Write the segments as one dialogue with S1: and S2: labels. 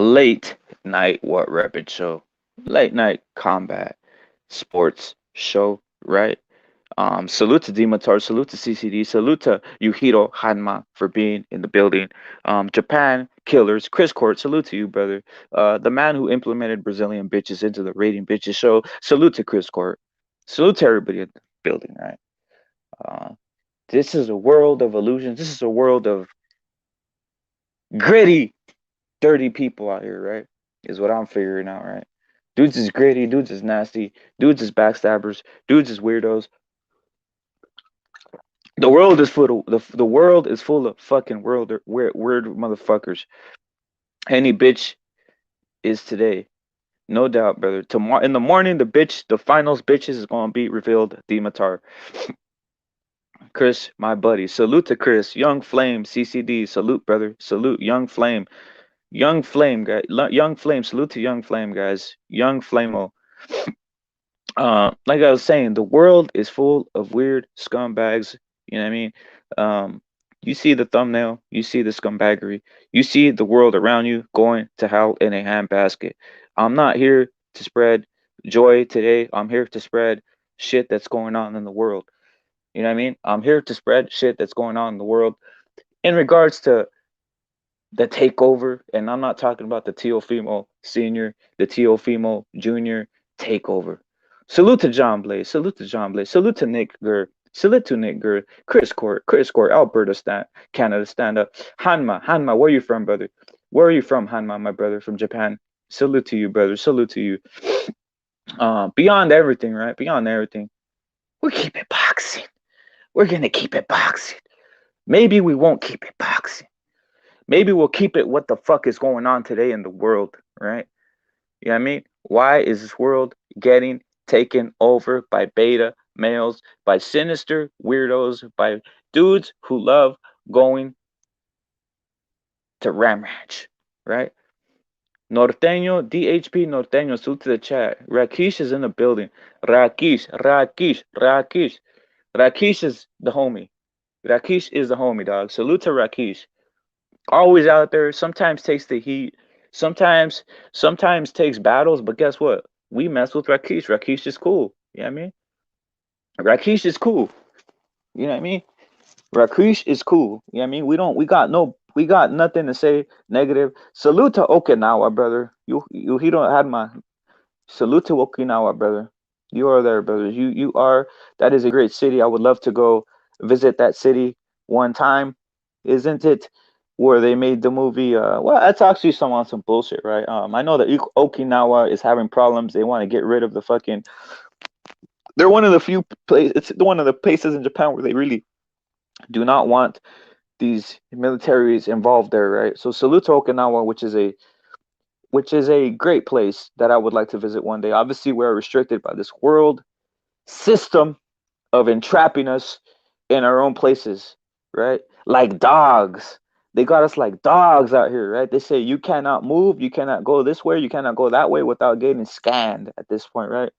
S1: Late night what rapid show, late night combat sports show, right? Salute to Dimitar, salute to CCD, salute to Yuhiro Hanma for being in the building. Japan Killers, Chris Court, salute to you, brother. The man who implemented Brazilian bitches into the rating bitches show, salute to Chris Court. Salute to everybody in the building, right? Uh, this is a world of illusions. This is a world of gritty, dirty people out here, right? Is what I'm figuring out, right? Dudes is gritty, dudes is nasty, dudes is backstabbers, dudes is weirdos. The world is full of the world is full of fucking weird motherfuckers. Any bitch is today, no doubt, brother. Tomorrow in the morning, the finals bitches is gonna be revealed. Dimitar, Chris, my buddy. Salute to Chris, Young Flame, CCD. Salute, brother. Salute, Young Flame, Young Flame, guy. Young Flame. Salute to Young Flame, guys. Young Flamo. Like I was saying, the world is full of weird scumbags. You know what I mean? Um, you see the thumbnail, you see the scumbaggery, you see the world around you going to hell in a handbasket. I'm not here to spread joy today. I'm here to spread shit that's going on in the world. You know what I mean? I'm here to spread shit that's going on in the world in regards to the takeover, and I'm not talking about the Teofimo Senior, the Teofimo Junior takeover. Salute to John Blaze. Salute to John Blaze. Salute to Nick Gurr. Salute to Nick Gurr. Chris Court, Alberta, Canada, stand up. Hanma, where are you from, brother? Where are you from, Hanma, my brother, from Japan? Salute to you, brother. Salute to you. Beyond everything, right? Beyond everything, we keep it boxing. We're gonna keep it boxing. Maybe we won't keep it boxing. Maybe we'll keep it what the fuck is going on today in the world, right? You know what I mean? Why is this world getting taken over by beta males, by sinister weirdos, by dudes who love going to Ram Ranch, right? Norteño, DHP Norteño, salute to the chat. Rakesh is in the building. Rakesh. Rakesh is the homie. Rakesh is the homie, dog. Salute to Rakesh. Always out there. Sometimes takes the heat. Sometimes takes battles. But guess what? We mess with Rakesh. Rakesh is cool. You know what I mean? Rakesh is cool. You know what I mean? Rakesh is cool. You know what I mean? We got nothing to say negative. Salute to Okinawa, brother. He don't had my salute to Okinawa, brother. You are there, brother. You are. That is a great city. I would love to go visit that city one time. Isn't it? Where they made the movie. Well, that's actually some bullshit, right? I know that Okinawa is having problems. They want to get rid of the fucking. They're one of the few places. It's one of the places in Japan where they really do not want these militaries involved there, right? So salute to Okinawa, which is a great place that I would like to visit one day. Obviously, we're restricted by this world system of entrapping us in our own places, right? Like dogs. They got us like dogs out here, right? They say you cannot move, you cannot go this way, you cannot go that way without getting scanned at this point, right?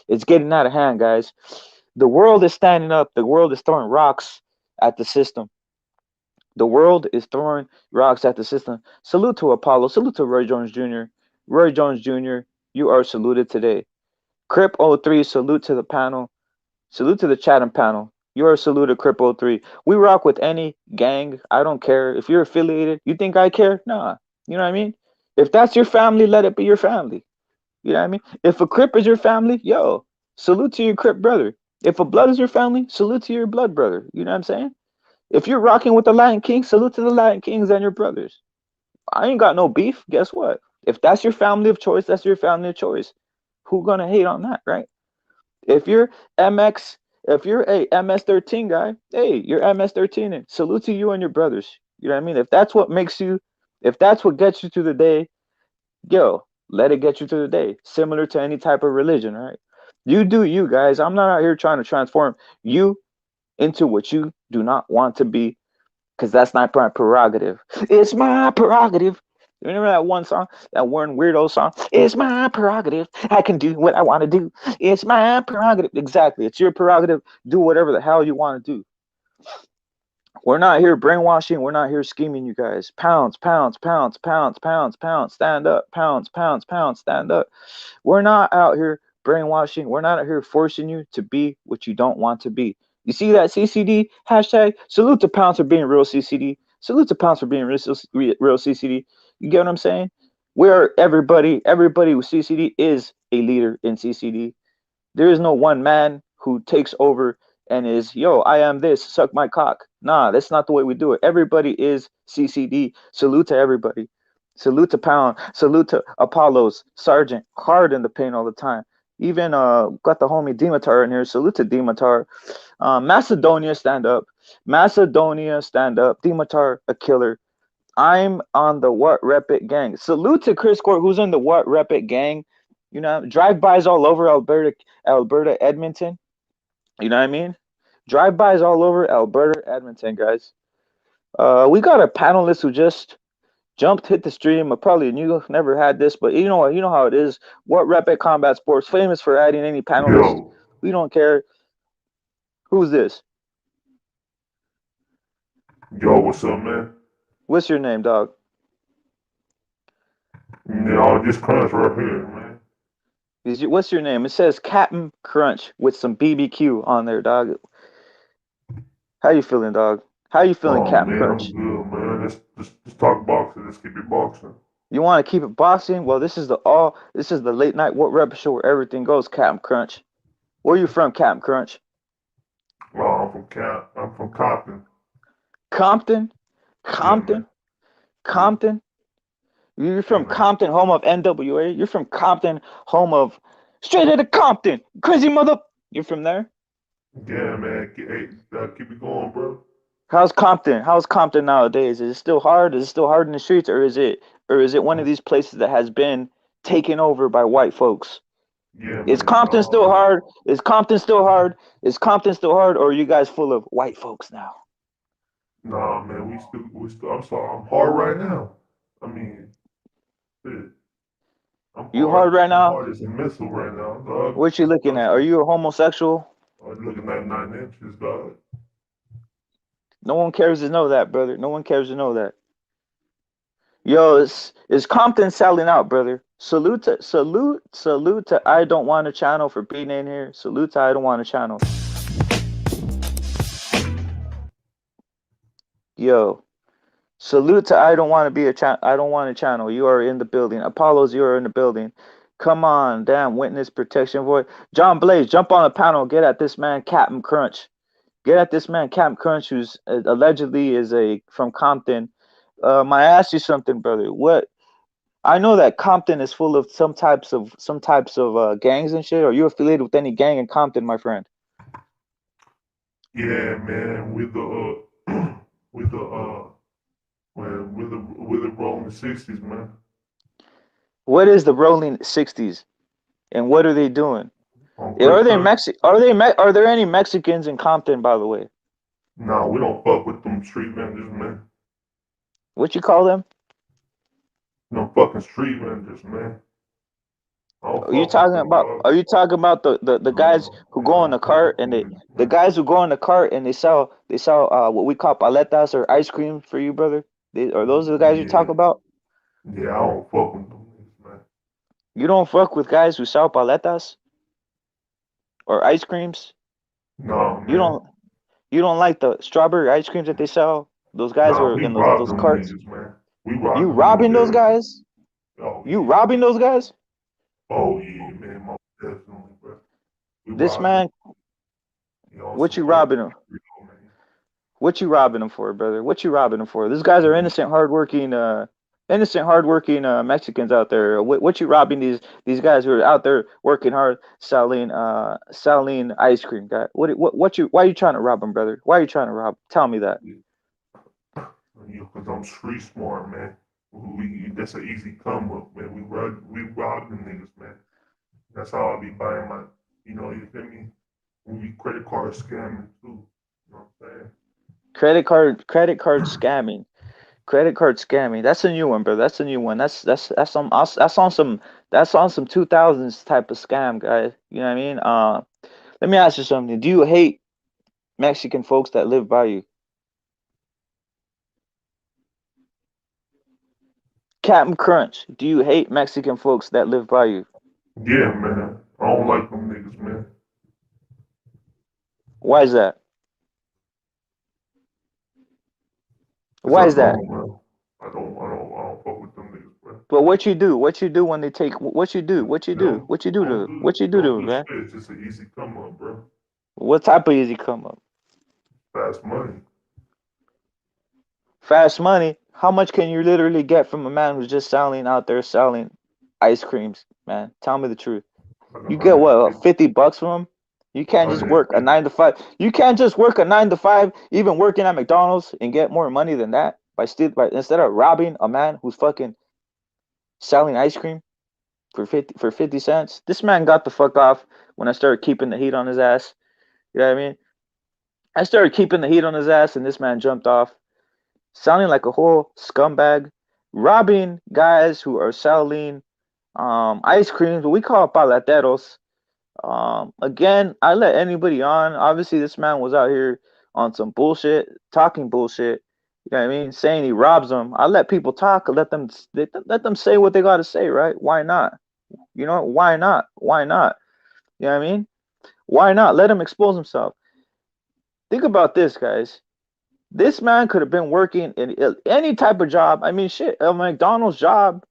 S1: It's getting out of hand, guys. The world is standing up. The world is throwing rocks at the system. The world is throwing rocks at the system. Salute to Apollo. Salute to Roy Jones Jr. Roy Jones Jr., you are saluted today. Crip03, salute to the panel. Salute to the chat panel. You are saluted, Crip03. We rock with any gang. I don't care. If you're affiliated, you think I care? Nah. You know what I mean? If that's your family, let it be your family. You know what I mean? If a Crip is your family, yo, salute to your Crip brother. If a blood is your family, salute to your blood brother. You know what I'm saying? If you're rocking with the Latin Kings, salute to the Latin Kings and your brothers. I ain't got no beef. Guess what? If that's your family of choice, that's your family of choice. Who gonna hate on that, right? If you're MX, if you're a MS13 guy, hey, you're MS13. And salute to you and your brothers. You know what I mean? If that's what makes you, if that's what gets you through the day, yo, let it get you through the day. Similar to any type of religion, right? You do you, guys. I'm not out here trying to transform you into what you do not want to be, because that's not my prerogative. It's my prerogative. Remember that one song, that one weirdo song? It's my prerogative. I can do what I want to do. It's my prerogative. Exactly. It's your prerogative. Do whatever the hell you want to do. We're not here brainwashing. We're not here scheming, you guys. Pounds, pounds, pounds, pounds, pounds, pounds. Stand up. Pounds, pounds, pounds. Stand up. We're not out here brainwashing. We're not out here forcing you to be what you don't want to be. You see that CCD hashtag? Salute to Pounds for being real CCD. Salute to Pounds for being real CCD. You get what I'm saying? Where everybody with CCD is a leader in CCD. There is no one man who takes over and is, yo, I am this, suck my cock. Nah, that's not the way we do it. Everybody is CCD. Salute to everybody. Salute to Pound. Salute to Apollos, Sergeant, hard in the paint all the time. Even got the homie Dimitar in here. Salute to Dimitar. Macedonia, stand up. Macedonia, stand up. Dimitar, a killer. I'm on the What Rep It gang. Salute to Chris Court, who's in the What Rep It gang. You know, drive-bys all over Alberta, Edmonton. You know what I mean? Drive-bys all over Alberta, Edmonton, guys. We got a panelist who just jumped, hit the stream. Probably you never had this, but you know what? You know how it is. What Rep It Combat Sports, famous for adding any panelist.
S2: Yo,
S1: We don't care. Who's this?
S2: yo, what's up, man?
S1: What's your name, dog?
S2: Yo, this crunch right here, man.
S1: What's your name? It says Captain Crunch with some BBQ on there, dog. How you feeling, dog? How you feeling,
S2: Oh
S1: Captain
S2: man, I'm
S1: Crunch?
S2: good, man. Let's talk boxing. Let's keep it boxing.
S1: You want to keep it boxing? Well, this is the late night What Rep show where everything goes, Captain Crunch. Where you from, Captain Crunch?
S2: Oh, I'm from Compton.
S1: Compton?
S2: Yeah, man.
S1: Compton?
S2: Yeah,
S1: Compton? You're
S2: yeah,
S1: from
S2: man.
S1: Compton, home of NWA. You're from Compton, home of Straight Outta Compton, crazy mother. You're from there?
S2: Yeah, man. Keep it going, bro.
S1: How's Compton? How's Compton nowadays? Is it still hard? Is it still hard in the streets, or is it one of these places that has been taken over by white folks?
S2: Yeah,
S1: Is
S2: man.
S1: Compton still hard? Is Compton still hard? Is Compton still hard, or are you guys full of white folks now?
S2: Nah, man. We still. I'm sorry. I'm hard right now. I mean, shit, I'm
S1: You
S2: hard.
S1: hard right
S2: I'm
S1: now?
S2: hard as a missile right now, dog.
S1: What you looking at? Are
S2: Disgusting.
S1: you a homosexual?
S2: I'm looking at 9 inches, dog.
S1: No one cares to know that, brother. No one cares to know that. Yo, is Compton selling out, brother? Salute to I don't want a channel for being in here. Salute to I don't want a channel. Yo, salute to I don't want to be a channel. I don't want a channel. You are in the building. Apollos, you are in the building. Come on, damn witness protection voice. John Blaze, jump on the panel. Get at this man, Captain Crunch. Get at this man, Captain Crunch, who's allegedly is a from Compton. I ask you something, brother. What I know that Compton is full of some types of gangs and shit. Are you affiliated with any gang in Compton, my friend?
S2: Yeah, man. With the well, with the rolling 60s, man.
S1: What is the Rolling 60s and what are they doing?
S2: On
S1: Are they
S2: Crip.
S1: Mexi- are there any Mexicans in Compton, by the way?
S2: Nah, we don't fuck with them street vendors, man.
S1: What you call them?
S2: No fucking street vendors, man. I don't
S1: Are you
S2: fuck with
S1: talking
S2: them,
S1: about
S2: dog.
S1: are you talking about the guys
S2: No,
S1: who
S2: man,
S1: go
S2: I
S1: on the
S2: don't fuck
S1: cart
S2: with
S1: and
S2: them niggas,
S1: the
S2: man.
S1: guys who go on the cart and they sell what we call paletas or ice cream for you, brother? Are those the guys you talk
S2: Yeah,
S1: about?
S2: yeah, I don't fuck with them niggas, man.
S1: You don't fuck with guys who sell paletas or ice creams?
S2: Nah,
S1: You
S2: man.
S1: don't You don't like the strawberry ice creams that they sell? Those guys
S2: Nah,
S1: are
S2: we
S1: in those
S2: rob
S1: those
S2: them
S1: carts.
S2: niggas, man. We rob
S1: You
S2: them niggas
S1: robbing those
S2: every day.
S1: guys?
S2: Oh,
S1: You
S2: yeah,
S1: robbing
S2: man.
S1: those guys?
S2: Oh, yeah, man. Most definitely, bro. We
S1: This
S2: rob them.
S1: man,
S2: You know,
S1: what
S2: some
S1: you
S2: real,
S1: robbing them?
S2: real, man.
S1: What you robbing them for, brother? What you robbing them for? These guys are
S2: Man,
S1: innocent, hardworking Mexicans out there. What you robbing these guys who are out there working hard, selling ice cream? Guy, why are you trying to rob them, brother? Why are you trying to rob? Tell me that.
S2: yeah, cause I'm street smart, man. That's an easy come up, man. We rob them niggas, man. That's how I be buying my, you feel me? We be credit card scamming too. You know what I'm saying?
S1: Credit card scamming. Credit card scamming. That's a new one, bro. That's a new one. That's on some 2000s type of scam, guys. You know what I mean? Let me ask you something. Do you hate Mexican folks that live by you? Captain Crunch, do you hate Mexican folks that live by you?
S2: Yeah, man. I don't like them niggas, man.
S1: Why is that?
S2: Cause
S1: Why
S2: I
S1: is that?
S2: don't, man. I don't fuck with them niggas, man.
S1: But what you do? What you do when they take? What you do? What you do? What you do to? What you do to
S2: Don't
S1: them,
S2: do
S1: man?
S2: shit. It's just an easy come up, bro.
S1: What type of easy come up?
S2: Fast money.
S1: Fast money. How much can you literally get from a man who's just selling out there selling ice creams, man? Tell me the truth.
S2: Like a
S1: You get
S2: hundred
S1: what,
S2: fifty.
S1: 50 bucks from him? You
S2: A
S1: can't just
S2: hundred
S1: work a
S2: fifty.
S1: 9 to 5. You can't just work a 9 to 5, even working at McDonald's and get more money than that by instead of robbing a man who's fucking selling ice cream for 50 cents. This man got the fuck off when I started keeping the heat on his ass. You know what I mean? I started keeping the heat on his ass, and this man jumped off, sounding like a whole scumbag, robbing guys who are selling ice creams. What we call palateros. Again, I let anybody on. Obviously, this man was out here on some bullshit, talking bullshit. You know what I mean? Saying he robs them. I let people talk. Let them say what they got to say, right? Why not? You know, why not? Why not? You know what I mean? Why not? Let him expose himself. Think about this, guys. This man could have been working in any type of job. I mean, shit, a McDonald's job.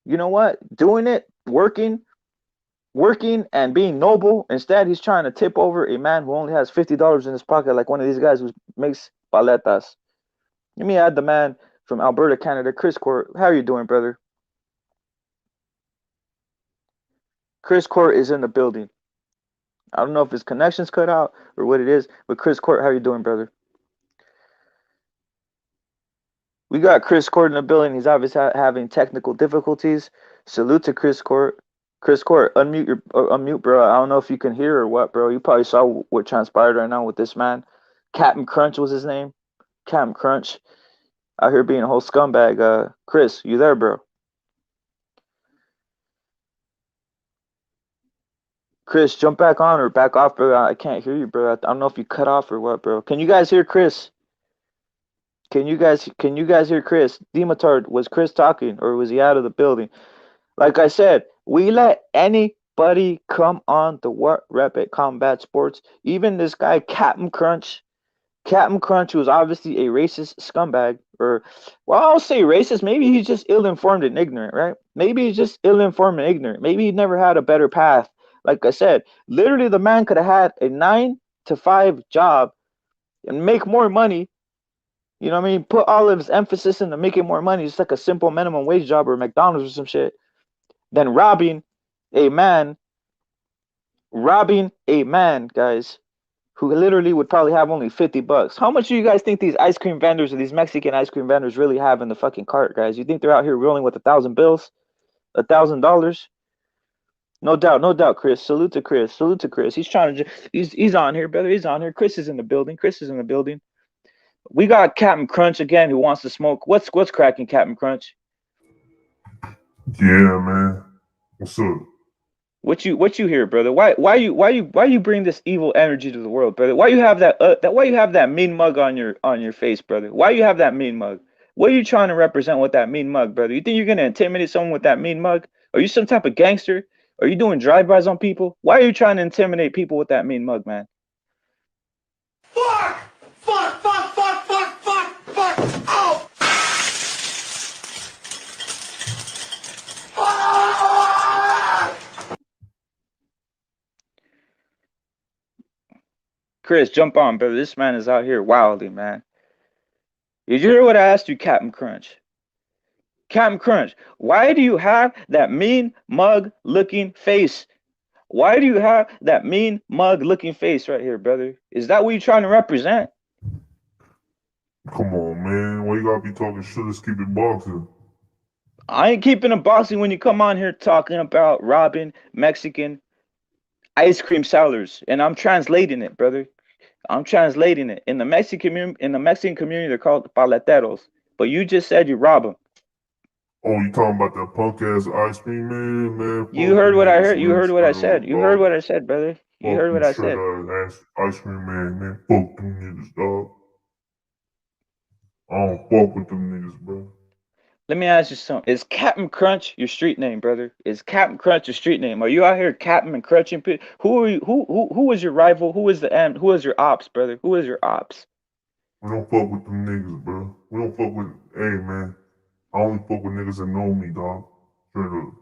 S1: You know what? Doing it, working and being noble. Instead, he's trying to tip over a man who only has $50 in his pocket, like one of these guys who makes paletas. Let me add the man from Alberta, Canada, Chris Court. How are you doing, brother? Chris Court is in the building. I don't know if his connection's cut out or what it is, but Chris Court, how are you doing, brother? We got Chris Court in the building. He's obviously having technical difficulties. Salute to Chris Court. Chris Court, unmute, bro. I don't know if you can hear or what, bro. You probably saw what transpired right now with this man. Captain Crunch was his name. Captain Crunch out here being a whole scumbag. Chris, you there, bro? Chris, jump back on or back off, bro. I can't hear you, bro. I don't know if you cut off or what, bro. Can you guys hear Chris? Can you guys hear Chris? Dematard, was Chris talking or was he out of the building? Like I said, we let anybody come on the What Rep at Combat Sports. Even this guy, Captain Crunch. Captain Crunch was obviously a racist scumbag. Or, well, I'll say racist. Maybe he's just ill informed and ignorant, right? Maybe he's just ill informed and ignorant. Maybe he never had a better path. Like I said, literally, the man could have had a 9 to 5 job and make more money. You know what I mean? Put all of his emphasis into making more money, just like a simple minimum wage job or McDonald's or some shit, than a man, robbing a man, guys, who literally would probably have only 50 bucks. How much do you guys think these ice cream vendors or these Mexican ice cream vendors really have in the fucking cart, guys? You think they're out here rolling with 1,000 bills? $1,000? No doubt, no doubt, Chris. Salute to Chris. Salute to Chris. He's trying to. He's on here, brother. He's on here. Chris is in the building. Chris is in the building. We got Captain Crunch again, who wants to smoke. What's cracking, Captain Crunch?
S2: Yeah, man. What's up?
S1: What you hear, brother? Why you bring this evil energy to the world, brother? Why you have that mean mug on your face, brother? Why you have that mean mug? What are you trying to represent with that mean mug, brother? You think you're gonna intimidate someone with that mean mug? Are you some type of gangster? Are you doing drive-bys on people? Why are you trying to intimidate people with that mean mug, man?
S3: Fuck! Fuck, fuck, fuck, fuck, fuck, fuck! Oh!
S1: Chris, jump on, brother. This man is out here wilding, man. Did you hear what I asked you, Captain Crunch? Captain Crunch, why do you have that mean mug looking face? Why do you have that mean mug looking face right here, brother? Is that what you're trying to represent?
S2: Come on, man. Why you gotta be talking shit? Let's keep it boxing.
S1: I ain't keeping a boxing when you come on here talking about robbing Mexican ice cream sellers, and I'm translating it, brother. I'm translating it. In the Mexican community, they're called paleteros, but you just said you rob them.
S2: Oh, you talking about that punk ass ice cream man? Man,
S1: You
S2: fuck
S1: heard
S2: them
S1: what I
S2: niggas,
S1: heard. You
S2: man.
S1: heard what I
S2: Straight
S1: said.
S2: up,
S1: You heard
S2: dog.
S1: what I said, brother. You
S2: Fuck
S1: heard
S2: them
S1: what I
S2: straight
S1: said.
S2: ass ice cream man. Fuck them niggas, dog. I don't fuck with them niggas, bro.
S1: Let me ask you something. Is Captain Crunch your street name, brother? Is Captain Crunch your street name? Are you out here Captain and crunching? Who are you? Who is your rival? Who is the end? Who is your ops, brother? Who is your ops?
S2: We don't fuck with them niggas, bro. We don't fuck with. Hey, man. I only fuck with niggas that know me, dog. Straight up.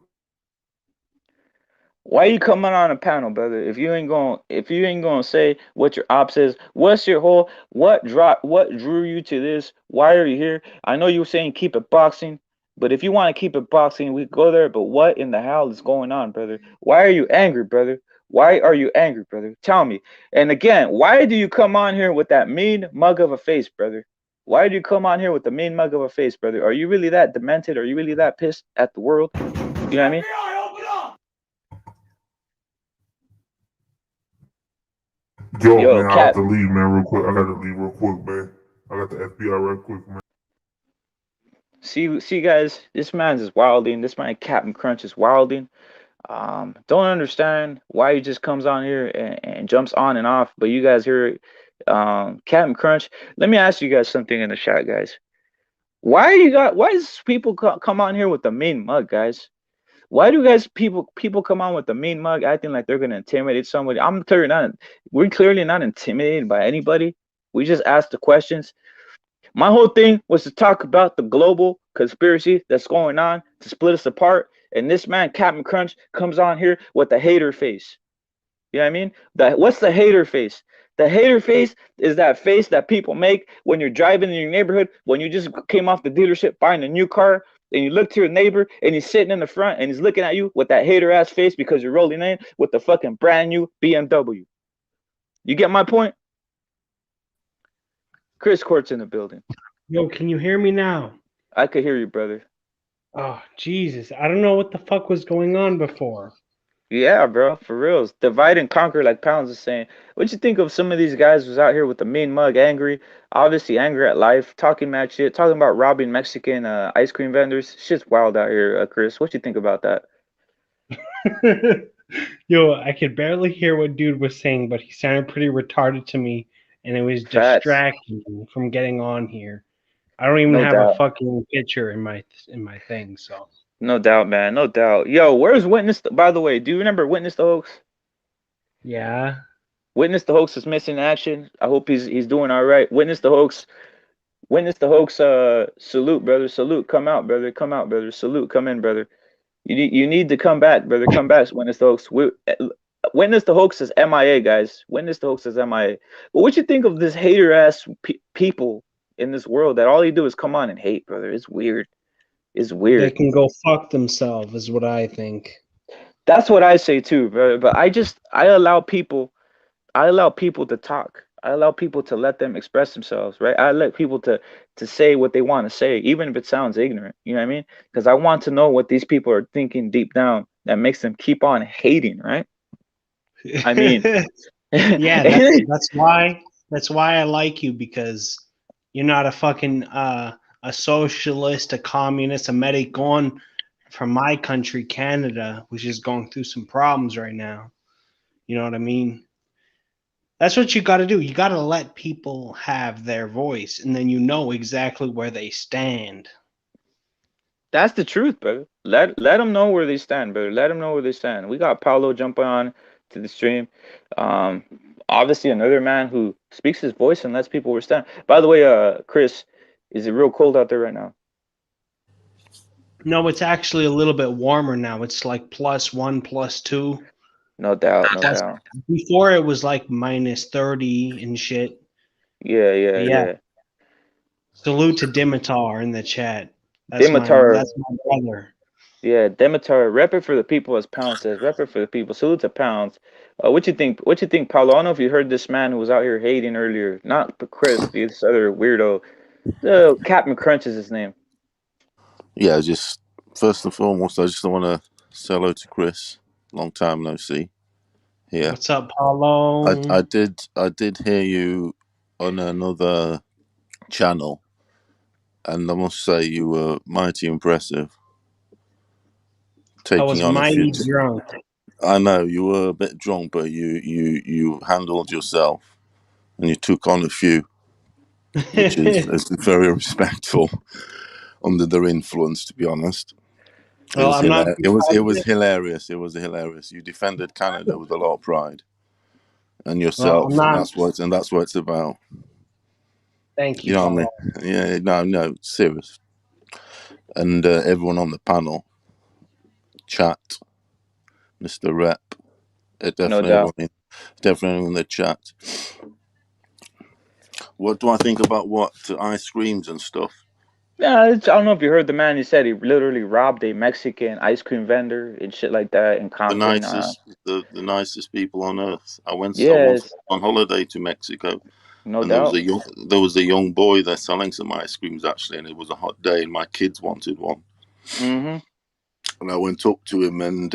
S1: Why you coming on a panel, brother? If you ain't gonna say what your ops is, what's your whole what drew you to this? Why are you here? I know you were saying keep it boxing, but if you want to keep it boxing, we go there. But what in the hell is going on, brother? Why are you angry, brother? Why are you angry, brother? Tell me. And again, why do you come on here with that mean mug of a face, brother? Why do you come on here with the mean mug of a face, brother? Are you really that demented? Are you really that pissed at the world? You know what I mean?
S3: FBI, open up!
S2: Yo,
S1: Yo,
S2: man, I got
S1: Cap.
S2: to leave, man, real quick. I got to leave real quick, man. I got the FBI real quick, man.
S1: See, guys, this man's is wilding. This man, Captain Crunch, is wilding. Don't understand why he just comes on here and jumps on and off. But you guys hear, Captain Crunch. Let me ask you guys something in the chat, guys. Why does people come on here with the mean mug, guys? Why do guys people come on with the mean mug, acting like they're gonna intimidate somebody? We're clearly not intimidated by anybody. We just ask the questions. My whole thing was to talk about the global conspiracy that's going on to split us apart. And this man, Captain Crunch, comes on here with a hater face. You know what I mean? What's the hater face? The hater face is that face that people make when you're driving in your neighborhood, when you just came off the dealership buying a new car, and you look to your neighbor and he's sitting in the front and he's looking at you with that hater ass face because you're rolling in with the fucking brand new BMW. You get my point? Chris Court's in the building.
S4: Yo, can you hear me now?
S1: I could hear you, brother.
S4: Oh, Jesus. I don't know what the fuck was going on before.
S1: Yeah, bro, for reals. Divide and conquer, like Pounds is saying. What you think of some of these guys who's out here with the mean mug, angry, obviously angry at life, talking mad shit, talking about robbing Mexican ice cream vendors? Shit's wild out here, Chris. What you think about that?
S4: Yo, I could barely hear what dude was saying, but he sounded pretty retarded to me, and it was
S1: Facts.
S4: distracting me from getting on here. I don't even
S1: No
S4: have a
S1: doubt.
S4: fucking picture in my thing, so.
S1: No doubt, man. No doubt. Yo, where's Witness? By the way, do you remember Witness the Hoax?
S4: Yeah.
S1: Witness the Hoax is missing in action. I hope he's doing all right. Witness the Hoax. Witness the Hoax. Salute, brother. Salute. Come out, brother. Come out, brother. Salute. Come in, brother. You need to come back, brother. Come back, Witness the Hoax. Witness the Hoax is MIA, guys. Witness the Hoax is MIA. But what you think of this hater ass people in this world that all you do is come on and hate, brother? It's weird. It's
S4: They
S1: weird.
S4: can go fuck themselves, is what I think.
S1: That's what I say too, brother. But I allow people to talk. I allow people to let them express themselves, right? I let people to say what they want to say, even if it sounds ignorant. You know what I mean? Because I want to know what these people are thinking deep down that makes them keep on hating, right? I mean,
S4: Yeah, that's why I like you, because you're not a fucking a socialist, a communist, a medic gone from my country, Canada, which is going through some problems right now. You know what I mean? That's what you got to do. You got to let people have their voice, and then you know exactly where they stand.
S1: that's the truth, brother. Let them know where they stand, brother. Let them know where they stand. We got Paulo jumping on to the stream. Um, Obviously another man who speaks his voice and lets people understand. By the way, Chris, is it real cold out there right now?
S4: No, it's actually a little bit warmer now. It's like +1, +2.
S1: No doubt, no
S4: Plus,
S1: doubt.
S4: before it was like -30 and shit.
S1: Yeah,
S4: But
S1: yeah,
S4: yeah,
S1: yeah.
S4: salute to Dimitar in the chat.
S1: Dimitar,
S4: That's my brother.
S1: yeah, Dimitar, rep it for the people, as Pound says. Rep it for the people. Salute to Pounds. What you think? What you think, Paulo? I don't know if you heard this man who was out here hating earlier. Not Chris, this other weirdo. Captain Crunch is his name.
S5: Yeah, just first and foremost, I just want to say hello to Chris. Long time no see. Yeah,
S4: What's up, Paulo?
S5: I did hear you on another channel, and I must say you were mighty impressive.
S4: I was
S5: Taking on a few.
S4: mighty drunk.
S5: I know you were a bit drunk, but you handled yourself, and you took on a few, which is very respectful. under their influence, to be honest.
S4: Well, I'm not.
S5: It was hilarious. It was hilarious. You defended Canada with a lot of pride and
S4: Well,
S5: yourself,
S4: I'm
S5: and
S4: not.
S5: that's what it's about.
S4: Thank
S5: You
S4: you,
S5: know what I
S4: Paul.
S5: mean? Yeah, no, serious. And everyone on the panel, chat, Mr. Rep,
S1: No doubt.
S5: definitely in the chat. What do I think about what ice creams and stuff?
S1: Yeah, I don't know if you heard the man. He said he literally robbed a Mexican ice cream vendor and shit like that in
S5: The
S1: Compton.
S5: nicest people on earth. I went
S1: Yes,
S5: on holiday to Mexico,
S1: no
S5: and there
S1: doubt.
S5: was a young boy there selling some ice creams actually, and it was a hot day, and my kids wanted one,
S1: Mm-hmm.
S5: and I went up to him, and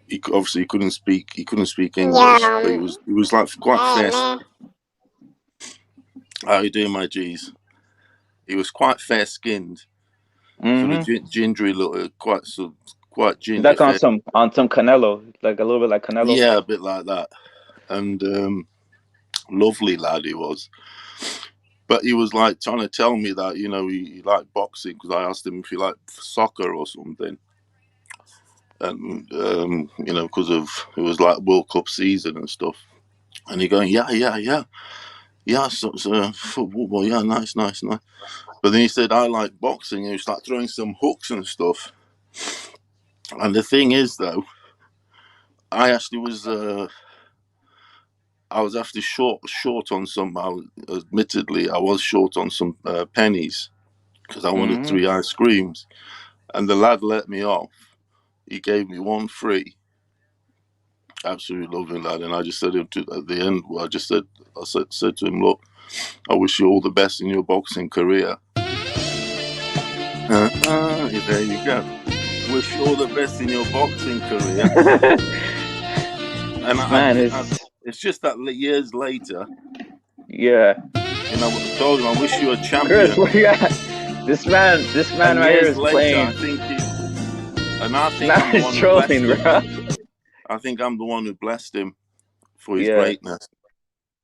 S5: he couldn't speak English, but he was like quite fair. How you doing, my G's? He was quite fair skinned, sort of
S1: Mm-hmm.
S5: gingery, little, quite
S1: It's
S5: ginger
S1: like
S5: fair.
S1: on some Canelo, like a little bit like Canelo.
S5: Yeah, a bit like that, and lovely lad he was. But he was like trying to tell me that he liked boxing because I asked him if he liked soccer or something, and because of it was like World Cup season and stuff, and he going yeah, so football, yeah, nice. But then he said I like boxing, and he was like throwing some hooks and stuff. And the thing is, though, I actually was I was actually short on some. Admittedly, I was short on some pennies because I wanted
S1: Mm-hmm.
S5: 3 ice creams, and the lad let me off. He gave me one free. Absolutely loving lad, and I just said at the end. I said to him, "Look, I wish you all the best in your boxing career." There you go. Wish you all the best in your boxing career. And
S1: Man,
S5: it's just that years later,
S1: yeah.
S5: I told him I wish you a champion.
S1: Chris, where you at? This man
S5: And
S1: right here
S5: years
S1: is
S5: later,
S1: playing.
S5: I think I'm the
S1: He's
S5: one who
S1: trolling,
S5: blessed
S1: bro.
S5: him. I think I'm the one who blessed him for his
S1: Yeah,
S5: greatness.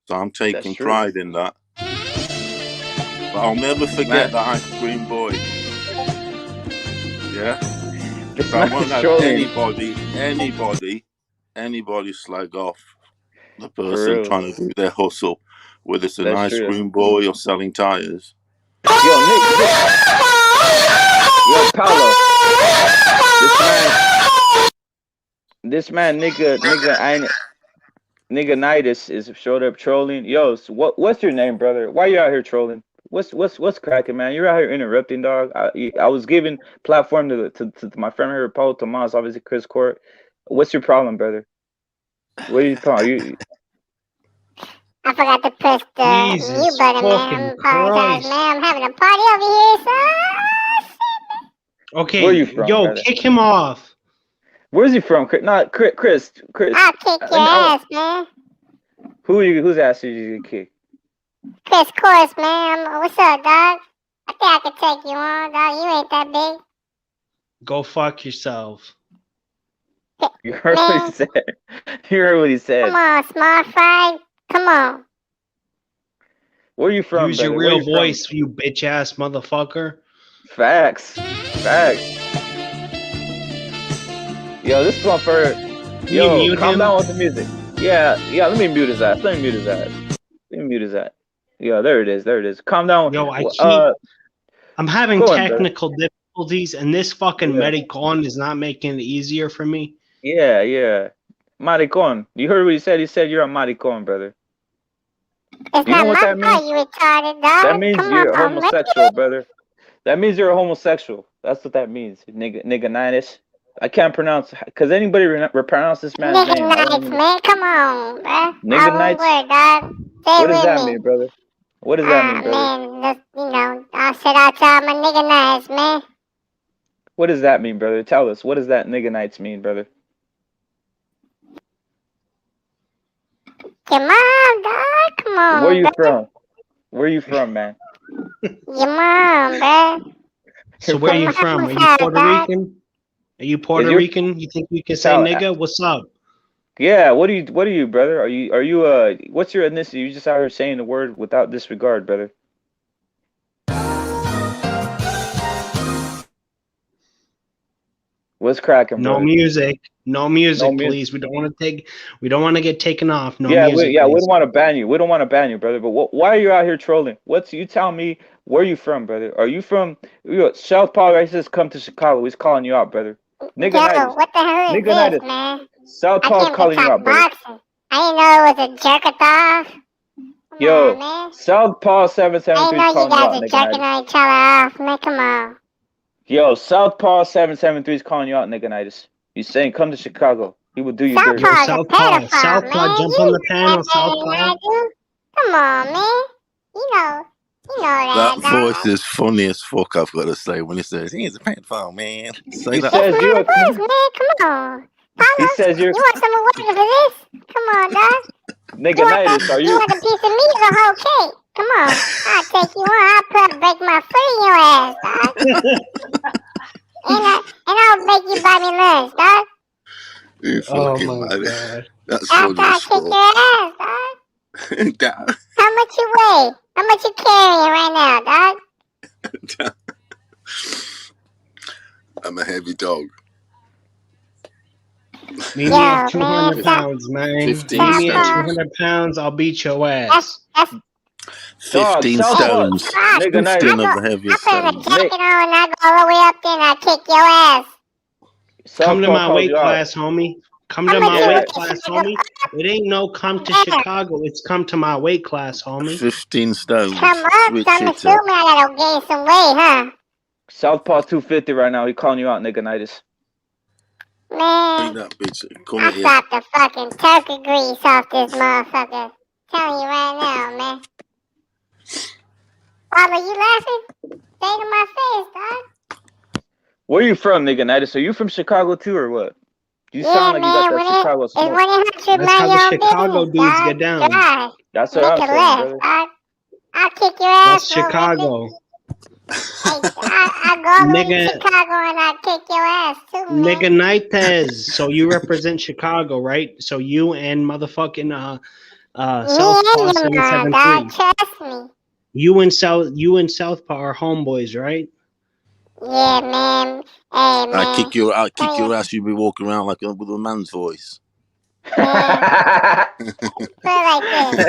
S5: So I'm
S1: that's
S5: taking
S1: true.
S5: pride in that. But I'll never forget that ice cream boy. Yeah.
S1: This
S5: I
S1: man
S5: won't
S1: is
S5: have
S1: trolling.
S5: anybody slag off the
S1: For
S5: person
S1: real.
S5: trying to do their hustle, whether it's an
S1: That's
S5: ice
S1: true.
S5: cream boy or selling tires.
S1: Yo, Nick. Yo, Paulo. This man, nigga Nitus is showed up trolling. Yo, so what's your name, brother? Why you out here trolling? What's cracking, man? You're out here interrupting, dog. I was giving platform to my friend here, Paul Tomas, obviously Chris Court. What's your problem, brother? What are you problem?
S6: I forgot to press the
S4: Jesus
S6: mute button, man.
S4: fucking
S6: I apologize,
S4: Christ.
S6: man. I'm having a party over here, so
S4: Okay,
S1: Where you from,
S4: yo,
S1: brother?
S4: kick him off.
S1: Where's he from? Not Chris.
S6: I'll kick your ass, man.
S1: Whose ass did you kick?
S6: Chris Course, man. What's up, dog? I think I could take you on, dog. You ain't that big.
S4: Go fuck yourself.
S1: You heard what he said. You heard what he said.
S6: Come on, small fry. Come on.
S1: Where you from,
S4: Use
S1: brother?
S4: your real voice, you bitch ass motherfucker.
S1: Facts. Yo, this one for. Yo, calm down with the music. Yeah. Let me mute his ass. Yeah, there it is. Calm down.
S4: Yo, I'm having technical difficulties, and this fucking Medicon is not making it easier for me.
S1: Yeah. Maricon. You heard what he said? He said you're a maricon, brother.
S6: It's
S1: you know
S6: not
S1: what
S6: my
S1: that means?
S6: You retarded, dog.
S1: That means you're homosexual, brother. That means you're a homosexual. That's what that means, nigga Nitus. I can't pronounce, because anybody pronounce this man's name.
S6: Nigga Nights, man. Come on, bruh.
S1: Nigga Nights?
S6: Word, dog.
S1: What does that mean, brother? What does that mean, brother?
S6: Man, I said out to all my nigga Nights, man.
S1: What does that mean, brother? Tell us. What does that nigga Nights mean, brother?
S6: Come on, dog. Come on.
S1: Where you from, man?
S6: Come on, bruh.
S4: So where are you from? Are you Puerto Rican? Are you Puerto Rican? You think you can say nigga? What's up?
S1: Yeah, what are you, brother? Are you what's your ethnicity? You just out here saying the word without disregard, brother. What's cracking,
S4: No
S1: brother?
S4: music. No music,
S1: No music.
S4: please. We don't want to get taken off. No
S1: Yeah,
S4: music,
S1: we don't
S4: please.
S1: want to ban you. We don't want to ban you, brother. But why are you out here trolling? You tell me where you from, brother? Are you from Southpaw? Right, says come to Chicago. He's calling you out, brother.
S6: Yo,
S1: Niggonitis.
S6: what the hell is this,
S1: Niggonitis.
S6: man? I
S1: Southpaw's
S6: came to
S1: calling you
S6: talk
S1: out, brother.
S6: boxing. I didn't know it was a jerk-a-off. Come
S1: Yo,
S6: on, man.
S1: Southpaw
S6: I
S1: 773
S6: didn't
S1: is
S6: know you
S1: calling you
S6: guys
S1: out,
S6: are jerking
S1: Niggonitis.
S6: on each other off, man. Come on.
S1: Yo, Southpaw 773 is calling you out, Niggonitis. He's saying come to Chicago. He will do you dirty.
S6: Southpaw's a
S4: Southpaw.
S6: pedophile,
S4: Southpaw,
S6: man.
S4: jump
S6: You
S4: on the
S6: know
S4: panel,
S6: that better than
S4: Southpaw.
S6: I do. Come on, man. You know
S5: That
S6: that,
S5: voice
S6: dog.
S5: is funny as fuck, I've got to say, when he says, he's a pedophile, man. Say
S1: He
S5: that.
S1: says
S6: It's
S1: you're
S6: my
S1: a.
S6: voice, man. Come on.
S1: He
S6: Carlos,
S1: says you're
S6: you want some water for this? Come on, dog.
S1: Niggonitis. Are
S6: You
S1: you?
S6: want a piece of meat or the whole cake? Come on. I'll take you on. I'll break my foot in your ass, dog. And I'll make you buy me lunch, dog.
S5: You
S4: Oh
S5: fucking
S4: my
S5: man.
S4: god.
S5: That's
S6: After
S5: funny
S6: I
S5: as
S6: kick
S5: fuck.
S6: your ass, dog.
S5: Damn.
S6: How much you weigh? How much you carrying right now, dog?
S5: I'm a heavy dog.
S4: Meet me
S6: Yo,
S4: at
S6: man,
S4: 200 pounds, man.
S5: 15
S4: Meet me at
S6: Southpaw.
S4: 200 pounds, I'll beat your ass.
S6: That's
S5: 15
S1: Southpaw.
S5: stones.
S6: right.
S5: 15
S1: Niggonitis.
S5: of the
S6: I
S5: heaviest
S6: put on a
S5: stones.
S6: jacket on and I go all the way up there and I kick your ass.
S4: Come to
S1: Southpaw
S4: my
S1: called
S4: weight
S1: you out.
S4: class, homie. Come
S6: How
S4: to
S6: much
S4: my
S6: you
S1: Yeah.
S4: weight
S6: weigh?
S4: class,
S6: Should I go
S4: homie. It ain't no come to
S6: there?
S4: Chicago. It's come to my weight class, homie.
S5: 15 stones.
S6: Come up,
S5: Switch
S6: so I'm
S5: it
S6: assuming
S5: up.
S6: I gotta gain some weight, huh?
S1: Southpaw 250 right now. He calling you out, Niggonitis.
S5: Eat
S6: Man,
S5: that bitch. Come
S6: I
S5: here.
S6: slapped the fucking turkey grease off this motherfucker. Telling you right now, man. Baba, you laughing? Say to my face, dog.
S1: Where you from, Niggonitis? Are you from Chicago too, or what? You
S6: Yeah,
S1: sound like you got
S6: man,
S1: that Chicago
S6: it's
S1: smoke.
S6: 100
S4: That's how the
S6: mind your
S4: Chicago
S6: business,
S4: dudes
S6: dog.
S4: get down.
S6: Drive.
S1: That's
S6: Make
S1: what
S6: a
S1: I'm saying,
S6: left,
S1: brother.
S6: dog. I'll kick your
S4: That's
S6: ass, little Ricky.
S4: Chicago.
S6: Hey, I go all the way to
S4: Nigga,
S6: Chicago and I kick your ass too, man.
S4: nigga Nitez. So you represent Chicago, right? So you and motherfucking
S6: Me
S4: Southpaw
S6: and you, man, dog.
S4: 773.
S6: Trust me.
S4: You and Southpaw are homeboys, right?
S6: Yeah, man. Hey, man.
S5: I kick your
S6: Tell you,
S5: ass. You be walking around like with a man's voice.
S6: man. Put it like this.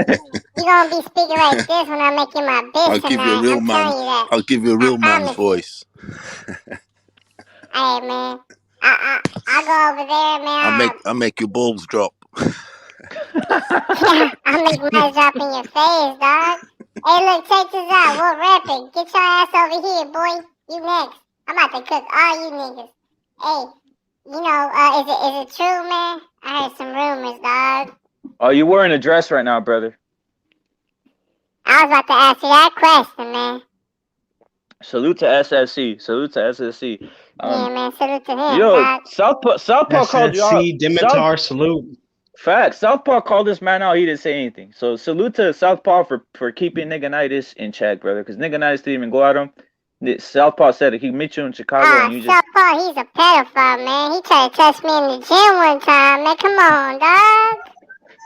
S6: You gonna be speaking like this when I make you my bitch
S5: I'll give you a
S6: tonight.
S5: real
S6: I'm
S5: man.
S6: telling you that.
S5: I'll give you a real
S6: I
S5: man's
S6: promise you.
S5: voice.
S6: Hey, man. I go over there, man.
S5: I make your balls drop.
S6: I'll make my drop in your face, dog. Hey, look, check this out. We'll rap it. Get your ass over here, boy. You next. I'm about to cook all you niggas. Hey, you know, is it true, man? I heard some rumors, dog.
S1: Oh, you wearing a dress right now, brother.
S6: I was about to ask you that question, man.
S1: Salute to SSC. Salute to SSC.
S6: Yeah, man. Salute to him,
S1: Yo,
S6: dog.
S1: Southpaw called you out.
S4: SSC, Dimitar, salute.
S1: Fact. Southpaw called this man out. He didn't say anything. So salute to Southpaw for keeping Niggonitis in check, brother. Because Niggonitis didn't even go at him. Southpaw said that he met you in Chicago and you just.
S6: Southpaw, he's a pedophile, man. He tried to touch me in the gym one time, man. Come on, dog.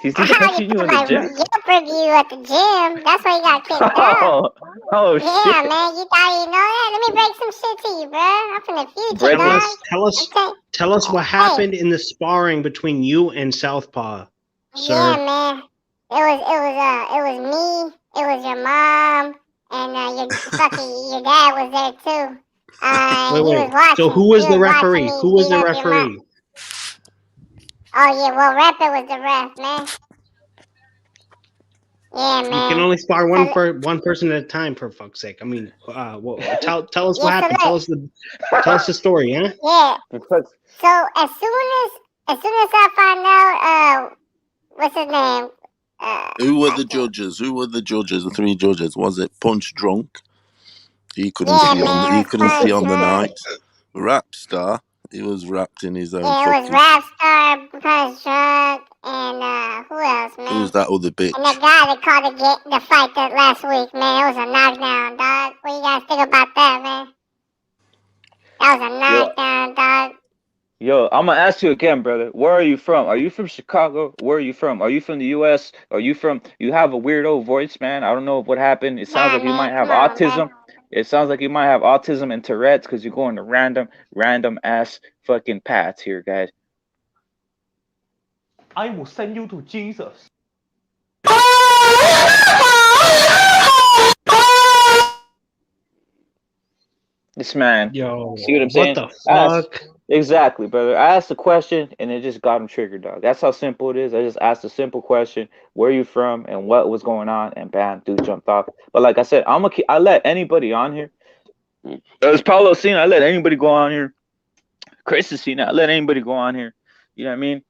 S1: He's
S6: How
S1: touching
S6: you
S1: you
S6: put
S1: in the
S6: my
S1: gym.
S6: Yelp review at the gym? That's why he got kicked out.
S1: Oh
S6: Yeah,
S1: shit.
S6: man. You thought you know that? Let me break some shit to you, bro. I'm from the future,
S1: Break
S6: dog.
S4: Tell us what happened in the sparring between you and Southpaw, sir.
S6: Yeah, man. It was me. It was your mom, and your dad was there too. He was watching.
S4: So who was
S6: He
S4: the
S6: watching
S4: referee?
S6: me
S4: Who was
S6: beat
S4: the
S6: up your mom.
S4: referee?
S6: Oh yeah, well, Rapper was the ref, man. Yeah, man.
S4: You can only spar one person at a time, for fuck's sake. I mean, tell us what happened. Tell us the story, huh?
S6: Yeah. So as soon as I find out, what's his name?
S5: Who were the judges? The three judges. Was it Punch Drunk? He couldn't
S6: Yeah,
S5: see on.
S6: man,
S5: He couldn't see on the
S6: Punch
S5: night. Rap Star. He was wrapped in his own.
S6: Yeah, it was Rap Star, Punch Drunk, and who else, man?
S5: Who's that other bitch?
S6: And the guy that called the fight that last week, man. It was a knockdown, dog. What do you guys think about that, man? That was a knockdown, dog.
S1: Yo, I'm gonna ask you again, brother. Where are you from? Are you from Chicago? Where are you from? Are you from the U.S.? You have a weirdo voice, man. I don't know what happened. It sounds like you might have autism. It sounds like you might have autism and Tourette's because you're going to random ass fucking paths here, guys.
S7: I will send you to Jesus.
S1: This man,
S4: Yo,
S1: see what I'm
S4: what
S1: saying?
S4: the
S1: Ask,
S4: fuck?
S1: exactly, brother. I asked a question and it just got him triggered, dog. That's how simple it is. I just asked a simple question: where you from and what was going on, and bam, dude jumped off. But like I said, I let anybody on here. As Paulo seen, I let anybody go on here. Chris has seen it. I let anybody go on here. You know what I mean?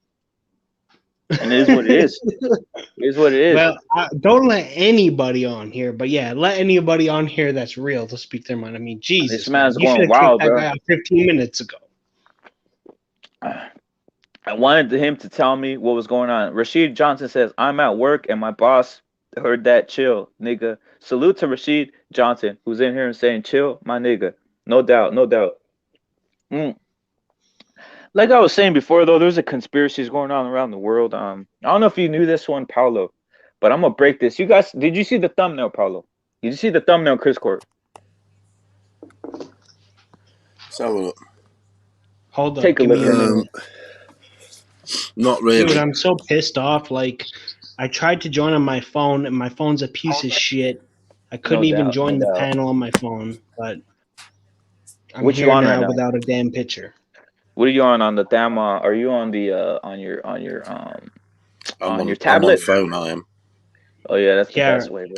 S1: And it is what it is. It is what it is.
S4: Well, don't let anybody on here, but yeah, let anybody on here that's real to speak their mind. I mean, Jesus,
S1: This man's
S4: man, you should
S1: going
S4: have kicked
S1: wild,
S4: that
S1: bro.
S4: guy out 15 minutes ago.
S1: I wanted him to tell me what was going on. Rashid Johnson says, I'm at work and my boss heard that. Chill, nigga. Salute to Rashid Johnson, who's in here and saying, chill, my nigga. No doubt, no doubt. Like I was saying before, though, there's a conspiracies going on around the world. I don't know if you knew this one, Paulo, but I'm gonna break this. You guys, did you see the thumbnail, Paulo? Did you see the thumbnail, Chris Court?
S5: So
S4: Hold up,
S1: Take a
S4: give
S1: look
S4: me a
S1: at it.
S4: minute.
S5: not
S4: Dude,
S5: really.
S4: I'm so pissed off. Like, I tried to join on my phone, and my phone's a piece of shit. I couldn't
S1: No
S4: even
S1: doubt,
S4: join
S1: no
S4: the
S1: doubt.
S4: panel on my phone, but I'm
S1: What you
S4: here
S1: on right
S4: now
S1: now?
S4: without a damn picture.
S1: What are you on the damn? Are you on the on your
S5: I'm
S1: on your
S5: on
S1: tablet?
S5: phone. I am.
S1: Oh yeah, that's the
S4: Yeah,
S1: best way, bro.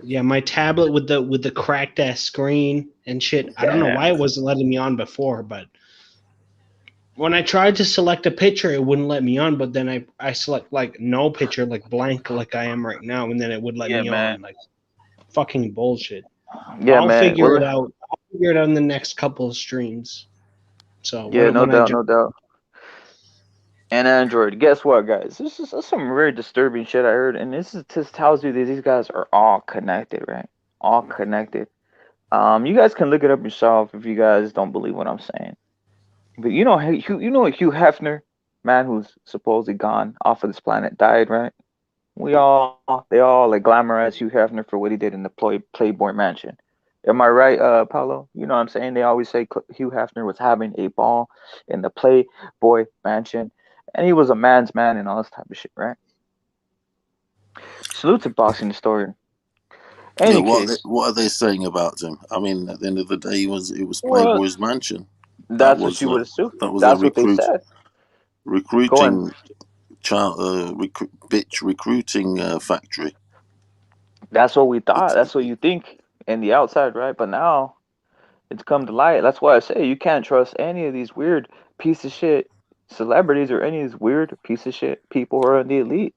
S4: yeah, my tablet with the cracked ass screen and shit. I don't know why it wasn't letting me on before, but when I tried to select a picture, it wouldn't let me on. But then I select like no picture, like blank, like I am right now, and then it would let
S1: Yeah,
S4: me
S1: man.
S4: on. Like fucking bullshit.
S1: Yeah,
S4: I'll
S1: man.
S4: figure it out. I'll figure it out in the next couple of streams. So
S1: Yeah, no
S4: when I
S1: doubt, no doubt. And Android. Guess what, guys? This is some very disturbing shit I heard, and this is just tells you that these guys are all connected, right? All connected. You guys can look it up yourself if you guys don't believe what I'm saying. But you know, you know Hugh Hefner, man who's supposedly gone off of this planet, died, right? They all like glamorize Hugh Hefner for what he did in the Playboy Mansion. Am I right, Paulo? You know what I'm saying? They always say Hugh Hefner was having a ball in the Playboy Mansion, and he was a man's man and all this type of shit, right? Salute to boxing historian.
S5: Yeah,
S1: Any case,
S5: what are they saying about him? I mean, at the end of the day, it was
S1: well,
S5: Playboy's Mansion. That
S1: that's what
S5: was
S1: you would assume.
S5: their
S1: That's what they said. Go on.
S5: recruiting bitch recruiting factory.
S1: That's what we thought.
S5: It's,
S1: That's what you think in the outside, right? But now it's come to light. That's why I say you can't trust any of these weird piece of shit celebrities or any of these weird piece of shit people who are in the elite.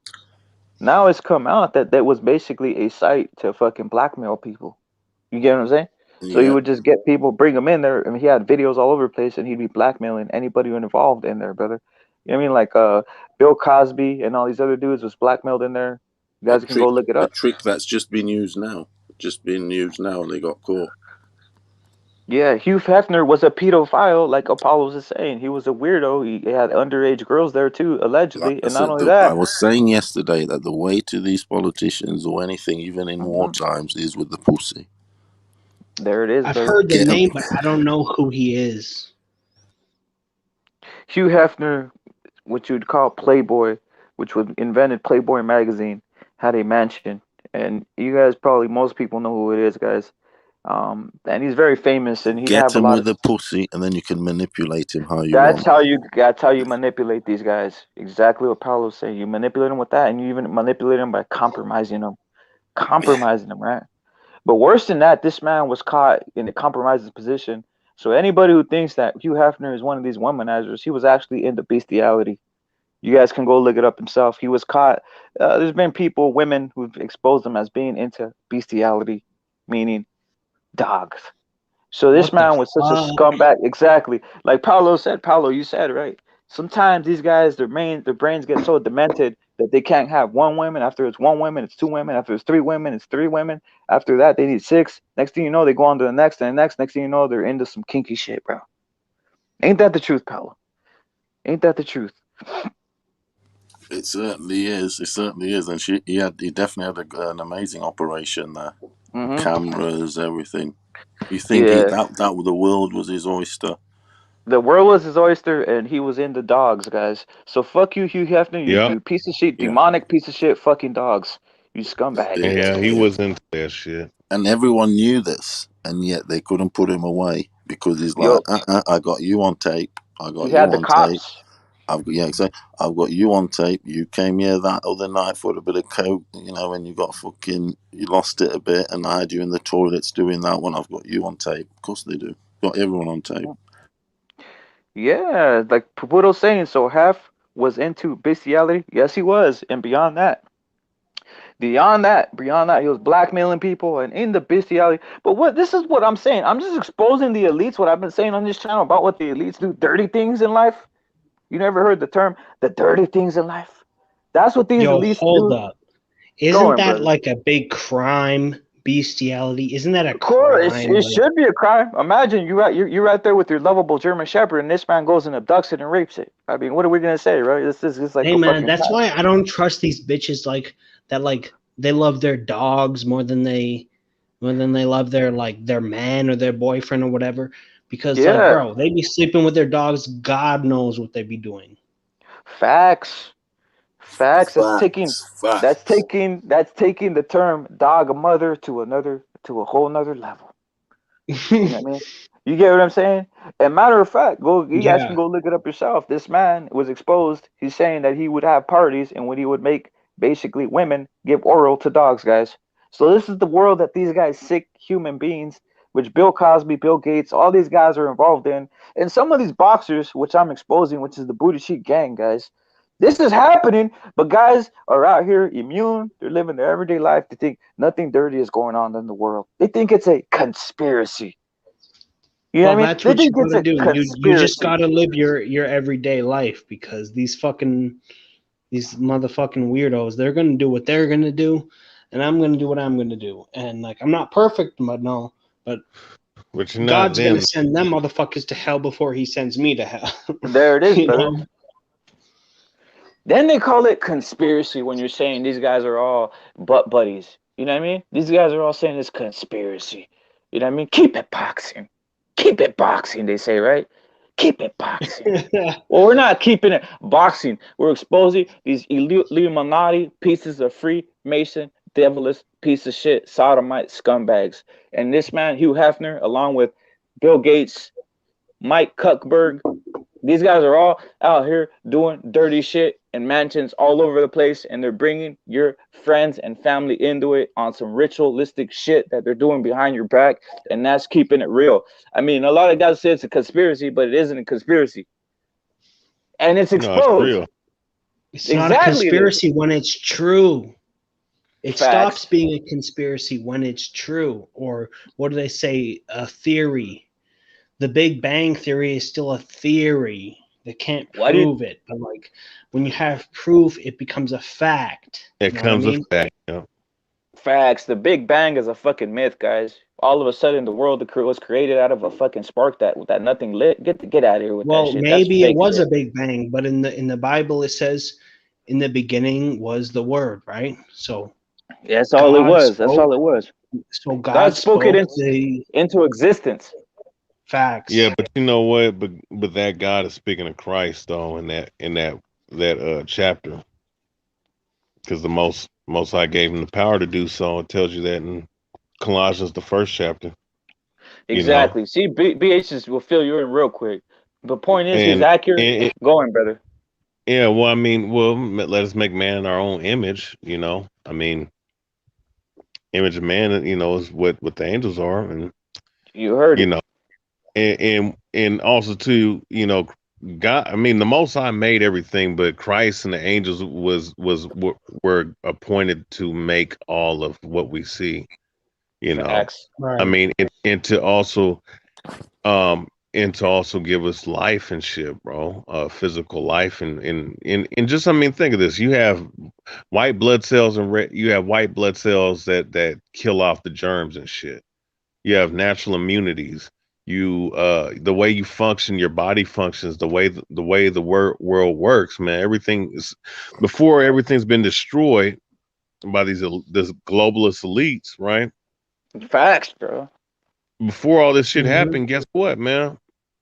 S1: Now it's come out that that was basically a site to fucking blackmail people. You get what I'm saying? So he
S5: yeah,
S1: would just get people, bring them in there, and he had videos all over the place, and he'd be blackmailing anybody involved in there, brother. You know what I mean? Like Bill Cosby and all these other dudes was blackmailed in there. You
S5: a
S1: guys can go look it up.
S5: trick that's just been used now. Just been used now, and they got caught.
S1: Yeah, Hugh Hefner was a pedophile, like Apollos is saying. He was a weirdo. He had underage girls there too,
S5: Like
S1: allegedly.
S5: I
S1: And not
S5: said,
S1: only
S5: I
S1: that,
S5: was saying yesterday that the way to these politicians or anything, even in war times, is with the pussy.
S1: there it is,
S4: I've
S1: brother.
S4: heard the
S5: Get 'em.
S4: name, but I don't know who he is.
S1: Hugh Hefner, what you'd call Playboy, which was invented Playboy magazine, had a mansion. And you guys probably, most people know who it is, guys. And he's very famous, and he'd
S5: Get
S1: have a
S5: him
S1: lot of.
S5: with the pussy, and then you can manipulate him how you
S1: That's
S5: want.
S1: how you manipulate these guys. Exactly what Paulo's saying. You manipulate them with that, and you even manipulate them by compromising them, right? But worse than that, this man was caught in a compromising position. So anybody who thinks that Hugh Hefner is one of these womanizers, he was actually into bestiality. You guys can go look it up himself. He was caught. There's been people, women, who've exposed him as being into bestiality, meaning dogs. So this
S4: What the
S1: man was such a
S4: fuck?
S1: scumbag. Exactly. Like Paulo said, Paulo, you said right. Sometimes these guys, their brains get so demented that they can't have one woman. After it's one woman, it's two women. After it's three women, it's three women. After that, they need six. Next thing you know, they go on to the next and the next. Next thing you know, they're into some kinky shit, bro. Ain't that the truth, Paulo? Ain't that the truth?
S5: It certainly is. It certainly is. And he definitely had an amazing operation there.
S1: Mm-hmm.
S5: cameras, everything. You think
S1: Yeah.
S5: that the world was his oyster?
S1: The world was his oyster, and he was into dogs, guys. So fuck you, Hugh Hefner,
S8: Yep.
S1: you piece of shit,
S5: Yeah.
S1: demonic piece of shit, fucking dogs, you scumbag.
S8: Yeah, he was into that shit.
S5: And everyone knew this, and yet they couldn't put him away because he's
S1: Yo,
S5: like, I got you on tape. I got
S1: he
S5: you
S1: had the
S5: on tape.
S1: cops.
S5: Exactly. I've got you on tape. You came here that other night for a bit of coke, and you you lost it a bit, and I had you in the toilets doing that one. I've got you on tape. Of course they do. Got everyone on tape.
S1: Yeah, like Puputo's saying, so Hef was into bestiality. Yes, he was, and beyond that. Beyond that, he was blackmailing people and in the bestiality. But this is what I'm saying. I'm just exposing the elites, what I've been saying on this channel about what the elites do, dirty things in life. You never heard the term, the dirty things in life? That's what these
S4: Yo,
S1: elites
S4: hold
S1: do.
S4: up. Isn't that like a big crime? Bestiality? Isn't that a
S1: Of course,
S4: crime?
S1: it should be a crime. Imagine you're right there with your lovable German Shepherd, and this man goes and abducts it and rapes it. I mean, what are we gonna say, right? This is like
S4: hey
S1: a
S4: man,
S1: fucking
S4: that's
S1: crime.
S4: why I don't trust these bitches like that. Like they love their dogs more than they love their man or their boyfriend or whatever. Because like, bro, they be sleeping with their dogs. God knows what they be doing.
S1: Facts. That's taking the term dog mother to a whole nother level. You know what I mean? You get what I'm saying? And matter of fact, you guys can go look it up yourself. This man was exposed. He's saying that he would have parties and when he would make basically women give oral to dogs, guys. So this is the world that these guys, sick human beings, which Bill Cosby, Bill Gates, all these guys are involved in. And some of these boxers, which I'm exposing, which is the Booty Sheet Gang, guys. This is happening, but guys are out here immune. They're living their everyday life. They think nothing dirty is going on in the world. They think it's a conspiracy. You know what I mean?
S4: That's what you gotta do. You just
S1: Conspiracy.
S4: gotta live your everyday life because these motherfucking weirdos, they're gonna do what they're gonna do, and I'm gonna do what I'm gonna do. And like I'm not perfect, but God's gonna send them motherfuckers to hell before he sends me to hell.
S1: There it is,
S4: You
S1: brother.
S4: know?
S1: Then they call it conspiracy when you're saying these guys are all butt buddies. You know what I mean? These guys are all saying it's conspiracy. You know what I mean? Keep it boxing. Keep it boxing, they say, right? Keep it boxing. Well, we're not keeping it boxing. We're exposing these Illuminati pieces of Freemason, devilish piece of shit, sodomite scumbags. And this man, Hugh Hefner, along with Bill Gates, Mike Cuckberg, these guys are all out here doing dirty shit in mansions all over the place, and they're bringing your friends and family into it on some ritualistic shit that they're doing behind your back, and that's keeping it real. I mean, a lot of guys say it's a conspiracy, but it isn't a conspiracy. And it's exposed.
S8: No, it's real.
S4: It's not a conspiracy when it's true. It stops being a conspiracy when it's true. Or what do they say? A theory. The Big Bang Theory is still a theory. They can't prove it. But like when you have proof, it becomes a fact.
S8: It becomes a fact. Yeah.
S1: Facts. The Big Bang is a fucking myth, guys. All of a sudden, the world was created out of a fucking spark that nothing lit. Get out of here with that shit.
S4: Maybe it was a Big Bang, but in the Bible it says, "In the beginning was the Word," right? So
S1: yeah, that's all it was. That's all it was.
S4: So God spoke
S1: it into existence.
S4: Facts.
S8: Yeah, but you know what? But that God is speaking of Christ though in that chapter, because the most High gave him the power to do so. It tells you that in Colossians, the 1st chapter.
S1: Exactly. You know? See, BHs will fill you in real quick. The point is, he's accurate. Go on, brother.
S8: Yeah. Well, I mean, let us make man in our own image. You know, I mean, image of man. You know, is what the angels are, and
S1: you heard
S8: it. And also too, you know, God. I mean, the Most High made everything, but Christ and the angels were appointed to make all of what we see. You know,
S4: right.
S8: I mean, and to also give us life and shit, bro. Physical life and just, I mean, think of this: you have white blood cells and you have white blood cells that kill off the germs and shit. You have natural immunities. The way you function, your body functions, the way the world works, man. Before everything's been destroyed by this globalist elites, right?
S1: Facts, bro.
S8: Before all this shit
S4: Mhm.
S8: happened, guess what, man?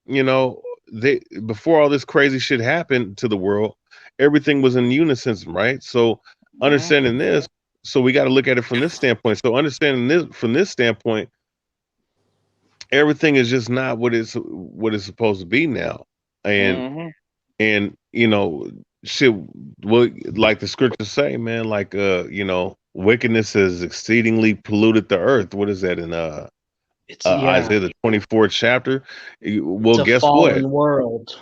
S8: You know, before all this crazy shit happened to the world, everything was in unison, right? So understanding this, so we got to look at it from this standpoint. So understanding this from this standpoint, everything is just not what it's supposed to be now. And
S1: Mm-hmm.
S8: and you know, shit, well, like the scriptures say, man, like wickedness has exceedingly polluted the earth. What is that in
S4: It's
S8: Isaiah the 24th chapter? Well,
S4: it's a
S8: guess what?
S4: fallen world.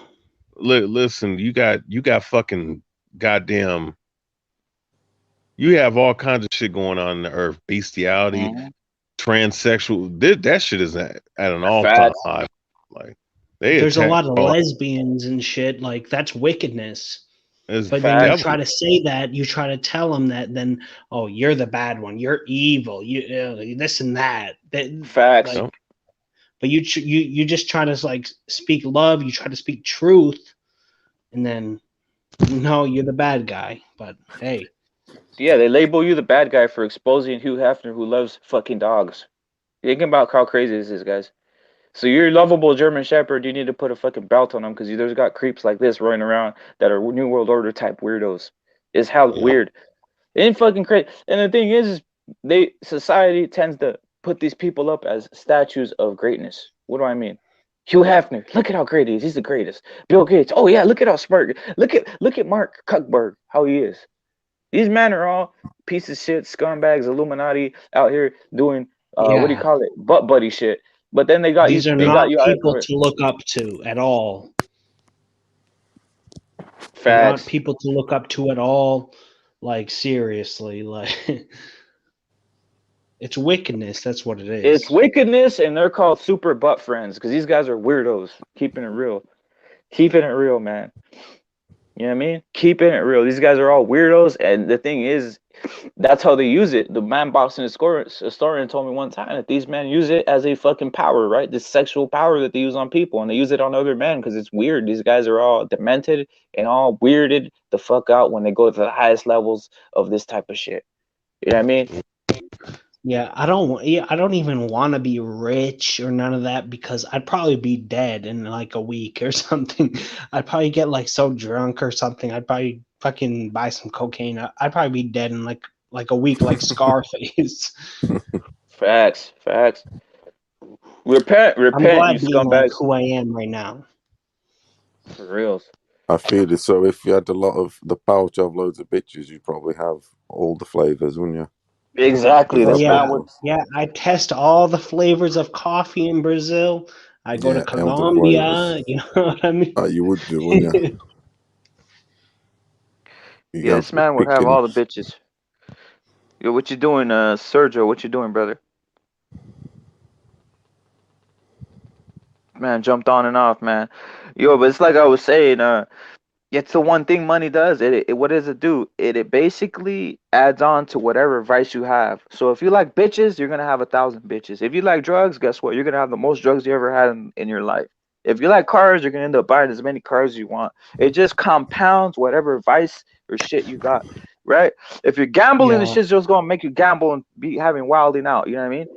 S8: Listen, you got fucking goddamn. You have all kinds of shit going on in the earth. Bestiality,
S1: Mm-hmm.
S8: transsexual. That shit is at an all time
S1: Facts.
S8: high. Like they
S4: There's a
S8: attack.
S4: lot of
S8: Oh,
S4: lesbians and shit. Like that's wickedness.
S8: it's
S4: But then you
S1: Facts.
S4: try
S8: devil.
S4: to say that, you try to tell them that, then oh, you're the bad one. You're evil. You this and that. That
S1: Facts.
S4: like,
S8: Yep.
S4: but you just try to like speak love. You try to speak truth, and then no, you're the bad guy. But hey,
S1: Yeah, they label you the bad guy for exposing Hugh Hefner, who loves fucking dogs. Think about how crazy this is, guys. So you're a lovable German Shepherd. You need to put a fucking belt on them because there's got creeps like this running around that are New World Order type weirdos. It's hell
S8: Yeah.
S1: weird. It ain't fucking crazy. And the thing is society tends to put these people up as statues of greatness. What do I mean? Hugh Hefner, look at how great he is. He's the greatest. Bill Gates, oh yeah, look at how smart. Look at Mark Zuckerberg, how he is. These men are all pieces of shit, scumbags, Illuminati out here doing what do you
S4: yeah,
S1: call it, butt buddy shit. But then they got you.
S4: these are
S1: They got
S4: not
S1: you out
S4: people
S1: for it.
S4: to look up to at all. They're not
S1: Facts.
S4: people to look up to at all. Like seriously, like it's wickedness. That's what it
S1: It's
S4: is.
S1: wickedness, and they're called super butt friends because these guys are weirdos. Keeping it real, man. You know what I mean? Keeping it real. These guys are all weirdos, and the thing is, that's how they use it. The man boxing historian told me one time that these men use it as a fucking power, right? This sexual power that they use on people, and they use it on other men because it's weird. These guys are all demented and all weirded the fuck out when they go to the highest levels of this type of shit. You know what I mean?
S4: Yeah, I don't. Yeah, I don't even want to be rich or none of that because I'd probably be dead in like a week or something. I'd probably get like so drunk or something. I'd probably fucking buy some cocaine. I'd probably be dead in like a week, like Scarface.
S1: Facts, facts. Repent,
S4: I'm
S1: repent, you
S4: glad being like
S1: scumbags.
S4: who I am right now.
S1: For reals.
S5: I feel it. So if you had a lot of the power to have loads of bitches, you'd probably have all the flavors, wouldn't you?
S1: Exactly.
S5: Is
S4: Oh
S5: that
S1: This man
S4: yeah,
S1: would.
S5: purpose?
S4: yeah. I test all the flavors of coffee in Brazil. I go to
S5: Yeah, all the flavors.
S4: Colombia. You know what I mean?
S5: You would do, wouldn't you? You
S1: Yeah,
S5: have
S1: this
S5: the
S1: man would have
S5: picking.
S1: all the bitches. Yo, what you doing, Sergio? What you doing, brother? Man, jumped on and off, man. Yo, but it's like I was saying, it's the one thing money does. What does it do? It basically adds on to whatever vice you have. So if you like bitches, you're gonna have 1,000 bitches. If you like drugs, guess what? You're gonna have the most drugs you ever had in your life. If you like cars, you're gonna end up buying as many cars as you want. It just compounds whatever vice or shit you got, right? If you're gambling, the
S4: Yeah,
S1: shit's just gonna make you gamble and be having wilding out. You know what I mean?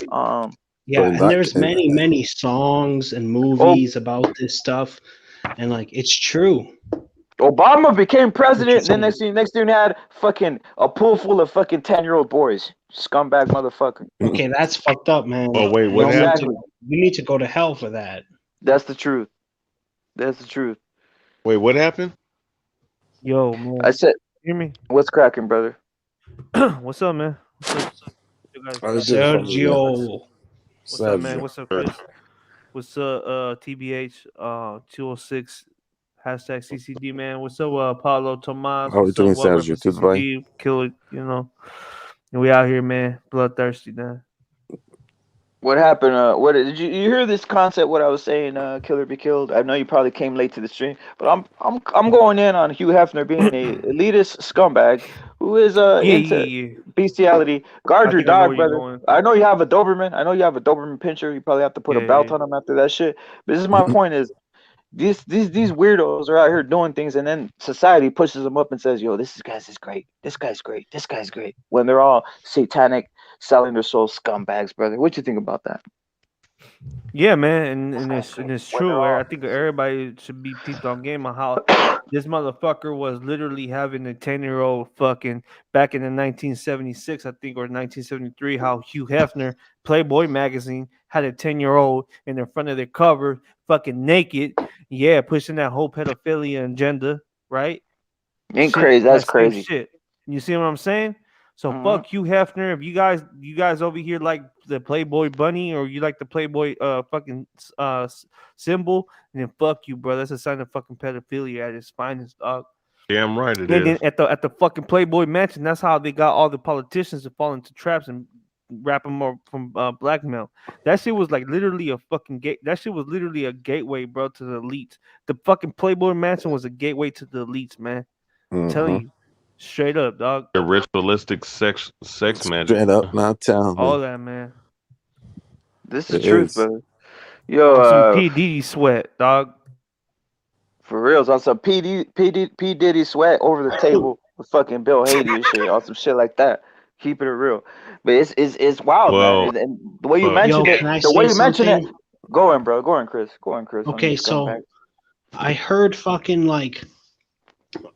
S5: So
S4: yeah.
S5: in
S4: And
S5: that,
S4: there's many songs and
S1: Oh,
S4: movies about this stuff, and like it's true
S1: Obama became
S4: what you're
S1: president, then
S4: saying.
S1: next thing you had fucking a pool full of fucking 10-year-old boys. Scumbag motherfucker.
S4: Okay, that's fucked up, man.
S8: Oh wait, what
S4: Y'all need to
S8: happened?
S1: Exactly.
S4: you need to go to hell for that.
S1: That's the truth. That's the truth.
S8: Wait, what happened?
S7: Yo,
S1: I
S7: man.
S1: said,
S7: Hear me?
S1: what's cracking, brother?
S7: What's up, man? What's up? You guys
S5: I
S7: got
S5: do,
S7: going?
S5: family. Yeah.
S4: Sergio.
S7: What's up, man?
S5: Sergio.
S7: What's up, Chris? What's up, TBH 206 hashtag CCD, man? What's up, Paulo Tomas?
S5: How are you
S7: What's up?
S5: doing,
S7: Welcome to
S5: Sergio? Tudo bem?
S7: CCD. Kill it, And we out here, man. Bloodthirsty, man.
S1: What happened? What did you hear this concept? What I was saying? Killer be killed. I know you probably came late to the stream, but I'm going in on Hugh Hefner being a elitist scumbag who is
S7: Yeah,
S1: into
S7: yeah, yeah.
S1: bestiality. Guard
S7: I
S1: your
S7: think I know
S1: dog,
S7: where you're
S1: brother.
S7: going.
S1: I know you have a Doberman. I know you have a Doberman pincher. You probably have to put a
S7: Yeah,
S1: belt
S7: yeah.
S1: on him after that shit. But this is my point: is these weirdos are out here doing things, and then society pushes them up and says, "Yo, this guy's is great. This guy's great. This guy's great." When they're all selling their soul, scumbags, brother. What you think about that?
S7: Yeah, man, and it's
S1: When they're
S7: true.
S1: all
S7: I think everybody should be peeped on game on how this motherfucker was literally having a 10-year-old fucking back in the 1976, I think, or 1973. How Hugh Hefner, Playboy magazine, had a 10-year-old in the front of their cover, fucking naked. Yeah, pushing that whole pedophilia agenda, right?
S1: ain't
S7: Shit,
S1: crazy. That's
S7: that same
S1: crazy.
S7: shit. You see what I'm saying? So
S1: Hmm.
S7: fuck you, Hefner. If you guys over here like the Playboy bunny or you like the Playboy fucking symbol, then fuck you, bro. That's a sign of fucking pedophilia at its finest, dog.
S8: Damn right it
S7: And then
S8: is.
S7: at the fucking Playboy mansion, that's how they got all the politicians to fall into traps and wrap them up from blackmail. That shit was like literally a fucking gate. That shit was literally a gateway, bro, to the elites. The fucking Playboy mansion was a gateway to the elites, man. Telling you, straight up, dog.
S8: The ritualistic sex magic.
S9: Straight up, now tell
S7: All
S9: me.
S7: that, man.
S1: This is
S9: It
S1: truth,
S9: is.
S1: brother. Yo,
S7: On some P Diddy sweat, dog.
S1: for reals, on some P Diddy sweat over the table with fucking Bill Hader and shit, on some shit like that. Keeping it real, but it's wild, man.
S8: Well,
S1: And the way you
S4: Yo,
S1: mentioned it,
S4: can I
S1: the way
S4: say
S1: you mentioned it,
S4: something?
S1: go in, bro. Go in, Chris. Go in, Chris. On
S4: Okay,
S1: these
S4: so
S1: scumbags.
S4: I heard fucking like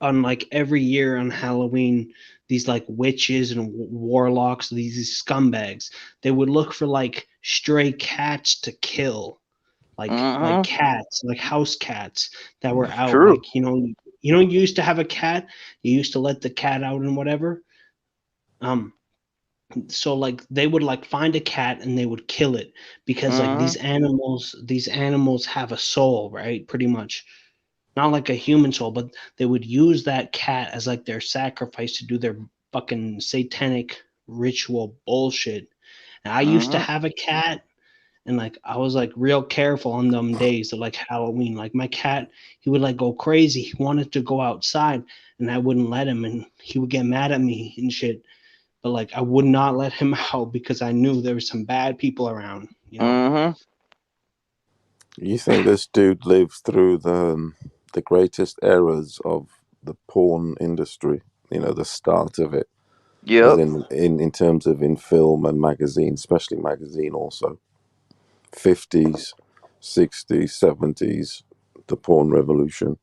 S4: on like every year on Halloween, these like witches and warlocks, these scumbags, they would look for like stray cats to kill, like
S1: Mm-hmm.
S4: cats, like house cats that were out.
S1: True.
S4: Like you used to have a cat, you used to let the cat out and whatever. Um, so like they would like find a cat and they would kill it because like
S1: Mm-hmm.
S4: these animals have a soul, right? Pretty much not like a human soul, but they would use that cat as like their sacrifice to do their fucking satanic ritual bullshit. And I used to
S1: Mm-hmm.
S4: have a cat, and like I was like real careful on them days of like Halloween. Like my cat, he would like go crazy. He wanted to go outside, and I wouldn't let him, and he would get mad at me and shit. But like I would not let him out because I knew there was some bad people around. You know?
S1: Mm-hmm.
S9: You think this dude lived through the greatest eras of the porn industry? You know, the start of it, as
S1: Yep.
S9: in terms of in film and magazine, especially magazine, also 50s, 60s, 70s, the porn revolution,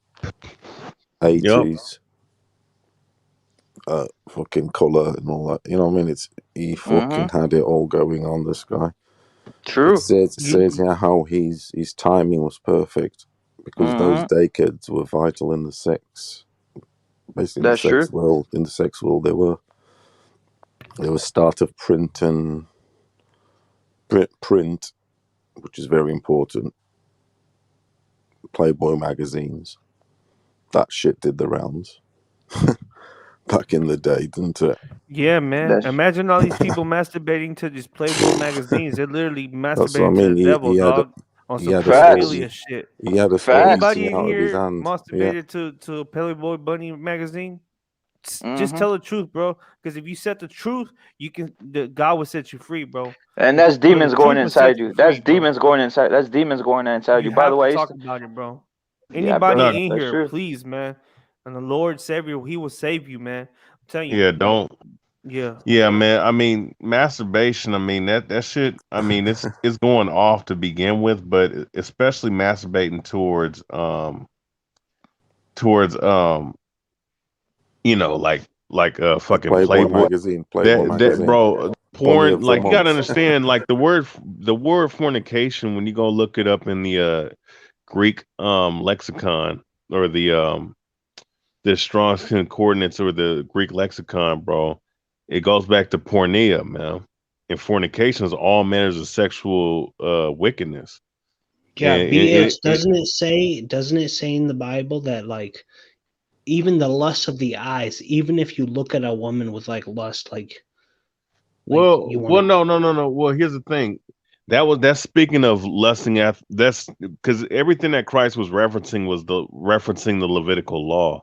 S8: Yep.
S9: 80s, fucking color and all that. You know what I mean? He
S1: Mm-hmm.
S9: fucking had it all going on. This guy. It
S1: True.
S9: says here how his timing was perfect because those
S1: Mm-hmm.
S9: decades were vital in the sex, basically in the
S1: That's true.
S9: sex world. In the sex world, there was start of print and print, which is very important. Playboy magazines, that shit did the rounds back in the day, didn't it?
S7: Yeah, man.
S1: That's
S7: Imagine all these people masturbating to these Playboy magazines. They're literally
S9: That's what I
S7: masturbating to the
S9: mean.
S7: devil, dog, on
S9: He
S7: some
S9: had us all
S1: facts.
S7: pedophilia shit.
S9: he had us all
S1: Facts.
S9: eating
S7: Anybody in
S9: out of his
S7: here
S9: hand. Yeah,
S7: masturbated to a Playboy bunny magazine? Just
S1: Mm-hmm.
S7: tell the truth, bro. Because if you said the truth, God will set you free, bro.
S1: And that's
S7: The
S1: demons going
S7: truth will set
S1: inside
S7: you
S1: you. That's
S7: free, bro.
S1: demons going inside. That's demons going inside
S7: You
S1: you. By the
S7: have to
S1: way,
S7: talk about it, bro.
S1: yeah, brother.
S8: Look,
S7: Anybody in
S1: That's
S7: here,
S1: true.
S7: please, man. And the Lord Savior, He will save you, man. I'm telling you.
S8: yeah, don't.
S7: Yeah.
S8: Yeah, man. I mean, masturbation. I mean that shit. I mean, it's going off to begin with, but especially masturbating towards like
S9: the
S8: fucking
S9: Playboy
S8: Playboy.
S9: magazine,
S8: That bro,
S9: bunny
S8: porn.
S9: of the
S8: Like you gotta
S9: month.
S8: understand, like the word fornication. When you go look it up in the Greek lexicon or the Strong's Concordance or the Greek lexicon, bro, it goes back to porneia, man. And fornication is all manners of sexual wickedness.
S4: Yeah,
S8: And
S4: BH, doesn't it say in the Bible that like even the lust of the eyes, even if you look at a woman with like lust, like you want
S8: well,
S4: to.
S8: no. Well, here's the thing. That's speaking of lusting after. That's because everything that Christ was referencing was referencing the Levitical law.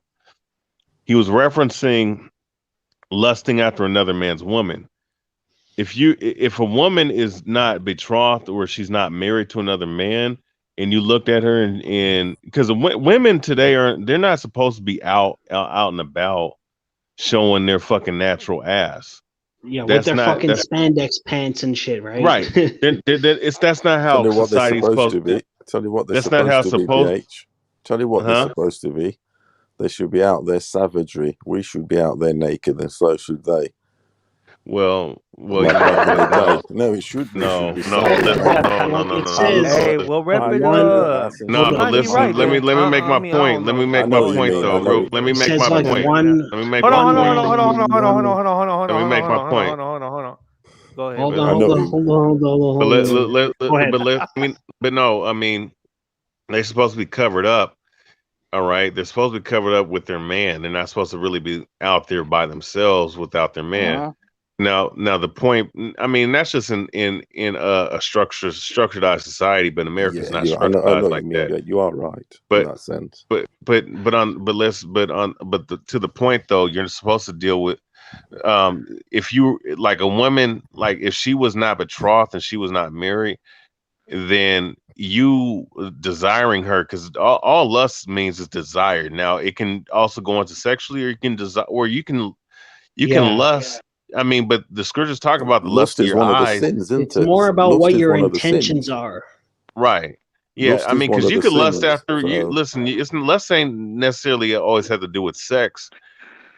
S8: He was referencing lusting after another man's woman. If a woman is not betrothed or she's not married to another man, and you looked at her and because women today they're not supposed to be out and about showing their fucking natural ass.
S4: Yeah, with
S8: That's
S4: their
S8: not
S4: fucking
S8: that's
S4: spandex pants and shit, right?
S8: right. That's not
S9: Tell
S8: how
S9: you what they're
S8: society's
S9: supposed
S8: supposed
S9: to
S8: to.
S9: be. Tell you what they're
S8: That's not how
S9: supposed
S8: it's
S9: to be,
S8: supposed.
S9: BH. Tell you what they're
S8: Huh?
S9: supposed to be. They should be out there savagery. We should be out there naked, and so should they.
S8: Well,
S9: Like
S8: you know
S9: back in the
S8: what?
S9: day.
S8: No,
S9: No, it should be. It should
S8: no,
S9: be
S8: no.
S9: savage,
S8: Listen,
S9: man.
S8: no, no,
S4: Like
S8: no,
S4: it
S8: no, no, no.
S4: says,
S7: Hey,
S8: No,
S7: well, wrap it
S4: one.
S7: up.
S9: That's
S8: no,
S4: Hold
S8: but
S4: on,
S7: Might be
S8: listen.
S7: right
S4: hold
S8: Let
S4: on.
S8: me
S7: then.
S8: let me make
S7: I
S8: my
S7: mean, I
S8: point.
S7: don't
S8: Let me
S7: know.
S8: make
S9: I
S8: my
S9: know
S7: Go
S9: what you
S7: ahead,
S8: point
S9: mean.
S7: go
S8: though.
S9: I know
S7: ahead.
S9: what
S8: Let
S9: you
S8: me
S4: It
S9: mean.
S8: make
S4: says
S8: my
S4: like
S8: point.
S4: one.
S8: Let me make
S7: Hold
S8: my
S7: on, hold on,
S8: point.
S7: hold on, hold on, hold on, hold on,
S4: One.
S7: hold on, hold on, hold
S8: Let
S7: on,
S8: me
S7: hold on,
S8: make
S7: hold
S8: my
S7: on, hold on,
S8: point.
S7: hold on, hold on. Go ahead,
S4: Hold
S7: brother.
S4: on,
S9: I know
S4: hold
S9: what
S4: on,
S9: you mean.
S4: hold on, hold on, hold
S8: But
S4: on. Hold on. Go ahead.
S8: but no. I mean, they're supposed to be covered up. All right, they're supposed to be covered up with their man. They're not supposed to really be out there by themselves without their man.
S1: Uh-huh.
S8: Now the point. I mean, that's just in a structuredized society, but America's
S9: Yeah,
S8: not
S9: I know
S8: structuredized
S9: what you
S8: like
S9: mean.
S8: that.
S9: Yeah, you are right in
S8: But
S9: that sense.
S8: to the point though, you're supposed to deal with if you like a woman, like if she was not betrothed and she was not married, then you desiring her, because all lust means is desire. Now it can also go into sexually, or you can desire, or you can
S4: Yeah.
S8: lust. I mean, but the scriptures talk about the lust
S9: Lust
S8: of
S9: is
S8: your
S9: one of the
S8: eyes,
S9: sins, isn't
S4: It's
S9: it?
S4: more about
S9: Lust
S4: what
S9: is
S4: your
S9: one of the
S4: intentions
S9: sins.
S4: are.
S8: right? Yeah,
S9: Lust
S8: I
S9: is
S8: mean,
S9: one
S8: because
S9: of
S8: you
S9: the
S8: could lust
S9: sins.
S8: after you
S9: So
S8: listen. It's lust ain't necessarily always have to do with sex.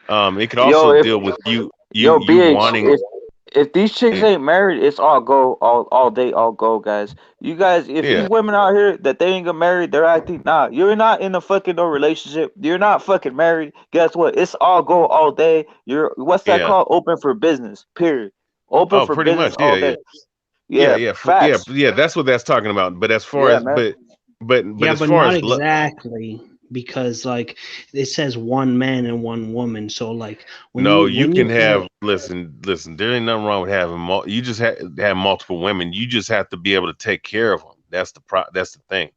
S8: It could
S1: Yo,
S8: also
S1: if
S8: deal with you
S1: yo
S8: you
S1: BH,
S8: wanting.
S1: if these chicks
S8: eh,
S1: ain't married, it's all go, all day, all go, guys. You guys, if these
S8: Yeah,
S1: women out here that they ain't get married, they're acting. Nah, you're not in a fucking no relationship. You're not fucking married. Guess what? It's all go all day. You're what's that
S8: yeah.
S1: called? Open for business. Period. Open
S8: Oh,
S1: for
S8: pretty
S1: business
S8: much.
S1: all
S8: Yeah,
S1: day.
S8: yeah. Yeah,
S1: Yeah,
S8: yeah,
S1: facts.
S8: yeah. That's what that's talking about. But as far
S1: Yeah,
S8: as
S1: man.
S8: but
S4: Yeah,
S8: as
S4: but
S8: far
S4: not
S8: as
S4: exactly because like it says one man and one woman. So like
S8: no, you
S4: when
S8: can
S4: you
S8: have listen. There ain't nothing wrong with having you just have multiple women. You just have to be able to take care of them. That's the thing.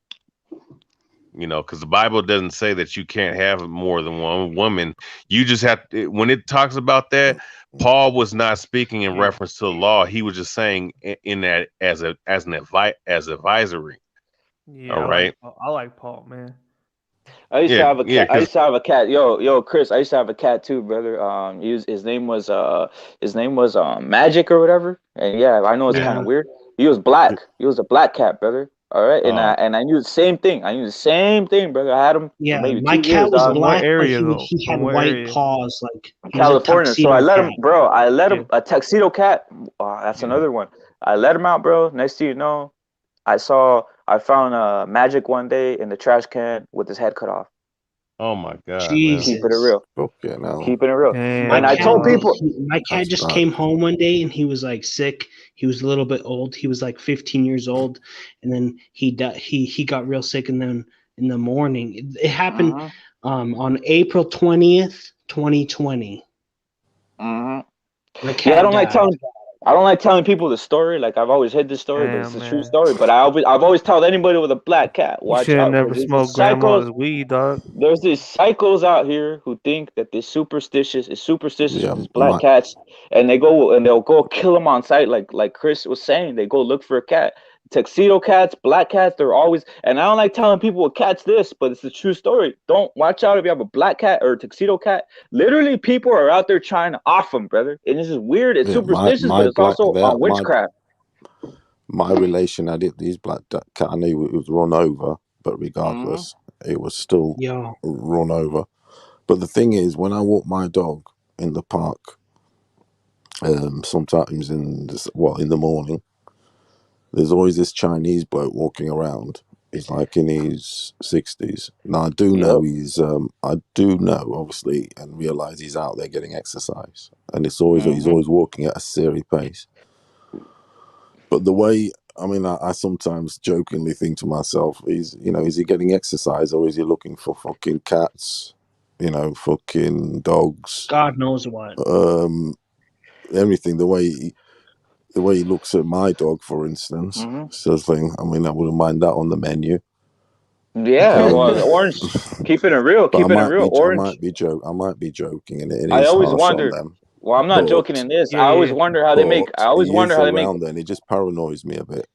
S8: Because the Bible doesn't say that you can't have more than one woman. You just have to, when it talks about that, Paul was not speaking in reference to the law. He was just saying in that as advisory. All
S7: Yeah,
S8: right.
S7: I like Paul, man.
S1: I used to
S8: Yeah,
S1: have a
S8: yeah.
S1: cat. I
S8: Because
S1: used to have a cat. Yo, Chris. I used to have a cat too, brother. His name was Magic or whatever. And yeah, I know it's kind
S4: yeah,
S1: of weird. He was black. He was a black cat, brother. All right,
S8: oh,
S1: and I knew the same thing. I knew the same thing, brother. I had him for
S4: yeah,
S1: maybe
S4: my
S1: 2 years,
S4: cat was
S1: dog.
S7: From what
S4: black, but
S7: area though?
S4: he had
S7: From what
S4: white
S7: area?
S4: paws. Like he was a
S1: California. So I
S4: tuxedo
S1: let him,
S4: cat.
S1: bro. I let
S7: Yeah.
S1: him a tuxedo cat. That's another one. I let him out, bro. Next thing you know, I found Magic one day in the trash can with his head cut off.
S8: oh my God, man.
S1: Keeping it
S4: Jesus.
S1: real.
S9: fucking hell.
S1: Keeping it real.
S4: My
S1: And I
S7: Damn,
S4: cat,
S1: told
S7: dog.
S1: people,
S4: my cat
S9: That's
S4: just
S9: bad.
S4: came home one day and he was like sick. He was a little bit old. He was like 15 years old, and then he got real sick. And then in the morning, it happened
S1: uh-huh,
S4: on April 20th, 2020.
S1: uh-huh.
S4: My
S1: Yeah,
S4: cat died.
S1: I don't like telling people the story. Like I've always hid this story, but it's
S7: Damn,
S1: a true
S7: man.
S1: story. But I've always told anybody with a black cat,
S7: You
S1: watch
S7: should have
S1: out,
S7: never
S1: because
S7: smoked grandma's weed, dog.
S1: there's these psychos out here who think that this superstitious is superstitious
S9: Yeah,
S1: with these black cats, and they'll go kill them on sight, like Chris was saying. They go look for a cat. Tuxedo cats, black cats, they're always. And I don't like telling people what cat's this, but it's a true story. Don't watch out if you have a black cat or a tuxedo cat. Literally, people are out there trying to off them, brother. And this is weird. It's
S9: yeah.
S1: superstitious, but
S9: My
S1: it's
S9: black
S1: also
S9: there
S1: on witchcraft.
S9: my relation had it. These black cat. I knew it was run over, but
S1: Hmm.
S9: regardless, it was still
S4: Yo,
S9: run over. But the thing is, when I walk my dog in the park, sometimes in the morning, there's always this Chinese bloke walking around. He's like in his 60s. Now
S1: Yep.
S9: I do know obviously and realize he's out there getting exercise, and he's
S1: Hmm.
S9: always walking at a serious pace. But the way, I mean, I sometimes jokingly think to myself, is he getting exercise or is he looking for fucking cats, fucking dogs,
S4: God knows what.
S9: um, everything. The way he looks at my dog, for instance,
S1: Hmm.
S9: sort of thing. I mean, I wouldn't mind that on the menu.
S1: Yeah. Well,
S9: Um,
S1: the orange. Keeping it real.
S9: but
S1: Keeping it real. Orange.
S9: I might be joking, and it
S1: I
S9: is
S1: always
S9: harsh on
S1: wondered.
S9: them.
S1: Well, I'm not joking
S9: But
S1: in this.
S7: Yeah, yeah, yeah.
S1: I always
S9: he
S1: wonder
S9: is
S1: how they make
S9: around there, and it just paranoids me a bit.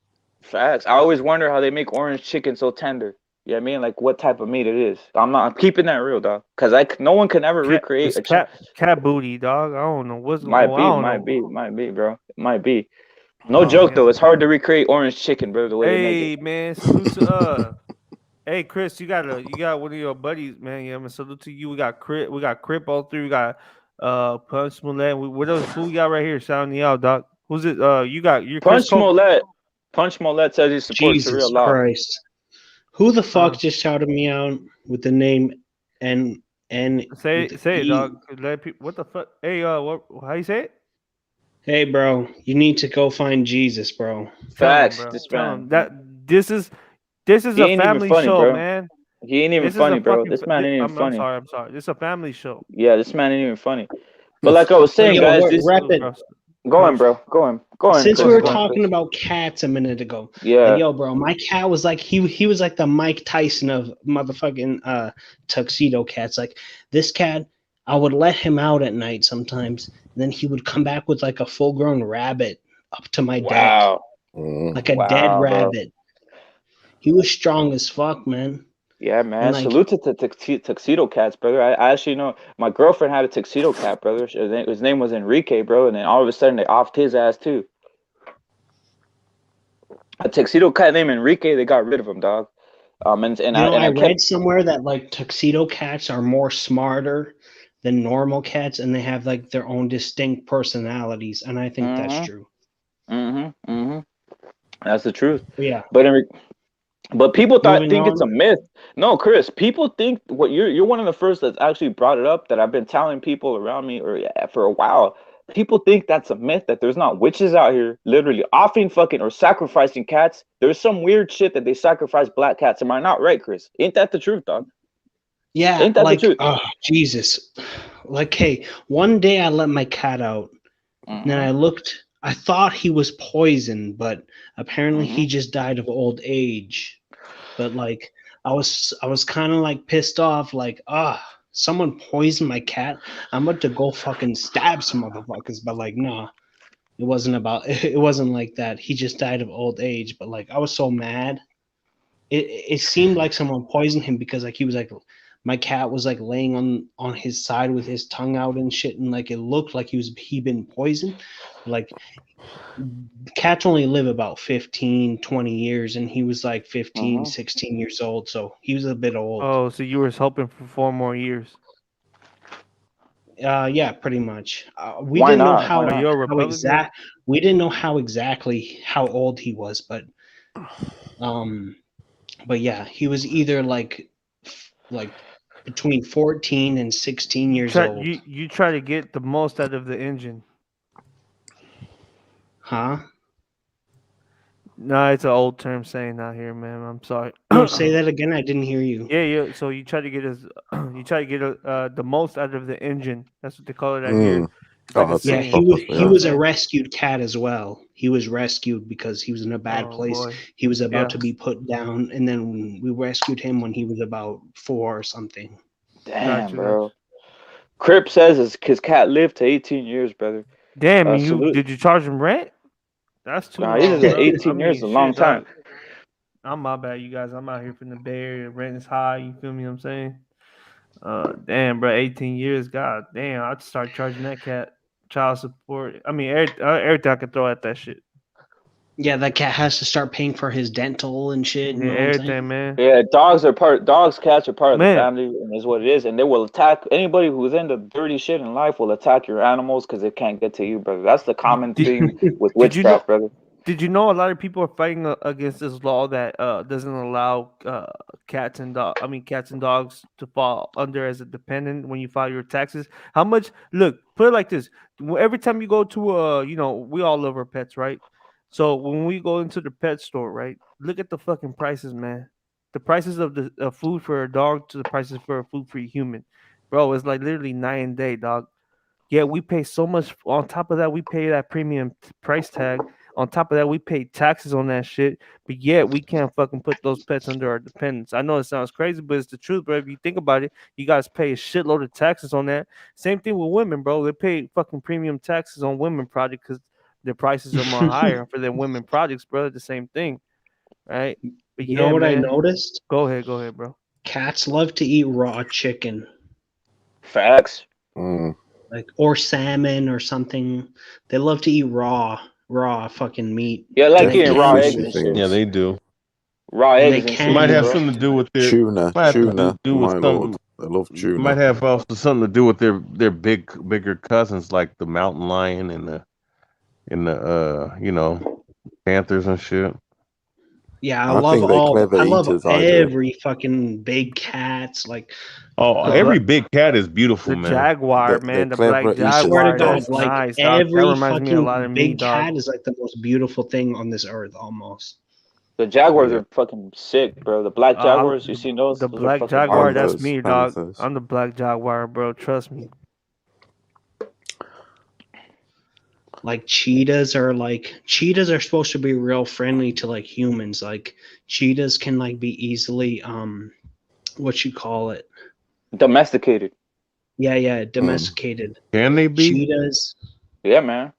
S1: facts. I always wonder how they make orange chicken so tender. You know what I mean? Like what type of meat it is. I'm keeping that real, dog. Cause no one can ever
S7: Cat,
S1: recreate
S7: it's
S1: a chicken.
S7: cat booty, dog. I don't know what's going
S1: Might
S7: on. I
S1: be,
S7: don't
S1: might
S7: know.
S1: be, might be, bro. It might be. No
S7: Oh
S1: joke
S7: man.
S1: though. It's hard to recreate orange chicken, bro. The way they make it.
S7: Hey man, salute to Hey Chris, you got one of your buddies, man. Yeah, I'm salute to you. We got Crip all through. We got Punch Smollett. What else? Who we got right here? Shouting you out, doc. Who's it? You got your Chris
S1: Punch
S7: Cole.
S1: Smollett. Punch Smollett says he supports Sharia
S4: Jesus
S1: law.
S4: Christ. Who the fuck
S7: Uh,
S4: just shouted me out with the name N
S7: say
S4: with
S7: it,
S4: E?
S7: dog. Let people. What the fuck? Hey, what? How you say it?
S4: Hey, bro, you need to go find Jesus, bro.
S7: Tell him,
S1: Facts.
S7: bro.
S1: This
S7: Tell
S1: man.
S7: him that this is
S1: He
S7: a
S1: ain't even
S7: family
S1: funny,
S7: show,
S1: bro.
S7: man.
S1: He ain't even
S7: This is a
S1: funny, bro.
S7: fucking.
S1: This man ain't even
S7: I'm
S1: funny.
S7: sorry. I'm sorry. This is a family show.
S1: Yeah, this man ain't even funny. But like I was
S4: But
S1: saying,
S4: yo,
S1: guys,
S4: we're
S1: this
S7: Salute,
S4: repping.
S7: bro.
S1: go on, bro. Go on. Go on,
S4: Since we
S1: Chris.
S4: were
S1: Go on,
S4: talking
S1: Chris.
S4: about cats a minute ago, like
S1: Yeah.
S4: yo, bro, my cat was like he was like the Mike Tyson of motherfucking tuxedo cats. Like this cat, I would let him out at night sometimes, and then he would come back with like a full grown rabbit up to my deck,
S1: Wow.
S4: like a dead
S1: Wow, bro.
S4: rabbit. He was strong as fuck, man.
S1: Yeah,
S4: And
S1: man.
S4: like,
S1: Salute to tuxedo cats, brother. I actually know my girlfriend had a tuxedo cat, brother. His name was Enrique, bro. And then all of a sudden they offed his ass too. A tuxedo cat named Enrique, they got rid of him, dog.
S4: I
S1: I kept.
S4: read somewhere that like tuxedo cats are more smarter than normal cats, and they have like their own distinct personalities, and I think that's
S1: Mm-hmm.
S4: true.
S1: Mm-hmm. Mm-hmm. That's the truth.
S4: But yeah,
S1: But But people
S4: moving
S1: think it's a
S4: on.
S1: myth. No, Chris, people think what you're one of the first that's actually brought it up that I've been telling people around me or yeah, for a while. People think that's a myth that there's not witches out here literally offing fucking or sacrificing cats. There's some weird shit that they sacrifice black cats. Am I not right, Chris? Ain't that the truth, dog?
S4: Yeah,
S1: Ain't that the
S4: like
S1: truth?
S4: oh Jesus. Like hey, one day I let my cat out, and then
S1: Mm-hmm.
S4: I thought he was poisoned, but apparently
S1: Mm-hmm.
S4: he just died of old age. But like I was kind of like pissed off, like someone poisoned my cat. I'm about to go fucking stab some motherfuckers, but like nah, it wasn't about it wasn't like that. He just died of old age, but like I was so mad. It seemed like someone poisoned him because like he was like my cat was like laying on his side with his tongue out and shit, and like it looked like he'd been poisoned. Like cats only live about 15, 20 years, and he was like 15,
S1: Mm-hmm.
S4: 16 years old, so he was a bit old.
S7: Oh, so you were hoping for 4 more years?
S4: Yeah, pretty much. We
S1: Why
S4: didn't know
S1: not? Why
S7: Are
S1: not?
S7: you a
S4: how
S7: Republican?
S4: we didn't know how exactly how old he was, um but yeah, he was either like between 14 and 16 years old.
S7: You try to get the most out of the engine.
S4: Huh?
S7: No, it's an old term saying out here, man. I'm sorry.
S4: No, say that again. I didn't hear you.
S7: Yeah. So you try to get the most out of the engine. That's what they call it out here.
S9: Mm.
S7: It's like a
S9: That's a
S4: Yeah,
S7: saying.
S9: proper
S7: You
S4: he
S7: know what I'm
S9: thing.
S4: was a
S7: saying?
S4: rescued cat as well. He was rescued because he was in a bad
S7: Oh
S4: place.
S7: boy.
S4: He was about
S7: Yeah.
S4: to be put down, and then we rescued him when he was about 4 or something.
S1: Damn,
S7: Gotcha. Gotcha.
S1: bro. Crip says his cat lived to 18 years, brother.
S7: Damn, and
S1: Salute.
S7: did you charge him rent? That's too
S1: Nah, he's
S7: long,
S1: at
S7: bro. I
S1: 18 years,
S7: mean,
S1: a long
S7: shit,
S1: time.
S7: dog. I'm my bad, you guys. I'm out here from the Bay Area. Rent is high. You feel me? What I'm saying. Damn, bro. 18 years. God damn. I'd start charging that cat child support. I mean, everything I can throw at that shit.
S4: Yeah, that cat has to start paying for his dental and shit. You
S7: Yeah,
S4: know what I'm saying?
S7: everything, man.
S1: Yeah, cats are part of the
S7: Man,
S1: family, and is what it is. And they will attack anybody who's into dirty shit in life. Will attack your animals because they can't get to you, brother. That's the common
S7: did,
S1: thing with
S7: did you know?
S1: witchcraft, brother.
S7: Did you know a lot of people are fighting against this law that doesn't allow cats and dogs to fall under as a dependent when you file your taxes? How much? Look, put it like this: every time you go to we all love our pets, right? So when we go into the pet store, right? Look at the fucking prices, man. The prices of the food for a dog to the prices for food for a human, bro. It's like literally night and day, dog. Yeah, we pay so much. On top of that, we pay that premium price tag. On top of that, we pay taxes on that shit. But yet, we can't fucking put those pets under our dependence. I know it sounds crazy, but it's the truth, bro. If you think about it, you guys pay a shitload of taxes on that. Same thing with women, bro. They pay fucking premium taxes on women products because their prices are more higher for their women products, bro. The same thing, right? But
S4: You
S7: yeah,
S4: know what I
S7: man.
S4: noticed?
S7: Go ahead, bro.
S4: Cats love to eat raw chicken,
S1: Facts.
S4: like or salmon or something. They love to eat raw fucking meat.
S1: Yeah,
S4: And
S1: like
S4: they
S1: eating
S9: Definitely
S1: raw
S4: can
S1: eggs
S9: fishy
S1: and
S4: do it.
S1: shit.
S8: Yeah,
S9: things.
S8: they do.
S1: Raw
S4: And they
S1: eggs and
S8: It might
S1: chicken,
S8: have
S4: can.
S1: bro.
S8: something to do with their.
S9: Tuna,
S8: Might have to
S9: tuna,
S8: do with
S9: my lord.
S8: something.
S9: I love
S8: It might
S9: tuna.
S8: have also something to do with their bigger cousins like the mountain lion and the panthers and shit.
S4: Yeah,
S9: I think they're clever
S4: I love
S9: eaters. I do.
S4: every fucking big cats. Like
S8: Oh,
S7: The
S8: every
S7: black,
S8: big cat is beautiful,
S7: the
S8: man.
S7: jaguar,
S9: They're
S7: man. The
S9: clever
S7: black
S4: I
S9: eaters.
S4: swear to
S7: jaguar.
S4: God,
S7: That's
S9: Dogs.
S4: like
S7: nice, dog. That
S4: every
S7: reminds me a lot of
S4: fucking
S7: me,
S4: big
S7: dog.
S4: cat is like the most beautiful thing on this earth, almost.
S1: The jaguars
S8: Yeah.
S1: are fucking sick, bro. The black jaguars, you seen those?
S7: The
S1: Those are
S7: black
S1: fucking
S7: jaguar.
S1: awesome.
S7: That's
S9: Panthers.
S7: me, dog.
S9: Panthers.
S7: I'm the black jaguar, bro. Trust me.
S4: Like cheetahs are supposed to be real friendly to like humans. Like cheetahs can like be easily what you call it?
S1: Domesticated.
S4: Yeah, domesticated.
S8: Can they be?
S4: Cheetahs.
S1: Yeah, man.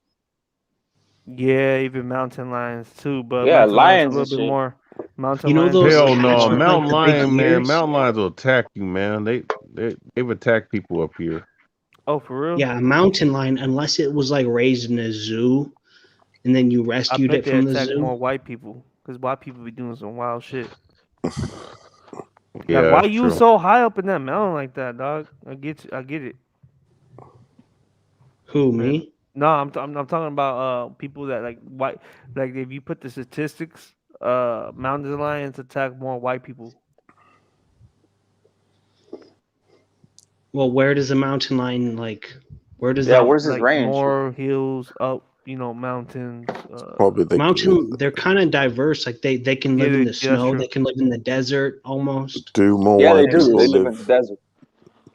S7: Yeah, even mountain lions too, but
S1: Yeah,
S7: mountain lions a
S1: lions
S7: little
S1: and
S7: bit
S1: shit.
S7: more. Mountain
S4: You know
S7: lions are a
S4: those
S7: little
S8: Hell
S7: bit
S4: cats
S8: no,
S7: more.
S4: with like
S8: mountain
S4: the big
S8: lion, man.
S4: ears?
S8: Mountain lions will attack you, man. They've attacked people up here.
S7: Oh, for real?
S4: Yeah, a mountain lion, unless it was like raised in a zoo and then you
S7: I
S4: rescued
S7: bet
S4: it
S7: they
S4: from the
S7: attack
S4: zoo.
S7: more white people because white people be doing some wild shit. Like,
S8: Yeah,
S7: why
S8: that's
S7: you
S8: true.
S7: so high up in that mountain like that, dog? I get you. I get it.
S4: Who,
S7: Man.
S4: me?
S7: No, I'm talking about people that like white. Like if you put the statistics, mountain lions attack more white people.
S4: Well, where does a mountain lion where does
S1: Yeah,
S4: that
S1: where's his
S7: Like
S1: range?
S7: more hills up, mountains.
S9: Probably
S4: mountain they're kind of diverse. Like they can live in the
S7: Yeah, that's
S4: snow,
S7: true.
S4: they can live in the desert almost.
S9: do more
S1: Yeah, they
S9: white
S1: do. They
S9: people
S4: Texas.
S1: live in the
S9: live.
S1: desert.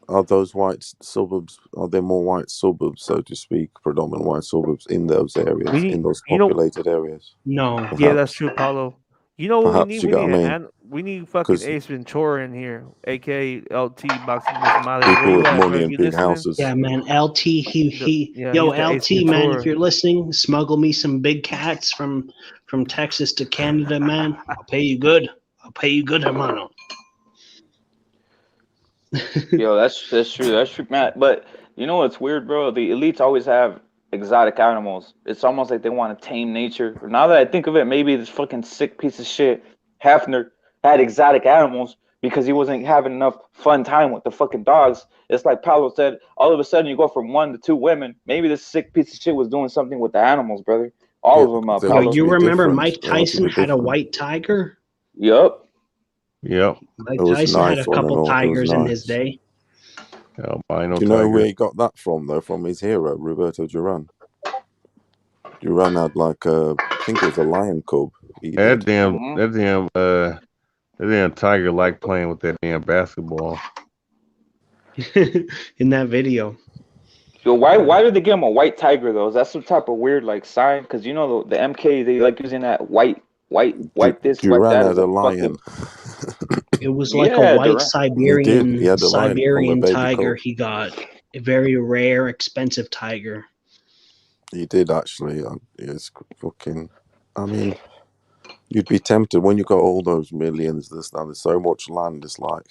S9: Are those white suburbs? Are there more white suburbs, so to speak, predominant white suburbs in those
S7: We
S9: areas,
S7: need,
S9: in those
S7: you know,
S9: populated areas?
S4: No.
S7: yeah, that's
S9: Perhaps.
S7: true, Paulo. You know what we need?
S9: Perhaps you
S7: We
S9: got
S7: need
S9: what I mean.
S7: we need fucking
S9: Because
S7: Ace Ventura in here, aka LT Boxing Tamales. Where
S9: people
S7: you
S9: with
S7: at, bro?
S9: money and
S7: You
S9: big
S7: listening?
S4: Yeah,
S9: houses.
S4: man. LT yo,
S7: He's the Ace
S4: LT man, if
S7: Ventura.
S4: you're listening, smuggle me some big cats from Texas to Canada, man. I'll pay you good. I'll pay you good, hermano.
S1: Yo, that's true. That's true, Matt. But you know what's weird, bro? The elites always have exotic animals. It's almost like they want to tame nature. Now that I think of it, maybe this fucking sick piece of shit Hefner had exotic animals because he wasn't having enough fun time with the fucking dogs. It's like Paulo said. All of a sudden, you go from one to two women. Maybe this sick piece of shit was doing something with the animals, brother. All
S9: Yeah,
S1: of them,
S9: because they
S4: Yo,
S9: want
S1: Paulo.
S9: to
S4: you
S9: be
S4: remember
S9: different.
S4: Mike
S9: They want to
S4: Tyson
S9: be
S4: had a
S9: different.
S4: white tiger?
S1: Yup.
S8: Yep.
S4: Mike
S9: It was
S4: Tyson had
S9: nice,
S4: a
S9: one and
S4: couple
S9: all. It was
S4: tigers in his
S9: nice.
S4: day.
S8: Albino
S9: Do you know
S8: tiger.
S9: where he got that from, though? From his hero, Roberto Duran. Duran had I think it was a lion cub. He
S8: That
S9: did.
S8: damn,
S1: Mm-hmm.
S8: that damn tiger like playing with that damn basketball.
S4: In that video.
S1: Yo, why did they give him a white tiger though? Is that some type of weird like sign? Because you know the MK they like using that white this, white
S9: Duran
S1: that
S9: had
S1: as
S9: a
S1: a
S9: lion.
S1: fucking
S4: It was like a
S1: yeah,
S4: white
S1: Durant.
S9: He did. He had a lion from a
S4: Siberian
S9: baby
S4: tiger
S9: cub.
S4: he got. A very rare, expensive tiger.
S9: He did actually. It's fucking. I mean, you'd be tempted when you got all those millions. There's so much land. It's like,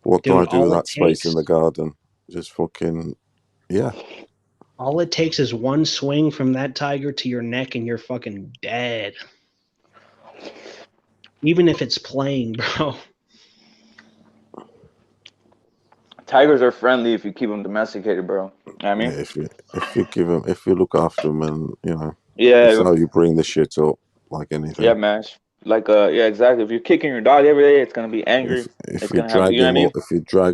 S9: what do
S4: Dude,
S9: I do with
S4: all it
S9: that space
S4: takes
S9: in the garden? Just fucking, yeah.
S4: all it takes is one swing from that tiger to your neck and you're fucking dead. Even if it's playing, bro.
S1: Tigers are friendly if you keep them domesticated, bro. You know what I
S9: Yeah,
S1: mean?
S9: if you give them, if you look after them, and it's
S1: Yeah,
S9: how you bring the shit up, like
S1: yeah,
S9: anything.
S1: man. Like yeah, exactly. If you're kicking your dog every day, it's gonna be angry.
S9: If
S1: It's
S9: you
S1: gonna have, you
S9: drag
S1: know what I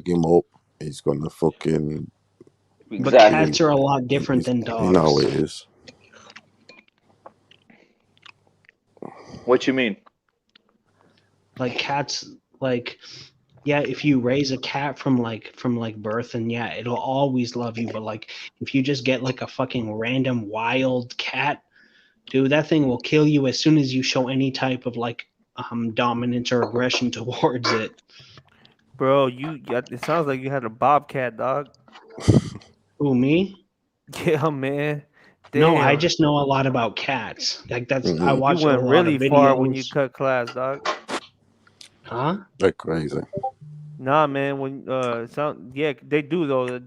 S9: him up,
S1: mean?
S9: he's gonna fucking.
S4: But
S1: Exactly.
S4: cats are a lot different than
S9: You know how
S4: dogs.
S9: it is.
S1: What you mean?
S4: Like cats, like yeah, if you raise a cat from birth, and yeah, it'll always love you. But like if you just get like a fucking random wild cat, dude, that thing will kill you as soon as you show any type of like dominance or aggression towards it.
S7: Bro, it sounds like you had a bobcat, dog.
S4: Who, me?
S7: Yeah, man.
S4: No, I
S7: Damn.
S4: just know a lot about cats. Like that's I
S9: Mm-hmm.
S7: You
S4: watch a
S7: went
S4: lot of
S7: really far when you
S4: videos.
S7: cut class, dog.
S4: Huh?
S9: They're crazy.
S7: Nah, man. When yeah, they do though.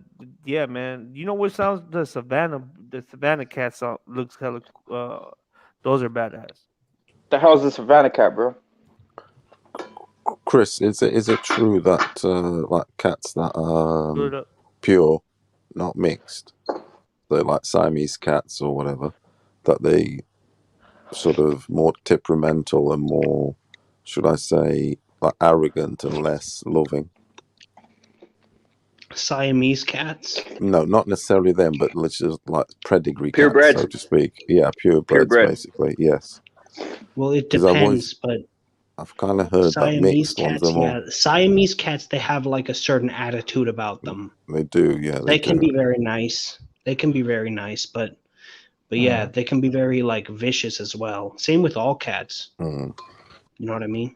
S7: Yeah, man. You know what sounds the Savannah cat sound looks hella. Those are badass.
S1: The hell's the Savannah cat, bro?
S9: Chris, is it true that like cats that are
S7: Put it up.
S9: pure, not mixed, they're like Siamese cats or whatever, that they sort of more temperamental and more, should I say, like arrogant and less loving?
S4: Siamese cats.
S9: No, not necessarily them, but let's just like pedigree cats,
S1: Purebreds.
S9: so to speak. Yeah, purebreds,
S1: Purebred.
S9: basically. Yes,
S4: Well, it
S9: 'Cause I've always-
S4: depends, but
S9: I've kind of heard that
S4: Siamese
S9: mixed ones
S4: cats,
S9: are more.
S4: yeah, Siamese cats, they have like a certain attitude about them.
S9: They do, yeah.
S4: They can
S9: do.
S4: be very nice. They can be very nice, but yeah, they can be very like vicious as well. Same with all cats.
S9: Mm.
S4: You know what I mean?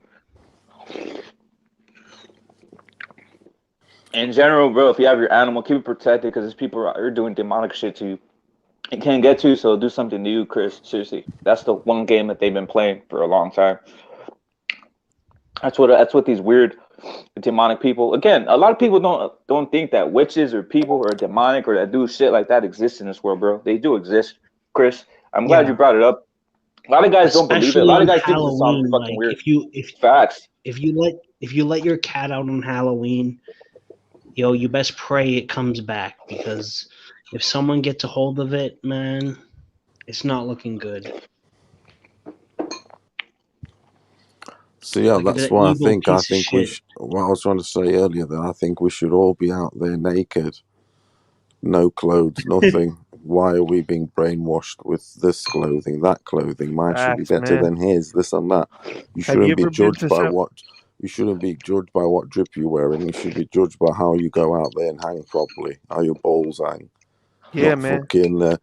S1: In general, bro, if you have your animal, keep it protected because there's people are doing demonic shit to you. It can't get to you, so do something to you, Chris. Seriously, that's the one game that they've been playing for a long time. That's what these weird demonic people. Again, a lot of people don't think that witches or people or demonic or that do shit like that exist in this world, bro. They do exist, Chris. I'm glad
S4: Yeah.
S1: you brought it up. A lot of guys don't believe it. A
S4: Especially
S1: lot of
S4: on
S1: guys think this sounds
S4: Halloween,
S1: fucking
S4: like
S1: weird.
S4: if
S1: Facts.
S4: you let your cat out on Halloween, yo, you best pray it comes back, because if someone gets a hold of it, man, it's not looking good.
S9: So yeah,
S4: Like
S9: that's
S4: the
S9: why I
S4: evil
S9: think
S4: piece of
S9: we.
S4: shit.
S9: What I was trying to say earlier, that I think we should all be out there naked, no clothes, nothing. Why are we being brainwashed with this clothing, that clothing? Mine should be
S7: Facts,
S9: better
S7: man.
S9: than his. This and that. You
S7: Have you
S9: shouldn't be
S7: ever been
S9: judged
S7: to
S9: by
S7: some?
S9: what. You shouldn't be judged by what drip you're wearing. You should be judged by how you go out there and hang properly, how your balls hang.
S7: Yeah,
S9: Not
S7: man.
S9: fucking.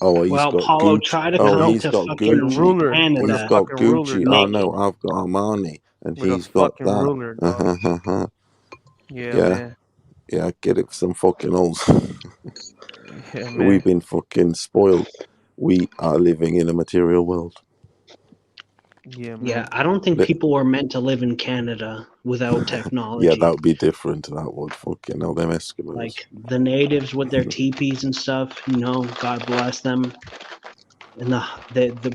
S9: Oh, he's
S4: Well,
S9: got
S4: Paulo,
S9: Gucci.
S4: try to
S9: Oh,
S4: come
S7: No,
S9: he's
S4: to
S9: got
S7: with a
S4: fucking
S9: Gucci.
S7: ruler. With a
S9: He's
S4: Canada
S9: got
S7: fucking ruler,
S9: Gucci. Oh
S7: dog.
S4: naked.
S9: no, I've got Armani, and
S7: With a
S9: he's got
S7: fucking
S9: that.
S7: ruler, dog. Yeah,
S9: Yeah,
S7: man.
S9: yeah. Get it for some fucking holes.
S7: Yeah, man.
S9: We've been fucking spoiled. We are living in a material world.
S7: Yeah, man.
S4: Yeah, I don't think
S9: Li-
S4: people were meant to live in Canada without technology.
S9: Yeah, that would be different. That would fucking hell, them Eskimos.
S4: Like the natives with their teepees and stuff, you know, God bless them. And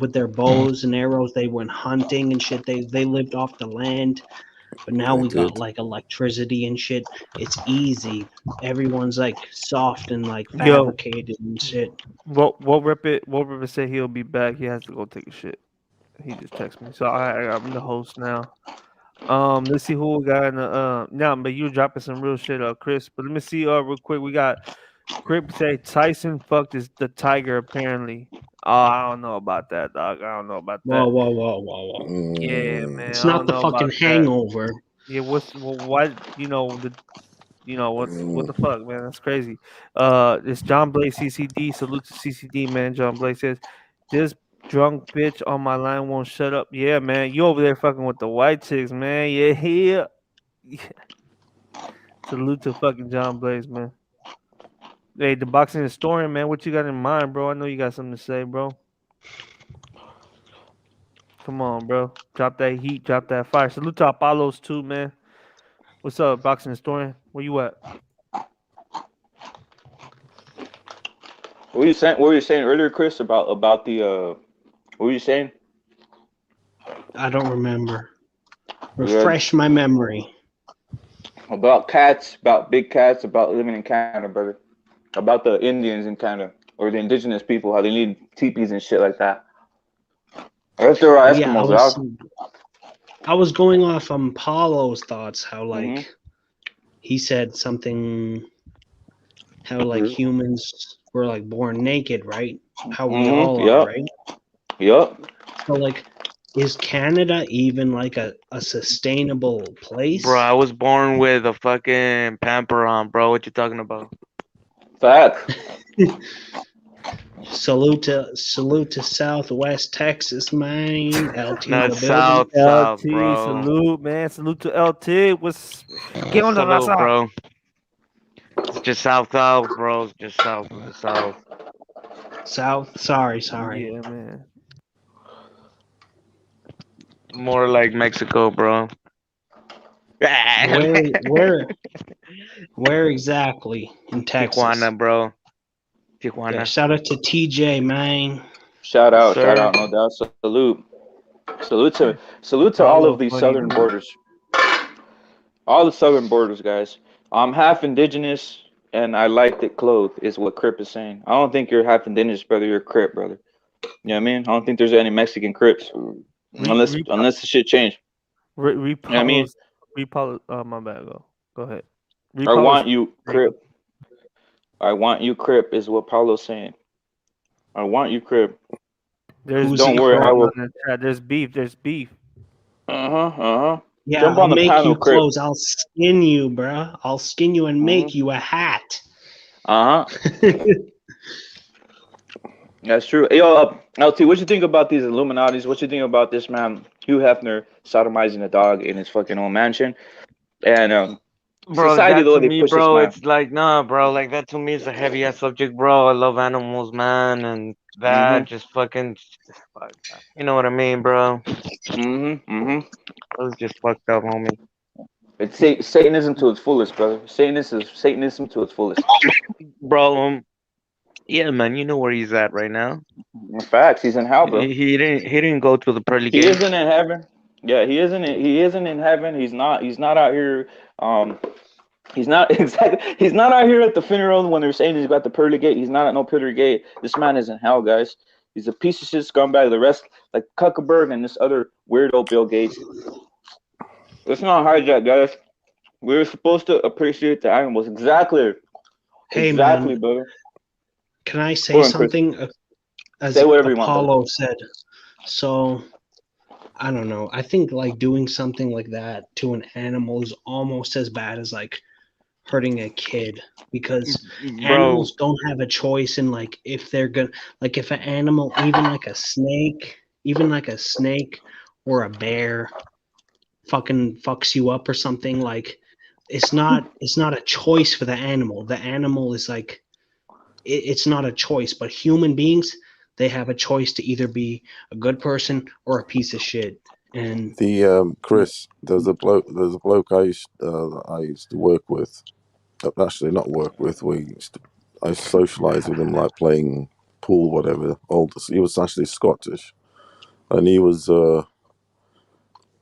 S4: with their bows and arrows, they went hunting and shit. They lived off the land. But now
S9: They
S4: we got
S9: did.
S4: like electricity and shit. It's easy. Everyone's like soft and like
S7: Yo,
S4: fabricated and shit.
S7: what Rip it said he'll be back. He has to go take a shit. He just texted me. So I'm the host now. Let's see who we got in the now, but you dropping some real shit, Chris. But let me see real quick. We got Crip say Tyson fucked the tiger apparently. Oh, I don't know about that, dog. I don't know about that.
S4: Whoa.
S7: Yeah, man.
S4: It's
S7: I
S4: not
S7: don't
S4: the
S7: know
S4: fucking
S7: about that.
S4: Hangover.
S7: Yeah, why what the fuck, man? That's crazy. It's John Blaze CCD. Salute to CCD, man. John Blaze says, "This drunk bitch on my line won't shut up." Yeah, man. You over there fucking with the white chicks, man. Yeah. Salute to fucking John Blaze, man. Hey, the boxing historian, man. What you got in mind, bro? I know you got something to say, bro. Come on, bro. Drop that heat. Drop that fire. Salute to Apollos too, man. What's up, boxing historian? Where you at?
S1: What were you saying earlier, Chris, about the what were you saying?
S4: I don't remember. Refresh my memory.
S1: About cats, about big cats, about living in Canada, brother. About the Indians in Canada or the indigenous people, how they need teepees and shit like that. Or if there are
S4: Yeah,
S1: Eskimos, dog.
S4: I was going off on Paulo's thoughts, how like
S1: Mhm.
S4: he said something, how like humans were like born naked, right? How we all are,
S1: Yup.
S4: right?
S1: Yup.
S4: So like, is Canada even like a sustainable place?
S10: Bro, I was born with a fucking pamper on, bro. What you talking about?
S1: Fact.
S4: Salute to Southwest Texas, man. LT
S10: No,
S4: the
S10: it's
S4: building.
S10: south,
S7: LT,
S10: bro.
S7: salute, man. Salute to LT. Get on the
S10: Salute,
S7: raza.
S10: bro. It's just south, bro. It's just south of the south.
S4: South. Sorry.
S7: Yeah, man.
S10: More like Mexico, bro.
S4: Where exactly in Texas?
S10: Tijuana, bro.
S4: Yeah,
S10: Tijuana.
S4: shout out to TJ, man.
S1: Shout
S10: Yes,
S1: out,
S10: sir.
S1: no doubt. Salute to all
S7: Paulo,
S1: of these
S7: funny
S1: southern
S7: dude.
S1: borders. All the southern borders, guys. I'm half indigenous and I like it clothed, is what Crip is saying. I don't think you're half indigenous, brother. You're Crip, brother. You know what I mean? I don't think there's any Mexican Crips
S7: Re, re,
S1: unless the shit changed.
S7: re,
S1: You know what I mean?
S7: my bad. Go ahead.
S1: I
S7: Repaulo's
S1: want you,
S7: Jacob.
S1: Crip. I want you, Crip, is what Paulo's saying. I want you, Crip.
S7: There's
S4: Who's
S1: Don't
S7: beef
S4: he
S1: worry, I
S7: going
S4: from?
S1: will.
S7: on in the chat. There's beef. There's beef.
S4: Yeah,
S1: Jump
S4: I'll
S1: on the
S4: make you
S1: panel, Crip.
S4: clothes. I'll skin you, bruh. I'll skin you and make you a hat.
S1: That's true. Hey, yo, LT, what you think about these Illuminatis? What you think about this man, Hugh Hefner, sodomizing a dog in his fucking own mansion? And
S10: Bro,
S1: society,
S10: that
S1: though,
S10: to
S1: they
S10: me,
S1: push this
S10: bro,
S1: man.
S10: it's like, nah, bro, like that to me is a heavy ass subject, bro. I love animals, man, and that
S1: Mm-hmm.
S10: just fucking, fuck, you know what I mean, bro?
S1: Mm-hmm. Mm-hmm.
S10: It was just fucked up, homie.
S1: It's Satanism to its fullest, brother. Satanism to its fullest.
S10: Bro, yeah, man, you know where he's at right now.
S1: In fact, he's in hell, bro.
S10: He didn't go to the pearly
S1: He
S10: gates.
S1: isn't in heaven. Yeah, he isn't in heaven. He's not out here. He's not exactly. He's not out here at the funeral when they're saying he's got the pearly gate. He's not at no pearly gate. This man is in hell, guys. He's a piece of shit scumbag. The rest, like Zuckerberg and this other weirdo Bill Gates. Let's not hijack, guys. We're supposed to appreciate the animals. Exactly.
S4: Hey,
S1: Exactly,
S4: man,
S1: brother.
S4: can I say
S1: Go on, Chris.
S4: something? As
S1: Say whatever you want, brother.
S4: Apollo said. So, I don't know. I think like doing something like that to an animal is almost as bad as like hurting a kid, because
S10: Bro,
S4: animals don't have a choice in like if they're gonna, like if an animal, even like a snake or a bear fucking fucks you up or something, like it's not a choice for the animal. The animal is like it's not a choice, but human beings, they have a choice to either be a good person or a piece of shit. And
S9: The Chris, there's a bloke I used to work with. Actually, not work with. I socialised with him, like playing pool, whatever. He was actually Scottish, and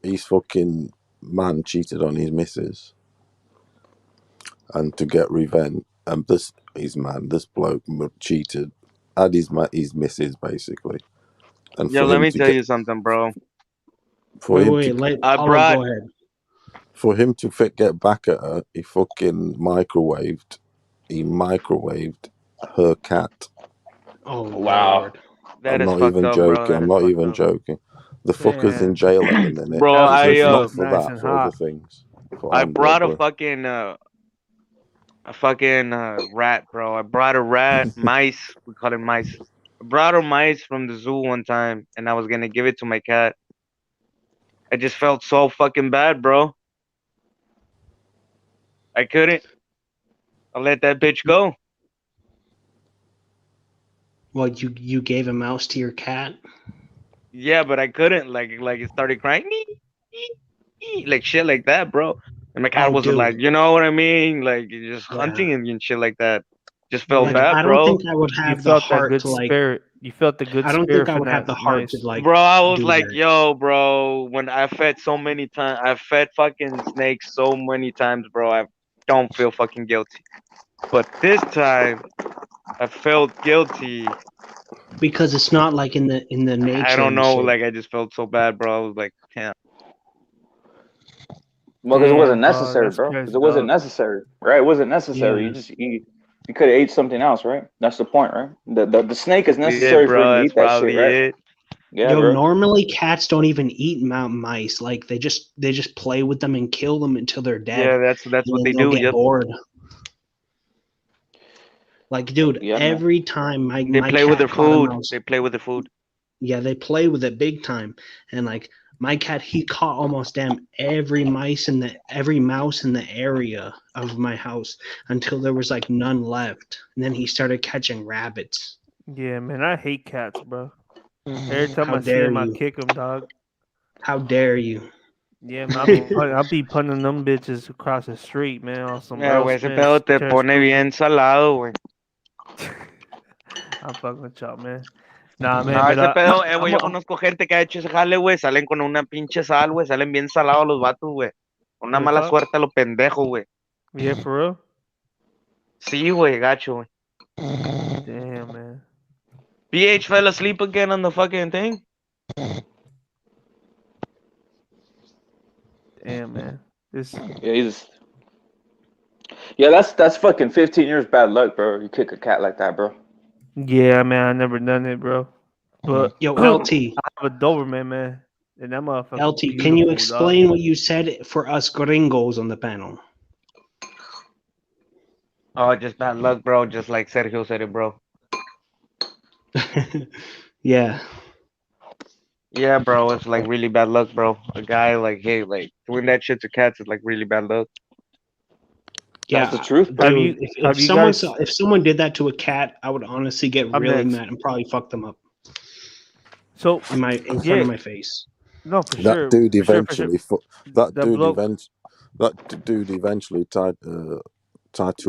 S9: his fucking man cheated on his missus, and to get revenge, and this bloke cheated, had his missus basically, and
S10: yo,
S9: for
S10: let
S9: him
S10: me
S9: to
S10: tell
S9: get
S10: you something, bro.
S4: let
S10: I
S4: Paulo
S10: brought
S4: go ahead.
S9: for him to get back at her, he microwaved her cat.
S4: Oh
S1: Wow.
S4: Lord.
S10: that
S9: I'm
S10: is
S9: not
S10: fucked
S9: even
S10: up, bro.
S9: joking.
S10: That
S9: I'm
S10: is
S9: not
S10: fucked
S9: even
S10: up.
S9: joking. The fucker's in
S7: Damn.
S9: jail at the minute.
S10: Bro,
S7: That was
S9: Not for
S7: nice
S9: that,
S7: and
S9: for other
S7: hot.
S9: things. For
S10: I
S9: armed
S10: brought
S9: robbery.
S10: a fucking rat, bro. I brought a rat, mice. We call it mice. I brought a mice from the zoo one time, and I was gonna give it to my cat. I just felt so fucking bad, bro. I couldn't. I let that bitch go.
S4: Well, you gave a mouse to your cat?
S10: Yeah, but I couldn't. Like it started crying, like shit like that, bro. And my cat
S4: Oh,
S10: was
S4: dude.
S10: like, you know what I mean? Like just
S4: Yeah.
S10: hunting and shit like that. Just felt
S4: Like
S10: bad,
S4: I don't
S10: bro.
S4: think I would
S7: You
S4: have the
S7: felt that
S4: heart
S7: good
S4: to like.
S7: spirit. You felt the good
S4: I don't
S7: spirit
S4: think I
S7: from
S4: would have
S7: that
S4: the heart to
S7: mice.
S4: like
S10: Bro, I was
S4: do
S10: like,
S4: that.
S10: yo, bro, when I fed so many times, I fed fucking snakes so many times, bro. I don't feel fucking guilty. But this time, I felt guilty.
S4: Because it's not like in the
S10: I
S4: nature
S10: don't
S4: and
S10: know,
S4: shit.
S10: like I just felt so bad, bro. I was like, damn.
S1: Well, because it wasn't
S7: Damn, dog.
S1: necessary,
S7: That's
S1: bro. Because
S7: crazy,
S1: it wasn't
S7: dog.
S1: necessary, right? It wasn't necessary.
S4: Yeah.
S1: You could have ate something else, right? That's the point, right? The snake is
S10: Yeah,
S1: necessary for him
S10: bro,
S1: to
S10: that's
S1: eat that shit,
S10: probably
S1: right?
S10: it.
S1: Yeah,
S4: Yo,
S1: bro.
S4: normally cats don't even eat mice. Like they just play with them and kill them until they're dead.
S10: Yeah, that's
S4: And
S10: what
S4: then
S10: they
S4: they'll
S10: do.
S4: get
S10: Yep.
S4: bored. Like, dude,
S1: Yeah, man.
S4: every time
S10: They
S4: my
S10: play with their
S4: cat caught a
S10: food.
S4: mouse,
S10: They play with their food.
S4: yeah, they play with it big time. And like my cat, he caught almost damn every mouse in the area of my house until there was like none left. And then he started catching rabbits.
S7: Yeah, man. I hate cats, bro. Every time
S4: How
S7: I see
S4: dare
S7: them, I
S4: you?
S7: kick them, dog.
S4: How dare you?
S7: Yeah, man, I'll be punting them bitches across the street, man, on some
S10: Yeah,
S7: Earl
S10: güey, ese
S7: Smith,
S10: pedo te
S7: Terrence
S10: pone
S7: Cooper.
S10: bien salado, güey.
S7: I'm fucking with y'all, man. Nah, man,
S10: No,
S7: but
S10: ese pedo, güey, yo
S7: I'm
S10: conozco gente que ha hecho ese jale, güey, salen con una pinche sal, güey, salen bien salados los vatos, güey. Una
S7: real
S10: mala
S7: talk.
S10: suerte a los pendejos, güey.
S7: Yeah, for real.
S10: Sí, güey, gacho, güey.
S7: Damn, man.
S10: PH fell asleep again on the fucking thing.
S7: Damn, man. This.
S1: Yeah, yeah. That's fucking 15 years bad luck, bro. You kick a cat like that, bro.
S7: Yeah, man, I never done it, bro. But
S4: Yo,
S7: I
S4: LT,
S7: have a Doberman, man, and that motherfucker
S4: LT, can you
S7: beautiful, dog.
S4: explain what you said for us gringos on the panel?
S10: Oh, just bad luck, bro. Just like Sergio said it, bro.
S4: Yeah.
S10: Yeah, bro, it's like really bad luck, bro. A guy like, hey, like doing that shit to cats is like really bad luck.
S1: That's the
S4: Yeah,
S1: truth, bro.
S7: Have
S4: dude.
S7: you
S4: If
S7: have you
S4: someone
S7: guys?
S4: if someone did that to a cat, I would honestly get
S7: I'm
S4: really
S7: next.
S4: mad and probably fuck them up
S7: So
S4: in front
S7: yeah,
S4: of my face.
S7: no, for
S9: That
S7: sure,
S9: dude
S7: for sure, for sure.
S9: eventually,
S7: The bloke.
S9: that dude eventually tried to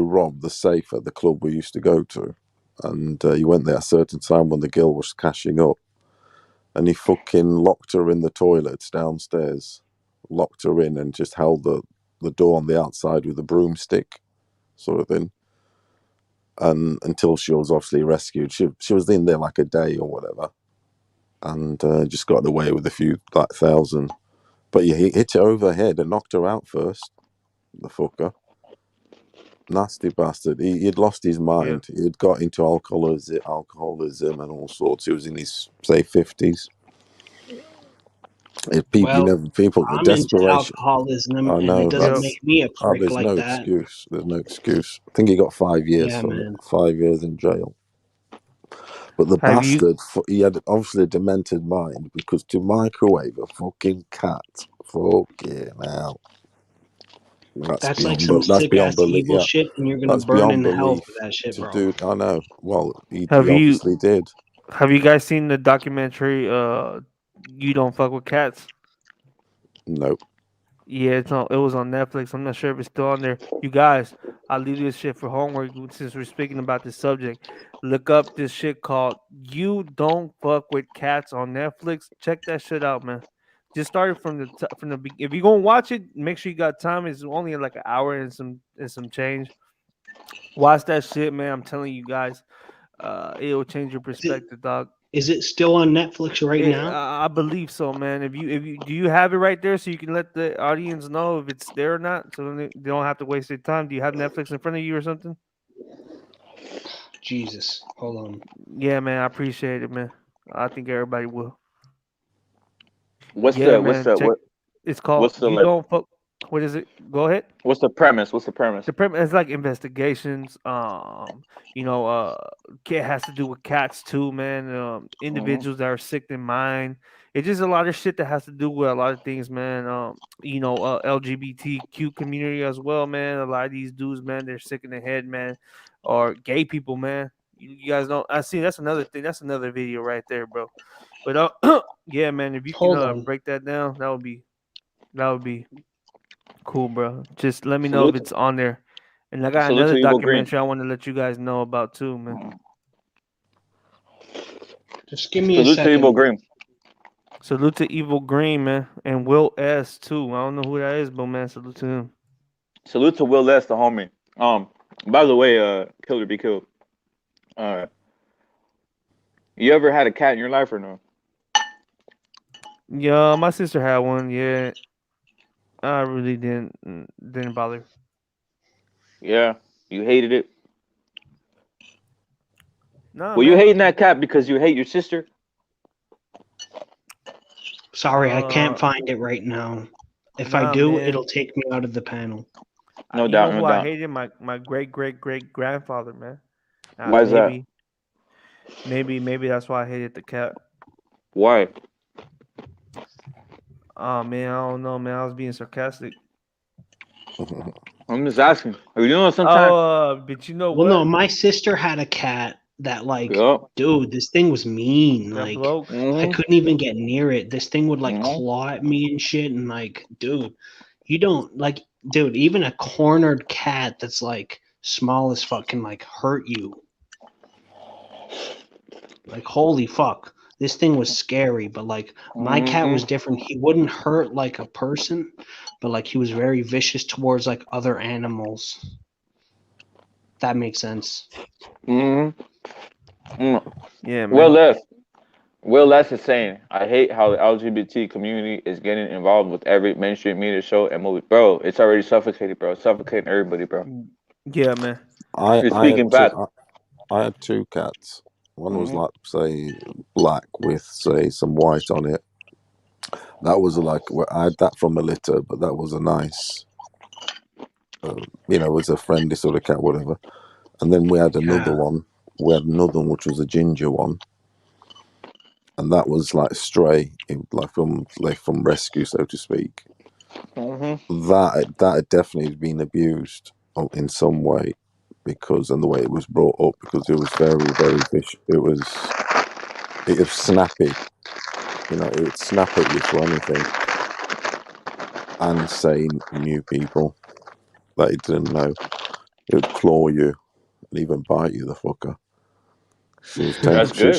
S9: rob the safe at the club we used to go to, and he went there at a certain time when the girl was cashing up, and he fucking locked her in the toilets downstairs, locked her in, and just held the door on the outside with a broomstick, sort of thing, and until she was obviously rescued. She was in there like a day or whatever, and just got away with a few like thousand. But yeah, he hit her over the head and knocked her out first. The fucker. Nasty bastard. He'd lost his mind.
S7: Yeah.
S9: He'd got into alcoholism and all sorts. He was in his, say, 50s.
S4: Well,
S9: People,
S4: I'm into
S9: desperation.
S4: alcoholism,
S9: I
S4: and it
S9: know,
S4: doesn't
S7: Yep.
S4: make me a prick
S9: there's
S4: like
S9: no
S4: that.
S9: excuse. There's no excuse. I think he got 5 years
S4: Yeah,
S9: for
S4: man.
S9: it. 5 years in jail. But the
S7: Have you?
S9: bastard, he had obviously a demented mind, because to microwave a fucking cat, fucking hell.
S4: That's like some
S9: That's
S4: sick
S9: beyond
S4: ass
S9: belief.
S4: evil
S9: Yeah,
S4: shit, and you're gonna
S9: that's
S4: burn in
S9: beyond
S4: the hell
S9: belief.
S4: for that shit,
S9: To
S4: bro.
S9: do, I know. Well, he
S7: Have you?
S9: obviously did.
S7: Have you guys seen the documentary? You don't fuck with cats.
S9: Nope.
S7: Yeah, it was on Netflix. I'm not sure if it's still on there. You guys, I'll leave this shit for homework since we're speaking about this subject. Look up this shit called "You Don't Fuck with Cats" on Netflix. Check that shit out, man. Just started from the if you gonna watch it, make sure you got time. It's only like an hour and some change. Watch that shit, man. I'm telling you guys, it will change your perspective, dog.
S4: Is it still on Netflix right now?
S7: I believe so, man. If you do you have it right there so you can let the audience know if it's there or not, so they don't have to waste their time. Do you have Netflix in front of you or something?
S4: Jesus, hold on.
S7: Yeah, man. I appreciate it, man. I think everybody will.
S1: What's
S7: Yeah,
S1: the what's
S7: man.
S1: the
S7: Check.
S1: what
S7: It's called
S1: what's the
S7: "You
S1: like,
S7: Don't Fuck." What is it? Go ahead.
S1: what's the premise? What's the premise?
S7: The premise is like investigations. It has to do with cats too, man.
S1: Mhm.
S7: Individuals that are sick in mind. It's just a lot of shit that has to do with a lot of things, man. LGBTQ community as well, man. A lot of these dudes, man, they're sick in the head, man. Or gay people, man. You guys don't. I see. That's another thing. That's another video right there, bro. But yeah, man. If you can
S4: Hold on.
S7: break that down, that would be cool, bro. Just let me know if
S1: Salute,
S7: it's on there. And I got
S1: salute
S7: another
S1: to Evil Green.
S7: documentary I want to let you guys know about too, man.
S4: Just give me a
S1: Salute to Evil
S4: second.
S1: Green.
S7: Salute to Evil Green, man, and Will S too. I don't know who that is, but man, salute to him.
S1: Salute to Will S, the homie. By the way, Killer Be Killed. You ever had a cat in your life or no?
S7: Yeah, my sister had one. Yeah, I really didn't bother.
S1: Yeah, you hated it.
S7: Nah,
S1: Were you
S7: man.
S1: hating that cat because you hate your sister?
S4: Sorry, I can't
S7: Uh,
S4: find it right now. If I
S7: nah,
S4: do,
S7: man.
S4: it'll take me out of the panel.
S1: No
S7: You know
S1: doubt, no
S7: who I
S1: doubt.
S7: hated? My great grandfather, man.
S1: Why is that?
S7: Maybe that's why I hated the cat.
S1: Why?
S7: Oh man, I don't know, man. I was being sarcastic.
S1: I'm just asking. Are you doing it sometime?
S7: But you know
S4: Well,
S7: what?
S4: no, my sister had a cat that like,
S1: Yup.
S4: dude, this thing was mean.
S7: That
S4: Like
S7: bloke.
S4: I
S1: Mhm.
S4: couldn't even get near it. This thing would like
S1: Mhm.
S4: claw at me and shit. And like, dude, you don't like, dude, even a cornered cat that's like small as fuck can like hurt you. Like, holy fuck. This thing was scary, but like my cat was
S1: Mhm.
S4: different. He wouldn't hurt like a person, but like he was very vicious towards like other animals. That makes sense.
S1: Mhm. Mm.
S7: Yeah,
S1: Will
S7: man.
S1: left. Will Less is saying, I hate how the LGBT community is getting involved with every mainstream media show and movie. Bro, it's already suffocated, bro. It's suffocating everybody, bro.
S7: Yeah, man.
S1: You're
S9: I had
S1: speaking
S9: two.
S1: back.
S9: I had two cats. One was
S1: Mhm.
S9: like, say, black with, say, some white on it. That was like, I had that from a litter, but that was a nice, it was a friendly sort of cat, whatever. And then we had another
S4: Yeah.
S9: one. We had another one, which was a ginger one. And that was like stray, like from rescue, so to speak.
S1: Mhm.
S9: That had definitely been abused in some way because, and the way it was brought up, because it was very, very vicious. It was snappy. It would snap at you for anything and say new people that it didn't know. It would claw you and even bite you, the fucker. She was
S1: That's good.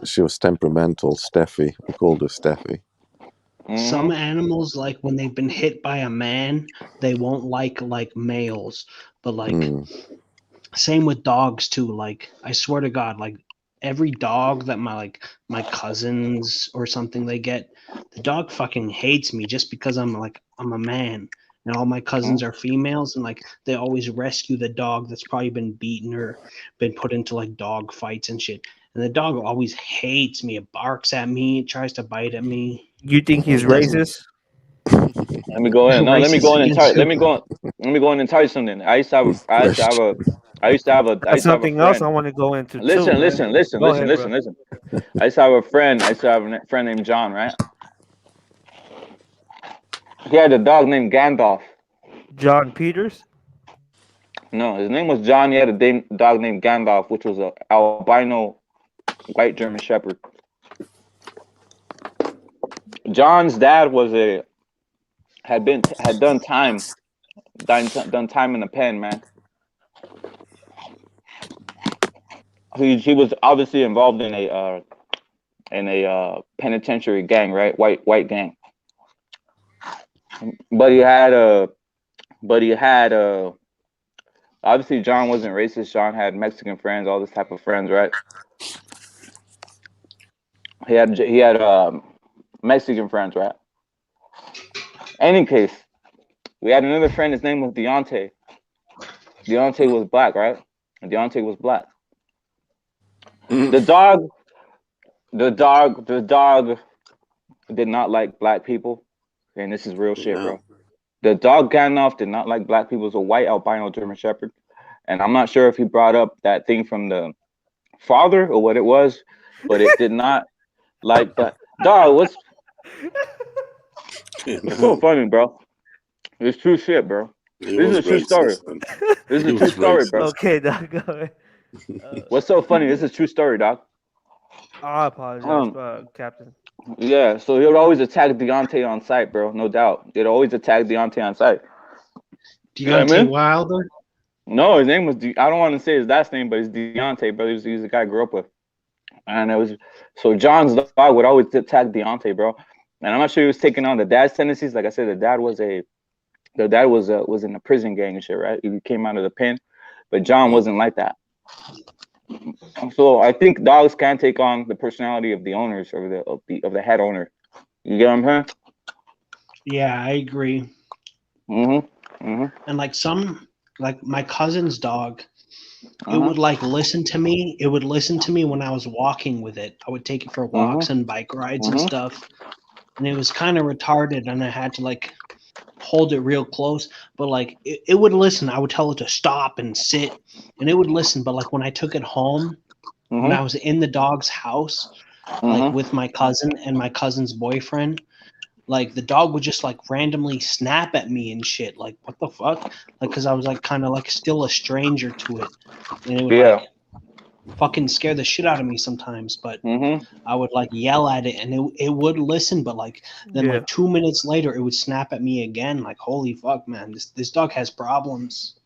S9: she was temperamental. Steffi, we called her Steffi.
S4: Some
S1: Mhm.
S4: animals, like when they've been hit by a man, they won't like males. But like
S9: Mm.
S4: same with dogs too. Like I swear to God, like every dog that my cousins or something they get, the dog fucking hates me just because I'm a man. And all my cousins
S1: Mhm.
S4: are females, and like they always rescue the dog that's probably been beaten or been put into like dog fights and shit. And the dog always hates me. It barks at me. It tries to bite at me.
S7: You think he's
S4: It doesn't.
S7: racist?
S1: Let me go in. No, let me
S4: Racist
S1: go in and tell.
S4: against
S1: Let
S4: who?
S1: me go. Let me go in and tell you something. I used to have. I used to have a.
S9: Question.
S1: I
S7: That's
S1: used to have a
S7: something else
S1: friend.
S7: I want to go into too,
S1: Listen,
S7: man.
S1: listen, listen,
S7: Go
S1: listen,
S7: ahead, bro.
S1: listen, listen. I used to have a friend. I used to have a friend named John. Right? He had a dog named Gandalf.
S7: John Peters.
S1: No, his name was John. He had a dog named Gandalf, which was a albino white German Shepherd. John's dad was a had done time in the pen, man. He was obviously involved in a penitentiary gang, right? White gang. But he had a but he had a obviously John wasn't racist. John had Mexican friends, all this type of friends, right? He had Mexican friends, right? Any case, we had another friend. His name was Deontay. Deontay was black, right? Deontay was black. The dog, the dog did not like black people, and this is real shit,
S5: Yeah.
S1: bro. The dog Gandalf did not like black people. It was a white albino German Shepherd, and I'm not sure if he brought up that thing from the father or what it was, but it did not like black. Dog, it's so
S5: No,
S1: funny, bro. It's true shit, bro.
S5: he
S1: This is
S5: was
S1: a true story.
S5: racist, and
S1: This is
S5: he
S1: a true
S5: was
S1: story, bro.
S5: racist.
S7: Okay, Doc. Go ahead.
S1: What's so funny? This is a true story, dog.
S7: I apologize,
S1: Um,
S7: Captain.
S1: yeah. So he would always attack Deontay on sight, bro. No doubt. He'd always attack Deontay on sight. You know what I
S4: Deontay
S1: mean?
S4: Wilder?
S1: No, his name was. I don't want to say his last name, but it's Deontay, bro. He's the guy I grew up with, and it was so John's dog would always attack Deontay, bro. And I'm not sure he was taking on the dad's tendencies. Like I said, the dad was in a prison gang and shit, right? He came out of the pen, but John wasn't like that. So I think dogs can take on the personality of the owners or of the head owner. You get what I'm saying?
S4: Yeah, I agree. And like my cousin's dog, it would like listen to me. It would listen to me when I was walking with it. I would take it for walks and bike rides and stuff. And it was kind of retarded, and I had to like hold it real close. But like it would listen. I would tell it to stop and sit, and it would listen. But like when I took it home, when I was in the dog's house, like with my cousin and my cousin's boyfriend, like the dog would just like randomly snap at me and shit. Like what the fuck? Like because I was like kind of like still a stranger to it, and it would
S1: Yeah.
S4: like fucking scare the shit out of me sometimes. But
S1: Mm-hmm.
S4: I would like yell at it, and it would listen. But like then
S7: Yeah.
S4: like 2 minutes later, it would snap at me again. Like holy fuck, man, this dog has problems.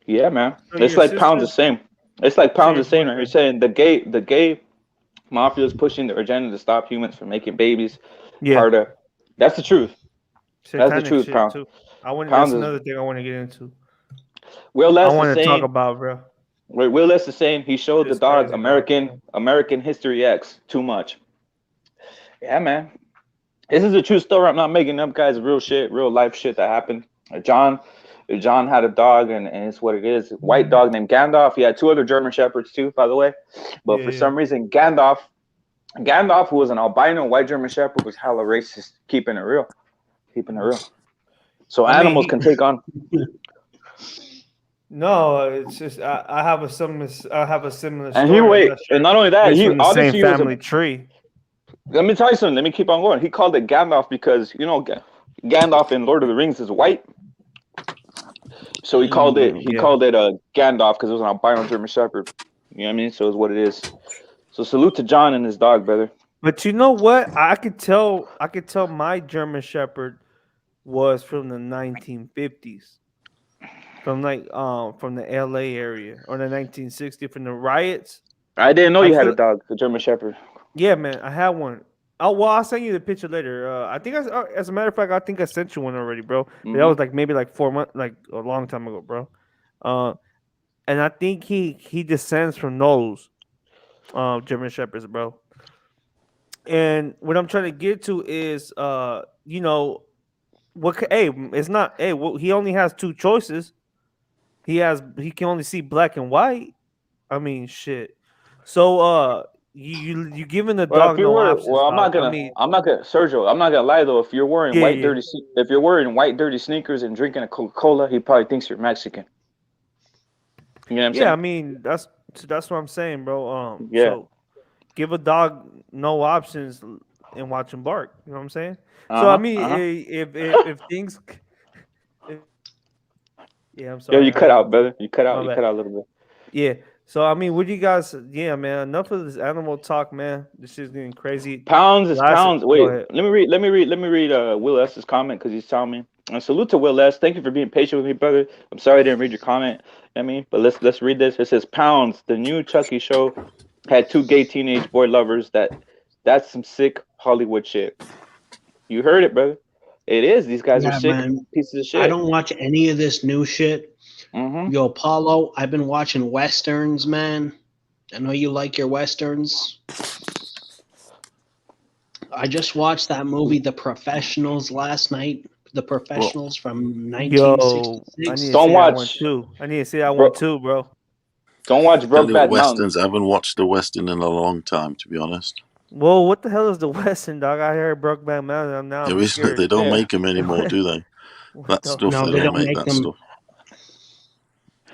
S1: Yeah, man.
S7: So
S1: It's
S7: your
S1: like Pounds the
S7: sister,
S1: same. It's like
S7: so
S1: Pounds
S7: your
S1: the same. Right? You're
S7: boyfriend,
S1: saying the gay mafia is pushing their agenda to stop humans from making babies.
S7: yeah,
S1: Part of that's the truth. That's the
S7: satanic
S1: truth,
S7: shit
S1: Pound.
S7: too. I want.
S1: Pounds
S7: That's
S1: is
S7: another thing I want to get into.
S1: Will
S7: I
S1: Les is
S7: want to talk
S1: saying.
S7: about, bro.
S1: Will Les is saying he showed the
S7: It's
S1: dog
S7: crazy, dog.
S1: American History X too much. Yeah, man. This is a true story. I'm not making up, guys. Real shit, real life shit that happened. John had a dog, and it's what it is. White dog named Gandalf. He had 2 other German shepherds too, by the way. But
S7: Yeah,
S1: for
S7: yeah.
S1: some reason, Gandalf, who was an albino white German shepherd, was hella racist. Keeping it real. So
S7: I mean,
S1: animals can take on.
S7: no, it's just I have a similar
S1: And
S7: story.
S1: he
S7: I'm
S1: wait,
S7: not sure
S1: and not only that,
S7: it's
S1: he
S7: from the same
S1: obviously he was a.
S7: family tree.
S1: Let me tell you something. Let me keep on going. He called it Gandalf because Gandalf in Lord of the Rings is white, so he called it
S7: Yeah.
S1: Gandalf because it was an albino German Shepherd. You know what I mean? So it's what it is. So salute to John and his dog, brother.
S7: But you know what? I could tell my German Shepherd was from the 1950s, from the LA area, or the 1960s, from the riots.
S1: I didn't know
S7: I
S1: you had a
S7: feel
S1: dog, a German Shepherd.
S7: Yeah, man, I had one. Oh well, I'll send you the picture later. I think as a matter of fact, I think I sent you one already, bro. But that was like maybe like 4 months, like a long time ago, bro. And I think he descends from those German shepherds, bro. And what I'm trying to get to is, hey, it's not, hey, well, he only has 2 choices. He can only see black and white. I mean, shit. So, you giving the
S1: Well, if
S7: dog
S1: you
S7: no
S1: were,
S7: options, dog. I mean,
S1: Sergio, I'm not gonna lie though. If you're wearing
S7: yeah,
S1: white
S7: yeah,
S1: if you're wearing white dirty sneakers and drinking a Coca-Cola, he probably thinks you're Mexican. You know what I'm
S7: yeah. I
S1: saying?
S7: mean, that's what I'm saying, bro.
S1: Yeah.
S7: So give a dog no options and watch him bark. You know what I'm saying? So I
S1: Uh huh.
S7: mean,
S1: Uh huh.
S7: if things, yeah, I'm
S1: Yo,
S7: sorry,
S1: you
S7: I
S1: cut
S7: had
S1: out, brother. You cut out.
S7: my
S1: You
S7: bad.
S1: cut out a little bit.
S7: Yeah. So I mean, what do you guys? Yeah, man. Enough of this animal talk, man. This shit's getting crazy.
S1: Pounds is pounds.
S7: Go
S1: Wait,
S7: ahead.
S1: let me read Will S's comment because he's telling me. Salute to Will S. Thank you for being patient with me, brother. I'm sorry I didn't read your comment. I mean, but let's read this. It says Pounds, the new Chucky show had 2 gay teenage boy lovers. That's some sick Hollywood shit. You heard it, brother. It is. These guys are
S4: Yeah,
S1: sick
S4: man.
S1: pieces of
S4: I
S1: shit.
S4: don't watch any of this new shit.
S1: Mm-hmm.
S4: Yo, Paulo, I've been watching westerns, man. I know you like your westerns. I just watched that movie, The Professionals, last night. The Professionals from
S7: Yo, I
S4: 1966.
S7: need to
S1: Don't
S7: see that one
S1: watch,
S7: too. I need to see that
S1: bro.
S7: one too, bro.
S1: Don't watch
S5: Tell you what,
S1: Brokeback Mountain.
S5: westerns. I haven't watched a western in a long time, to be honest.
S7: Whoa, what the hell is the Western, dog? I heard Brokeback Mountain. Now I'm
S5: There isn't. They
S7: scared.
S5: don't
S1: Yeah.
S5: make them anymore, do they?
S7: What
S5: That
S7: the
S5: stuff.
S4: No,
S5: They
S4: they
S5: don't
S4: don't
S5: make
S4: make
S5: that
S4: them.
S5: stuff.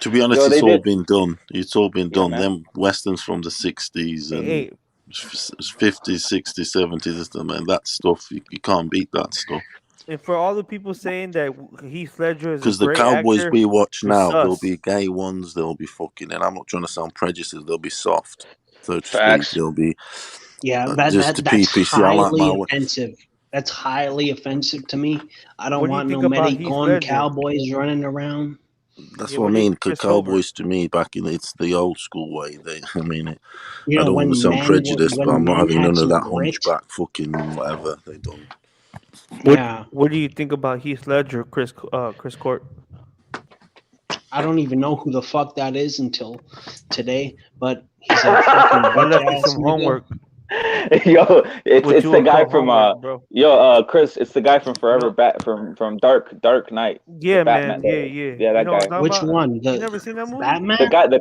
S5: To be honest,
S1: Yo, they
S5: it's all
S1: did.
S5: been done. It's all been
S1: Yeah,
S5: done.
S1: man.
S5: Them westerns from the 60s and
S7: Hey,
S5: 50s, 60s, 70s, man, that stuff, you can't beat that stuff.
S7: and for all the people saying that Heath Ledger is a
S5: Because the
S7: great
S5: cowboys
S7: actor,
S5: we watch
S7: you're
S5: now, there'll
S7: sus.
S5: be gay ones, there'll be fucking, and I'm not trying to sound prejudiced, they'll be soft, so to speak.
S1: Facts.
S5: They'll be
S4: Yeah,
S5: just to
S4: that's
S5: people. See, I like
S4: highly
S5: my.
S4: offensive. That's highly offensive to me. I don't
S7: What do you
S4: want no
S7: think about Heath
S4: Medigon
S7: Ledger?
S4: cowboys running around.
S5: That's
S7: Yeah,
S5: what I
S7: what do you
S5: mean.
S7: think, Chris Colbert?
S5: Cowboys to me, back in it's the old school way. I mean,
S4: You
S5: I
S4: know,
S5: don't want to sound prejudiced, but I'm
S4: when
S5: not
S4: men
S5: having
S4: had
S5: none of
S4: some
S5: that
S4: grit.
S5: hunchback fucking whatever they done.
S4: Yeah,
S7: What do you think about Heath Ledger, Chris Court?
S4: I don't even know who the fuck that is until today. But he's a fucking
S7: I
S4: bitch
S7: left you
S4: ass
S7: some
S4: nigga.
S7: homework.
S1: Yo,
S7: What
S1: it's
S7: you
S1: the
S7: would
S1: guy
S7: call
S1: from
S7: homework, bro?
S1: Chris, it's the guy from Forever
S7: No.
S1: Bat from Dark Knight, the
S7: Yeah,
S1: Batman.
S7: man. Yeah.
S1: Yeah,
S7: You
S1: that
S7: know what
S1: guy.
S7: I'm talking
S4: Which
S7: about?
S4: one?
S7: You
S4: The
S7: never seen that movie?
S4: Batman?
S1: The guy, the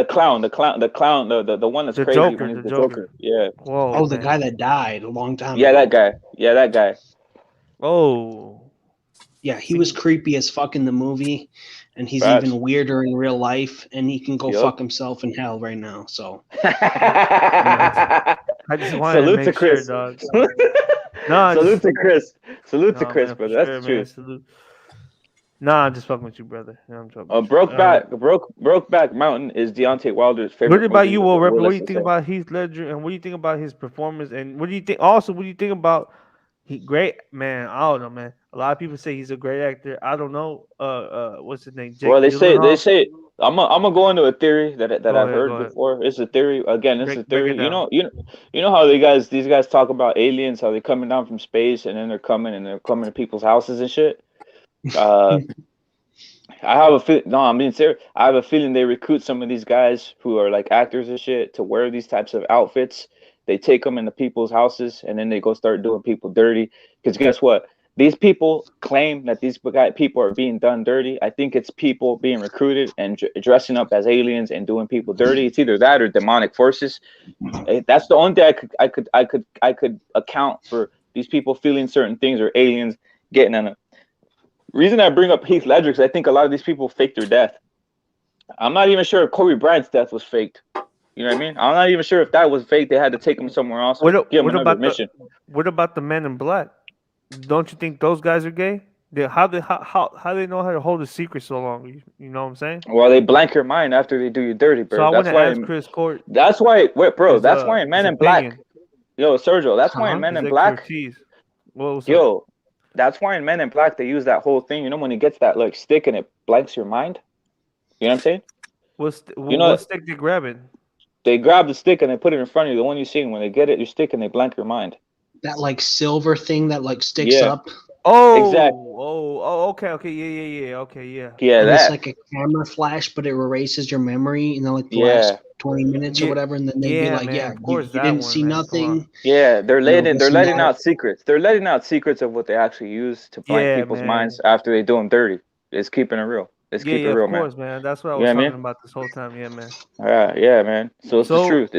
S1: clown, the one that's
S7: The
S1: crazy
S7: Joker.
S1: when he's
S7: The
S1: the
S7: Joker.
S1: Joker. Yeah,
S7: Whoa,
S4: Oh, the
S7: man.
S4: guy that died a long time
S1: yeah,
S4: ago.
S1: that guy. Yeah, that guy.
S7: Oh.
S4: Yeah, he was creepy as fuck in the movie, and he's
S1: Facts.
S4: even weirder in real life. And he can go
S1: Yup.
S4: fuck himself in hell right now. So
S7: I just wanted to
S1: Salute to
S7: make sure,
S1: Chris.
S7: dog. No, I
S1: Salute
S7: just
S1: to Chris. Salute to
S7: no,
S1: Chris,
S7: man, for
S1: brother. That's
S7: sure,
S1: the
S7: man.
S1: truth.
S7: Salute. Nah, I'm just fucking with you, brother. Yeah, I'm talking with you.
S1: Brokeback Mountain is Deontay Wilder's
S7: What
S1: favorite
S7: about
S1: movie.
S7: you, Will Rapper?
S1: Will
S7: What do you
S1: listen
S7: think
S1: to.
S7: about Heath Ledger, and what do you think about his performance? And what do you think? Also, what do you think about he? Great man. I don't know, man. A lot of people say he's a great actor. I don't know. What's his name?
S1: Well,
S7: Jake
S1: they
S7: Gyllenhaal.
S1: say I'm gonna go into a theory that
S7: Go
S1: I've
S7: ahead.
S1: heard
S7: Go ahead.
S1: before. It's a theory. Again, it's a
S7: Break it
S1: theory.
S7: down.
S1: You know how these guys talk about aliens, how they're coming down from space and then they're coming to people's houses and shit. Uh, I have a feel. No, I'm being serious. I have a feeling they recruit some of these guys who are like actors and shit to wear these types of outfits. They take them into people's houses and then they go start doing people dirty. Because guess what? These people claim that people are being done dirty. I think it's people being recruited and dressing up as aliens and doing people dirty. It's either that or demonic forces. That's the only thing I could account for these people feeling certain things or aliens getting on. Reason I bring up Heath Ledger is I think a lot of these people faked their death. I'm not even sure if Kobe Bryant's death was faked. You know what I mean? I'm not even sure if that was fake. They had to take him somewhere else or give him another mission.
S7: What about the Men in Black? Don't you think those guys are gay? How they know how to hold a secret so long? You know what I'm saying?
S1: Well, they blank your mind after they do you dirty, bro.
S7: So I want to ask Chris Court.
S1: That's why, bro. That's why in Men in Black, yo, Sergio. That's why in Men in Black, yo. That's why in Men in Black they use that whole thing. You know when he gets that like stick and it blanks your mind. You know what I'm saying?
S7: What stick they grab it?
S1: They grab the stick and they put it in front of you. The one you see when they get it, your stick, and they blank your mind.
S4: That like silver thing that like sticks up.
S7: Oh,
S1: exactly.
S7: Okay, yeah, okay, yeah.
S1: Yeah,
S4: and
S1: that.
S4: It's like a camera flash, but it erases your memory, and then like the last 20 minutes or whatever, and then they'd be like,
S7: man,
S4: you didn't see nothing.
S1: Yeah, they're letting out secrets. They're letting out secrets of what they actually use to blank people's minds after they do them dirty. It's keeping it real. It's keeping it real, man.
S7: Of course, man. That's what I was talking about this whole time. Yeah, man.
S1: Yeah, man. So it's the truth.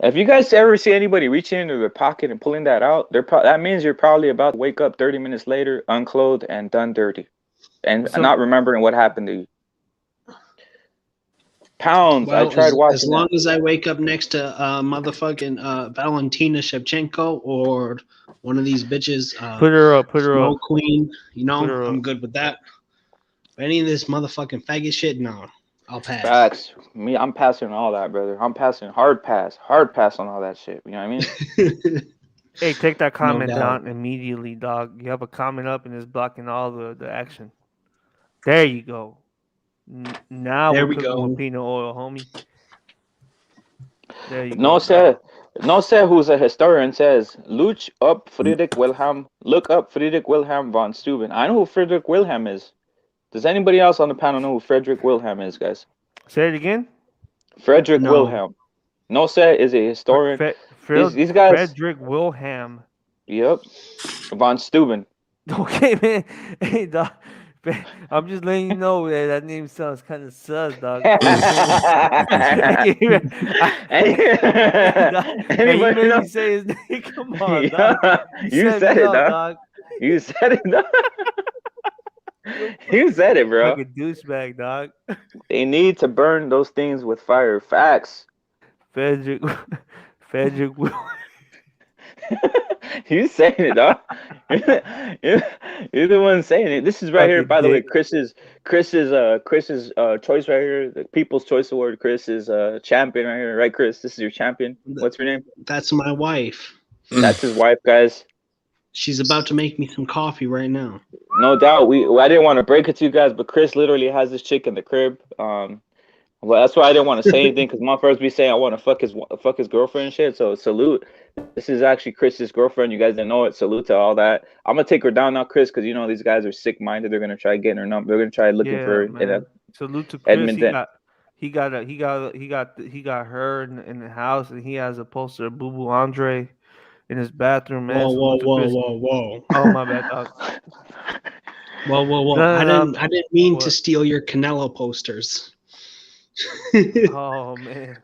S1: If you guys ever see anybody reaching into their pocket and pulling that out, that means you're probably about to wake up 30 minutes later, unclothed and done dirty, and not remembering what happened to you. Pounds.
S4: Well,
S1: I tried watching.
S4: As long as I wake up next to motherfucking Valentina Shevchenko or one of these bitches,
S7: put her up,
S4: Snow Queen, you know, I'm good with that. Any of this motherfucking faggot shit, no. I'll pass.
S1: Facts. I'm passing all that, brother. I'm passing hard pass on all that shit. You know what I mean?
S7: Hey, take that comment down immediately, dog. You have a comment up and it's blocking all the action. There you go. Now
S4: there
S7: we
S4: go.
S7: With peanut oil, homie. There you
S1: go. No say who's a historian says, look up Friedrich Wilhelm von Steuben. I know who Friedrich Wilhelm is. Does anybody else on the panel know who Friedrich Wilhelm is, guys?
S7: Say it again.
S1: Frederick Wilhelm. No say is a historian. These guys.
S7: Frederick Wilhelm.
S1: Yep. Von Steuben.
S7: Okay, man. Hey, dog. I'm just letting you know that name sounds kind of sus, dog. You made me say his name. Come on, dog.
S1: You said it, dog. You said it, dog. You said it, bro.
S7: Like a douchebag, dog.
S1: They need to burn those things with fire. Facts.
S7: Frederick
S1: You saying it, dog. You're the one saying it. This is right here, by the way. Chris's choice right here. The People's Choice Award. Chris is champion right here, right, Chris? This is your champion. What's your name?
S4: That's my wife.
S1: That's his wife, guys.
S4: She's about to make me some coffee right now.
S1: No doubt. I didn't want to break it to you guys, but Chris literally has this chick in the crib. Well, that's why I didn't want to say anything, because my first be saying I want to fuck his girlfriend and shit. So salute. This is actually Chris's girlfriend. You guys didn't know it. Salute to all that. I'm gonna take her down now, Chris, because you know these guys are sick minded. They're gonna try getting her number. They're gonna try looking for her.
S7: Salute to Chris.
S1: Edmonton.
S7: He got her in the house, and he has a poster of Boo Boo Andre in his bathroom, man.
S4: Whoa.
S7: Oh, my bad, dog.
S4: Whoa. No, I didn't mean to steal your Canelo posters.
S7: Oh, man.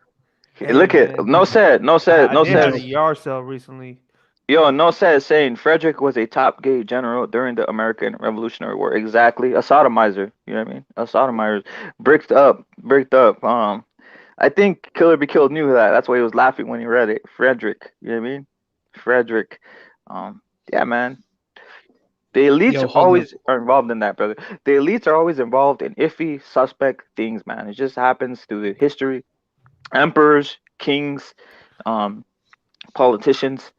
S1: Hey, look at no said.
S7: A yard sale recently.
S1: Yo, no said saying Frederick was a top gay general during the American Revolutionary War. Exactly. A sodomizer. You know what I mean? A sodomizer. Bricked up. I think Killer Be Killed knew that. That's why he was laughing when he read it. Frederick. You know what I mean? Frederick. Yeah, man. The elites
S4: Yo,
S1: are
S4: hold up.
S1: always are involved in that, brother. The elites are always involved in iffy, suspect things, man. It just happens through the history. Emperors, kings, um, politicians.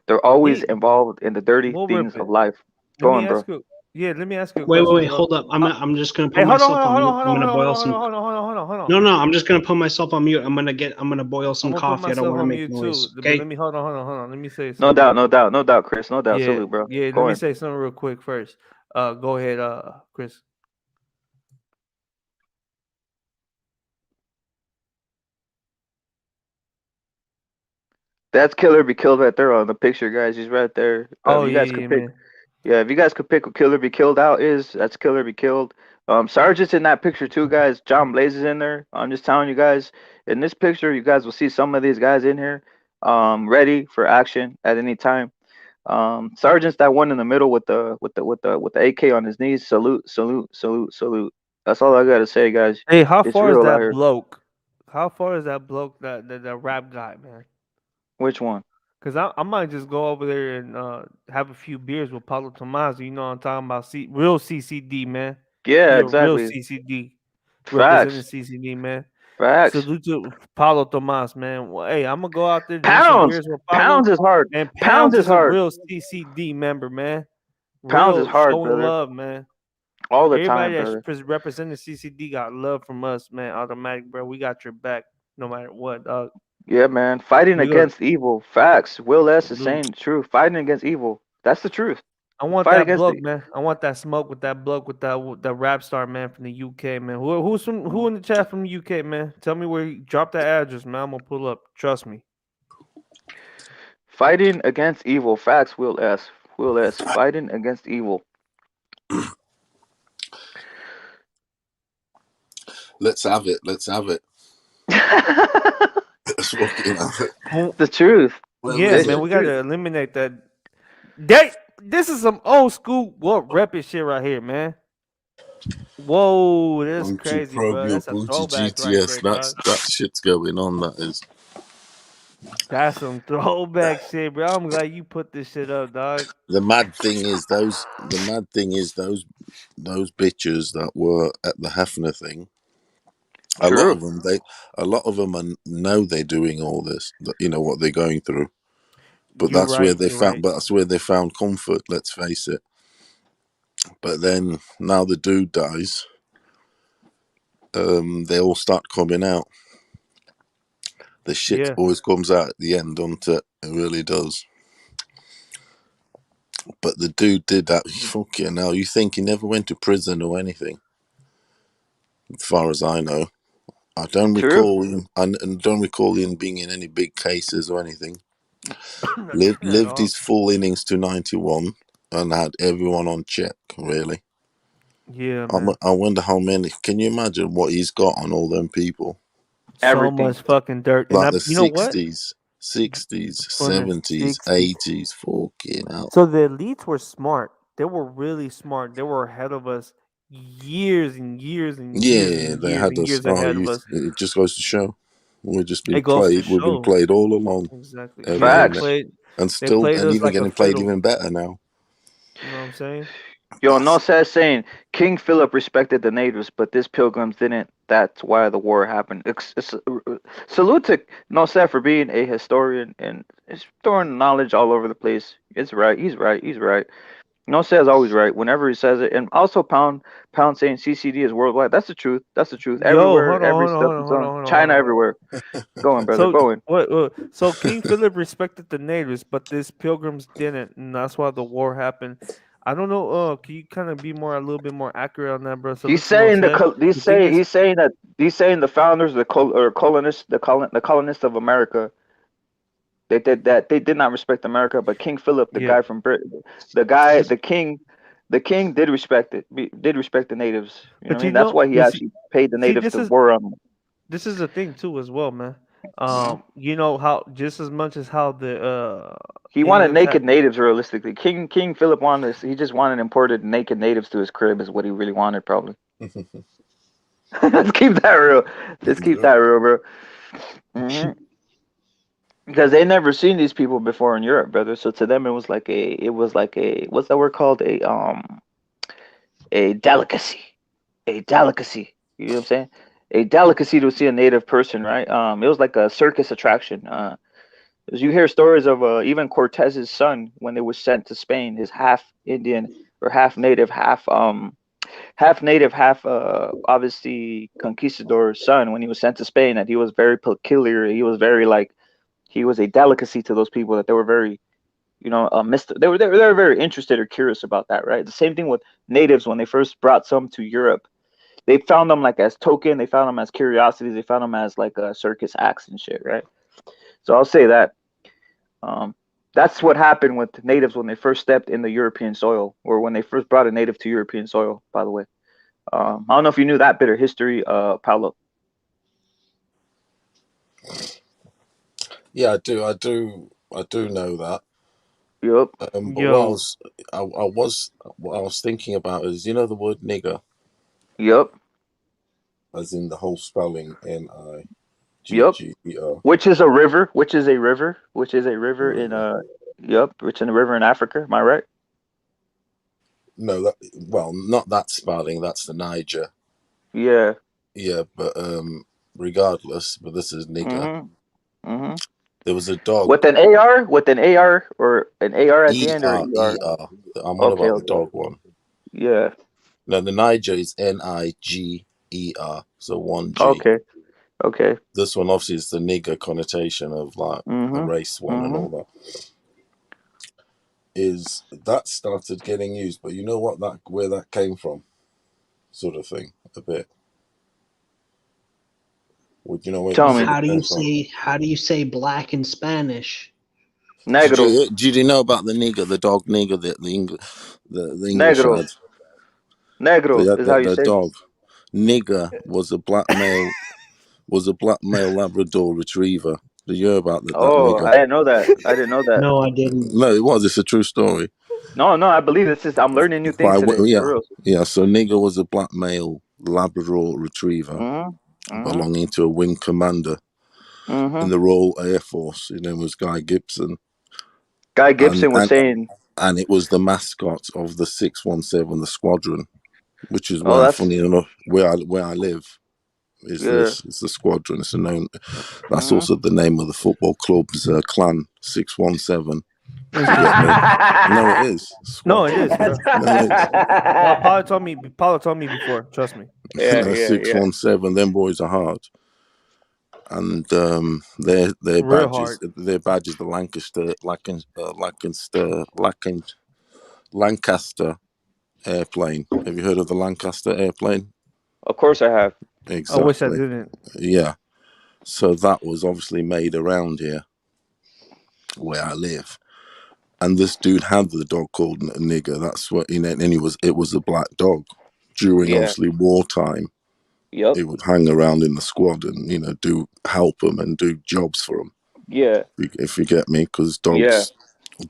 S1: They're always
S7: He
S1: involved in the dirty
S7: will rip
S1: things
S7: it.
S1: of life.
S7: Let
S1: Go
S7: me
S1: on, bro.
S7: ask you. Yeah, let me ask you a
S4: Wait, wait,
S7: question.
S4: wait. Hold up.
S7: Uh,
S4: I'm just gonna put
S7: hey, hold on,
S4: myself
S7: hold on,
S4: on
S7: hold on,
S4: mute.
S7: hold
S4: I'm
S7: on,
S4: gonna
S7: hold on,
S4: boil
S7: hold on,
S4: some.
S7: hold on, hold on, hold on, hold on.
S4: No, no. I'm just gonna put myself on mute. I'm gonna boil
S7: I'm
S4: some
S7: gonna put
S4: coffee. I don't
S7: myself
S4: want to
S7: on
S4: make
S7: mute too.
S4: noise.
S7: But let
S4: Okay.
S7: me hold on. Let me say
S1: No
S7: something real
S1: doubt, no
S7: quick.
S1: doubt, no doubt, Chris. No doubt.
S7: Yeah,
S1: Salute, bro.
S7: yeah. Let
S1: Go
S7: me
S1: on.
S7: say something real quick first. Go ahead, Chris.
S1: That's Killer Be Killed right there on the picture, guys. He's right there.
S7: Oh
S1: You
S7: yeah,
S1: guys could
S7: yeah,
S1: pick.
S7: man.
S1: Yeah, if you guys could pick what Killer Be Killed out is, that's Killer Be Killed. Sergeant's in that picture too, guys. John Blaze is in there. I'm just telling you guys. In this picture, you guys will see some of these guys in here, ready for action at any time. Sergeant's that one in the middle with the AK on his knees. Salute, salute, salute, salute. That's all I gotta say, guys.
S7: Hey, how
S1: It's
S7: far is
S1: real out
S7: that
S1: here.
S7: bloke? How far is that bloke that rap guy, man?
S1: Which one?
S7: Cause I might just go over there and have a few beers with Paulo Tomaso. You know what I'm talking about? Real CCD, man.
S1: Yeah,
S7: He a real
S1: exactly.
S7: CCD representing
S1: Facts.
S7: CCD, man.
S1: Facts.
S7: Salute to Paulo Tomas, man. Well, hey, I'm gonna go out there drink some
S1: Pounds.
S7: beers with
S1: Pounds
S7: Paulo.
S1: is hard.
S7: And
S1: Pounds
S7: Pounds
S1: is
S7: is a
S1: hard.
S7: real CCD member, man.
S1: Pounds is
S7: Real
S1: hard,
S7: showing
S1: brother.
S7: love, man.
S1: All the time,
S7: Everybody that's
S1: brother.
S7: representing CCD got love from us, man. Automatic, bro. We got your back no matter what, dog.
S1: Yeah, man. Fighting
S7: We gonna
S1: against evil. Facts. Will S is
S7: salute.
S1: saying the truth. Fighting against evil. That's the truth.
S7: I want
S1: Fight
S7: that
S1: against
S7: bloke,
S1: it.
S7: man. I want that smoke with that bloke with that rap star, man, from the UK, man. Who in the chat from the UK, man? Tell me where you drop that address, man. I'm gonna pull up. Trust me.
S1: Fighting against evil. Facts. Will S. Will S. Fighting against evil.
S5: Let's have it. Let's have it. Let's fucking have it.
S7: Who-
S1: The truth.
S5: When
S7: Yeah,
S5: is
S1: It's
S7: man.
S1: the
S5: it?
S7: We
S1: truth.
S7: gotta eliminate that. This is some old school what repping shit right here, man. Whoa, that's
S5: Don't you
S7: crazy,
S5: probe
S7: bro.
S5: your
S7: That's a
S5: booty
S7: throwback right
S5: GTS.
S7: there, dog.
S5: That shit's going on. That is.
S7: That's some throwback shit, bro. I'm glad you put this shit up, dog.
S5: The mad thing is those. The mad thing is those bitches that were at the Hefner thing. A lot
S1: True.
S5: of them, know they're doing all this. You know what they're going through. But
S7: You're
S5: that's where
S7: right.
S5: they
S7: You're
S5: found.
S7: right.
S5: But that's where they found comfort. Let's face it. But then now the dude dies. They all start coming out. The shit
S7: Yeah.
S5: always comes out at the end, doesn't it? It really does. But the dude did that. Fucking hell. You think he never went to prison or anything? As far as I know, I don't
S1: True.
S5: recall him. And don't recall him being in any big cases or anything.
S7: Nothing at
S5: Lived
S7: all.
S5: his full innings to 91 and had everyone on check. Really.
S7: Yeah, man.
S5: I wonder how many. Can you imagine what he's got on all them people?
S7: So
S1: Everything.
S7: much fucking dirt. And
S5: Like
S7: I,
S5: the
S7: you know what?
S5: 60s,
S7: From the
S5: 70s,
S7: 60s.
S5: 80s. Fucking hell.
S7: So the elites were smart. They were really smart. They were ahead of us years and years and years
S5: Yeah,
S7: and
S5: they
S7: years
S5: had
S7: and
S5: us.
S7: years
S5: Oh,
S7: ahead of us.
S5: it just goes to show. We've just been
S7: It goes to
S5: played. We've been
S7: show.
S5: played all along,
S7: Exactly. Yeah,
S5: every
S1: Facts.
S5: and
S7: they
S5: still,
S7: played
S5: and
S7: us
S5: even
S7: like a
S5: getting played
S7: fiddle.
S5: even better now.
S7: You know what I'm saying?
S1: Yo, no says saying King Philip respected the natives, but this pilgrims didn't. That's why the war happened. Salute to No said for being a historian and is throwing knowledge all over the place. It's right. He's right. He's right. No says always right whenever he says it. And also Pound saying CCD is worldwide. That's the truth. That's the truth.
S7: Yo,
S1: Everywhere,
S7: hold on,
S1: every
S7: hold on,
S1: stuff
S7: hold on,
S1: is
S7: hold on,
S1: on.
S7: hold on, hold
S1: China
S7: on, hold on.
S1: everywhere. Going, brother.
S7: So
S1: Going.
S7: what? So King Philip respected the natives, but these pilgrims didn't, and that's why the war happened. I don't know. Can you kind of be a little bit more accurate on that, bro? So
S1: He's
S7: listen, no
S1: saying
S7: said the thing is,
S1: he's saying that he's saying the founders, or colonists, the colonists of America, they did not respect America, but King Philip, the
S7: yeah.
S1: guy from Britain, the king did respect it, did respect the natives. You know
S7: But
S1: what I mean? That's why he
S7: but see,
S1: actually paid the
S7: see,
S1: natives to war on them.
S7: this is a thing too as well, man. You know how just as much as how the
S1: He wanted
S7: Indians had,
S1: naked natives realistically. King Philip wanted this. He just wanted imported naked natives to his crib is what he really wanted probably. Let's keep that real. Let's keep
S5: Yep.
S1: that real, bro. Hmm. because they never seen these people before in Europe, brother. So to them, it was like a, what's that word called? A delicacy, a delicacy. You know what I'm saying? A delicacy to see a native person, right? It was like a circus attraction. As you hear stories of even Cortez's son when they were sent to Spain, his half Indian or half native, half native, half obviously conquistador son when he was sent to Spain, that he was very peculiar. He was very like, he was a delicacy to those people, that they were very, they were very interested or curious about that, right? The same thing with natives when they first brought some to Europe. They found them like as token, they found them as curiosities, they found them as like circus acts and shit, right? So I'll say that. Um, that's what happened with natives when they first stepped in the European soil, or when they first brought a native to European soil, by the way. I don't know if you knew that bit of history, Paulo.
S9: Yeah, I do know that.
S1: Yup,
S9: But what I
S7: Yo,
S9: was, what I was thinking about is, the word nigger,
S1: yup,
S9: as in the whole spelling,
S1: yup.
S9: Nigger.
S1: Which is a river, which is a river, which is a river in
S9: River.
S1: yup, which is a river in Africa. Am I right?
S9: No, well, not that spelling. That's the Niger.
S1: Yeah.
S9: Yeah, but regardless, but this is nigger.
S1: Mhm. Mhm.
S9: There was a dog,
S1: With an AR, or an AR at the end, or ER.
S9: ER. I'm on
S1: Okay,
S9: about the
S1: okay.
S9: dog one.
S1: Yeah.
S9: No, the Niger is Niger, so one G.
S1: Okay. Okay.
S9: This one obviously is the nigger connotation of like a
S1: Mhm.
S9: race one and all
S1: Mhm.
S9: that. Is that started getting used, but you know what, that where that came from, sort of thing, a bit. Would you know where
S1: Tell me.
S9: sort of
S4: How do
S9: came
S4: you
S9: from?
S4: say black in Spanish?
S1: Negro.
S9: Did you know about the nigger, the dog nigger that the English
S1: Negro.
S9: had? They
S1: Negro
S9: had
S1: is how you
S9: their
S1: say it.
S9: dog. Nigger was a black male Labrador Retriever. Did you hear about that
S1: Oh,
S9: nigger?
S1: I didn't know that. I didn't know that.
S4: No, I didn't.
S9: No, it was. It's a true story.
S1: No, no, I believe this is. I'm learning new things today,
S9: Yeah,
S1: for real.
S9: yeah. So nigger was a black male Labrador Retriever
S1: Mhm. Mhm.
S9: belonging to a wing commander in
S1: Mhm.
S9: the Royal Air Force. His name was Guy Gibson,
S1: Guy
S9: and
S1: Gibson was
S9: and
S1: saying,
S9: and it was the mascot of the 617, the squadron, which is
S1: "Oh,
S9: where,
S1: that's
S9: funny enough, where I live is
S1: yeah."
S9: this. It's the squadron. It's a known. That's
S1: Mhm.
S9: also the name of the football club's clan, 617.
S7: it's
S9: You get
S7: not.
S9: me? No, it is
S7: No, it
S9: squadron.
S7: is,
S1: That's
S7: bro.
S9: No, it is.
S7: Paulo told me before. Trust me.
S1: yeah,
S9: No,
S1: yeah, yeah.
S9: 617. Them boys are hard. And
S7: Real hard.
S9: their badges, the Lancaster airplane. Have you heard of the Lancaster airplane?
S1: Of course I have.
S7: I wish I
S9: Exactly.
S7: didn't.
S9: Yeah. So that was obviously made around here where I live. And this dude had the dog called Nigger. That's what, and it was a black dog. During
S1: Yeah.
S9: obviously wartime,
S1: Yep.
S9: it would hang around in the squad and do help them and do jobs for them.
S1: Yeah.
S9: If you get me, because
S1: Yeah.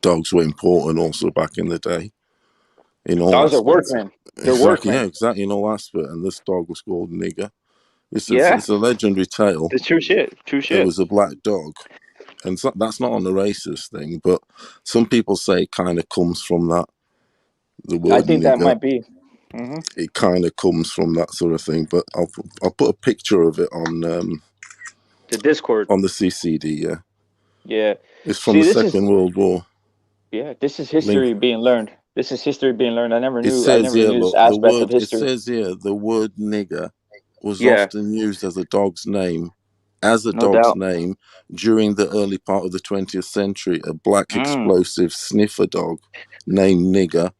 S9: dogs were important also back in the day in all
S1: Dogs are
S9: aspects.
S1: workmen. They're
S9: Exactly, yeah,
S1: workmen.
S9: exactly, in all aspects. And this dog was called Nigger.
S1: Yeah.
S9: It's a legendary tale.
S1: The true shit. True
S9: It
S1: shit.
S9: was a black dog, and that's not on the racist thing, but some people say it kind of comes from that. The
S1: I
S9: word
S1: think that
S9: nigger,
S1: might be. Mhm.
S9: it kind of comes from that sort of thing. But I'll put a picture of it
S1: The Discord.
S9: on the CCD. Yeah,
S1: Yeah.
S9: it's from
S1: See,
S9: the
S1: this is
S9: Second World War.
S1: yeah. This is
S9: Link.
S1: history being learned. This is history being learned. I never
S9: It
S1: knew. I
S9: says
S1: never
S9: here,
S1: knew this
S9: look,
S1: aspect of
S9: it
S1: history.
S9: says here the word nigger was
S1: Yeah.
S9: often used as a dog's name,
S1: No doubt.
S9: during the early part of the 20th century. A black
S1: Mm.
S9: explosive sniffer dog named Nigger,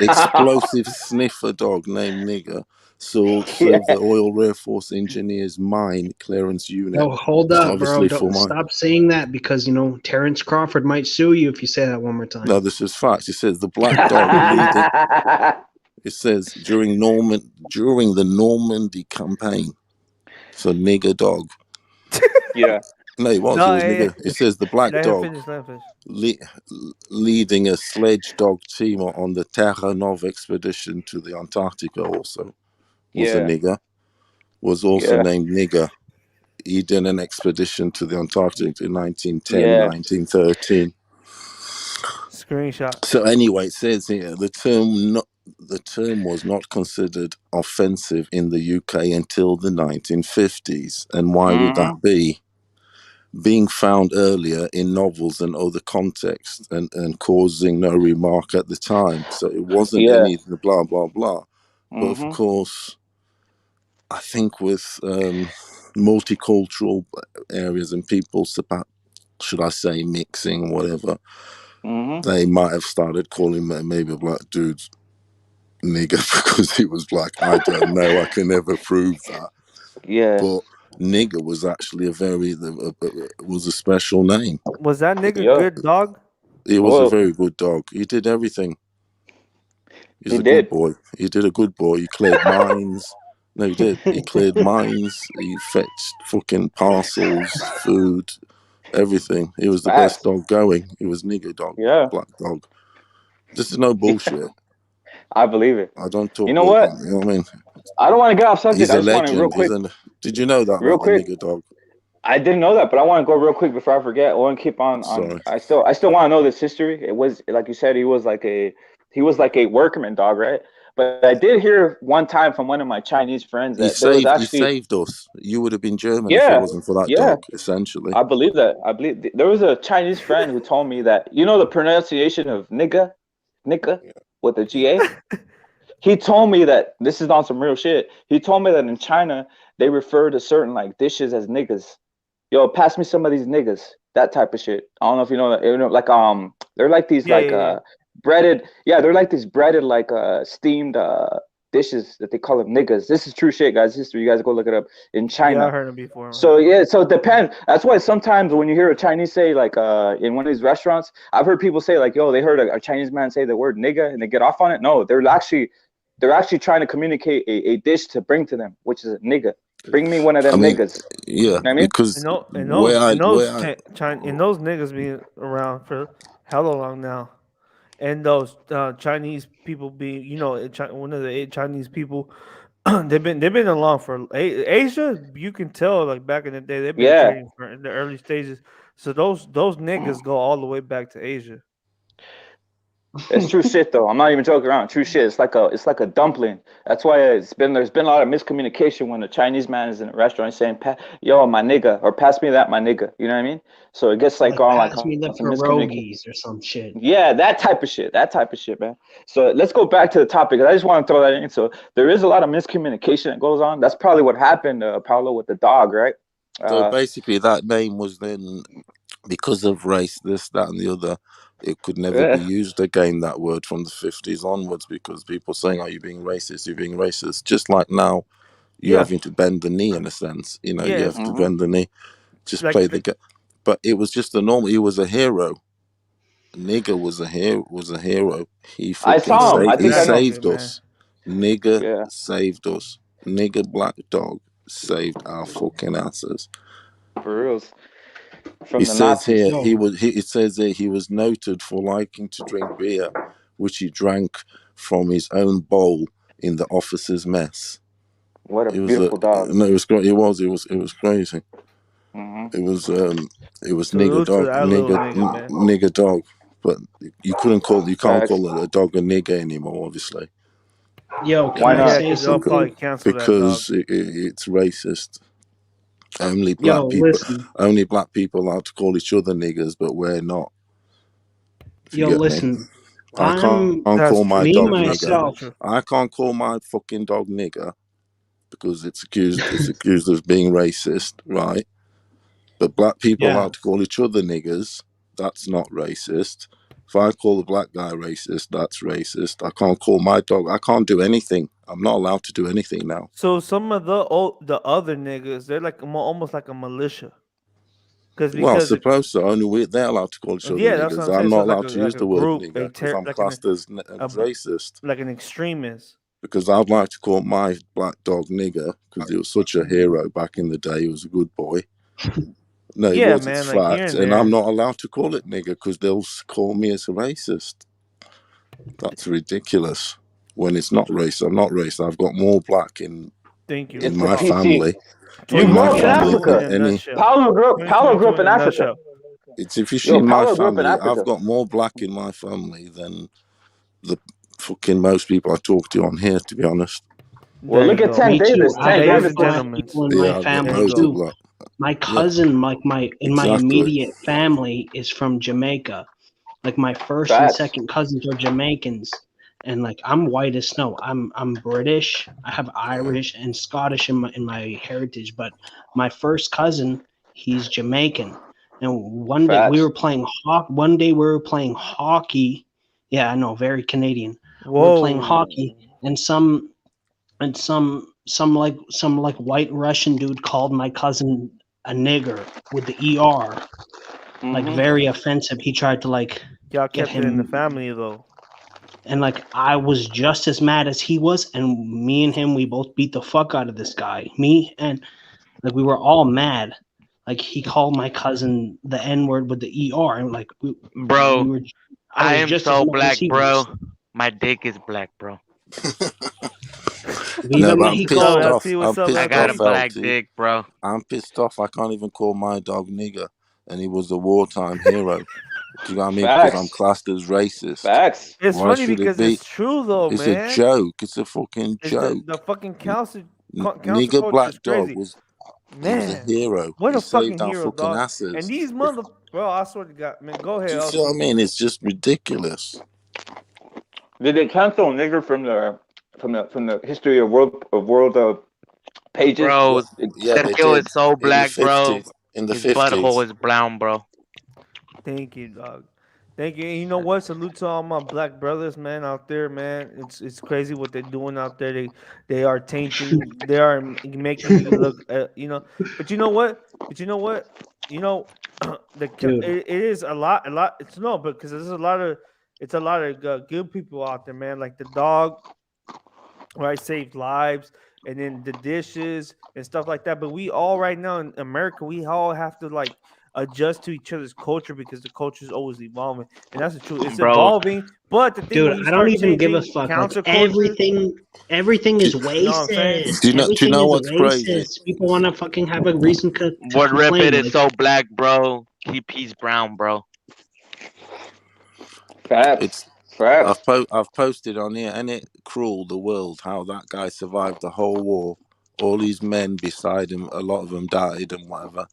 S9: explosive sniffer dog named Nigger, so
S1: Yeah.
S9: served the Oil Air Force Engineers Mine Clearance Unit.
S4: No, hold up, bro.
S9: Obviously, for
S4: Don't
S9: my
S4: stop saying that because Terrence Crawford might sue you if you say that one more time.
S9: no, this is facts. It says the black dog leading. It says during the Normandy campaign. So nigger dog.
S1: Yeah.
S9: No, it
S7: No,
S9: was nigger. It says the black
S7: let him
S9: dog
S7: finish. Let him finish.
S9: leading a sledge dog team on the Terra Nova expedition to the Antarctica also was a
S1: Yeah.
S9: nigger. Was also
S1: Yeah.
S9: named Nigger. he did an expedition to the Antarctic in 1910,
S1: Yeah.
S9: 1913.
S7: Screenshot.
S9: So anyway, it says here the term was not considered offensive in the UK until the 1950s. And why would that be? Being found earlier in novels and other contexts and causing no remark at the time. So it wasn't
S1: Yeah.
S9: anything blah, blah, blah. But of course, I think with multicultural areas and people, should I say, mixing, whatever, they might have started calling maybe black dudes nigger because he was black. I don't know. I can never prove that.
S1: Yeah.
S9: But nigger was actually was a special name.
S7: Was that nigga
S1: Yeah.
S7: good, dog?
S9: He was a
S1: Well,
S9: very good dog. He did everything. He's
S1: he
S9: a good
S1: did.
S9: boy. He did a good boy. He cleared mines. No, he did. He cleared mines. He fetched fucking parcels, food, everything. He was the
S1: Facts.
S9: best dog going. He was nigger dog,
S1: Yeah.
S9: black dog. This is no bullshit.
S1: I believe it.
S9: I don't talk.
S1: You know what?
S9: You know what I mean?
S1: I don't want to get off subject.
S9: He's
S1: I
S9: a
S1: just want to real
S9: legend.
S1: quick.
S9: Did you know that
S1: Real
S9: about the
S1: quick.
S9: nigger dog?
S1: I didn't know that, but I want to go real quick before I forget. I want to keep on.
S9: Sorry.
S1: I still want to know this history. It was like you said. He was like a workman dog, right? But I did hear one time from one of my Chinese friends that there was
S9: He
S1: actually.
S9: saved us. You would have been German if
S1: Yeah.
S9: it wasn't for that
S1: Yeah.
S9: dog. Essentially.
S1: I believe that. I believe there was a Chinese friend who told me that the pronunciation of nigga with a GA. He told me that this is on some real shit. He told me that in China they refer to certain like dishes as niggas. Yo, pass me some of these niggas. That type of shit. I don't know if you know that. Like they're like these breaded. Yeah, they're like these breaded like steamed dishes that they call them niggas. This is true shit, guys. History. You guys go look it up in China.
S7: Yeah, I heard it before.
S1: So yeah, so it depends. That's why sometimes when you hear a Chinese say like in one of these restaurants, I've heard people say like, yo, they heard a Chinese man say the word nigga and they get off on it. No, they're actually trying to communicate a dish to bring to them, which is a nigga. Bring me one of them niggas.
S9: Yeah,
S1: you know what I mean?
S9: because
S7: and those niggas been around for hella long now, and those Chinese people being, one of the Chinese people, they've been along for Asia. You can tell, like back in the day, they've been trading for in the early stages. So those niggas go all the way back to Asia.
S1: It's true shit though. I'm not even joking around. True shit. It's like a dumpling. That's why there's been a lot of miscommunication when a Chinese man is in a restaurant saying, "Yo, my nigga," or "Pass me that, my nigga." You know what I mean? So it gets like on like
S4: pass me the
S1: some miscommunication
S4: pierogies or some shit.
S1: Yeah, that type of shit. That type of shit, man. So let's go back to the topic. I just want to throw that in. So there is a lot of miscommunication that goes on. That's probably what happened, Paolo, with the dog, right?
S9: So basically, that name was then, because of race, this, that, and the other, it could never be used again, that word, from the 50s onwards, because people saying, "Are you being racist? You're being racist." Just like now, you're having to bend the knee in a sense. You have to bend the knee, just like, play the game. But it was just a normal. He was a hero. Nigger was a hero. He
S1: I saw him.
S9: he saved us. Nigger saved us. Nigger black dog saved our fucking asses.
S1: For reals. From
S9: He
S1: the
S9: says
S1: Nazis.
S9: here it says there he was noted for liking to drink beer, which he drank from his own bowl in the officers' mess.
S1: What a beautiful dog.
S9: No, it was great. It was crazy. It was nigger dog, nigger dog. But you can't call a dog a nigger anymore, obviously.
S4: Yo, can I say
S7: they'll probably
S4: something?
S7: cancel
S9: Because
S7: that dog.
S9: it's racist. Only black people are to call each other niggers, but we're not.
S4: Listen.
S9: I can't call my dog nigger. I can't call my fucking dog nigger because it's accused of being racist, right? But black people are to call each other niggers. That's not racist. If I call the black guy racist, that's racist. I can't call my dog. I can't do anything. I'm not allowed to do anything now.
S7: So some of the other niggas, they're like almost like a militia.
S9: Well, suppose so. Only they're allowed to call each other niggas. I'm not allowed to use the word nigger because I'm classed as racist.
S7: Like an extremist.
S9: Because I'd like to call my black dog nigger because he was such a hero back in the day. He was a good boy. No, it was, it's fact. And I'm not allowed to call it nigger because they'll call me as a racist. That's ridiculous. When it's not race, I'm not racist. I've got more black in
S7: Thank you.
S9: in
S1: It's the
S9: my
S1: PT.
S9: family.
S1: You
S9: In
S1: grew
S9: my
S1: up in
S7: 2022
S9: family,
S1: Africa.
S7: in a nutshell.
S1: Paulo grew up in
S7: 2022 in a
S1: Africa.
S7: nutshell.
S9: it's if you see
S1: Yo,
S9: my
S1: Paulo grew up in
S9: family, I've
S1: Africa.
S9: got more black in my family than the fucking most people I talk to on here. To be honest,
S1: Well,
S7: There you
S1: look at
S7: go.
S1: Tank
S4: Me too.
S1: Davis.
S4: I
S1: Tank
S7: Ladies
S4: have
S1: Davis
S7: and
S1: was
S4: black
S7: gentlemen,
S4: people in my
S9: yeah, I've got
S7: there you
S4: family
S9: loads
S7: go.
S9: of
S4: too.
S9: black.
S4: My
S9: Yeah,
S4: cousin, like my
S9: exactly.
S4: immediate family is from Jamaica. Like my first and
S1: facts.
S4: second cousins are Jamaicans, and like I'm white as snow. I'm British. I have Irish and Scottish in my heritage, but my first cousin, he's Jamaican. And one day we
S1: Facts.
S4: were playing One day we were playing hockey. Yeah, I know, very Canadian. We were playing
S7: Whoa.
S4: hockey, and some like white Russian dude called my cousin a nigger with the ER, like
S1: Mm-hmm.
S4: very offensive. He tried to like
S7: Y'all
S4: get
S7: kept it in the
S4: him,
S7: family though.
S4: and like I was just as mad as he was, and me and him, we both beat the fuck out of this guy. Me and like we were all mad. Like he called my cousin the N word with the ER, and like we
S10: Bro,
S4: were. I
S10: I
S4: was
S10: am
S4: just as
S10: so
S4: mad as
S10: black,
S4: he
S10: bro.
S4: was.
S10: My dick is black, bro.
S9: No,
S4: Viva
S9: but I'm
S7: What's up,
S9: pissed
S4: Mexico!
S9: off.
S7: LT?
S9: I'm
S7: What's up,
S10: I
S9: pissed
S10: got a
S9: off,
S7: LT?
S10: black
S9: LT.
S10: dick, bro.
S9: I'm pissed off. I can't even call my dog nigger, and he was a wartime hero. Do you know what I mean? Because I'm
S1: Facts.
S9: classed as racist.
S1: Facts.
S7: It's
S9: Why
S7: funny
S9: should it
S7: because
S9: be?
S7: it's true though,
S9: It's a
S7: man.
S9: joke. It's a fucking
S7: It's the
S9: joke.
S7: fucking council
S9: Nigger
S7: culture
S9: Black
S7: is
S9: Dog
S7: crazy.
S9: he was a
S7: Man,
S9: hero.
S7: what
S9: He
S7: a fucking
S9: saved our
S7: hero,
S9: fucking
S7: dog. And
S9: asses.
S7: these bro, I swear to God, man, go
S9: Do
S7: ahead,
S9: you see what I
S7: LT.
S9: mean? It's just ridiculous.
S1: Did they cancel nigger from the history of world pages?
S10: Bro,
S9: Yeah, they
S10: Sergio is
S9: did
S10: so
S9: in the
S10: black, bro.
S9: 50s. In the
S10: His butthole
S9: 50s.
S10: is brown, bro.
S7: Thank you, dog. Thank you. And you know what? Salute to all my black brothers, man, out there, man. It's crazy what they're doing out there. They are tainting. They are making you look. But you know what? But you know what? You know,
S4: Dude,
S7: it is a lot. A lot. It's no, because there's a lot of. It's a lot of good people out there, man. Like the dog, right? Saved lives, and then the dishes and stuff like that. But we all right now in America, we all have to like adjust to each other's culture because the culture is always evolving, and that's the truth. It's
S10: Bro,
S7: evolving, but the thing
S4: dude,
S7: when you
S4: I don't
S7: start
S4: even give a
S7: changing
S4: fuck. Like
S7: council culture,
S4: everything
S9: Do,
S4: is
S7: you know what I'm saying?
S4: racist.
S9: do you
S4: Everything
S9: know
S4: is
S9: what's crazy?
S4: racist. People want to fucking have a reason to
S10: what Rapid
S4: complain.
S10: is
S4: Like,
S10: so black, bro. Keep peace brown, bro.
S1: Facts.
S9: It's
S1: Facts.
S9: I've posted on here, and it cruel the world how that guy survived the whole war. All these men beside him, a lot of them died and whatever,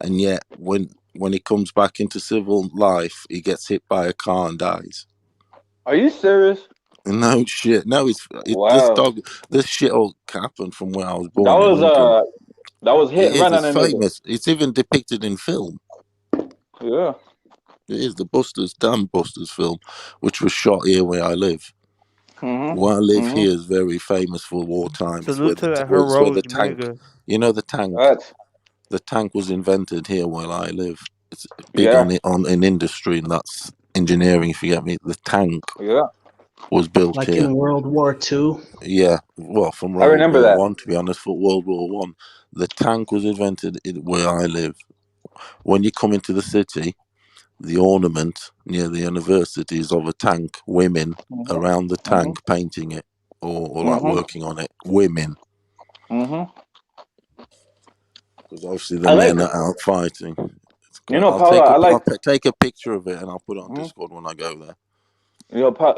S9: and yet when he comes back into civil life, he gets hit by a car and dies.
S1: Are you serious?
S9: No shit. No,
S1: Wow.
S9: this shit all happened from where I was
S1: That
S9: born in
S1: was
S9: Lincoln.
S1: that was hit
S9: It
S1: and
S9: is.
S1: run on
S9: It's
S1: a nigga.
S9: famous. It's even depicted in film.
S1: Yeah.
S9: It is the Damn Busters film, which was shot here where I live.
S1: Mhm.
S9: Where I live
S1: Mhm.
S9: here is very famous for wartime. It's
S7: Salute
S9: where
S7: to that
S9: it's where the
S7: heroic
S9: tank.
S7: nigga.
S9: You know the tank.
S1: Facts.
S9: The tank was invented here where I live. It's big
S1: Yeah.
S9: on in industry, and that's engineering. If you get me, the tank
S1: Yeah.
S9: was built
S4: like
S9: here.
S4: in World War II.
S9: Yeah, well, from
S1: I
S9: World
S1: remember
S9: War
S1: that.
S9: One, to be honest, for World War One, the tank was invented where I live. When you come into the city, the ornament near the university is of a tank. Women
S1: Mhm.
S9: around the
S1: Mhm.
S9: tank painting it or like
S1: Mhm.
S9: working on it. Women,
S1: Mhm.
S9: because obviously the
S1: I like.
S9: men are out fighting. It's great.
S1: Paula. I like.
S9: Take a picture of it and I'll put it on
S1: Mhm.
S9: Discord when I go there.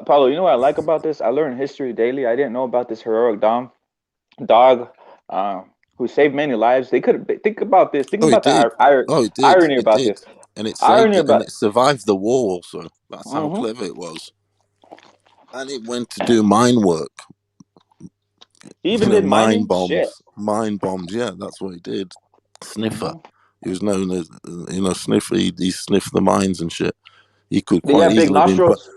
S1: Paulo. You know what I like about this? I learn history daily. I didn't know about this heroic dog, uh, who saved many lives. They could think about this. Think
S9: Oh, it
S1: about the
S9: did. Oh, it did.
S1: irony
S9: It
S1: about
S9: did.
S1: this.
S9: And it saved
S1: Irony
S9: it, and
S1: about.
S9: it survived the war. Also, that's how
S1: Mhm.
S9: clever it was. And it went to do mine work.
S1: He even did
S9: Mine
S1: mining. Shit.
S9: bombs. Mine bombs. Yeah, that's what he did. Sniffer.
S1: Mhm.
S9: He was known as, Sniffer. He sniffed the mines and shit. He could
S1: They
S9: quite
S1: got big
S9: easily been put.
S1: nostrils.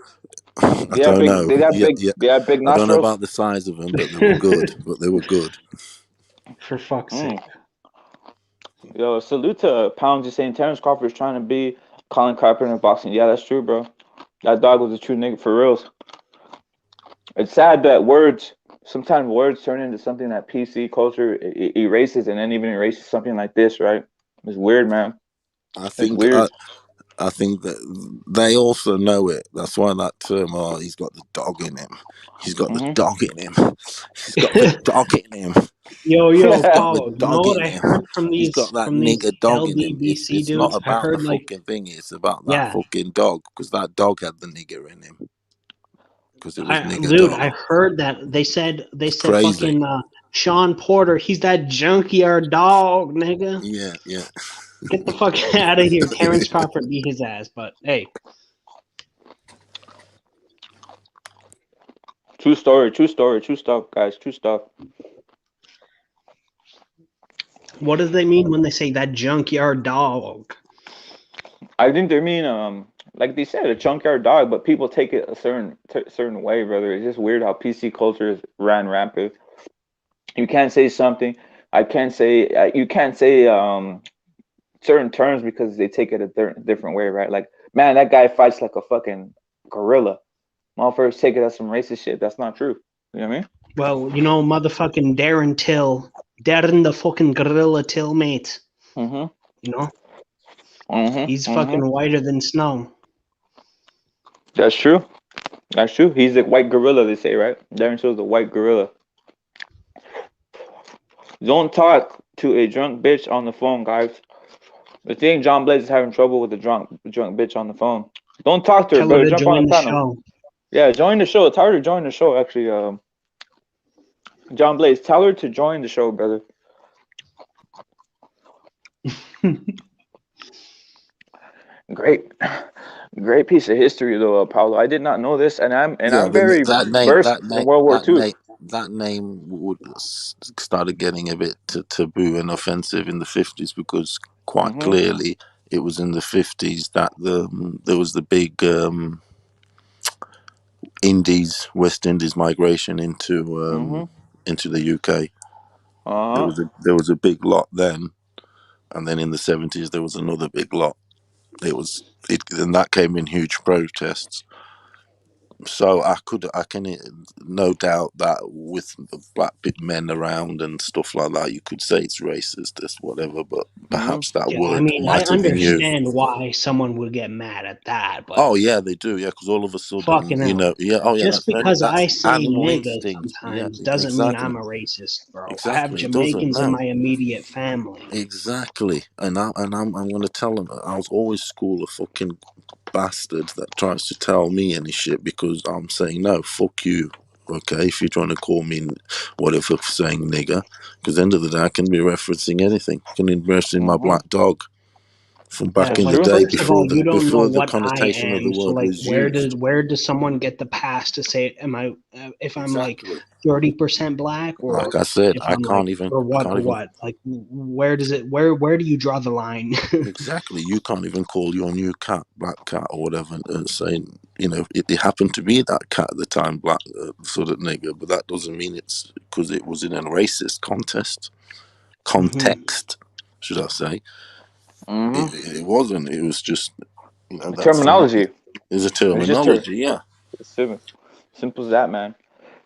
S9: I don't know.
S1: They got
S9: Yeah,
S1: big.
S9: yeah.
S1: They got big
S9: I don't know
S1: nostrils.
S9: about the size of them, but they were good. But they were good.
S4: For fuck's sake.
S1: Mm. Yo, salute to Pound just saying Terrence Crawford is trying to be Colin Carpenter in boxing. Yeah, that's true, bro. That dog was a true nigga for reals. It's sad that sometimes words turn into something that PC culture erases and then even erases something like this, right? It's weird, man.
S9: I
S1: It's
S9: think
S1: weird.
S9: I think that they also know it. That's why that term, "Oh, he's got the dog in him." He's got the dog in him. He's got the dog in him.
S4: Yo,
S9: He's got the
S4: Paulo, you know
S9: dog
S4: what
S9: in
S4: I
S9: him.
S4: heard from
S9: He's
S4: these
S9: got that nigger dog in him.
S4: LDBC
S9: It's not
S4: dudes? I
S9: about the
S4: heard like,
S9: fucking thing. It's about that
S4: yeah,
S9: fucking dog, because that dog had the nigger in him, because it was nigger
S4: dude,
S9: dog.
S4: I heard that they said
S9: Crazy.
S4: fucking Sean Porter, he's that junkyard dog, nigga.
S9: Yeah.
S4: Get the fuck out of here. Terrence Crawford beat his ass, but hey.
S1: True story, true stuff, guys, true stuff.
S4: What do they mean when they say that junkyard dog?
S1: I think they mean like they said, a junkyard dog, but people take it a certain way, brother. It's just weird how PC culture is ran rampant. You can't say something. I can't say you can't say certain terms because they take it a different way, right? Like, man, that guy fights like a fucking gorilla. Motherfuckers take it as some racist shit. That's not true. You know what I mean?
S4: Well, you know, motherfucking Darren Till, Darren the fucking gorilla Till, mate.
S1: Mm-hmm.
S4: You know,
S1: Mm-hmm.
S4: he's fucking whiter than snow.
S1: That's true. That's true. He's the white gorilla, they say, right? Darren Till's the white gorilla. Don't talk to a drunk bitch on the phone, guys. I think John Blaze is having trouble with the drunk bitch on the phone. Don't talk to her,
S4: Tell
S1: bro.
S4: her to
S1: Jump on
S4: join
S1: the
S4: the
S1: panel.
S4: show.
S1: Yeah, join the show. Tell her to join the show, actually. John Blaze, tell her to join the show, brother. Great piece of history, though, Paulo. I did not know this, and I'm very versed in World War II.
S9: That name started getting a bit taboo and offensive in the 50s, because quite clearly it was in the 50s that there was the big West Indies migration into the UK. There was a big lot then, and then in the 70s there was another big lot. And that came in huge protests. So I can no doubt that with black men around and stuff like that, you could say it's racist, this whatever, but perhaps that
S4: Yeah, I
S9: word
S4: mean, I
S9: might have been used.
S4: understand why someone would get mad at that, but
S9: Oh yeah, they do. Yeah, because all of a sudden,
S4: fucking hell.
S9: Oh yeah,
S4: Just because I
S9: that's
S4: say
S9: animal
S4: nigga
S9: instinct. Yeah,
S4: sometimes doesn't mean
S9: exactly,
S4: I'm a racist, bro. I have
S9: exactly. It doesn't.
S4: Jamaicans in
S9: No,
S4: my immediate family.
S9: exactly. And I'm going to tell them. I'll always school a fucking bastard that tries to tell me any shit, because I'm saying no, fuck you. Okay, if you're trying to call me whatever for saying nigger, because at the end of the day I can be referencing anything. I can be referencing my black dog from back
S4: Yeah,
S9: in the
S4: like
S9: day,
S4: first of all, you don't know
S9: before the
S4: what I
S9: connotation of the
S4: am. So
S9: word
S4: like,
S9: was used.
S4: where does someone get the pass to say, am I if I'm like
S9: Exactly.
S4: 30% black,
S9: Like
S4: or
S9: I said,
S4: if
S9: I
S4: I'm like,
S9: can't even.
S4: or
S9: I
S4: what
S9: can't
S4: or
S9: even.
S4: what? Like, where does it where do you draw the line?
S9: Exactly. You can't even call your new cat black cat or whatever, saying, it happened to be that cat at the time, black sort of nigger, but that doesn't mean it's because it was in a racist context, should I say. It wasn't. It was just, that's
S1: Terminology.
S9: It's a
S1: It's just
S9: terminology, yeah.
S1: simple as that, man.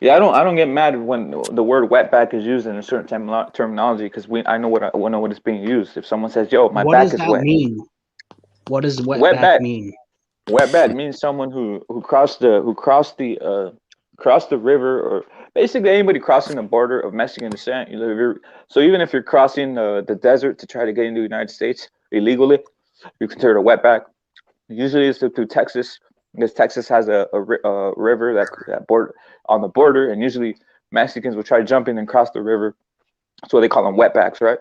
S1: Yeah, I don't get mad when the word wetback is used in a certain terminology, because I know what it's being used. If someone says, "Yo, my
S4: What
S1: back
S4: does
S1: is
S4: that
S1: wet,"
S4: mean? What does wetback
S1: wetback
S4: mean?
S1: wetback means someone who crossed the river, or basically anybody crossing the border of Mexican descent. So even if you're crossing the desert to try to get into the United States illegally, you're considered a wetback. Usually it's through Texas, because Texas has a river that border on the border, and usually Mexicans will try jumping and cross the river. That's what they call them, wetbacks, right?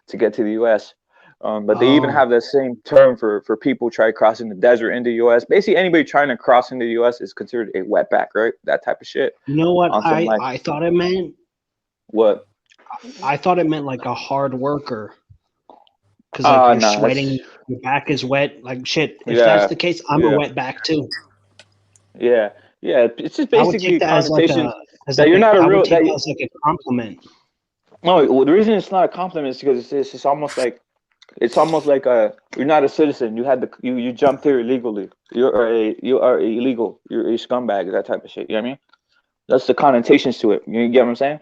S1: To get to the U.S. But they even have that same term for people try crossing the desert into the U.S. Basically, anybody trying to cross into the U.S. is considered a wetback, right? That type of shit.
S4: You know what
S1: On some, like,
S4: I thought it meant?
S1: What?
S4: I thought it meant like a hard worker. Because like you're
S1: Nah,
S4: sweating, your back is wet. Like shit. If that's
S1: yeah,
S4: the case, I'm a wet back too.
S1: yeah. It's just
S4: I would take
S1: basically
S4: that as like
S1: connotations
S4: a
S1: that you're not a
S4: I would
S1: real.
S4: take that as like a compliment.
S1: No, well, the reason it's not a compliment is because it's almost like you're not a citizen. You jumped here illegally. You are illegal. You're a scumbag. That type of shit. You know what I mean? That's the connotations to it. You get what I'm saying?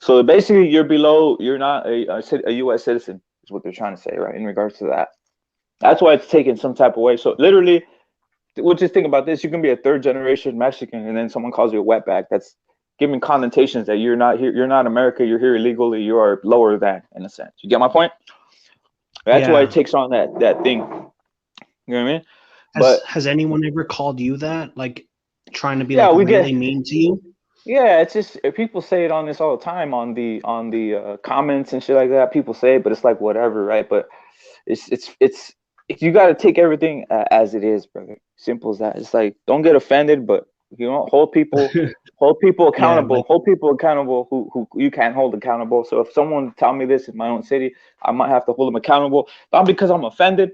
S1: So basically, you're below. You're not a U.S. citizen. Is what they're trying to say, right? In regards to that. That's why it's taken some type of way. So literally, we'll just think about this. You can be a third generation Mexican, and then someone calls you a wetback. That's giving connotations that you're not here. You're not America. You're here illegally. You are lower than, in a sense. You get my point? That's why it takes on that thing. You know what I mean? But
S4: Has anyone ever called you that? Like trying to be
S1: yeah,
S4: like
S1: we
S4: really
S1: get.
S4: mean to you?
S1: Yeah, it's just people say it on this all the time on the comments and shit like that. People say it, but it's like whatever, right? But it's you got to take everything as it is, brother. Simple as that. It's like don't get offended, but hold people
S4: Yeah,
S1: accountable.
S4: like
S1: Hold people accountable who you can't hold accountable. So if someone tell me this in my own city, I might have to hold them accountable. Not because I'm offended,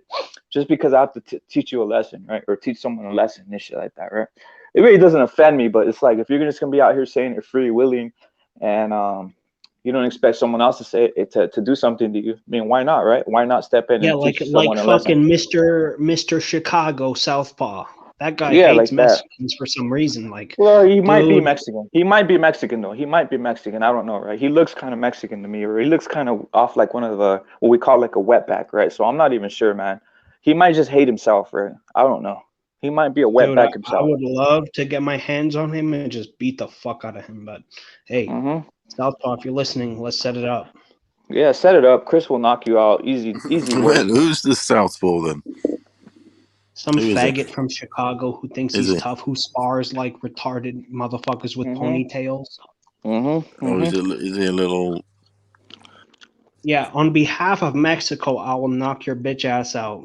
S1: just because I have to teach you a lesson, right? Or teach someone a lesson and shit like that, right? It really doesn't offend me, but it's like if you're just gonna be out here saying you're free willing and you don't expect someone else to say it to do something to you. I mean, why not, right? Why not step in
S4: yeah,
S1: and teach
S4: like
S1: someone a lesson?
S4: fucking Mr. Chicago Southpaw. That guy
S1: Yeah,
S4: hates
S1: like that.
S4: Mexicans for some reason. Like,
S1: Well, he might be
S4: dude,
S1: Mexican. He might be Mexican though. He might be Mexican. I don't know, right? He looks kind of Mexican to me, or he looks kind of off like one of the what we call like a wetback, right? So I'm not even sure, man. He might just hate himself, right? I don't know. He might be a
S4: dude,
S1: wetback
S4: I
S1: himself.
S4: would love to get my hands on him and just beat the fuck out of him. But hey, Southpaw, if you're listening, let's set it up.
S1: Yeah, set it up. Chris will knock you out. Easy work.
S9: Man, who's the Southpaw then?
S4: Some
S9: Who is it?
S4: faggot from Chicago who thinks
S9: Is
S4: he's
S9: he?
S4: tough, who spars like retarded motherfuckers with ponytails.
S9: Or is he a little?
S4: Yeah, on behalf of Mexico, I will knock your bitch ass out.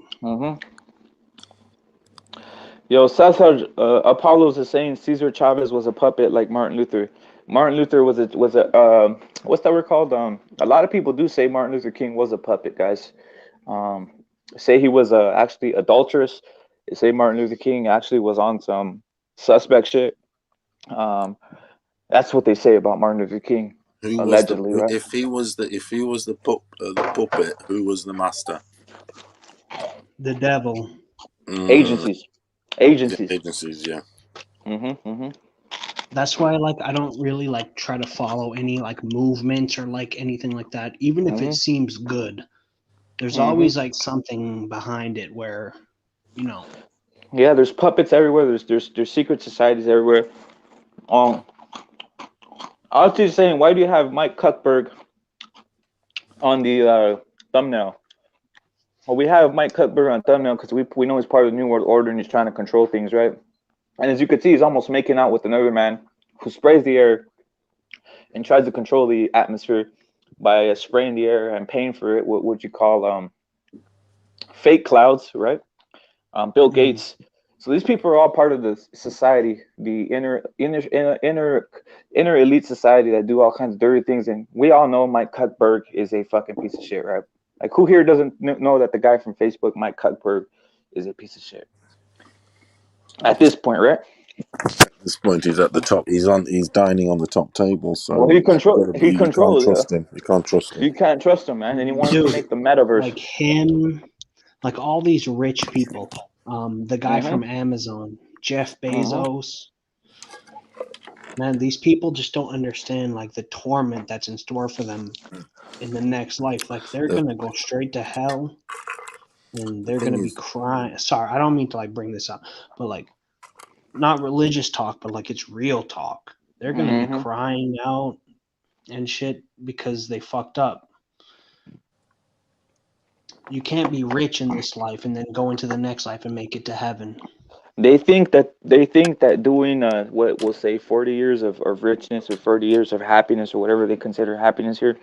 S1: Yo, Cesar Apollos is saying Cesar Chavez was a puppet like Martin Luther. Martin Luther was a what's that word called? A lot of people do say Martin Luther King was a puppet, guys. Say he was actually adulterous. They say Martin Luther King actually was on some suspect shit. That's what they say about Martin Luther King.
S9: Who was
S1: Allegedly, right?
S9: If he was the puppet, who was the master?
S4: The devil.
S1: Agencies.
S9: Agencies, yeah.
S4: That's why I don't really try to follow any movements or anything like that, even if it seems good. There's always something behind it where,
S1: Yeah, there's puppets everywhere. There's secret societies everywhere. I was just saying, why do you have Mike Cuthbert on the thumbnail? Well, we have Mike Cuthbert on thumbnail because we know he's part of the New World Order and he's trying to control things, right? And as you can see, he's almost making out with another man who sprays the air and tries to control the atmosphere by spraying the air and paying for it. What would you call fake clouds, right? Bill Gates. So these people are all part of the society, the inner elite society that do all kinds of dirty things. And we all know Mike Cuthbert is a fucking piece of shit, right? Like, who here doesn't know that the guy from Facebook, Mike Cuthbert, is a piece of shit? At this point, right?
S9: At this point, he's at the top. He's dining on the top table. So
S1: well, he controls.
S9: You can't trust him. You can't trust him.
S1: You can't trust him, man. And he wants to make the metaverse.
S4: Like him, like all these rich people. The guy from Amazon, Jeff Bezos. Man, these people just don't understand the torment that's in store for them in the next life. Like they're gonna go straight to hell, and they're gonna be crying. Sorry, I don't mean to bring this up, but not religious talk, but it's real talk. They're gonna be crying out and shit because they fucked up. You can't be rich in this life and then go into the next life and make it to heaven.
S1: They think that doing what we'll say 40 years of richness or 40 years of happiness or whatever they consider happiness here.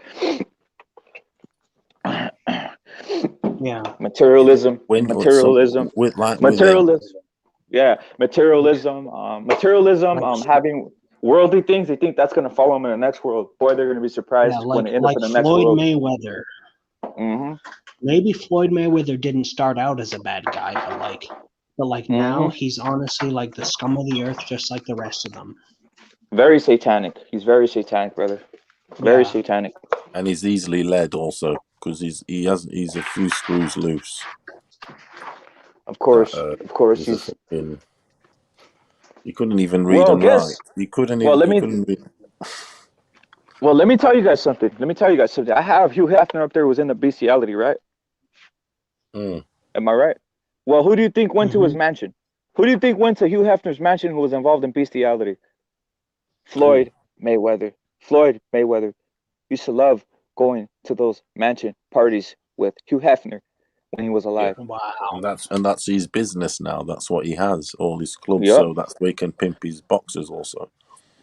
S4: Yeah.
S1: Materialism. Yeah, materialism. Having worldly things. They think that's gonna follow them in the next world. Boy, they're gonna be surprised when they end up in the next world.
S4: Floyd Mayweather. Maybe Floyd Mayweather didn't start out as a bad guy, but now he's honestly the scum of the earth, just like the rest of them.
S1: Very satanic. He's very satanic, brother. Very satanic.
S9: And he's easily led also because he's a few screws loose.
S1: Of course, he's.
S9: He couldn't even read and write. He couldn't. Well,
S1: let me tell you guys something. I have Hugh Hefner up there who was in the bestiality, right? Am I right? Well, who do you think went to his
S4: Mhm.
S1: mansion? Who do you think went to Hugh Hefner's mansion who was involved in bestiality? Floyd Mayweather. Floyd Mayweather used to love going to those mansion parties with Hugh Hefner when he was
S9: Yeah.
S1: alive.
S4: Wow.
S9: And that's his business now. That's what he has, all his clubs.
S1: Yep.
S9: So that's where he can pimp his boxers also.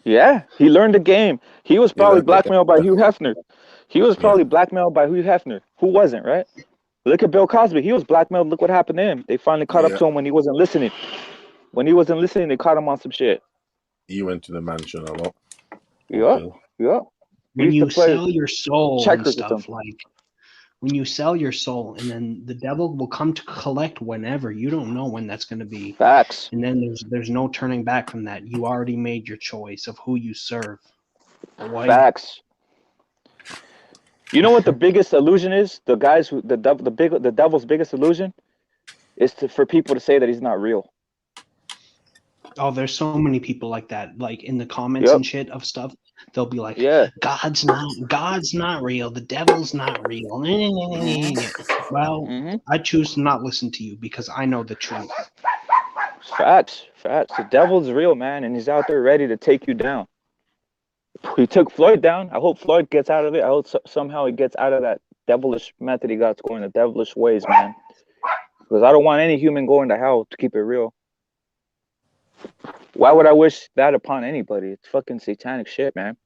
S1: Yeah, he learned the game. He was
S9: He
S1: probably
S9: learned it.
S1: blackmailed by Hugh Hefner. He was
S9: Yeah.
S1: probably blackmailed by Hugh Hefner. Who wasn't, right? Look at Bill Cosby. He was blackmailed. Look what happened to him. They finally caught up
S9: Yeah.
S1: to him when he wasn't listening. When he wasn't listening, they caught him on some shit.
S9: He went to the mansion a lot.
S1: Yep.
S9: Bill.
S1: Yep. He
S4: When
S1: used to
S4: you
S1: play
S4: sell your soul and
S1: checkers with them.
S4: stuff, like when you sell your soul, and then the devil will come to collect whenever. You don't know when that's going to be,
S1: Facts.
S4: and then there's no turning back from that. You already made your choice of who you serve. Boy.
S1: Facts. You know what the biggest illusion is? The guys who the devil's biggest illusion is for people to say that he's not real.
S4: Oh, there's so many people like that. Like in the comments
S1: Yep.
S4: and shit of stuff, they'll be like,
S1: Yeah.
S4: God's not real. The devil's not real. Well,
S1: Mhm.
S4: I choose to not listen to you because I know the truth.
S1: Facts. Facts. The devil's real, man, and he's out there ready to take you down. He took Floyd down. I hope Floyd gets out of it. I hope somehow he gets out of that devilish method he got going, the devilish ways, man. Because I don't want any human going to hell, to keep it real. Why would I wish that upon anybody? It's fucking satanic shit, man.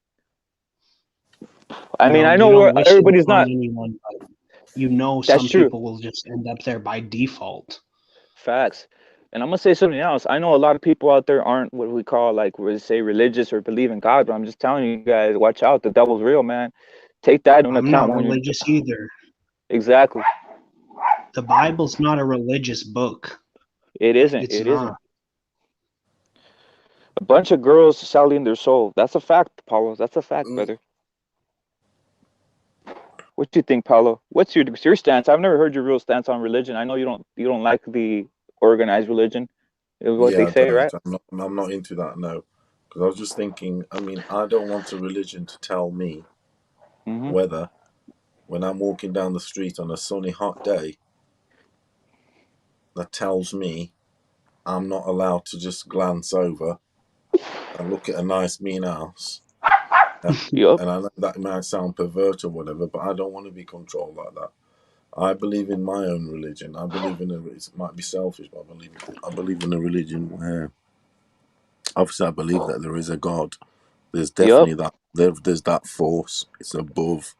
S1: I mean, I
S4: You
S1: know
S4: don't wish it
S1: everybody's
S4: upon
S1: not.
S4: anyone, but you know
S1: That's
S4: some
S1: true.
S4: people will just end up there by default.
S1: Facts. And I'm gonna say something else. I know a lot of people out there aren't what we call like we say religious or believe in God, but I'm just telling you guys, watch out. The devil's real, man. Take that into
S4: I'm
S1: account
S4: not
S1: when you're
S4: religious either.
S1: exactly.
S4: The Bible's not a religious book.
S1: It isn't.
S4: It's
S1: It
S4: not.
S1: isn't. A bunch of girls selling their soul. That's a fact, Paulo. That's a fact, brother. What do you think, Paulo? What's your stance? I've never heard your real stance on religion. I know you don't like the organized religion, is what they
S9: Yeah, I
S1: say,
S9: don't.
S1: right?
S9: I'm not into that, no. Because I was just thinking, I mean, I don't want a religion to tell me
S1: Mm-hmm.
S9: whether, when I'm walking down the street on a sunny, hot day, that tells me I'm not allowed to just glance over and look at a nice, mean house.
S1: Yep.
S9: And I know that might sound pervert or whatever, but I don't want to be controlled like that. I believe in my own religion. I believe in it might be selfish, but I believe in a religion where, obviously, I believe that there is a God. There's definitely
S1: Yep.
S9: there's that force. It's above.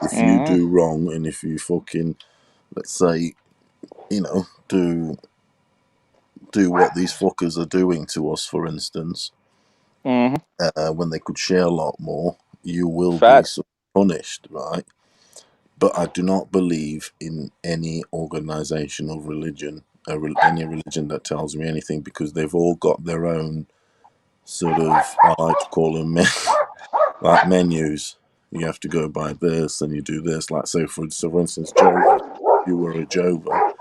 S9: If you
S1: Mm-hmm.
S9: do wrong and if you fucking, let's say, do what these fuckers are doing to us, for instance,
S1: Mm-hmm.
S9: when they could share a lot more, you will be
S1: Facts.
S9: punished, right? But I do not believe in any organization or religion, any religion that tells me anything, because they've all got their own sort of, I like to call them like menus. You have to go by this and you do this. Like, so for instance, Jehovah, you were a Jehovah.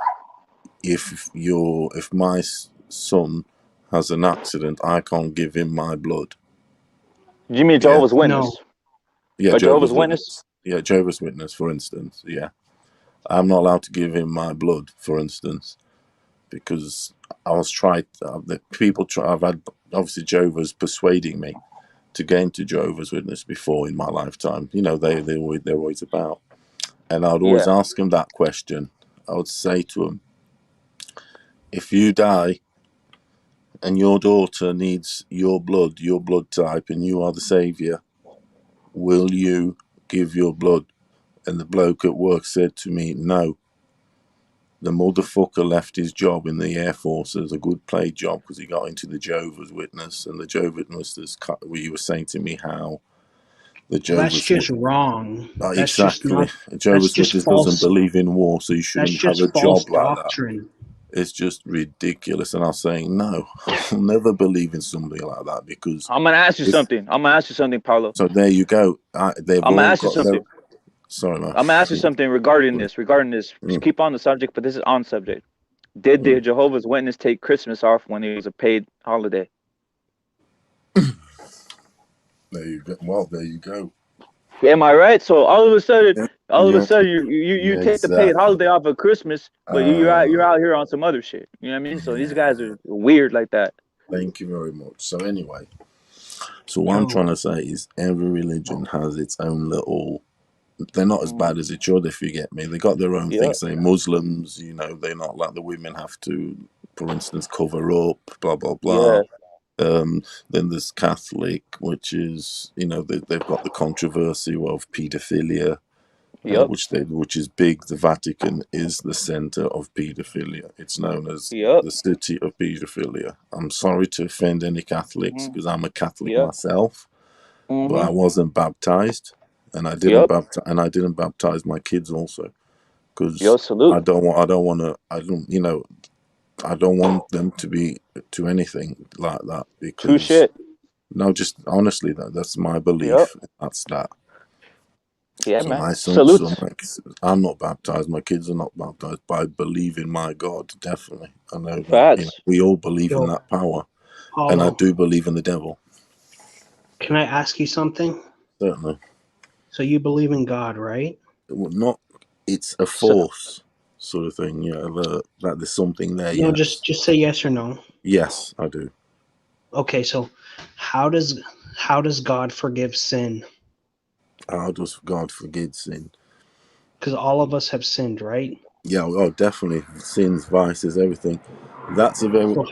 S9: If my son has an accident, I can't give him my blood.
S1: You mean
S9: Yeah,
S1: Jehovah's
S4: No.
S1: Witness?
S9: yeah,
S1: A Jehovah's
S9: Jehovah's
S1: Witness?
S9: Witness. Yeah, Jehovah's Witness, for instance. Yeah, I'm not allowed to give him my blood, for instance, because I was tried. The people try. I've had obviously Jehovah's persuading me to get into Jehovah's Witness before in my lifetime. They're always about, and I'd always
S1: Yeah.
S9: ask them that question. I would say to them, if you die and your daughter needs your blood type, and you are the savior, will you give your blood? And the bloke at work said to me, no. The motherfucker left his job in the Air Force as a good paid job because he got into the Jehovah's Witness, and the Jehovah's Witnesses, he was saying to me how the
S4: That's
S9: Jehovah's
S4: just
S9: Witness,
S4: wrong. That's just
S9: exactly,
S4: not. That's
S9: Jehovah's
S4: just
S9: Witness doesn't
S4: false.
S9: believe in war, so you
S4: That's
S9: shouldn't have a
S4: just false
S9: job like that.
S4: doctrine.
S9: It's just ridiculous. And I was saying, no, I'll never believe in somebody like that, because
S1: I'm gonna ask you something, Paulo.
S9: so there you go. They've
S1: I'm gonna
S9: all
S1: ask you
S9: got their.
S1: something.
S9: Sorry, man.
S1: I'm gonna ask you something regarding this. Just keep on the subject, but this is on subject. Did the Jehovah's Witness take Christmas off when it was a paid holiday?
S9: There you go. Well, there you go.
S1: Am I right? So
S9: Yeah,
S1: all of a
S9: yeah,
S1: sudden, you
S9: yeah,
S1: take the paid
S9: exactly.
S1: holiday off of Christmas, but you're out here on some other shit. You know what I mean? So these guys
S9: Yeah.
S1: are weird like that.
S9: Thank you very much. So anyway, so what I'm
S4: Yo,
S9: trying to say is every religion has its own little. They're not as
S1: Hmm.
S9: bad as each other, if you get me. They got their own
S1: Yeah,
S9: things. Say Muslims, they're not like the women have to, for instance, cover up, blah blah blah.
S1: yeah,
S9: Then there's Catholic, which is they've got the controversy of pedophilia,
S1: yep,
S9: which is big. The Vatican is the center of pedophilia. It's known as
S1: yep,
S9: the city of pedophilia. I'm sorry to offend any Catholics
S1: hmm,
S9: because I'm a Catholic
S1: yep,
S9: myself, but
S1: hmm,
S9: I wasn't baptized, and
S1: yep.
S9: I didn't baptize my kids also
S1: Yo,
S9: because
S1: salute.
S9: I don't want them to be to anything like that
S1: True
S9: because
S1: shit.
S9: no, just honestly, that's my
S1: Yep.
S9: belief. That's that.
S1: Yeah,
S9: So
S1: man.
S9: my son,
S1: Salute.
S9: I'm not baptized. My kids are not baptized, but I believe in my God. Definitely, I know that.
S1: Facts.
S9: We all believe in
S4: yo,
S9: that power, and I
S4: Paulo,
S9: do believe in the devil.
S4: can I ask you something?
S9: Certainly,
S4: So you believe in God, right?
S9: well, not. It's a
S1: So,
S9: force sort of thing. That there's something there.
S4: No, just
S9: Yes,
S4: just say yes or no.
S9: yes, I do.
S4: Okay, so how does how does God forgive sin?
S9: How does God forgive sin?
S4: Because all of us have sinned, right?
S9: Yeah, oh, definitely. Sins, vices, everything. That's a very.
S4: So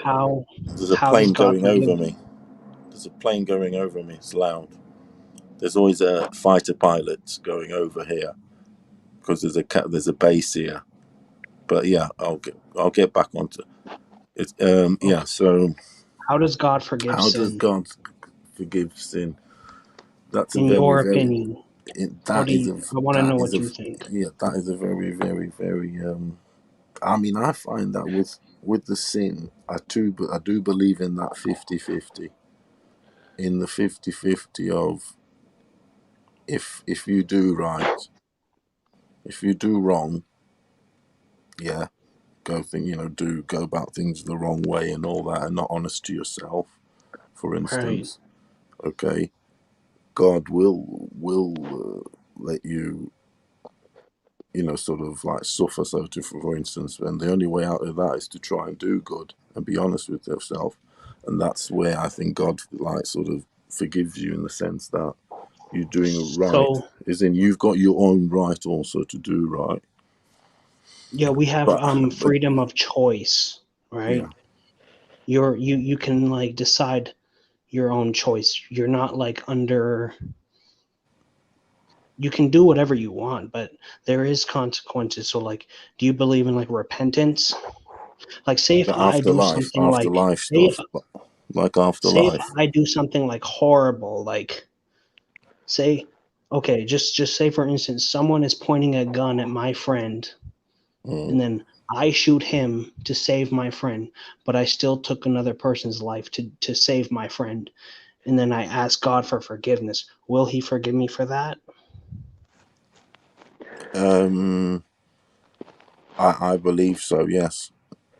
S9: There's a
S4: how does
S9: plane
S4: God
S9: going
S4: forgive?
S9: over me. There's a plane going over me. It's loud. There's always a fighter pilot going over here because there's a base here. But yeah, I'll get back onto it. Yeah.
S4: Okay.
S9: So
S4: How does God forgive
S9: how does
S4: sin?
S9: God forgive sin? That's a
S4: In
S9: very
S4: your
S9: very.
S4: opinion, what
S9: That
S4: do
S9: is
S4: you?
S9: a
S4: I want to
S9: that
S4: know
S9: is
S4: what
S9: a
S4: you think.
S9: yeah. That is a very very very. I mean, I find that with the sin, I do believe in that 50-50. In the 50-50 of if you do right, if you do wrong, yeah, go about things the wrong way and all that, and not honest to yourself, for
S4: Right.
S9: instance. Okay, God will let you, sort of like suffer, so to, for instance, and the only way out of that is to try and do good and be honest with yourself, and that's where I think God like sort of forgives you in the sense that you're doing right,
S4: So
S9: is in you've got your own right also to do right,
S4: yeah, we have
S9: but
S4: freedom of choice,
S9: yeah.
S4: right? You can like decide your own choice. You're not like under. You can do whatever you want, but there is consequences. So like, do you believe in like repentance? Like, say if
S9: The
S4: I do something
S9: afterlife
S4: say if
S9: stuff, like
S4: say if
S9: afterlife.
S4: I do something like horrible, like say, okay, just say for instance, someone is pointing a gun at my friend,
S9: Mm.
S4: and then I shoot him to save my friend, but I still took another person's life to save my friend, and then I ask God for forgiveness. Will He forgive me for that?
S9: Um, I believe so. Yes,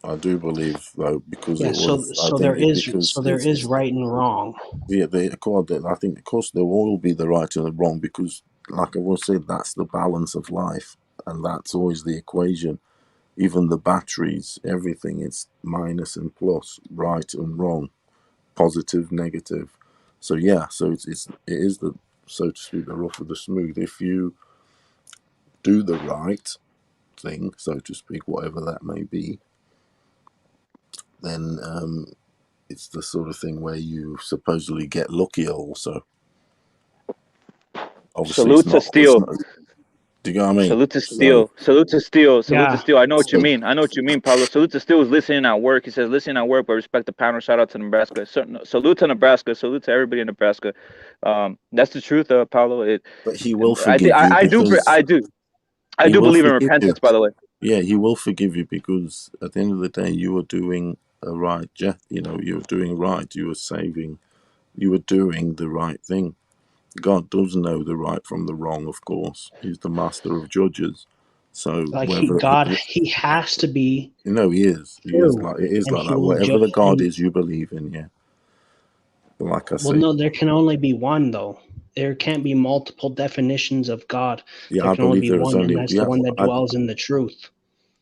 S9: I do believe though because
S4: Yeah.
S9: it
S4: So
S9: was. I
S4: so there
S9: think it
S4: is
S9: because
S4: so there is
S9: it's
S4: right and wrong.
S9: yeah. I think of course there will all be the right and the wrong because, like I was saying, that's the balance of life, and that's always the equation. Even the batteries, everything is minus and plus, right and wrong, positive, negative. So yeah, so it is the, so to speak, the rough with the smooth. If you do the right thing, so to speak, whatever that may be, then it's the sort of thing where you supposedly get lucky. Also, obviously, it's
S1: salute to
S9: not. It's
S1: Steel.
S9: not. Do you know what I mean?
S1: Salute to
S9: So,
S1: Steel. Salute to Steel. Salute to
S4: Yeah.
S1: Steel. I know what you
S9: so
S1: mean. I know what you mean, Pablo. Salute to Steel is listening at work. He says listening at work, but respect the panel. Shout out to Nebraska. Salute to Nebraska. Salute to everybody in Nebraska. That's the truth, Pablo.
S9: but he will
S1: I think
S9: forgive you because
S1: I
S9: he
S1: do
S9: will
S1: believe in
S9: forgive you.
S1: repentance. By the way,
S9: Yeah, he will forgive you because at the end of the day, you were doing a right. You were doing right. You were saving. You were doing the right thing. God does know the right from the wrong, of course. He's the master of judges. So
S4: Like
S9: whether
S4: he has to be
S9: he is. He is
S4: true,
S9: like it is
S4: and
S9: like
S4: he
S9: that.
S4: will
S9: Whatever the
S4: just.
S9: God
S4: And
S9: is you believe in, yeah. But like I
S4: well,
S9: say,
S4: no, there can only be one though. there can't be multiple definitions of God.
S9: Yeah,
S4: There
S9: I
S4: can only
S9: believe
S4: be
S9: there is
S4: one, and
S9: only.
S4: that's the
S9: Yeah,
S4: one that dwells in the truth.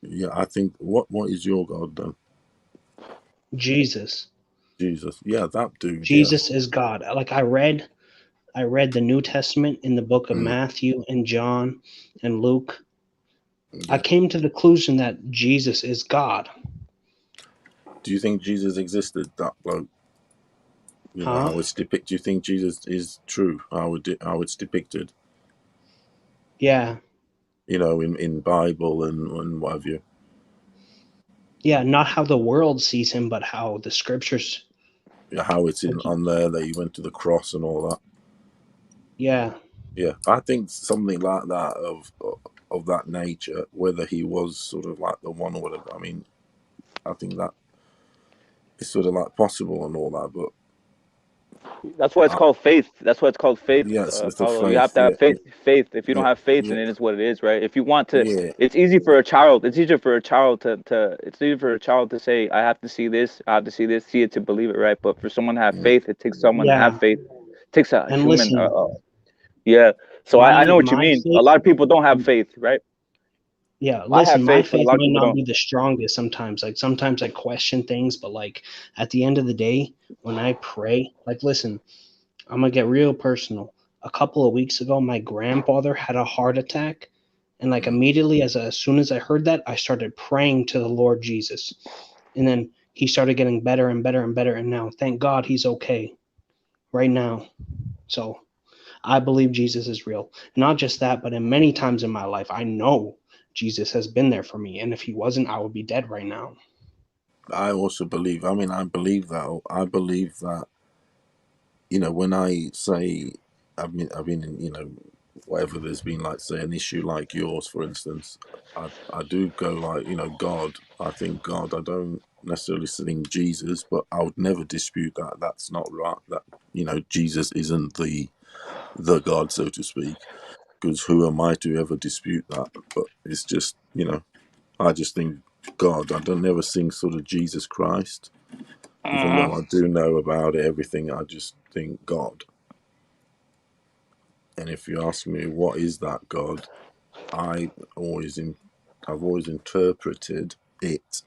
S9: yeah. I think what is your God then?
S4: Jesus.
S9: Jesus. Yeah, that dude. Yeah.
S4: Jesus is God. Like I read the New Testament in the book of
S9: Mm,
S4: Matthew and John and Luke. I
S9: yeah.
S4: came to the conclusion that Jesus is God.
S9: Do you think Jesus existed? That bloke. You know
S4: Huh?
S9: how it's depicted. Do you think Jesus is true? How it's depicted?
S4: Yeah.
S9: You know, in Bible and what have you.
S4: Yeah, not how the world sees him, but how the scriptures.
S9: Yeah, how it's in
S4: Like,
S9: on there that he went to the cross and all that.
S4: yeah.
S9: Yeah, I think something like that of that nature, whether he was sort of like the one or whatever. I mean, I think that it's sort of like possible and all that, but
S1: That's why it's called faith. That's why it's called faith,
S9: yes, it's the
S1: Paulo. You have
S9: faith.
S1: to have
S9: Yeah,
S1: faith. Faith. If you don't
S9: yeah,
S1: have faith,
S9: yeah,
S1: then it is what it is, right? If you want to,
S9: yeah.
S1: it's easy for a child. It's easier for a child it's easier for a child to say, I have to see this, I have to see this, see it to believe it, right? But for someone to have
S9: Mm.
S1: faith, it takes someone to have
S4: Yeah.
S1: faith. It takes a
S4: And
S1: human.
S4: listen,
S1: Yeah. So I know what you
S4: my
S1: mean. A
S4: faith.
S1: lot of people don't have faith, right?
S4: Yeah,
S1: I have
S4: listen, my
S1: faith, but a
S4: faith
S1: lot of
S4: might
S1: people
S4: not
S1: don't.
S4: be the strongest sometimes. Like sometimes I question things, but like at the end of the day, when I pray, like listen, I'm gonna get real personal. A couple of weeks ago, my grandfather had a heart attack, and like
S9: Mm.
S4: immediately as soon as I heard that, I started praying to the Lord Jesus. And then he started getting better and better and better, and now thank God he's okay right now. So I believe Jesus is real. Not just that, but in many times in my life, I know Jesus has been there for me. And if he wasn't, I would be dead right now.
S9: I also believe. I mean, I believe that. I believe that. You know, when I say I've been in, you know, whatever there's been like say an issue like yours, for instance, I do go like, you know, God. I think God. I don't necessarily think Jesus, but I would never dispute that. That's not right. That, you know, Jesus isn't the God, so to speak. Because who am I to ever dispute that? But it's just, you know, I just think God. I don't never sing sort of Jesus Christ, even though I do know about it, everything. I just think God. And if you ask me what is that God, I always I've always interpreted it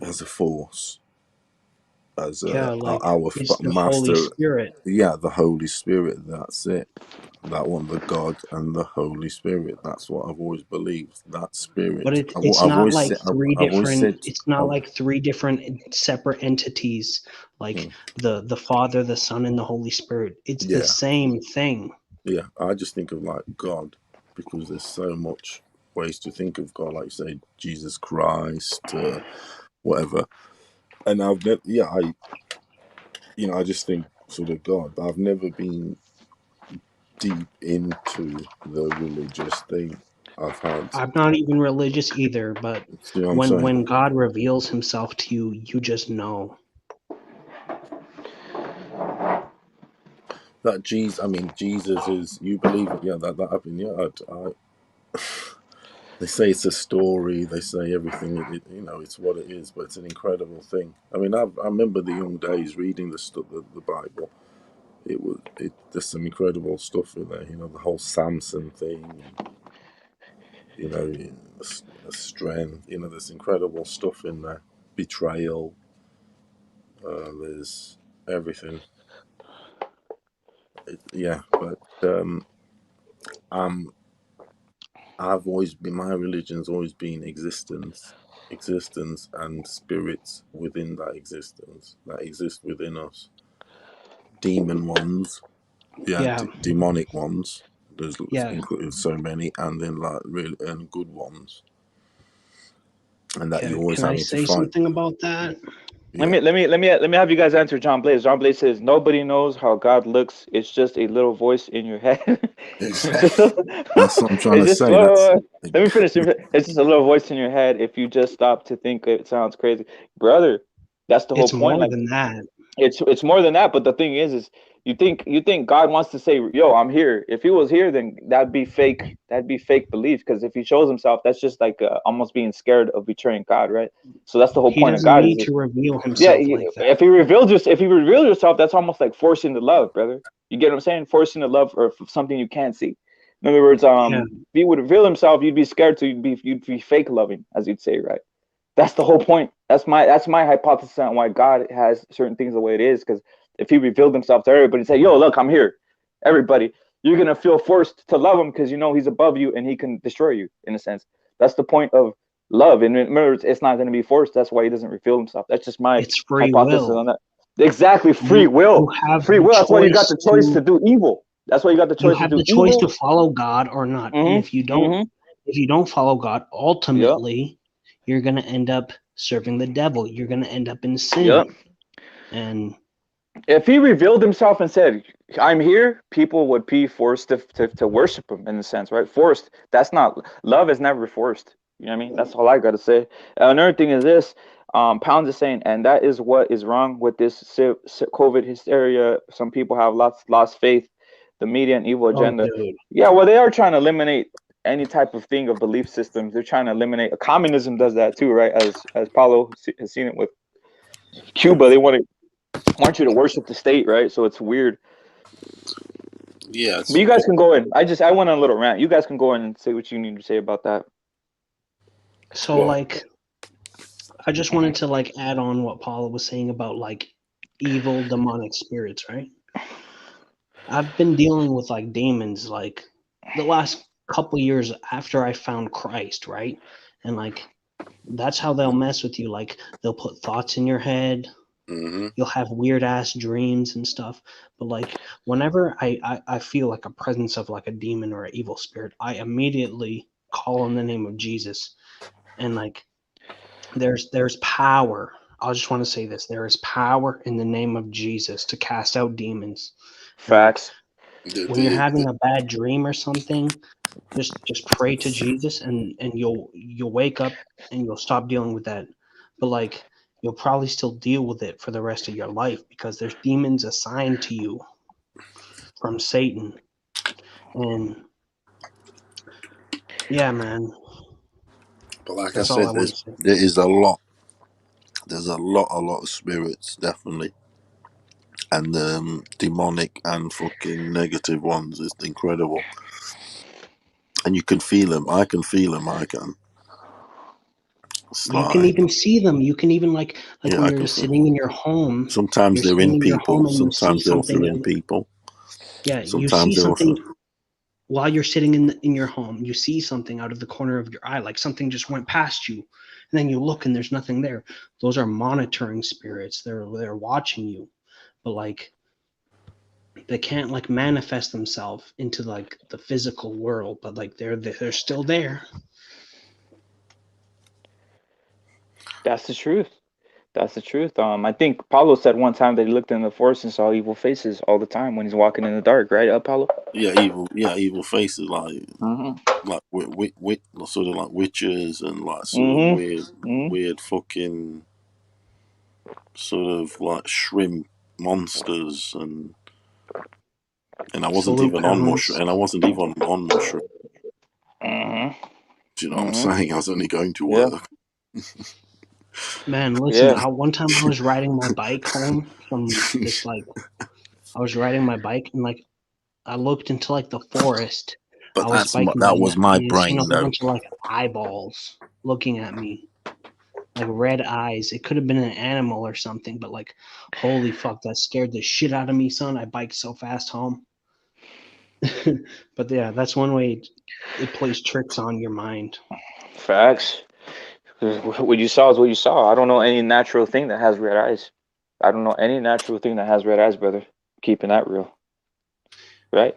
S9: as a force, as
S4: Yeah, like
S9: our
S4: it's the Holy
S9: master.
S4: Spirit.
S9: Yeah, the Holy Spirit. That's it. That one, the God and the Holy Spirit. That's what I've always believed. That
S4: But
S9: spirit.
S4: it's
S9: I've
S4: not
S9: always
S4: like
S9: said. I've always said.
S4: it's not
S9: I've,
S4: like three different separate entities like
S9: mm,
S4: the Father, the Son, and the Holy Spirit. It's the
S9: yeah,
S4: same thing.
S9: yeah. I just think of like God because there's so much ways to think of God. Like you say, Jesus Christ, whatever. And I've never, yeah, I just think sort of God, but I've never been deep into the religious thing. I've had,
S4: I'm not even religious either, but
S9: see what I'm saying?
S4: when God reveals himself to you, you just know.
S9: That Jesus, I mean, Jesus is, you believe it, yeah, that happened, yeah. They say it's a story, they say everything, you know, it's what it is, but it's an incredible thing. I mean, I remember the young days reading the Bible. There's some incredible stuff in there, you know, the whole Samson thing, you know, strength, you know, there's incredible stuff in there. Betrayal, there's everything. Yeah, but um, I've always been, my religion's always been existence and spirits within that existence that exist within us. Demon ones, yeah,
S4: Yeah,
S9: demonic ones. There's
S4: yeah.
S9: included so many, and then like really and good ones, and that
S4: Yeah,
S9: you're always
S4: can I
S9: having to
S4: say
S9: fight.
S4: something about that?
S1: Let
S9: Yeah,
S1: me let me let me let me have you guys answer John Blaze. John Blaze says nobody knows how God looks. It's just a little voice in your head. It's just
S9: exactly. That's what I'm trying
S1: it's
S9: to
S1: just
S9: say. That's
S1: let me finish. It's just a little voice in your head. If you just stop to think, it sounds crazy, brother. That's the whole
S4: It's
S1: point.
S4: more
S1: Like
S4: than that.
S1: it's more than that. But the thing is You think God wants to say, "Yo, I'm here." If he was here, then that'd be fake. That'd be fake belief. Because if he shows himself, that's just like almost being scared of betraying God, right? So that's the whole
S4: He
S1: point of
S4: doesn't
S1: God. Is
S4: need to reveal
S1: yeah,
S4: himself like that.
S1: if you reveal yourself, that's almost like forcing the love, brother. You get what I'm saying? Forcing the love or something you can't see. In other words,
S4: Yeah.
S1: if he would reveal himself, you'd be scared, so you'd be fake loving, as you'd say, right? That's the whole point. That's my hypothesis on why God has certain things the way it is. Because if he revealed himself to everybody and say, "Yo, look, I'm here," everybody, you're gonna feel forced to love him because you know he's above you and he can destroy you in a sense. That's the point of love. And remember, it's not gonna be forced. That's why he doesn't reveal himself. That's just my
S4: It's free
S1: hypothesis
S4: will.
S1: on that. Exactly, free
S4: You
S1: will.
S4: have
S1: Free
S4: the
S1: will. That's why you got
S4: choice
S1: the choice to
S4: to
S1: do evil. That's why you got the
S4: you
S1: choice to
S4: have
S1: do
S4: the choice to
S1: evil.
S4: follow God or not. And
S1: Mm-hmm. Mm-hmm.
S4: if you don't follow God,
S1: Yep.
S4: ultimately you're gonna end up serving the devil. You're gonna end up in
S1: Yep.
S4: sin. And
S1: If he revealed himself and said, "I'm here," people would be forced to worship him in a sense, right? Forced. That's not love is never forced. You know what I mean? That's all I gotta say. Another thing is this. Pounds is saying, and that is what is wrong with this COVID hysteria. Some people have lost faith, the media and evil
S4: oh
S1: agenda.
S4: dude.
S1: Yeah, well, they are trying to eliminate any type of thing of belief systems. They're trying to eliminate. Communism does that too, right? As Paulo has seen it with Cuba, they want you to worship the state, right? So it's weird.
S5: Yeah,
S1: But you guys can go in. I went on a little rant. You guys can go in and say what you need to say about that.
S4: So
S5: well,
S4: like I just wanted to like add on what Paula was saying about like evil demonic spirits, right? I've been dealing with like demons like the last couple years after I found Christ, right? And like that's how they'll mess with you. Like they'll put thoughts in your head.
S5: hmm
S4: You'll have weird ass dreams and stuff. But like whenever I feel like a presence of like a demon or an evil spirit, I immediately call on the name of Jesus. And like there's power. I just want to say this. There is power in the name of Jesus to cast out demons. And like
S1: Facts.
S4: when you're having a bad dream or something, just pray to Jesus and you'll wake up and you'll stop dealing with that. But like you'll probably still deal with it for the rest of your life because there's demons assigned to you from Satan. And yeah, man,
S5: but like I
S4: that's all
S5: said,
S4: I want to say.
S5: there is a lot. There's a lot of spirits, definitely, and demonic and fucking negative ones. It's incredible, and you can feel them. I can feel them. I can. It's
S4: You can
S5: like,
S4: even see them. You can even like
S5: yeah,
S4: when
S5: I
S4: you're
S5: can feel.
S4: sitting in your home,
S5: Sometimes
S4: you're
S5: they're
S4: sitting
S5: in
S4: in your home
S5: people.
S4: and you see
S5: Sometimes they're
S4: something.
S5: in people.
S4: Yeah, you see
S5: Sometimes they're
S4: something
S5: also.
S4: while you're sitting in your home. You see something out of the corner of your eye, like something just went past you, and then you look and there's nothing there. Those are monitoring spirits. They're watching you, but like they can't like manifest themselves into like the physical world, but like they're still there.
S1: That's the truth. That's the truth. I think Paulo said one time that he looked in the forest and saw evil faces all the time when he's walking in the dark, right, Paulo?
S5: Yeah, evil. Yeah, evil faces
S1: Mm-hmm.
S5: like sort of like witches and like sort of
S1: Mm-hmm. Mm-hmm.
S5: weird fucking sort of like shrimp monsters and I wasn't
S4: Salute
S5: even on
S4: pounds.
S5: mushroom and I wasn't even on mushroom.
S1: Mm-hmm.
S5: Do you know what I'm
S1: Mm-hmm.
S5: saying? I was only going to
S1: Yeah.
S5: work.
S4: Man, listen,
S1: Yeah.
S4: one time I was riding my bike home from this like I was riding my bike and like I looked into like the forest. I
S5: But
S4: was biking
S5: that
S4: and
S5: was my
S4: I seen a
S5: brain
S4: whole
S5: though.
S4: bunch of like eyeballs looking at me, like red eyes. It could have been an animal or something, but like, holy fuck, that scared the shit out of me, son. I biked so fast home. But yeah, that's one way it plays tricks on your mind.
S1: Facts. 'Cause what you saw is what you saw. I don't know any natural thing that has red eyes. I don't know any natural thing that has red eyes, brother. Keeping that real, right?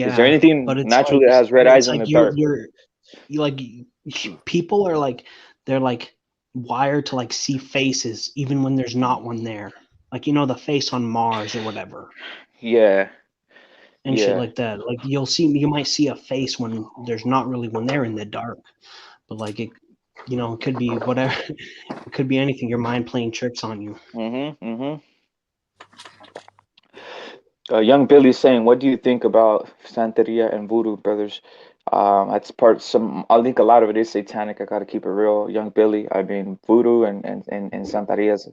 S1: Is there
S4: Yeah,
S1: anything
S4: but
S1: natural that has red eyes
S4: it's
S1: in
S4: like
S1: the dark?
S4: you like people are like they're like wired to like see faces even when there's not one there. Like the face on Mars or whatever.
S1: Yeah.
S4: And shit
S1: Yeah.
S4: like that. Like you might see a face when there's not really one there in the dark, but like it could be whatever. It could be anything. Your mind playing tricks on you.
S1: Mm-hmm. Mm-hmm. Young Billy's saying, "What do you think about Santeria and voodoo, brothers?" That's part. I think a lot of it is satanic. I gotta keep it real, Young Billy. I mean, voodoo and Santeria is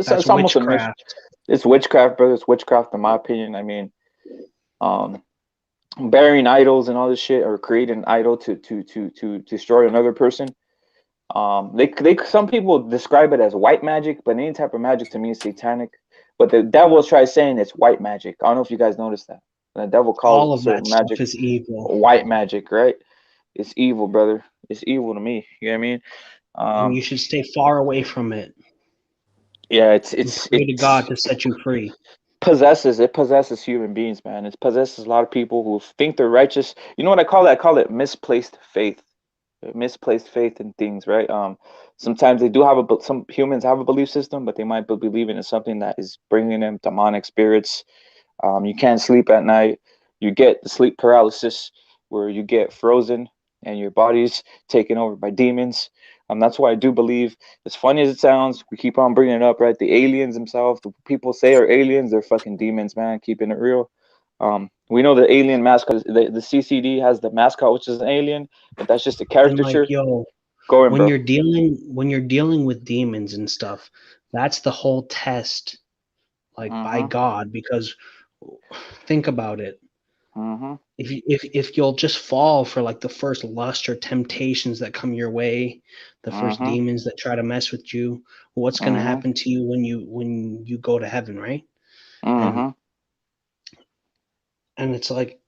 S4: That's
S1: it's almost a mix.
S4: witchcraft.
S1: It's witchcraft, brothers. Witchcraft, in my opinion. I mean, um, burying idols and all this shit, or creating an idol to destroy another person. They some people describe it as white magic, but any type of magic to me is satanic. But the devil tries saying it's white magic. I don't know if you guys noticed that. The devil
S4: All
S1: calls
S4: of that
S1: certain
S4: stuff
S1: magic
S4: is evil,
S1: white magic, right? It's evil, brother. It's evil to me. You know what I mean?
S4: and
S1: Um,
S4: you should stay far away from it
S1: yeah,
S4: and pray to God to set you free.
S1: it possesses human beings, man. It possesses a lot of people who think they're righteous. You know what I call it? I call it misplaced faith. Misplaced faith in things, right? Sometimes they do have some humans have a belief system, but they might be believing in something that is bringing them demonic spirits. You can't sleep at night. You get the sleep paralysis where you get frozen and your body's taken over by demons. That's why I do believe, as funny as it sounds, we keep on bringing it up, right? The aliens themselves, the people say are aliens, they're fucking demons, man. Keeping it real. We know the alien mascot, the CCD has the mascot, which is an alien, but that's just a
S4: And like,
S1: caricature.
S4: yo,
S1: Go in, bro.
S4: when you're dealing with demons and stuff, that's the whole test, like by
S1: Mm-hmm.
S4: God, because think about it.
S1: Mm-hmm.
S4: If you'll just fall for like the first lust or temptations that come your way, the first
S1: Mm-hmm.
S4: demons that try to mess with you, what's going to
S1: Mm-hmm.
S4: happen to you when you go to heaven, right? And
S1: Mm-hmm.
S4: it's like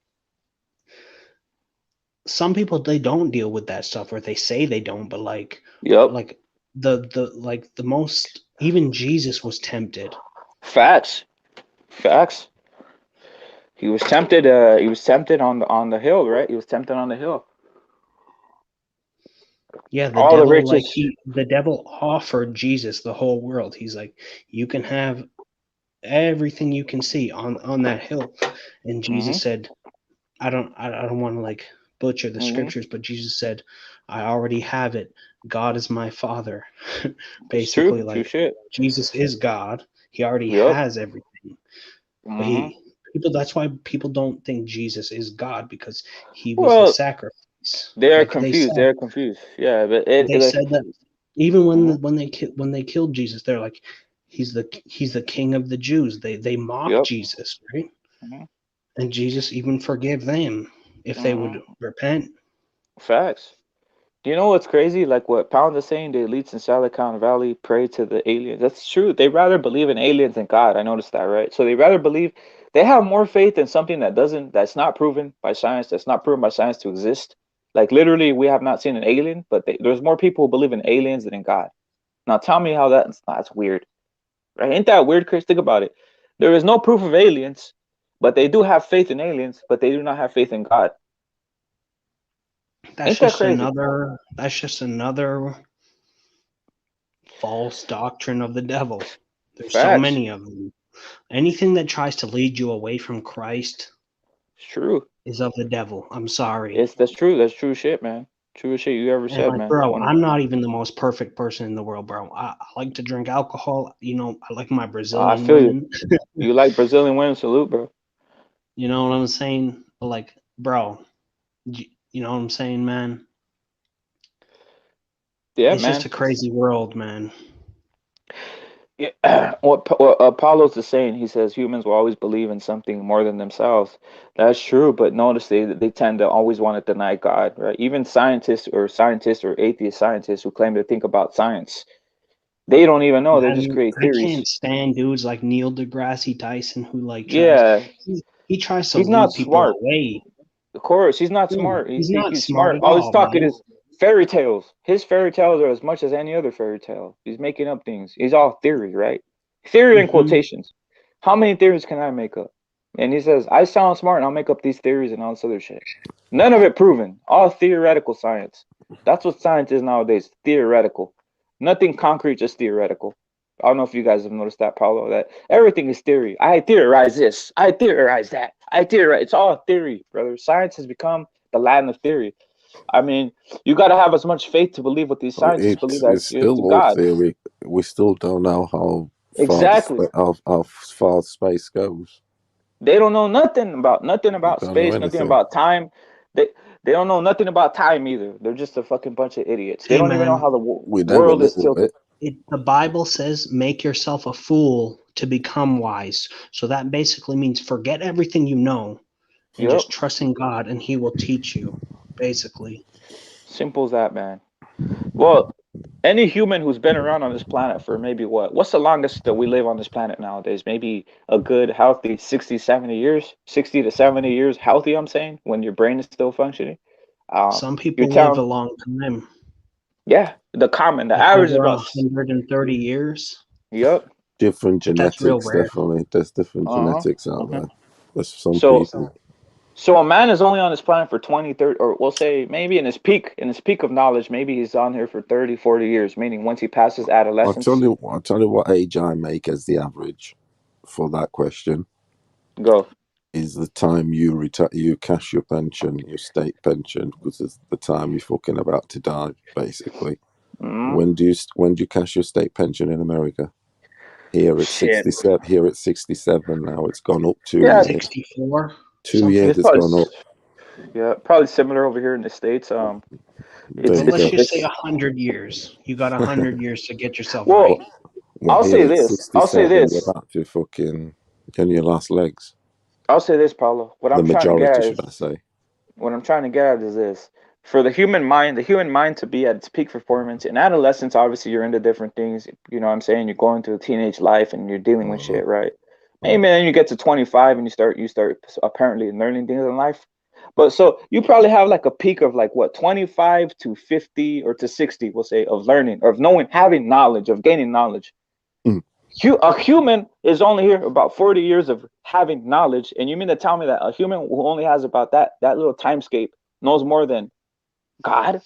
S4: some people, they don't deal with that stuff, or they say they don't, but
S1: Yep.
S4: like the most, even Jesus was tempted.
S1: Facts. Facts. He was tempted. He was tempted on the hill, right? He was tempted on the hill.
S4: Yeah,
S1: All the riches.
S4: the devil offered Jesus the whole world. He's like, you can have everything you can see on that hill. And
S1: Mm-hmm.
S4: Jesus said, I don't want to like butcher the
S1: Mm-hmm.
S4: scriptures, but Jesus said, I already have it. God is my father.
S1: It's true.
S4: Basically,
S1: True
S4: like,
S1: shit.
S4: Jesus is God. He already
S1: Yep.
S4: has everything. But
S1: Mm-hmm.
S4: that's why people don't think Jesus is God, because he was the
S1: Well,
S4: sacrifice.
S1: they are
S4: Like they
S1: confused. They
S4: said,
S1: are confused. Yeah, but it like.
S4: that even
S1: Mm-hmm.
S4: when they killed Jesus, they're like, he's the king of the Jews. They mock
S1: Yep.
S4: Jesus, right?
S1: Mm-hmm.
S4: And Jesus even forgave them if they would
S1: Mm-hmm.
S4: repent.
S1: Facts. Do you know what's crazy? Like what Pound is saying, the elites in Silicon Valley pray to the aliens. That's true. They rather believe in aliens than God. I noticed that, right? So they rather believe they have more faith in something that's not proven by science, that's not proven by science to exist. Like literally, we have not seen an alien, but there's more people who believe in aliens than in God. Now tell me how that's weird, right? Ain't that weird, Chris? Think about it. There is no proof of aliens, but they do have faith in aliens, but they do not have faith in God. Ain't that crazy?
S4: That's just another false doctrine of the devil. There's so
S1: Facts.
S4: many of them. Anything that tries to lead you away from Christ
S1: It's true.
S4: is of the devil. I'm sorry.
S1: That's true. That's true shit, man. True shit you ever
S4: And
S1: said,
S4: like,
S1: man.
S4: bro,
S1: One of
S4: I'm not even the most perfect person in the world, bro. I like to drink alcohol. I like my
S1: I
S4: Brazilian
S1: feel you.
S4: women.
S1: You like Brazilian women, salute, bro.
S4: You know what I'm saying? But like, bro, you know what I'm saying, man?
S1: Yeah,
S4: It's just
S1: man.
S4: a crazy world, man.
S1: Yeah. What Apollo's is saying, he says humans will always believe in something more than themselves. That's true, but notice they tend to always want to deny God, right? Even scientists or atheist scientists who claim to think about science, they don't even know. They just
S4: Man,
S1: create
S4: I
S1: theories.
S4: can't stand dudes like Neil deGrasse Tyson who like tries
S1: Yeah,
S4: he tries to
S1: he's not
S4: lead people
S1: smart.
S4: away.
S1: Of course, he's not
S4: No,
S1: smart.
S4: he's not
S1: He's
S4: smart
S1: smart.
S4: at
S1: All he's
S4: all,
S1: talking
S4: man.
S1: is fairy tales. His fairy tales are as much as any other fairy tale. He's making up things. He's all theory, right? Theory in
S4: Hmm.
S1: quotations. How many theories can I make up? And he says, I sound smart and I'll make up these theories and all this other shit. None of it proven. All theoretical science. That's what science is nowadays. Theoretical. Nothing concrete, just theoretical. I don't know if you guys have noticed that, Paulo, that everything is theory. I theorize this. I theorize that. I theorize. It's all theory, brother. Science has become the Latin of theory. I mean, you got to have as much faith to believe what these scientists believe
S9: It's
S1: as
S9: still
S1: to
S9: all
S1: God.
S9: theory. We still don't know how
S1: Exactly.
S9: how far space goes.
S1: They don't know nothing about
S9: Don't know
S1: space, nothing
S9: anything.
S1: about time. They they don't know nothing about time either. They're just a fucking bunch of idiots. They
S4: Hey
S1: don't even know
S4: man,
S1: how the
S9: We know a
S1: world is
S9: little
S1: tilted.
S9: bit.
S4: the Bible says, "Make yourself a fool to become wise." So that basically means forget everything you know and
S1: Yep.
S4: just trust in God, and He will teach you. Basically,
S1: Simple as that, man. Well, any human who's been around on this planet for maybe what's the longest that we live on this planet nowadays? Maybe a good healthy 60, 70 years, 60 to 70 years healthy, I'm saying, when your brain is still functioning.
S4: some
S1: You're
S4: people live a
S1: telling,
S4: long time,
S1: yeah, the
S4: like
S1: average is
S4: over
S1: about,
S4: 130 years,
S1: yep,
S9: Different
S4: but that's real
S9: genetics,
S4: rare.
S9: definitely. There's different
S1: uh-huh.
S9: genetics out
S1: Hmm.
S9: there. There's some
S1: So,
S9: people.
S1: so a man is only on this planet for 20, 30, or we'll say maybe in his peak of knowledge, maybe he's on here for 30, 40 years, meaning once he passes adolescence,
S9: I'll tell you what age I make as the average for that question
S1: go.
S9: is the time you you cash your pension, your state pension, because it's the time you're fucking about to die, basically.
S1: Mm,
S9: When do you cash your state pension in America? Here it's
S1: shit.
S9: 67. Here it's 67 now. It's gone up 2
S1: Yeah,
S4: 64,
S9: 2 years.
S4: something.
S1: it's
S9: It's
S1: probably
S9: gone up.
S1: yeah, probably similar over here in the States.
S9: There
S1: It's
S9: you
S4: But let's
S9: go.
S4: just say 100 years. You got 100 years to get yourself
S1: well,
S4: right.
S9: Well,
S1: I'll
S9: here
S1: say
S9: it's
S1: this. I'll say
S9: 67. You're
S1: this.
S9: about to fucking on your last legs.
S1: I'll say this, Paulo. What
S9: The
S1: I'm trying to get
S9: majority,
S1: at
S9: should
S1: is
S9: I say?
S1: what I'm trying to get at is this. For the human mind to be at its peak performance in adolescence, obviously you're into different things. You know what I'm saying? You're going through teenage life and you're dealing with
S9: Uh-huh.
S1: shit, right? Maybe then you get to 25 and you start apparently learning things in life. But so you probably have like a peak of like what 25 to 50 or to 60, we'll say, of learning, of knowing, having knowledge, of gaining knowledge.
S9: Mm.
S1: A human is only here about 40 years of having knowledge, and you mean to tell me that a human who only has about that little timescape knows more than God?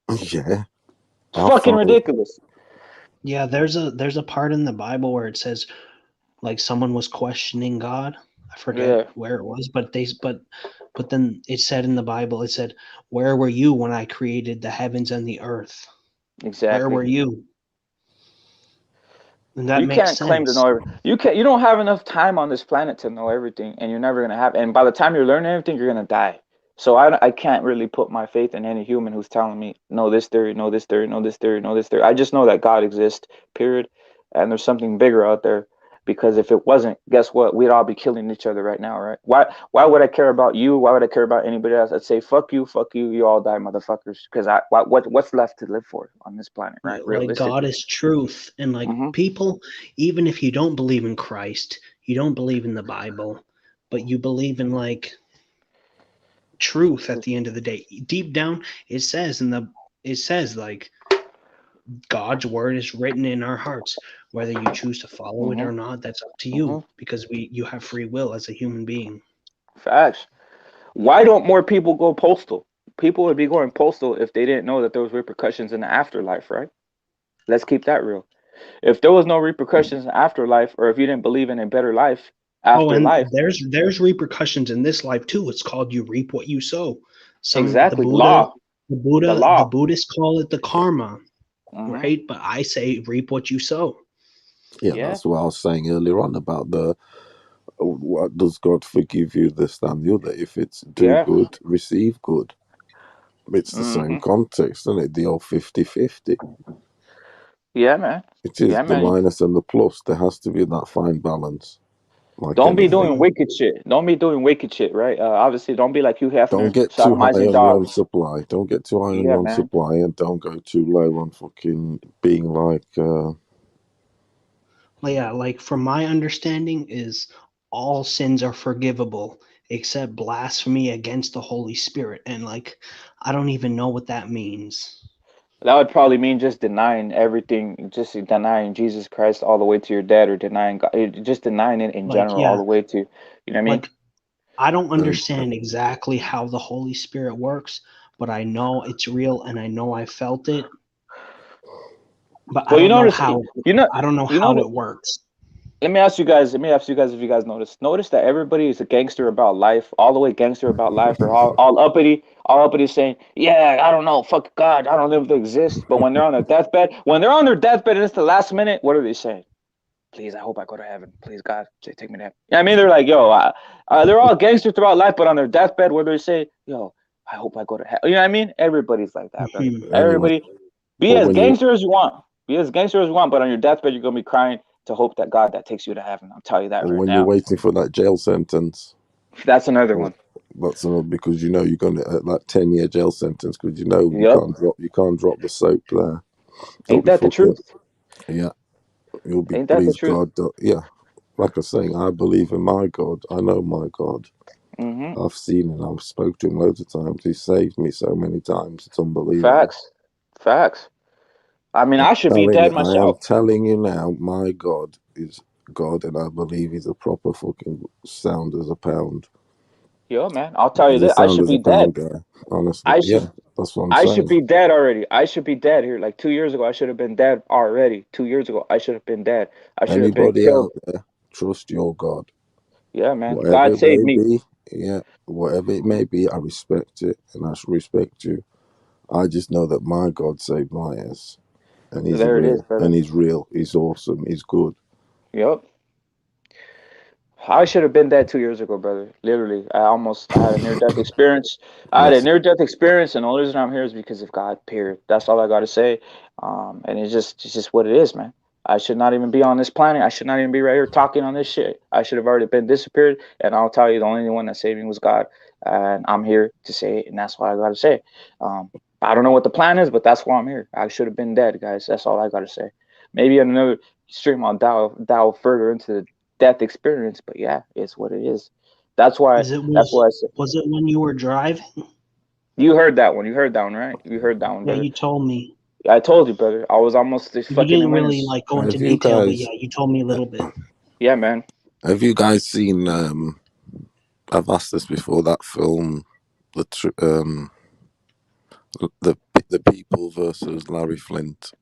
S9: Yeah.
S1: It's
S9: How
S1: fucking
S9: far?
S1: ridiculous.
S4: Yeah, there's a part in the Bible where it says like someone was questioning God. I forget
S1: Yeah,
S4: where it was, but then it said in the Bible, it said, "Where were you when I created the heavens and the earth? Where
S1: exactly.
S4: were you?" And that
S1: You
S4: makes
S1: can't claim to
S4: sense.
S1: know you can't. You don't have enough time on this planet to know everything, and you're never gonna have. And by the time you're learning everything, you're gonna die. So I can't really put my faith in any human who's telling me no this theory, no this theory, no this theory, no this theory. I just know that God exists, period, and there's something bigger out there. Because if it wasn't, guess what? We'd all be killing each other right now, right? Why would I care about you? Why would I care about anybody else? I'd say fuck you all die, motherfuckers. Because what's left to live for on this planet,
S4: Yeah,
S1: right?
S4: like God
S1: Realistically.
S4: is truth, and like
S1: Hmm.
S4: people, even if you don't believe in Christ, you don't believe in the Bible, but you believe in like truth at the end of the day. Deep down, it says like God's word is written in our hearts. Whether you choose to follow it
S1: Hmm.
S4: or not, that's up to
S1: Hmm.
S4: you because we you have free will as a human being.
S1: Facts. Why don't more people go postal? People would be going postal if they didn't know that there was repercussions in the afterlife, right? Let's keep that real. If there was no repercussions in afterlife, or if you didn't believe in a better life
S4: Oh,
S1: after
S4: and
S1: life,
S4: there's repercussions in this life too. It's called you reap what you sow. Some
S1: exactly, law, the
S4: The
S1: law.
S4: Buddhists call it the karma,
S1: Hmm.
S4: right? But I say reap what you sow.
S9: Yeah,
S1: Yeah.
S9: that's what I was saying earlier on about the what does God forgive you this and the other. If it's do
S1: Yeah.
S9: good, receive good. It's the same
S1: Hmm.
S9: context, isn't it? The old 50-50.
S1: Yeah, man.
S9: It is
S1: Yeah,
S9: the
S1: man.
S9: minus and the plus. There has to be that fine balance, like
S1: Don't be
S4: Yeah,
S1: doing
S9: anything.
S4: no,
S1: wicked shit. Don't be doing wicked shit, right? Obviously, don't be like Hugh
S9: Don't
S1: Hefner,
S9: get too high
S1: sodomizing
S9: on your own
S1: dogs.
S9: supply. Don't get too high on
S1: Yeah,
S9: your own
S1: man.
S9: supply, and don't go too low on fucking being like.
S4: yeah, like from my understanding is all sins are forgivable except blasphemy against the Holy Spirit. And like I don't even know what that means.
S1: That would probably mean just denying everything, just denying Jesus Christ all the way to your dead, or denying God, just denying it in
S4: Like
S1: general all
S4: yeah,
S1: the way to, you know what I mean?
S4: like I don't
S9: Um,
S4: understand exactly how the Holy Spirit works, but I know it's real and I know I felt it, but
S1: Well, you
S4: I don't know
S1: know,
S4: how it works.
S1: let me ask you guys, if you guys notice that everybody is a gangster about life, all the way gangster about life, or all uppity saying, yeah, I don't know, fuck God, I don't know if they exist. But when they're on their deathbed, and it's the last minute, what are they saying? please, I hope I go to heaven. Please, God, take me to heaven. Yeah, I mean, they're like, yo, they're all gangsters throughout life, but on their deathbed, where they say, yo, I hope I go to heaven. You know what I mean? Everybody's like that, brother.
S4: Mhm.
S9: Anyway,
S1: Everybody, be
S9: but
S1: as
S9: when you
S1: gangster as you want. Be as gangster as you want, but on your deathbed, you're gonna be crying to hope that God that takes you to heaven. I'll tell you that right
S9: when you're
S1: now.
S9: waiting for that jail sentence,
S1: That's another
S9: well,
S1: one.
S9: that's because you know you're gonna that 10-year jail sentence because you know
S1: Yep.
S9: you can't drop the soap there. You'll
S1: Ain't
S9: be
S1: that the
S9: fucking
S1: truth?
S9: yeah. You'll be
S1: Ain't that the
S9: please
S1: truth?
S9: God. Yeah, like I was saying, I believe in my God. I know my God.
S1: Mm-hmm.
S9: I've seen him. I've spoke to him loads of times. He saved me so many times. It's unbelievable.
S1: Facts. Facts. I mean, I should be dead
S9: I am
S1: myself.
S9: telling you now, my God is God, and I believe he's a proper fucking sound as a pound.
S1: Yo, man, I'll tell you
S9: He's a
S1: this. I
S9: sound
S1: should
S9: as a
S1: be dead.
S9: pound guy. Honestly,
S1: I
S9: yeah,
S1: should
S9: that's what I'm
S1: I should
S9: saying.
S1: be dead already. I should be dead here. Like 2 years ago, I should have been dead already. 2 years ago, I should have been dead. I should have been
S9: Anybody
S1: killed.
S9: out there, trust your God.
S1: Yeah, man.
S9: Whatever
S1: God
S9: it
S1: saved
S9: may
S1: me.
S9: be, yeah, whatever it may be, I respect it and I should respect you. I just know that my God saved my ass. And he's
S1: There it is,
S9: real.
S1: brother.
S9: And he's real. He's awesome. He's good.
S1: Yep. I should have been dead 2 years ago, brother. Literally, I had a near death experience. I had a
S9: That's
S1: near death experience, and the only reason I'm here is because of God. Period. That's all I got to say. And it's just what it is, man. I should not even be on this planet. I should not even be right here talking on this shit. I should have already been disappeared. And I'll tell you, the only one that saved me was God. And I'm here to say it, and that's what I got to say. Um, I don't know what the plan is, but that's why I'm here. I should have been dead, guys. That's all I got to say. Maybe in another stream I'll dive further into the death experience, but yeah, it's what it is. That's why.
S4: Is it
S1: That's why I said
S4: was it when you were driving?
S1: you heard that one. You heard that one, right? You heard that one,
S4: Yeah,
S1: brother.
S4: you told me.
S1: I told you, brother. I was almost this
S4: You
S1: fucking
S4: didn't
S1: winning.
S4: really like go into
S9: have you
S4: detail, but
S9: guys
S4: yeah, you told me a little bit.
S1: Yeah, man.
S9: seen I've asked this before, that film, the the the people versus Larry Flint?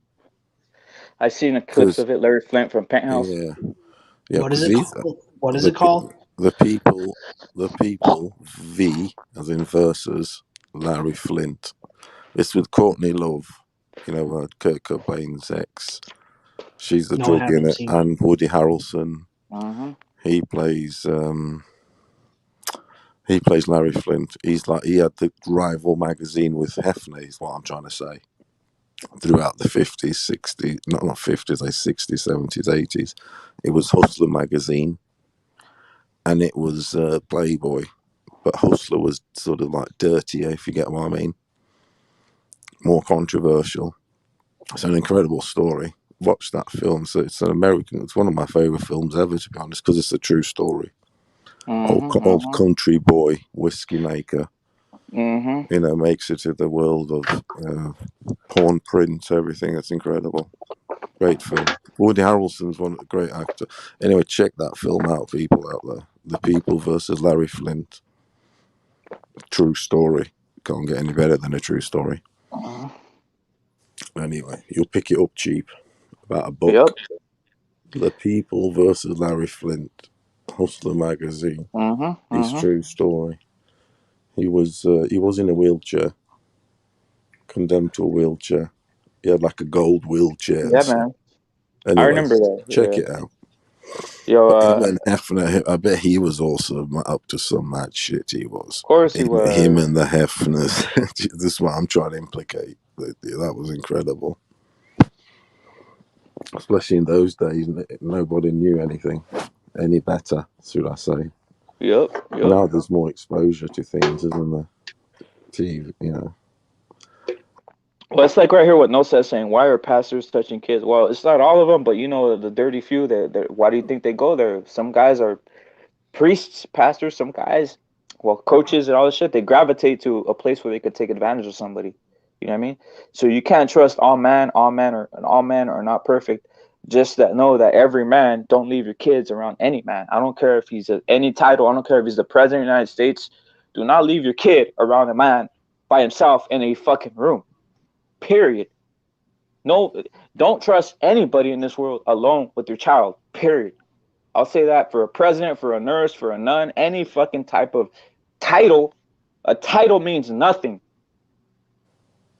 S1: I seen the clips
S9: Because
S1: of it. Larry Flint from Penthouse.
S9: yeah,
S4: What is
S9: because
S4: it
S9: he's
S4: called? What is
S9: the
S4: it called?
S9: the people V as in versus Larry Flint. It's with Courtney Love, Kurt Cobain's ex. She's the
S4: No, I
S9: drug in
S4: haven't
S9: it,
S4: seen it.
S9: and Woody Harrelson.
S1: Mm-hmm.
S9: He plays Larry Flint. He had the rival magazine with Hefner. Is what I'm trying to say. Throughout the 50s, 60s, not 50s, like 60s, 70s, 80s, it was Hustler magazine, and it was Playboy. But Hustler was sort of like dirtier, if you get what I mean, more controversial. It's an incredible story. Watch that film. So it's an American. It's one of my favorite films ever, to be honest, because it's a true story.
S1: Mm-hmm.
S9: Old
S1: Mm-hmm.
S9: country boy, whiskey maker,
S1: Mm-hmm.
S9: makes it to the world of porn print, everything. It's incredible. Great film. Woody Harrelson's one great actor. Anyway, check that film out, people out there. The People versus Larry Flint. True story. Can't get any better than a true story.
S1: Uh-huh.
S9: Anyway, you'll pick it up cheap. About a
S1: Yep.
S9: book. The People versus Larry Flint. Hustler magazine.
S1: Mm-hmm.
S9: His
S1: Mm-hmm.
S9: true story. He was in a wheelchair, condemned to a wheelchair. He had like a gold wheelchair and
S1: Yeah,
S9: stuff.
S1: man. I
S9: Anyway,
S1: remember that.
S9: check
S1: Yeah.
S9: it out.
S1: Yo,
S9: But him and Hefner, I bet he was also up to some mad shit. He was.
S1: of course he
S9: Him
S1: was.
S9: and the Hefners. This is what I'm trying to implicate. That was incredible. Especially in those days, nobody knew anything any better, should I say.
S1: Yep. Yep.
S9: Now there's more exposure to things, isn't there? TV.
S1: Well, it's like right here what No says saying, why are pastors touching kids? Well, it's not all of them, but you know the dirty few. Why do you think they go there? Some guys are priests, pastors, some guys, well, coaches and all this shit, they gravitate to a place where they could take advantage of somebody. You know what I mean? So you can't trust all men are not perfect. Just that know that every man, don't leave your kids around any man. I don't care if he's any title. I don't care if he's the president of the United States. Do not leave your kid around a man by himself in a fucking room. Period. No, don't trust anybody in this world alone with your child. Period. I'll say that for a president, for a nurse, for a nun, any fucking type of title. A title means nothing.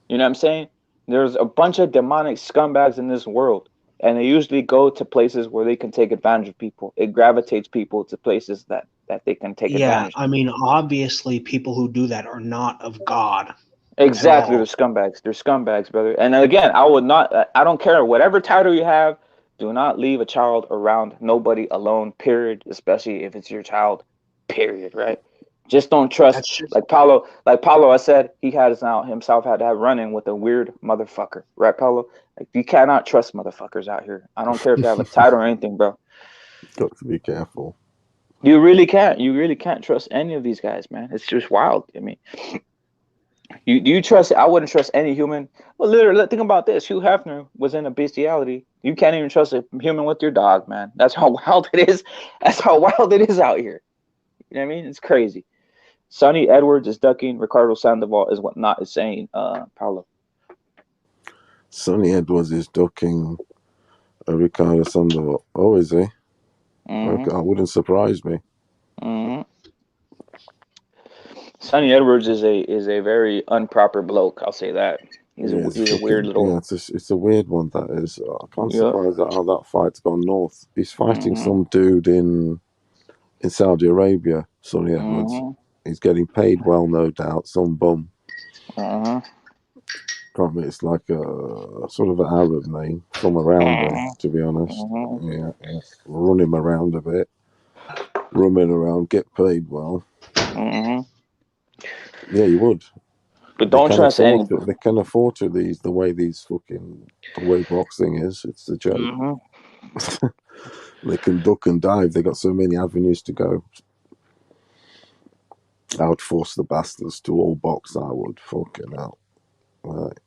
S1: You know what I'm saying? There's a bunch of demonic scumbags in this world. and they usually go to places where they can take advantage of people. It gravitates people to places that they can take
S4: Yeah,
S1: advantage of.
S4: I mean, obviously, people who do that are not of God at
S1: Exactly, they're
S4: all.
S1: scumbags. They're scumbags, brother. And again, I would not. I don't care whatever title you have. Do not leave a child around nobody alone. Period. Especially if it's your child. Period. Right. Just don't trust.
S4: That's just
S1: Like Paulo. Like Paulo, I said he had himself had to have run-in with a weird motherfucker. Right, Paulo? Like you cannot trust motherfuckers out here. I don't care if they have a title or anything, bro.
S9: Got to be careful.
S1: You really can't. You really can't trust any of these guys, man. It's just wild. I mean, you trust? I wouldn't trust any human. Well, literally, think about this. Hugh Hefner was in a bestiality. You can't even trust a human with your dog, man. That's how wild it is. That's how wild it is out here. You know what I mean? It's crazy. Sonny Edwards is ducking. Ricardo Sandoval is what not is saying. Paulo.
S9: Sonny Edwards is ducking Ricardo Sandoval. Oh, is he?
S1: Mm-hmm.
S9: Okay, wouldn't surprise me.
S1: Mm-hmm. Sonny Edwards is a very improper bloke. I'll say that. He's
S9: Yeah,
S1: a weird little.
S9: it's a weird one. That is. I can't
S1: Yeah.
S9: surprise that how that fight's gone north. He's fighting
S1: Mm-hmm.
S9: some dude in Saudi Arabia. Sonny Edwards.
S1: Mm-hmm.
S9: He's getting paid well, no doubt. Some bum.
S1: Mm-hmm.
S9: Probably it's like a sort of an Arab name from around there. To be honest,
S1: Mm-hmm.
S9: yeah. Run him around a bit. Run him around. Get paid well.
S1: Mm-hmm.
S9: Yeah, you would.
S1: But
S9: They
S1: don't
S9: can
S1: trust
S9: afford
S1: any.
S9: to. They can afford to. The way boxing is. It's a joke.
S1: Mm-hmm.
S9: They can duck and dive. They got so many avenues to go. I would force the bastards to all box. I would fucking hell.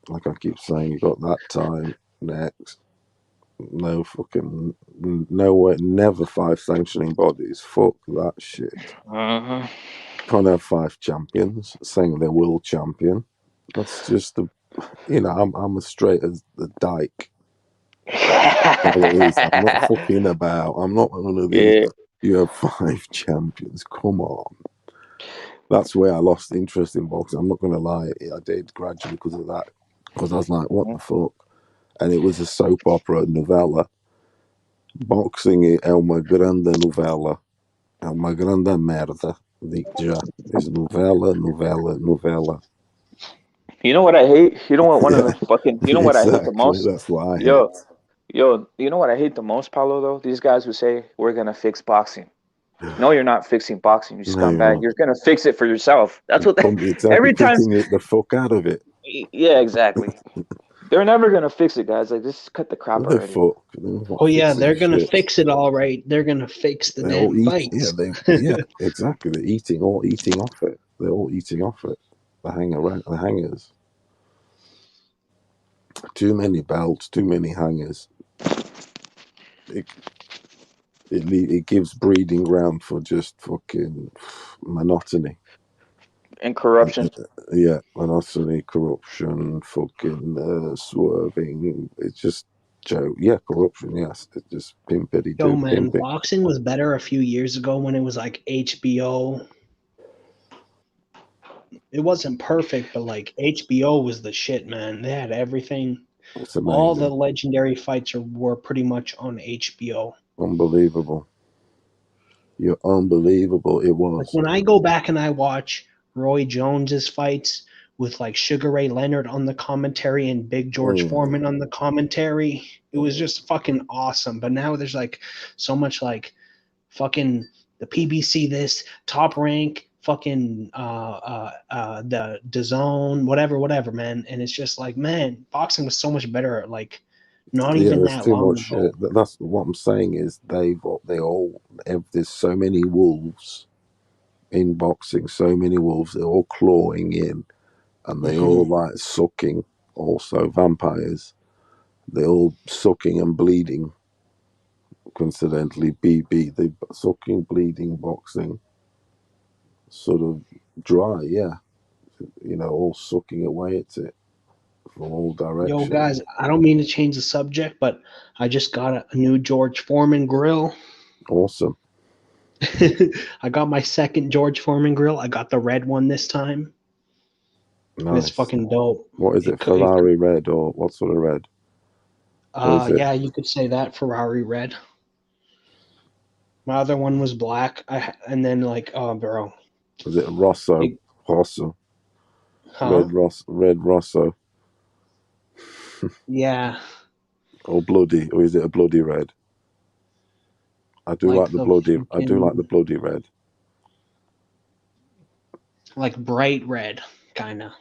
S9: Like I keep saying, you got that time next. No fucking nowhere. Never 5 sanctioning bodies. Fuck that shit.
S1: Mm-hmm.
S9: Can't have 5 champions saying they're world champion. That's just I'm as straight as the dike. All it is. I'm not fucking about. I'm not one of these.
S1: Yeah.
S9: You have 5 champions. Come on. That's where I lost interest in boxing. I'm not going to lie. I did gradually because of that. Because I was like, what the fuck? And it was a soap opera novella. Boxing é uma grande novela. É uma grande merda. Digo já. It's novela.
S1: You know what I hate? You know what? One of the fucking. You know what I hate the
S9: Exactly.
S1: most?
S9: That's what I
S1: Yo,
S9: hate.
S1: yo. You know what I hate the most, Paulo? Though these guys who say we're gonna fix boxing. No, you're not fixing boxing, you
S9: No, you're
S1: scumbag.
S9: not.
S1: You're gonna fix it for yourself. That's what.
S9: Exactly.
S1: Every time.
S9: Taking it the fuck out of it.
S1: Yeah, exactly. They're never gonna fix it, guys. Like, just cut the crap
S9: The
S1: already.
S9: fuck. They're not
S4: oh yeah,
S9: fixing
S4: they're gonna
S9: shit.
S4: fix it all right. They're gonna fix the
S9: They all
S4: damn
S9: eat. Yeah,
S4: fights.
S9: yeah, exactly. They're all eating off it. They're all eating off it. The hangers. Too many belts, too many hangers. It gives breeding ground for just fucking monotony.
S1: And corruption.
S9: Yeah, monotony, corruption, fucking swerving. It's just joke. Yeah, corruption. Yes, it's just pimpity
S4: Yo
S9: do
S4: man,
S9: pimping.
S4: boxing was better a few years ago when it was like HBO. It wasn't perfect, but like HBO was the shit, man. They had everything.
S9: It's
S4: All the
S9: amazing,
S4: legendary fights were pretty much on HBO.
S9: unbelievable. You're unbelievable. It
S4: Like
S9: was.
S4: when I go back and I watch Roy Jones's fights with like Sugar Ray Leonard on the commentary and Big George Foreman on the commentary, it was just fucking awesome. But now there's like so much like fucking the PBC this top rank fucking the DAZN whatever man, and it's just like man, boxing was so much better like not
S9: Yeah,
S4: even
S9: there's
S4: that
S9: too
S4: long
S9: much
S4: ago.
S9: shit. That's what I'm saying is there's so many wolves in boxing, so many wolves. They're all clawing in, and they all like sucking. Also, vampires. They're all sucking and bleeding. Coincidentally, the sucking, bleeding, boxing, sort of dry. Yeah, all sucking away at it from all
S4: Yo
S9: directions.
S4: guys, I don't mean to change the subject, but I just got a new George Foreman grill.
S9: Awesome.
S4: I got my second George Foreman grill. I got the red one this time.
S9: Nice.
S4: It's fucking dope.
S9: What is it? Ferrari red or what sort of red? Or is it
S4: Yeah, you could say that. Ferrari red. My other one was black. And then like, oh, bro.
S9: is it Rosso?
S4: It,
S9: Rosso.
S4: huh?
S9: Red Rosso.
S4: Yeah,
S9: Or bloody, or is it a bloody red? I do
S4: like
S9: like the
S4: the
S9: bloody. I do like the
S4: fucking,
S9: bloody red.
S4: like bright red, kind of,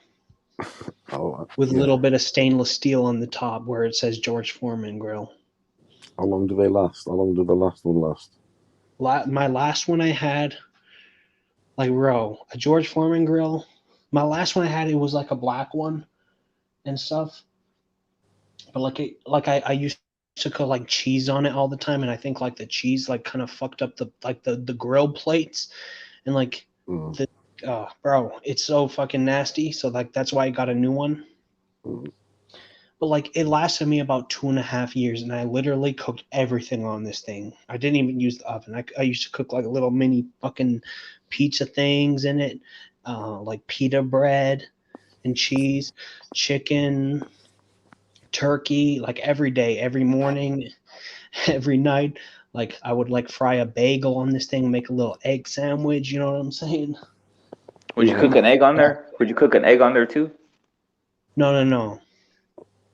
S9: Oh,
S4: with a
S9: yeah.
S4: little bit of stainless steel on the top where it says George Foreman Grill.
S9: How long do they last? How long did the last one last?
S4: My last one I had, like, bro, a George Foreman Grill. My last one I had, it was like a black one and stuff. But I used to cook like cheese on it all the time, and I think like the cheese like kind of fucked up the grill plates, and like
S9: Mm,
S4: the bro, it's so fucking nasty. So like that's why I got a new one.
S9: mm.
S4: But like it lasted me about 2.5 years, and I literally cooked everything on this thing. I didn't even use the oven. I used to cook like little mini fucking pizza things in it, like pita bread and cheese, chicken, turkey, like every day, every morning, every night. Like I would like fry a bagel on this thing, make a little egg sandwich. You know what I'm saying?
S1: Would you cook
S9: Yeah.
S1: an egg on
S4: Yeah.
S1: there? Would you cook an egg on there too?
S4: No.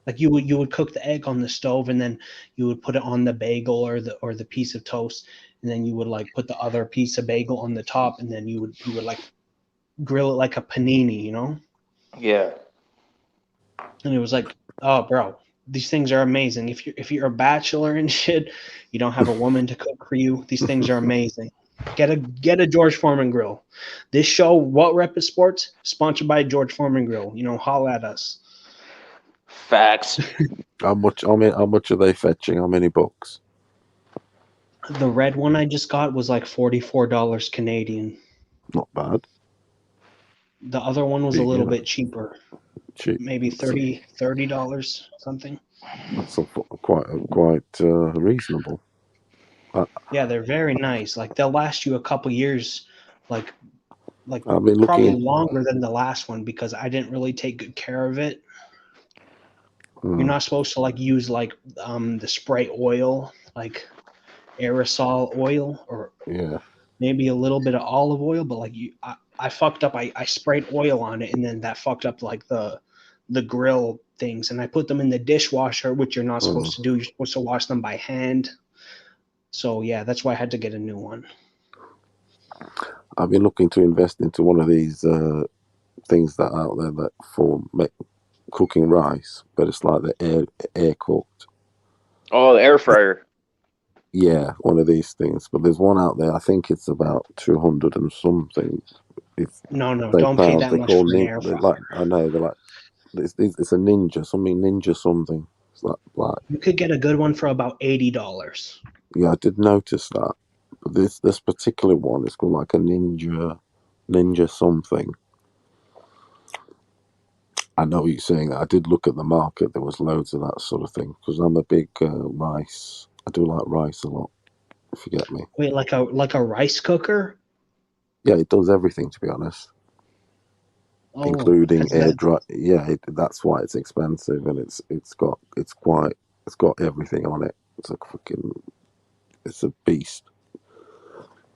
S4: Like you would cook the egg on the stove, and then you would put it on the bagel or the piece of toast, and then you would like put the other piece of bagel on the top, and then you would like grill it like a panini, you know?
S1: Yeah.
S4: And it was like, oh, bro, these things are amazing. If you're a bachelor and shit, you don't have a woman to cook for you. These things are amazing. Get a George Foreman grill. This show, What Rep is Sports, sponsored by George Foreman Grill. You know, holla at us.
S1: Facts.
S9: How much? I mean, how much are they fetching? How many bucks?
S4: The red one I just got was like $44 Canadian.
S9: Not bad.
S4: The other one was a
S9: You
S4: little
S9: know,
S4: bit cheaper,
S9: cheap.
S4: maybe
S9: That's,
S4: $30 something.
S9: quite reasonable.
S4: Yeah, they're very nice. Like they'll last you a couple years, like
S9: I've been
S4: probably
S9: looking.
S4: longer than the last one because I didn't really take good care of it. You're
S9: Mm,
S4: not supposed to like use like the spray oil, like aerosol oil, or
S9: yeah.
S4: maybe a little bit of olive oil, but like I fucked up. I sprayed oil on it, and then that fucked up like the grill things, and I put them in the dishwasher, which you're not
S9: Mm.
S4: supposed to do. You're supposed to wash them by hand. So yeah, that's why I had to get a new one.
S9: I've been looking to invest into one of these things that are out there that for cooking rice, but it's like the air cooked.
S1: Oh, the air fryer.
S9: Yeah, one of these things. But there's one out there. I think it's about 200 and something. It's
S4: No,
S9: they
S4: don't pay
S9: pounds.
S4: that
S9: They
S4: much
S9: call
S4: for an air
S9: They're
S4: fryer.
S9: like I know they're like it's a ninja something. It's like
S4: You could get a good one for about $80.
S9: yeah, I did notice that. But this particular one is called like a ninja something. I know what you're saying. I did look at the market. There was loads of that sort of thing because I'm a big rice. I do like rice a lot. If you get me.
S4: Wait, like a rice cooker?
S9: Yeah, it does everything. To be honest,
S4: Oh,
S9: including
S4: that's
S9: air
S4: that.
S9: dry. Yeah, that's why it's expensive, and it's got everything on it. It's a beast.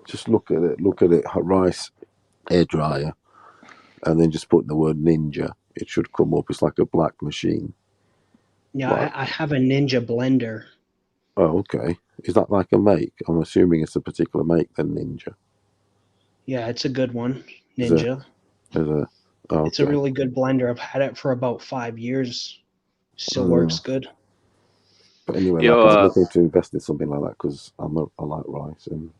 S9: Just look at it. Look at it. Rice air dryer, and then just put the word ninja. It should come up. It's like a black machine.
S4: Yeah,
S9: Like,
S4: I have a Ninja blender.
S9: oh, okay. Is that like a make? I'm assuming it's a particular make than Ninja.
S4: Yeah, it's a good one,
S9: Is it?
S4: Ninja.
S9: Oh,
S4: It's a
S9: okay.
S4: really good blender. I've had it for about 5 years. Still works
S9: Mm.
S4: good.
S9: But anyway,
S1: Yo,
S9: like I was looking to invest in something like that because I like rice and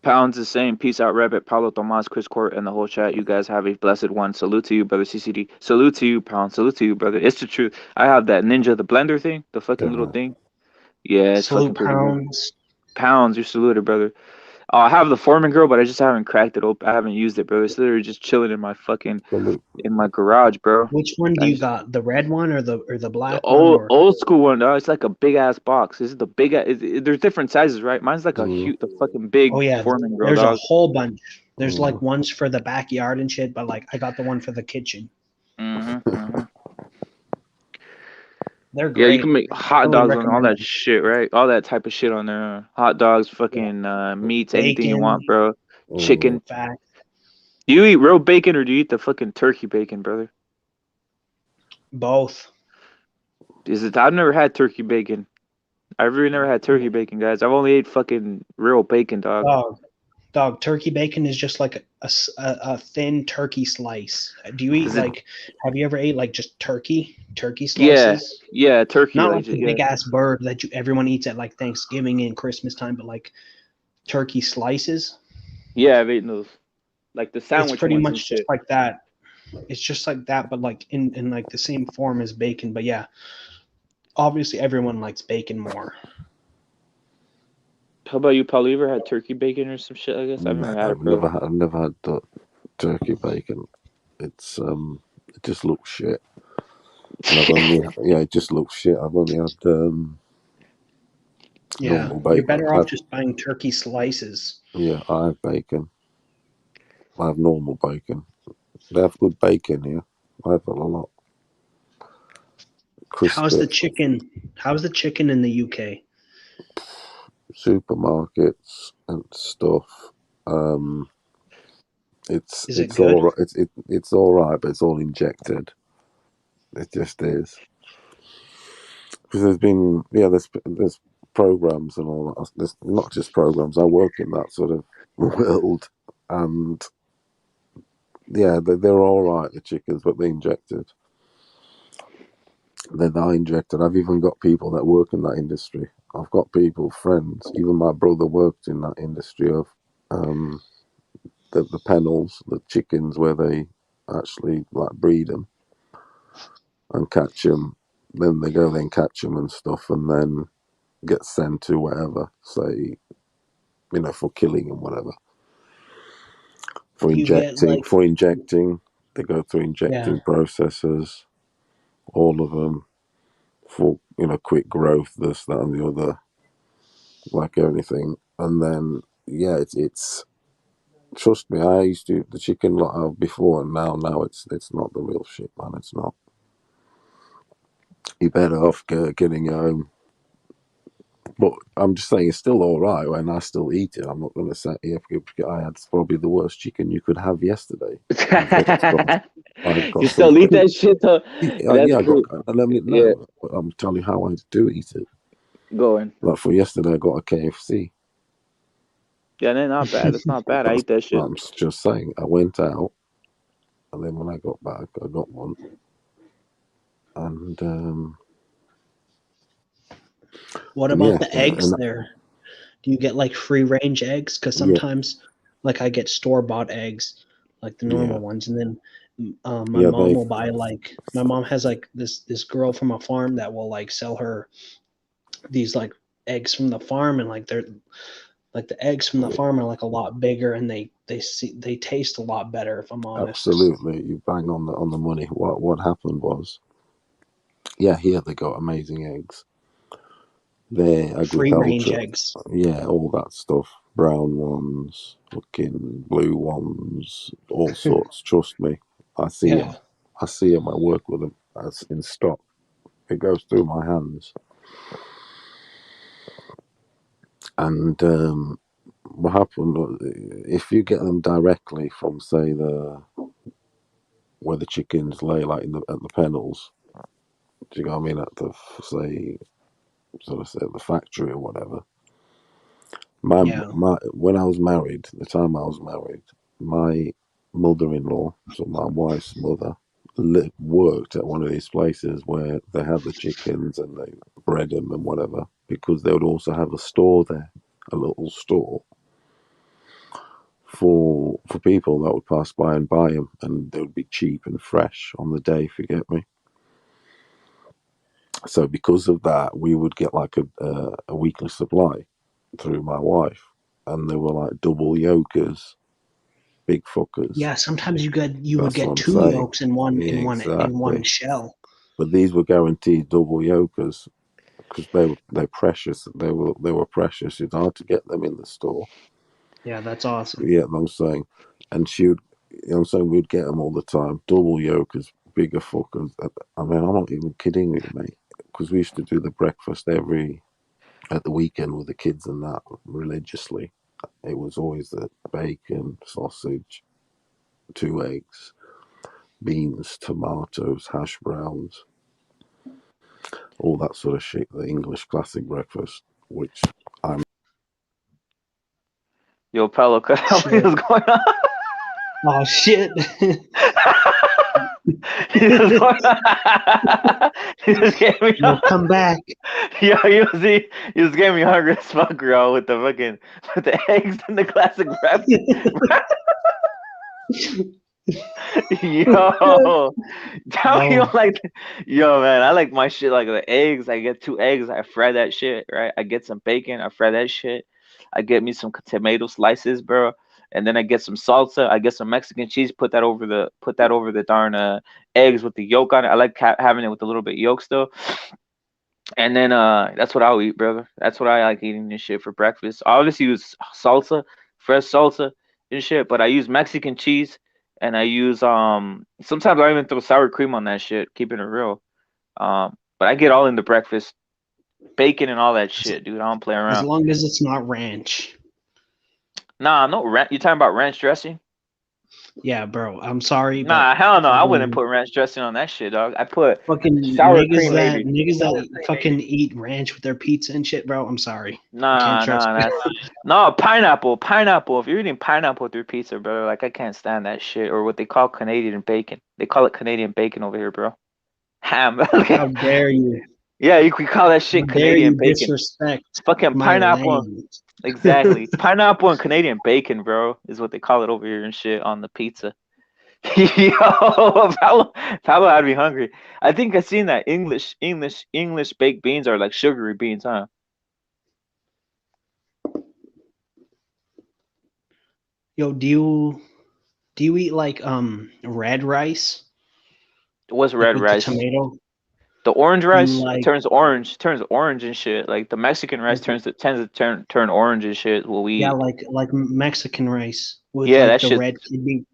S1: Pounds is saying, peace out, Rabbit, Paulo, Tomas, Chris Court, and the whole chat. You guys have a blessed one. Salute to you, brother CCD. Salute to you, Pound. Salute to you, brother. It's the truth. I have that Ninja, the blender thing, the fucking little
S9: yeah.
S1: thing. Yeah, it's fucking
S4: Salute
S1: pretty good.
S4: Pounds.
S1: Pounds, you're saluted, brother. I have the Foreman grill, but I just haven't cracked it open. I haven't used it, bro. It's literally just chilling in my garage, bro.
S4: Which one do
S1: I
S4: you
S1: just,
S4: got? The red one or the
S1: the
S4: black one?
S1: old
S4: Or
S1: old school one, dog. It's like a big ass box. This is the big. There's different sizes, right? Mine's like a huge, the fucking big
S4: oh yeah,
S1: Foreman grill,
S4: there's a
S1: dog.
S4: whole bunch. There's like ones for the backyard and shit, but like I got the one for the kitchen.
S1: Mm-hmm.
S4: They're
S1: Yeah, you
S4: great.
S1: can make
S4: I
S1: hot
S4: totally
S1: dogs on all
S4: recommend
S1: that
S4: them.
S1: shit, right? All that type of shit on there. Hot dogs,
S4: Yeah,
S1: fucking meats, anything you
S4: bacon,
S1: want, bro.
S9: Mm.
S1: Chicken.
S4: fat.
S1: Do you eat real bacon or do you eat the fucking turkey bacon, brother?
S4: Both.
S1: I've never had turkey bacon. I've really never had turkey bacon, guys. I've only ate fucking real bacon, dog.
S4: Dog, turkey bacon is just like a thin turkey slice. Do you eat
S1: Is it?
S4: like? Have you ever ate like just turkey
S1: Yeah,
S4: slices?
S1: yeah, turkey,
S4: Not
S1: like
S4: like the
S1: yeah,
S4: big ass bird that everyone eats at like Thanksgiving and Christmas time, but like turkey slices.
S1: yeah. I've eaten those, like the
S4: It's
S1: sandwich
S4: pretty
S1: ones and
S4: much just
S1: shit.
S4: like that. It's just like that, but like in like the same form as bacon. But yeah, obviously everyone likes bacon more.
S1: How about you, Paul? You ever had turkey bacon or some shit like this? I've never
S9: No,
S1: had it, bro.
S9: I've never had turkey bacon. It's it just looks shit. And I've only yeah, it just looks shit. I've only had
S4: Yeah,
S9: normal
S4: you're
S9: bacon.
S4: better off just buying turkey slices.
S9: Yeah, I have bacon. I have normal bacon. They have good bacon here. I have a lot.
S4: How's
S9: Crispy.
S4: the chicken? How's the chicken in the UK?
S9: Supermarkets and stuff. It's
S4: Is it
S9: it's
S4: good?
S9: all right. It's all right, but it's all injected. It just is. Because there's programs and all that. There's not just programs. I work in that sort of world, and yeah, they're all right, the chickens, but they're injected. They're not injected. I've even got people that work in that industry. I've got people, friends. Even my brother worked in that industry of the pennels, the chickens, where they actually like breed them and catch them. Then they go then catch them and stuff, and then get sent to whatever, say, for killing and whatever. For
S4: Do you get
S9: injecting,
S4: like
S9: they go through
S4: yeah?
S9: injecting processes, all of them, for quick growth, this, that, and the other, like everything. And then yeah, it's trust me, I used to the chicken lot out before, and now it's not the real shit, man. It's not. You're better off getting your own. But I'm just saying, it's still all right, and I still eat it. I'm not going to say I had probably the worst chicken you could have yesterday. I've got
S1: You
S9: some.
S1: still eat that shit though? That's
S9: Yeah, I got.
S1: cool.
S9: Let me
S1: Yeah,
S9: know. I'm telling you how I do eat it.
S1: going.
S9: Like for yesterday, I got a KFC.
S1: Yeah, they're not bad. That's not bad. I eat that shit.
S9: I'm just saying. I went out, and then when I got back, I got one, and
S4: What
S9: yeah,
S4: about the eggs
S9: and
S4: there? Do you get like free range eggs? Because
S9: yeah,
S4: sometimes, like I get store bought eggs, like the
S9: yeah,
S4: normal ones, and then my
S9: yeah.
S4: mom will buy like my mom has like this girl from a farm that will like sell her these like eggs from the farm, and like they're like the eggs from the farm are like a lot bigger, and they taste a lot better. If I'm honest.
S9: Absolutely, you bang on the money. What happened was, yeah, here they got amazing eggs. Their
S4: Free range
S9: agriculture,
S4: eggs.
S9: yeah, all that stuff. Brown ones, fucking blue ones, all sorts. Trust me, I see them.
S4: Yeah.
S9: I see them. I work with them. That's in stock. It goes through my hands. And what happened was, if you get them directly from, say, where the chickens lay, like at the kennels, do you know what I mean? At the, say, sort of say the factory or whatever.
S4: Yeah.
S9: When I was married, the time I was married, my mother-in-law, so my wife's mother, worked at one of these places where they had the chickens and they bred them and whatever, because they would also have a store there, a little store for people that would pass by and buy them, and they would be cheap and fresh on the day, if you get me. So because of that, we would get like a weekly supply through my wife, and they were like double yokers, big fuckers.
S4: Yeah, sometimes you would
S9: That's what
S4: get
S9: I'm
S4: two
S9: saying.
S4: yolks in one
S9: Yeah,
S4: in one
S9: exactly.
S4: shell.
S9: But these were guaranteed double yokers because they're precious. They were precious. It's hard to get them in the store.
S4: Yeah, that's awesome.
S9: Yeah, I'm saying, and she would. I'm saying we'd get them all the time. Double yokers, bigger fuckers. I mean, I'm not even kidding you, mate. because we used to do the breakfast at the weekend with the kids and that religiously. It was always the bacon, sausage, 2 eggs, beans, tomatoes, hash browns, all that sort of shit. The English classic breakfast, which I'm.
S1: Yo, Paulo, cut out what
S4: Shit.
S1: was going on.
S4: Oh shit.
S1: He just going on. He just gave me.
S4: Yo, come back.
S1: Yo, you just gave me hungry as fuck, bro, with the eggs and the classic breakfast. Yo, tell me you
S4: No.
S1: don't like. Yo, man, I like my shit like the eggs. I get 2 eggs. I fry that shit, right? I get some bacon. I fry that shit. I get me some tomato slices, bro, and then I get some salsa. I get some Mexican cheese. Put that over the darn eggs with the yolk on it. I like having it with a little bit yolk still. And then that's what I'll eat, brother. That's what I like eating this shit for breakfast. I obviously use salsa, fresh salsa and shit, but I use Mexican cheese and I use sometimes I even throw sour cream on that shit, keeping it real. But I get all into breakfast, bacon and all that shit, dude. I don't play
S4: As
S1: around.
S4: long as it's not ranch.
S1: Nah, no ranch. You talking about ranch dressing?
S4: Yeah, bro. I'm sorry,
S1: Nah,
S4: but
S1: hell no. I wouldn't
S4: fucking-
S1: put ranch dressing on that shit, dog. I put
S4: fucking
S1: sour
S4: niggas
S1: cream,
S4: that
S1: maybe.
S4: niggas that fucking eat ranch with their pizza and shit, bro. I'm sorry.
S1: Nah,
S4: trust
S1: nah, no, pineapple. If you're eating pineapple with your pizza, bro, like I can't stand that shit. Or what they call Canadian bacon. They call it Canadian bacon over here, bro. Ham.
S4: How dare you?
S1: Yeah, you could call that
S4: How
S1: shit
S4: dare
S1: Canadian
S4: you
S1: bacon.
S4: disrespect
S1: It's fucking
S4: my
S1: pineapple.
S4: land?
S1: Exactly. Pineapple and Canadian bacon, bro, is what they call it over here and shit on the pizza. Yo, Pablo had me hungry. I think I seen that English baked beans are like sugary beans, huh?
S4: Yo, do you eat like red rice?
S1: What's
S4: Like
S1: red
S4: with the
S1: rice?
S4: tomato?
S1: The orange rice
S4: Like
S1: turns orange and shit. Like the Mexican rice tends to turn orange and shit. What we
S4: yeah,
S1: eat.
S4: like Mexican rice with
S1: Yeah,
S4: like
S1: that
S4: the
S1: shit.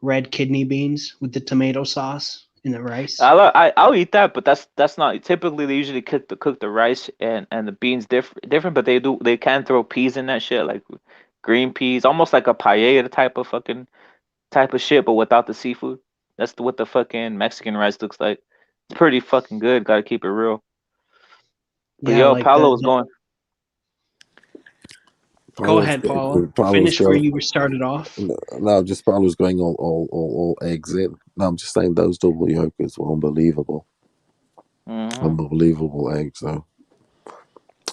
S4: red kidney beans with the tomato sauce in the rice.
S1: I'll eat that, but that's not typically they usually cook the rice and the beans different, but they can throw peas in that shit like green peas, almost like a paella type of shit, but without the seafood. That's what the fucking Mexican rice looks like. It's pretty fucking good. Gotta keep it real. But
S4: Yeah,
S1: yo,
S4: like
S1: Paolo was going.
S4: Go ahead, Paula. Finish where you were started off.
S9: No, just Paolo's going all eggs in. No, I'm just saying those double yolkers were unbelievable.
S1: Mm-hmm.
S9: Unbelievable eggs, though.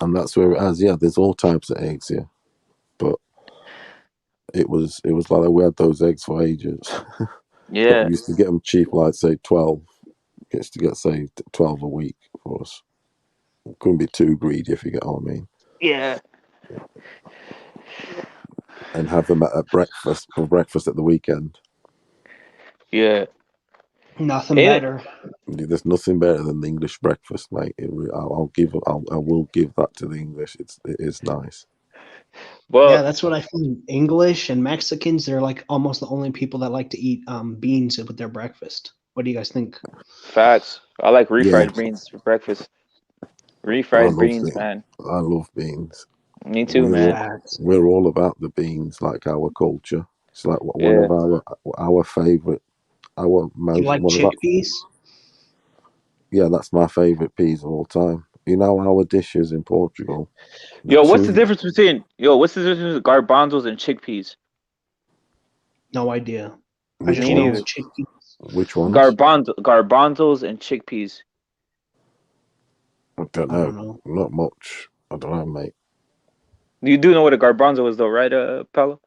S9: And that's where it has. Yeah, there's all types of eggs here, but it was like we had those eggs for ages.
S1: Yeah.
S9: We used to get them cheap, like say 12. Gets to get say 12 a week for us. Couldn't be too greedy if you get what I mean.
S1: Yeah.
S9: And have them at breakfast for breakfast at the weekend.
S1: Yeah.
S4: Nothing
S1: Ain't it?
S4: better.
S9: There's nothing better than the English breakfast, mate. I will give that to the English. It is nice.
S1: Well,
S4: Yeah, that's what I find. English and Mexicans, they're like almost the only people that like to eat beans with their breakfast. What do you guys think?
S1: facts. I like
S9: Yeah,
S1: refried beans for breakfast.
S9: I
S1: Refried
S9: love
S1: beans,
S9: beans.
S1: man.
S9: I love beans.
S1: Me too, man.
S4: Facts.
S9: We're all about the beans, like our culture. It's like one
S1: Yeah.
S9: of our favorite, our
S4: You
S9: most
S4: like
S9: one of our,
S4: chickpeas?
S9: yeah, that's my favorite peas of all time. You know our dishes in Portugal.
S1: Yo, what's the
S9: Chili,
S1: difference between garbanzos and chickpeas?
S4: No idea. I
S9: which
S4: just
S1: Me
S4: know
S1: neither.
S9: ones?
S4: chickpeas.
S9: Which ones?
S1: Garbanzos and chickpeas.
S9: I don't
S4: I don't
S9: know.
S4: know.
S9: Not much. I don't know, mate.
S1: You do know what a garbanzo is, though, right, Paulo?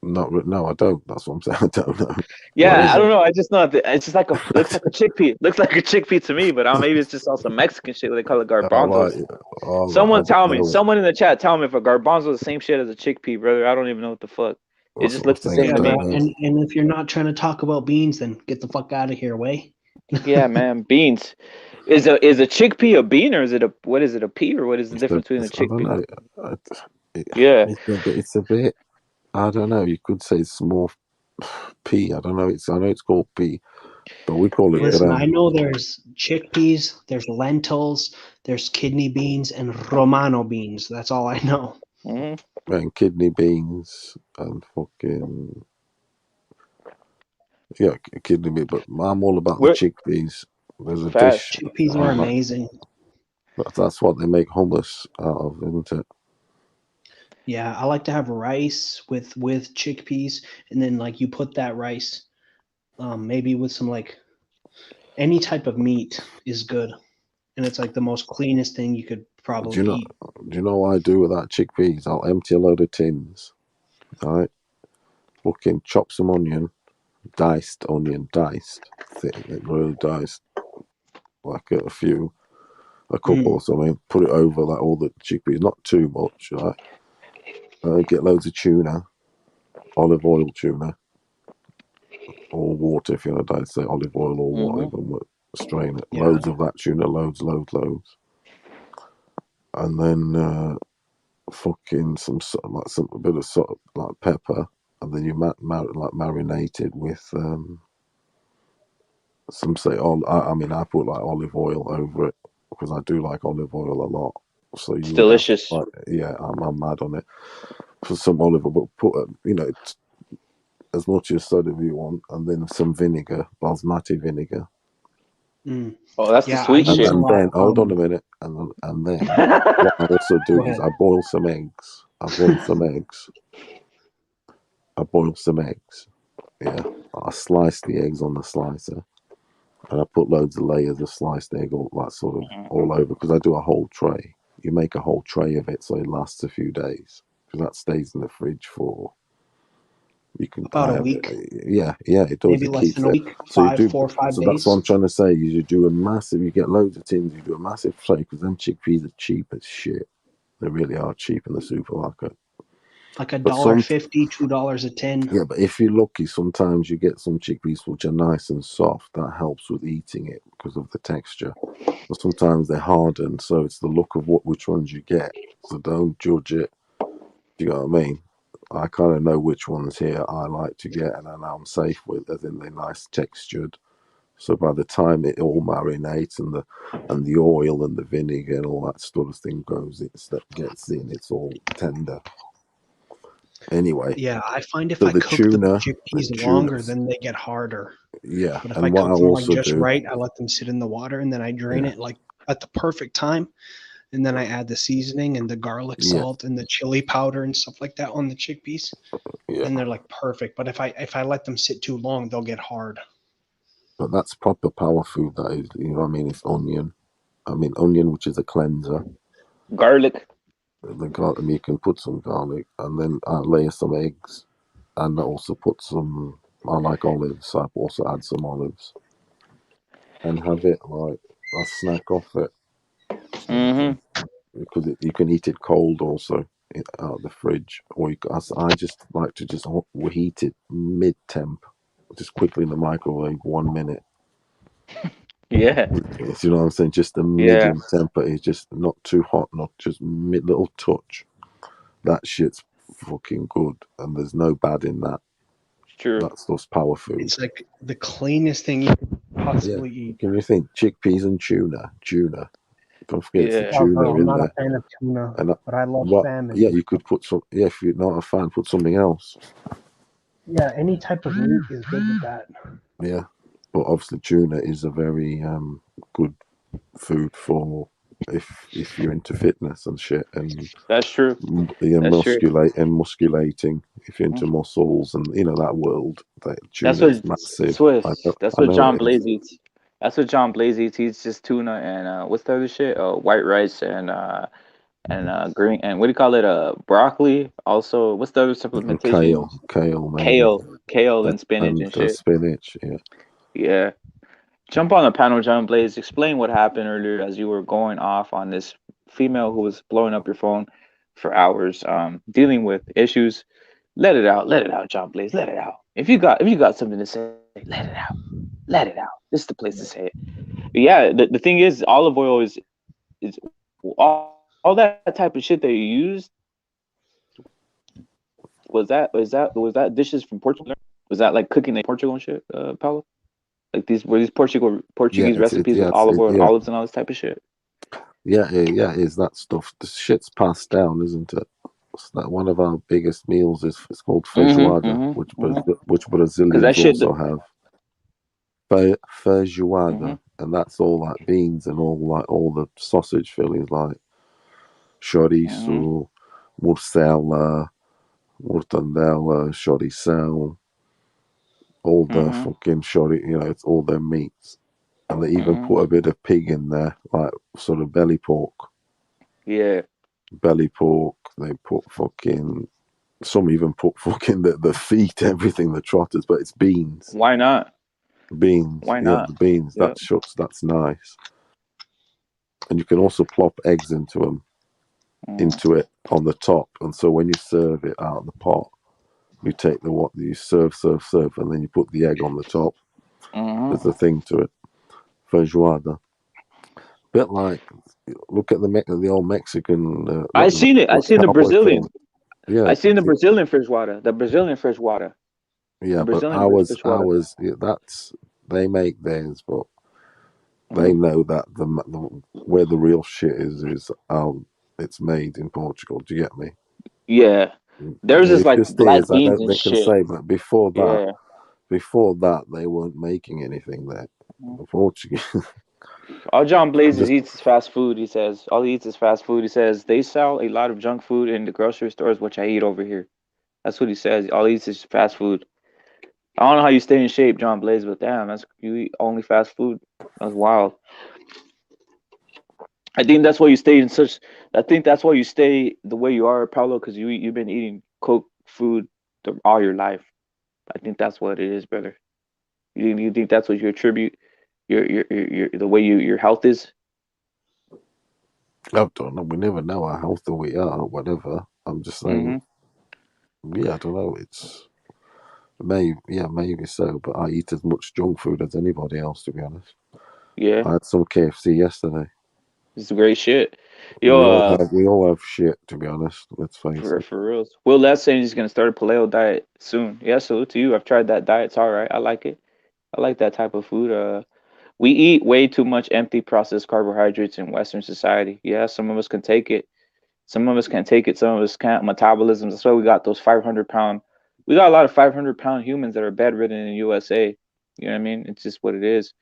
S9: No, I don't. That's what I'm saying. I don't know. What
S1: Yeah,
S9: is
S1: I
S9: it?
S1: don't know. I just know that it's just like looks like a chickpea. Looks like a chickpea to me, but maybe it's just also Mexican shit. What they call it
S9: All right.
S1: garbanzos.
S9: All right.
S1: Someone
S9: I don't
S1: tell me.
S9: know.
S1: Someone in the chat tell me if a garbanzo is the same shit as a chickpea, brother. I don't even know what the fuck. It
S9: That's
S1: just
S9: what I'm
S1: looks the
S9: saying.
S1: same
S9: I
S1: to
S4: Yeah,
S1: me.
S9: don't
S4: bro.
S9: know.
S4: And if you're not trying to talk about beans, then get the fuck out of here, way.
S1: Yeah, man. Beans. Is a chickpea a bean or is it a pea or what is the difference between a
S9: I don't
S1: chickpea?
S9: know.
S1: Yeah.
S9: It's a bit. I don't know. You could say it's more pea. I don't know. I know it's called pea. but we call it
S4: Listen, I
S9: gram.
S4: know there's chickpeas, there's lentils, there's kidney beans, and Romano beans. That's all I know.
S9: And kidney beans and fucking kidney beans. But I'm all about the
S1: Where
S9: chickpeas. There's a
S1: fast.
S9: dish.
S4: Chickpeas are amazing.
S9: That's what they make hummus out of, isn't it?
S4: Yeah, I like to have rice with chickpeas, and then like you put that rice, maybe with some like any type of meat is good, and it's like the most cleanest thing you could
S9: Do
S4: probably
S9: you know?
S4: eat.
S9: Do you know what I do with that chickpeas? I'll empty a load of tins. Right, fucking chop some onion, diced, thick, really diced, like a couple or something. Put it over like all the chickpeas, not too much. Right, get loads of tuna, olive oil tuna, or water if you want to dice it, olive oil or whatever. Strain it,
S4: Yeah.
S9: loads of that tuna, loads, and then fucking some a bit of sort of like pepper, and then you marinate it with some say I mean I put like olive oil over it because I do like olive oil a lot. So
S1: It's
S9: you would have
S1: delicious.
S9: like I'm mad on it. For some olive oil, but put as much as soda if you want, and then some vinegar, basmati vinegar.
S1: Oh, that's the
S4: Yeah, I
S1: sweet
S4: use
S1: shit.
S4: a
S9: And
S4: lot.
S9: then hold on a minute, and then what I also do
S4: Go
S9: is
S4: ahead.
S9: I boil some eggs. Yeah, I slice the eggs on the slicer, and I put loads of layers of sliced egg all like sort of all over because I do a whole tray. You make a whole tray of it so it lasts a few days because that stays in the fridge for you can
S4: About
S9: I
S4: a
S9: have
S4: week,
S9: it does,
S4: maybe
S9: it
S4: less
S9: keeps
S4: than a
S9: it.
S4: week,
S9: So you do
S4: 4 or 5
S9: so that's what
S4: days.
S9: I'm trying to say is you do a massive, you get loads of tins, you do a massive tray because them chickpeas are cheap as shit. They really are cheap in the supermarket.
S4: Like
S9: But some
S4: $1.50, $2 a tin.
S9: Yeah, but if you're lucky, sometimes you get some chickpeas which are nice and soft. That helps with eating it because of the texture. But sometimes they're hardened, so it's the look of which ones you get. So don't judge it. Do you know what I mean? I kind of know which ones here I like to get, and I know I'm safe with, as in they're nice textured. So by the time it all marinates and the oil and the vinegar and all that sort of thing gets in, it's all tender. Anyway,
S4: Yeah, I find if
S9: so
S4: I
S9: the
S4: cook the
S9: tuna,
S4: chickpeas longer, then they get harder.
S9: yeah,
S4: But if I
S9: and what I
S4: cook them like
S9: also
S4: just
S9: do,
S4: right, I let them sit in the water and then I drain
S9: yeah,
S4: it like at the perfect time. And then I add the seasoning and the garlic
S9: yeah,
S4: salt and the chili powder and stuff like that on the chickpeas.
S9: yeah.
S4: And they're like perfect. But if I let them sit too long, they'll get hard.
S9: But that's proper power food. That is, you know what I mean? It's onion. I mean onion, which is a cleanser.
S1: Garlic.
S9: And you can put some garlic, and then I layer some eggs, and I also put some. I like olives, so I also add some olives, and have it like a snack off it. Because you can eat it cold also out of the fridge, or I just like to just heat it mid temp, just quickly in the microwave 1 minute.
S1: Yeah.
S9: You know what I'm saying? Just a
S1: Yeah.
S9: medium temper is just not too hot, not just mid little touch. That shit's fucking good, and there's no bad in that.
S1: It's true.
S9: That's those power food.
S4: It's like the cleanest thing you could
S9: Yeah.
S4: possibly eat.
S9: Can you think chickpeas and tuna? Don't forget it's the
S1: Yeah.
S4: Oh, bro,
S9: tuna
S4: I'm
S9: in
S4: not a
S9: there.
S4: fan of tuna,
S9: And
S4: but I love
S9: what?
S4: salmon.
S9: Yeah, you could put some. Yeah, if you're not a fan, put something else.
S4: Yeah, any type of meat is good with that.
S9: Yeah, but obviously tuna is a very good food for if you're into fitness and shit, and
S1: That's true.
S9: you're
S1: That's true.
S9: musculating. If you're into muscles and that world, that
S1: That's
S9: tuna
S1: what
S9: is massive.
S1: Swiss. That's
S9: I
S1: what
S9: know
S1: John
S9: it is.
S1: Blaze eats. That's what John Blaze eats. He eats just tuna and what's the other shit? White rice and green and what do you call it? Broccoli. Also, what's the other
S9: And
S1: supplementation you use?
S9: kale maybe,
S1: Kale and spinach
S9: and
S1: and shit.
S9: spinach. Yeah.
S1: Yeah. Jump on the panel, John Blaze. Explain what happened earlier as you were going off on this female who was blowing up your phone for hours, dealing with issues. Let it out, John Blaze. Let it out. If you got something to say, let it out. Let it out. This is the place to say it. But yeah, the thing is, olive oil is all that type of shit that you used. Was that dishes from Portugal? Was that like cooking in Portugal and shit, Paulo? Like these Portuguese recipes with olive oil and olives and all this type of shit.
S9: Yeah, it is that stuff. The shit's passed down, isn't it? It's like one of our biggest meals is it's called feijoada, which
S1: Because that
S9: Brazilians
S1: shit.
S9: also have. Feijoada, and that's all like beans and all the sausage fillings like chorizo, morcella, mortandela, chorizo, all the fucking it's all their meats. And they even put a bit of pig in there, like sort of belly pork.
S1: Yeah.
S9: Belly pork. They put fucking. Some even put fucking the feet, everything, the trotters, but it's beans.
S1: Why not?
S9: Beans.
S1: Why
S9: Yeah,
S1: not?
S9: the beans.
S1: Yeah.
S9: That's nice. And you can also plop eggs into it on the top. And so when you serve it out of the pot, you take you serve, and then you put the egg on the top. There's a thing to it. Feijoada. Bit like, look at the old Mexican.
S1: I seen it. I seen the Brazilian.
S9: Film. Yeah,
S1: I seen the Brazilian fishwater. The Brazilian fishwater.
S9: Yeah, but ours, that's they make theirs, but they know that the where the real shit is it's made in Portugal. Do you get me?
S1: Yeah. There's just like black
S9: I
S1: beans
S9: don't
S1: and
S9: they can
S1: shit.
S9: say, but before
S1: Yeah.
S9: that, they weren't making anything there. The Portuguese.
S1: All John Blazes eats is fast food. He says all he eats is fast food. He says they sell a lot of junk food in the grocery stores, which I eat over here. That's what he says. All he eats is fast food. I don't know how you stay in shape, John Blaze, but damn, you eat only fast food. That's wild. I think that's why you stay in such. I think that's why you stay the way you are, Paulo, because you've been eating cooked food all your life. I think that's what it is, brother. You think that's what you attribute your the way your health is?
S9: I don't know. We never know how healthy we are, or whatever. I'm just saying. Yeah, I don't know. It's maybe so. But I eat as much junk food as anybody else, to be honest.
S1: Yeah.
S9: I had some KFC yesterday.
S1: It's great shit.
S9: We all have shit, to be honest. Let's face it.
S1: For real. Will that's saying he's gonna start a paleo diet soon. Yeah, salute to you. I've tried that diet. It's all right. I like it. I like that type of food. We eat way too much empty processed carbohydrates in Western society. Yeah, some of us can take it. Some of us can't take it. Some of us can't. Metabolism. That's why we got those 500-pound. We got a lot of 500-pound humans that are bedridden in the USA. You know what I mean? It's just what it is.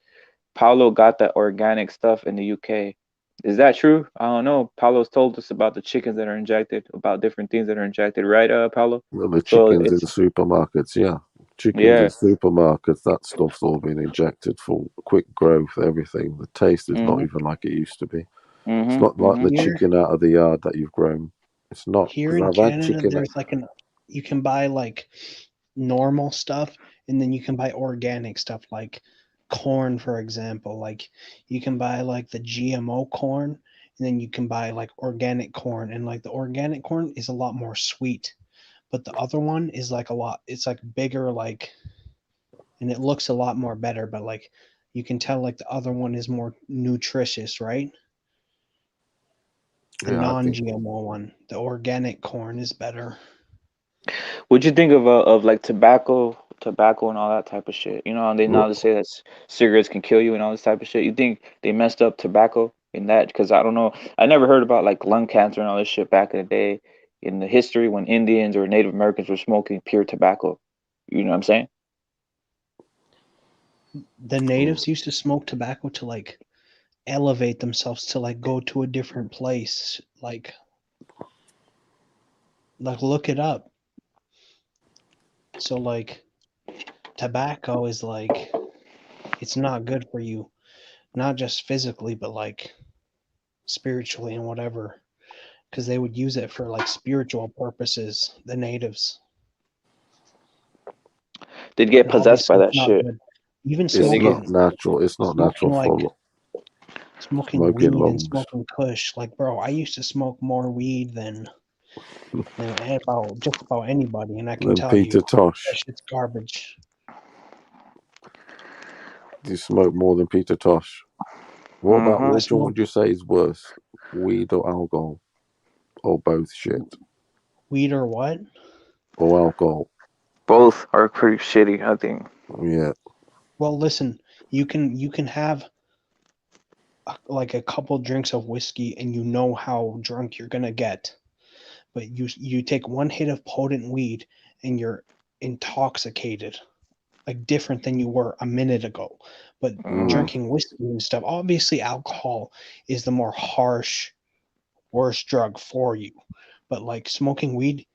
S1: Paulo got that organic stuff in the UK. Is that true? I don't know. Paulo's told us about the chickens that are injected, about different things that are injected, right, Paulo?
S9: Well, the
S1: So
S9: chickens in
S1: it's
S9: supermarkets, yeah. Chickens in supermarkets, that stuff's all been injected for quick growth, everything. The taste is not even like it used to be. It's not like the chicken out of the yard that you've grown. It's not.
S4: Here in Canada, there's like you can buy like normal stuff, and then you can buy organic stuff like corn, for example. Like you can buy like the GMO corn, and then you can buy like organic corn, and like the organic corn is a lot more sweet, but the other one is like it's like bigger, like, and it looks a lot more better, but like you can tell like the other one is more nutritious, right? The non-GMO one, the organic corn is better.
S1: What'd you think of like tobacco and all that type of shit? You know, they now say that cigarettes can kill you and all this type of shit. You think they messed up tobacco in that? Because I don't know. I never heard about like lung cancer and all this shit back in the day in the history when Indians or Native Americans were smoking pure tobacco. You know what I'm saying?
S4: The natives used to smoke tobacco to like elevate themselves, to like go to a different place, like look it up. So like tobacco is like, it's not good for you, not just physically but like spiritually and whatever, because they would use it for like spiritual purposes, the natives.
S1: They'd get possessed by that shit.
S4: Even
S9: it's not natural. It's not natural for
S4: smoking weed and smoking kush. Like, bro, I used to smoke more weed than just about anybody, and I can tell
S9: Peter
S4: you
S9: Tosh.
S4: that shit's garbage.
S9: Do you smoke more than Peter Tosh? What about which one would you say is worse, weed or alcohol, or both shit?
S4: Weed or what?
S9: Or alcohol?
S1: Both are pretty shitty, I think.
S9: Yeah.
S4: Well, listen, You can have like a couple drinks of whiskey and you know how drunk you're gonna get, but you take one hit of potent weed and you're intoxicated, like different than you were a minute ago. But drinking whiskey and stuff, obviously alcohol is the more harsh, worse drug for you. But like smoking weed,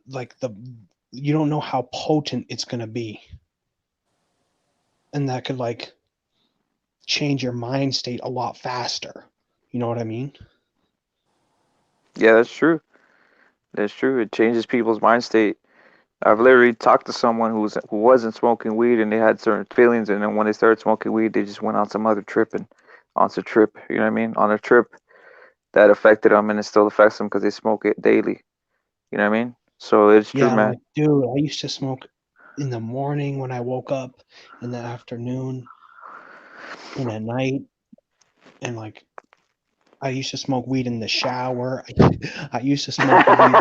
S4: like you don't know how potent it's gonna be, and that could like change your mind state a lot faster. You know what I mean?
S1: Yeah, that's true. That's true. It changes people's mind state. I've literally talked to someone who wasn't smoking weed and they had certain feelings, and then when they started smoking weed, they just went on some other trip and on a trip. You know what I mean? On a trip that affected them, and it still affects them because they smoke it daily. You know what I mean? So it's true,
S4: Yeah,
S1: man.
S4: like dude, I used to smoke in the morning when I woke up, in the afternoon, and at night, and like I used to smoke weed in the shower. I used to smoke weed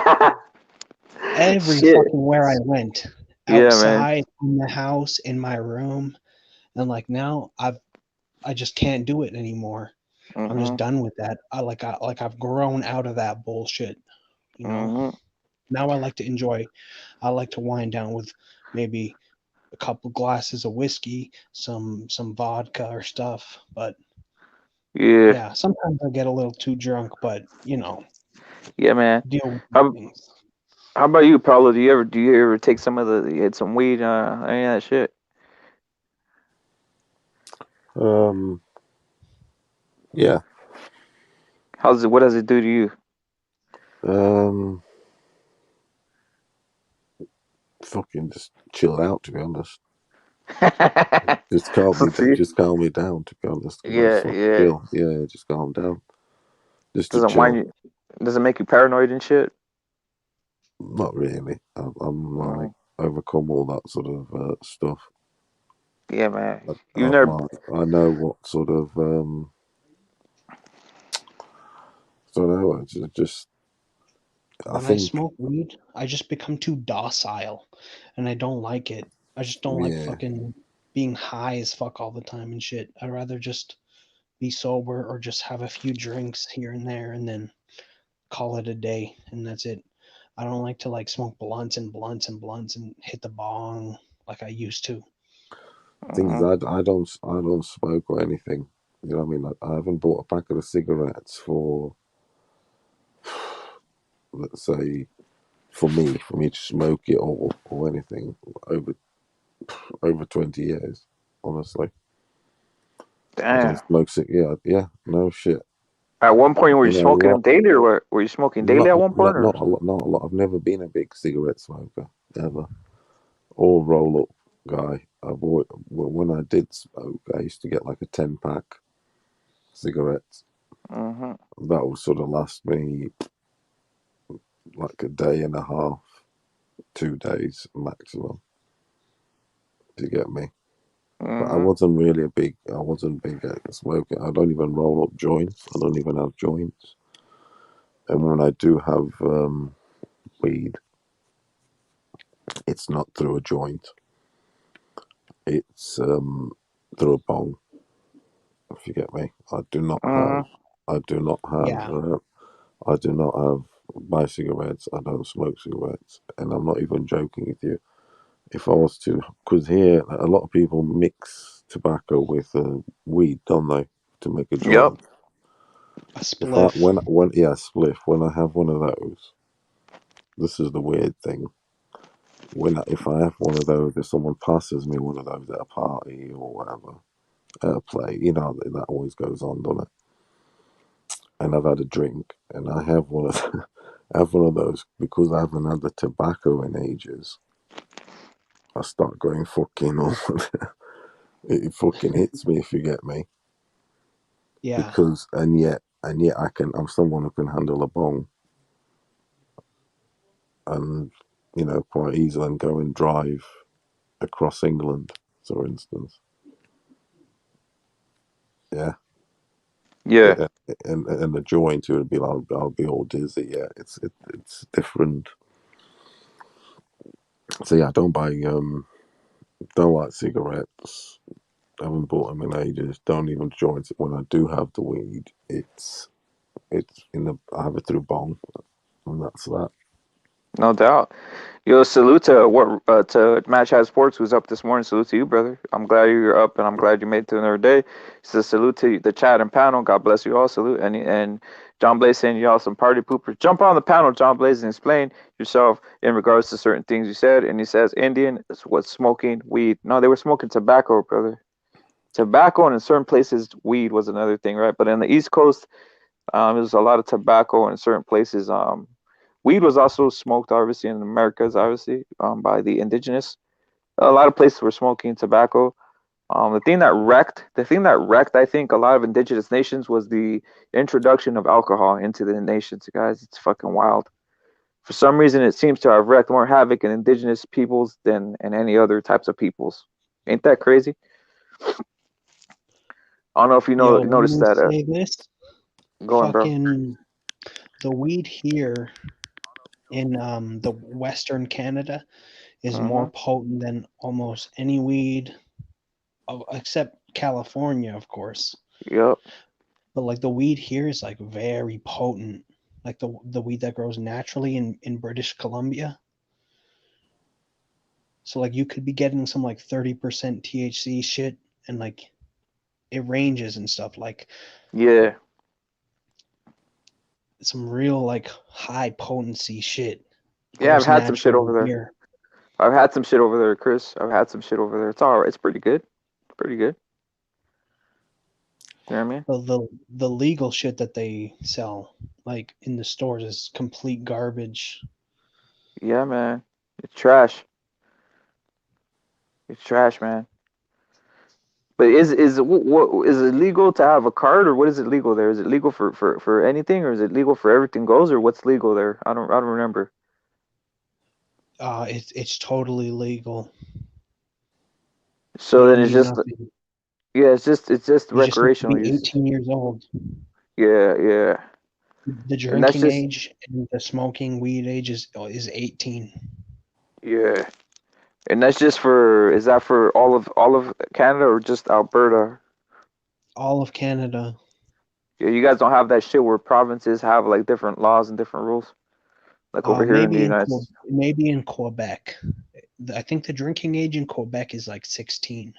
S4: every
S1: Shit.
S4: fucking where I went,
S1: Yeah, man.
S4: outside, in the house, in my room, and like now I just can't do it anymore. I'm just
S1: Mhm.
S4: done with that. I've grown out of that bullshit. You know.
S1: Mhm.
S4: Now I like to enjoy. I like to wind down with maybe a couple glasses of whiskey, some vodka or stuff. But
S1: Yeah.
S4: yeah, sometimes I get a little too drunk. But you know,
S1: Yeah, man.
S4: deal with these
S1: How
S4: things.
S1: how about you, Pablo? Do you ever take some of the you had some weed, any of that shit?
S9: Um, yeah.
S1: What does it do to you?
S9: Um, fucking just chill out, to be honest. Just
S1: So see,
S9: just calm me down, to be honest. Because I just
S1: yeah,
S9: want to
S1: yeah.
S9: chill. Yeah, just calm down. Just to
S1: Doesn't wind
S9: chill.
S1: you doesn't make you paranoid and shit?
S9: Not really. I'm like
S1: Mm,
S9: overcome all that sort of stuff.
S1: yeah, man. You've
S9: I've
S1: never
S9: like I know what sort of I don't know. Just I
S4: When I
S9: think
S4: smoke weed, I just become too docile, and I don't like it. I just don't like
S9: yeah.
S4: fucking being high as fuck all the time and shit. I'd rather just be sober or just have a few drinks here and there and then call it a day and that's it. I don't like to like smoke blunts and blunts and blunts and hit the bong like I used to.
S9: Thing is,
S1: Mhm.
S9: I don't smoke or anything. You know what I mean? I haven't bought a packet of cigarettes for, let's say, for me to smoke it or anything over 20 years. Honestly, I don't
S1: Damn.
S9: smoke Yeah, yeah, no shit.
S1: At one point, were you
S9: You know, a
S1: smoking
S9: lot,
S1: daily, or what? Were you smoking daily
S9: not
S1: at one point, or?
S9: not a lot, not a lot. I've never been a big cigarette smoker ever. Or roll up guy. When I did smoke, I used to get like a 10 pack cigarettes.
S1: Mhm.
S9: That would sort of last me like a day and a half, 2 days maximum to get me. But
S1: Mhm.
S9: I wasn't big at smoking. I don't even roll up joints. I don't even have joints. And when I do have weed, it's not through a joint. It's through a bong. If you get me,
S1: Mhm.
S9: I do not have,
S4: Yeah.
S9: I do not have buy cigarettes. I don't smoke cigarettes, and I'm not even joking with you. If I was to, because here a lot of people mix tobacco with weed, don't they, to make a
S1: Yep.
S9: joint?
S4: A
S9: If I
S4: spliff.
S9: when yeah, spliff. When I have one of those, this is the weird thing. If I have one of those, if someone passes me one of those at a party or whatever, at a play, you know that always goes on, doesn't it? And I've had a drink, and I have one of I have one of those because I haven't had the tobacco in ages. I start going fucking on. It fucking hits me if you get me.
S4: Yeah.
S9: Because and yet I'm someone who can handle a bong and quite easily and go and drive across England, for instance. Yeah,
S1: Yeah.
S9: yeah, and the joint would be like I'll be all dizzy. Yeah, it's different. So yeah, don't like cigarettes. Haven't bought them in ages. Don't even join it. When I do have the weed, it's in the. I have it through bong, and that's that.
S1: No doubt. Yo, salute to Match Hat Sports who's up this morning. Salute to you, brother. I'm glad you're up, and I'm glad you made it to another day. So salute to the chat and panel. God bless you all. Salute and John Blaze saying y'all some party poopers. Jump on the panel, John Blaze, and explain yourself in regards to certain things you said. And he says Indian was smoking weed. No, they were smoking tobacco, brother. Tobacco, and in certain places, weed was another thing, right? But in the East Coast, there's a lot of tobacco, and in certain places, weed was also smoked, obviously, in the Americas, obviously, by the indigenous. A lot of places were smoking tobacco. The thing that wrecked, I think, a lot of indigenous nations was the introduction of alcohol into the nations, guys. It's fucking wild. For some reason, it seems to have wreaked more havoc in indigenous peoples than in any other types of peoples. Ain't that crazy? I don't know if you
S4: Yo,
S1: noticed
S4: let
S1: that.
S4: me say this.
S1: Go on, bro.
S4: Fucking the weed here in the Western Canada is more potent than almost any weed, except California, of course.
S1: Yep.
S4: But like the weed here is like very potent, like the weed that grows naturally in British Columbia. So like you could be getting some like 30% THC shit, and like it ranges and stuff, like
S1: Yeah.
S4: some real like high potency shit.
S1: Yeah, I've
S4: Grows
S1: had some shit over
S4: naturally
S1: there.
S4: here.
S1: I've had some shit over there, Chris. I've had some shit over there. It's all right. It's pretty good. Pretty good. You know what I mean?
S4: The legal shit that they sell like in the stores is complete garbage.
S1: Yeah, man. It's trash. It's trash, man. But what is it legal to have a card, or what is it legal there? Is it legal for anything, or is it legal for everything goes, or what's legal there? I don't remember.
S4: It's totally legal.
S1: So
S4: You
S1: then
S4: don't
S1: it's
S4: need
S1: just
S4: nothing.
S1: it's just
S4: You just need to
S1: recreational
S4: be
S1: use.
S4: 18 years old.
S1: Yeah, yeah.
S4: The
S1: And that's
S4: drinking
S1: just
S4: age and the smoking weed age is 18.
S1: yeah. And that's just is that for all of Canada or just Alberta?
S4: All of Canada.
S1: Yeah, you guys don't have that shit where provinces have like different laws and different rules, like over here in the United States.
S4: Maybe in Quebec. I think the drinking age in Quebec is like 16.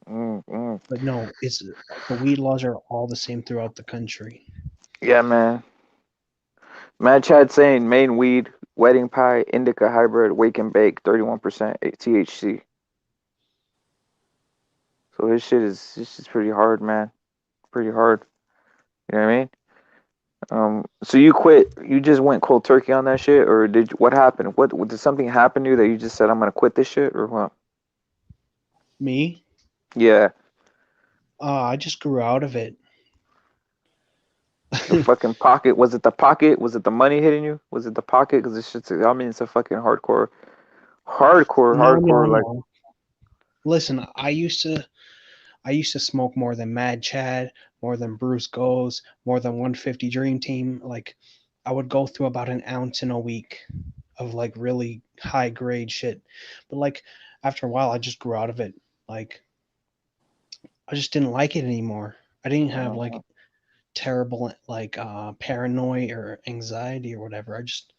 S4: But no, the weed laws are all the same throughout the country.
S1: Yeah, man. Mad Chad saying main weed, wedding pie, indica hybrid, wake and bake, 31% THC. So this is pretty hard, man. Pretty hard. You know what I mean? So you quit? You just went cold turkey on that shit, or what happened? What did something happen to you that you just said I'm gonna quit this shit, or what?
S4: Me?
S1: Yeah.
S4: I just grew out of it.
S1: The fucking pocket. Was it the pocket? Was it the money hitting you? Was it the pocket? Because this shit's. I mean, it's a fucking hardcore. Like.
S4: No. Listen, I used to smoke more than Mad Chad, more than Bruce Goes, more than 150 Dream Team. Like, I would go through about an ounce in a week of like really high grade shit. But like after a while, I just grew out of it. Like, I just didn't like it anymore. I didn't have like terrible like paranoia or anxiety or whatever. I just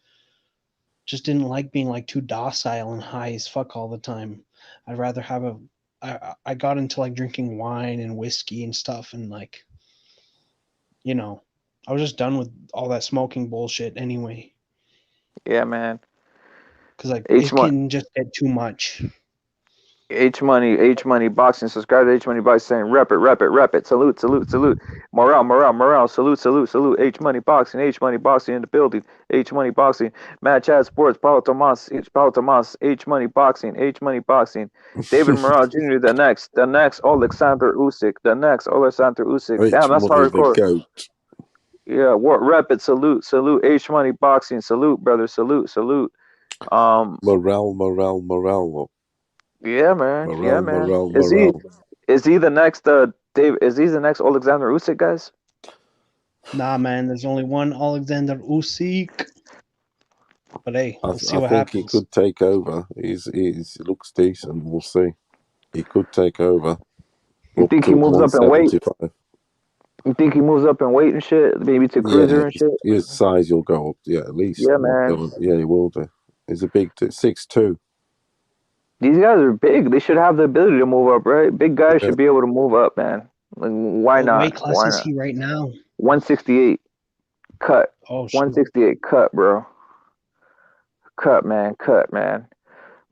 S4: didn't like being like too docile and high as fuck all the time. I'd rather have I got into like drinking wine and whiskey and stuff, and like, you know, I was just done with all that smoking bullshit anyway.
S1: Yeah, man.
S4: Because like it can just get too much.
S1: H Money Boxing. Subscribe to H Money Boxing saying rep it. Salute. Morale. Salute. H Money Boxing in the building. H Money Boxing. Mad Chat Sports. Paulo Tomas. H Money Boxing. David Morale Jr. The next Alexander Usyk. Damn, that's hardcore. Yeah, what rep it. Salute. H Money Boxing. Salute, brother. Salute.
S9: Morale.
S1: Yeah, man.
S9: Morale.
S1: Is he the next Dave? Is he the next Alexander Usyk, guys?
S4: Nah, man. There's only one Alexander Usyk. But hey, we'll see what happens.
S9: I think he could take over. He looks decent. We'll see. He could take over.
S1: You
S9: up
S1: think he
S9: to
S1: moves up in weight?
S9: 175.
S1: You think he moves up in weight and shit? Maybe to cruiser
S9: Yeah,
S1: and shit?
S9: his size will go up. Yeah, at least.
S1: Yeah, man.
S9: Yeah, he will do. He's a big 6'2".
S1: These guys are big. They should have the ability to move up, right? Big guys
S9: Yeah.
S1: should be able to move up, man. Like, why
S4: What weight
S1: not?
S4: class
S1: Why
S4: is
S1: not?
S4: he right now?
S1: 168 cut.
S4: Oh shit.
S1: 168 cut, bro. Cut, man. Cut, man.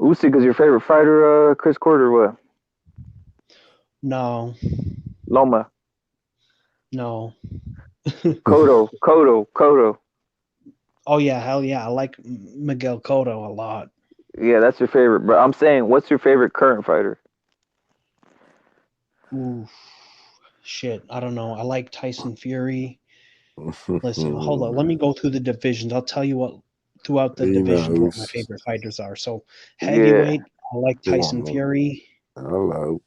S1: Usyk is your favorite fighter, Chris Cord, or what?
S4: No,
S1: Loma.
S4: no.
S1: Kodo.
S4: Oh yeah, hell yeah. I like Miguel Cotto a lot.
S1: Yeah, that's your favorite, bro. I'm saying, what's your favorite current fighter?
S4: Ooh, shit. I don't know. I like Tyson Fury. Listen, hold on. Let me go through the divisions. I'll tell you what throughout the
S9: He
S4: divisions what my
S9: knows.
S4: favorite fighters are. So
S1: Yeah.
S4: heavyweight, I like
S9: Go on,
S4: Tyson
S9: Lon.
S4: Fury.
S9: Hello.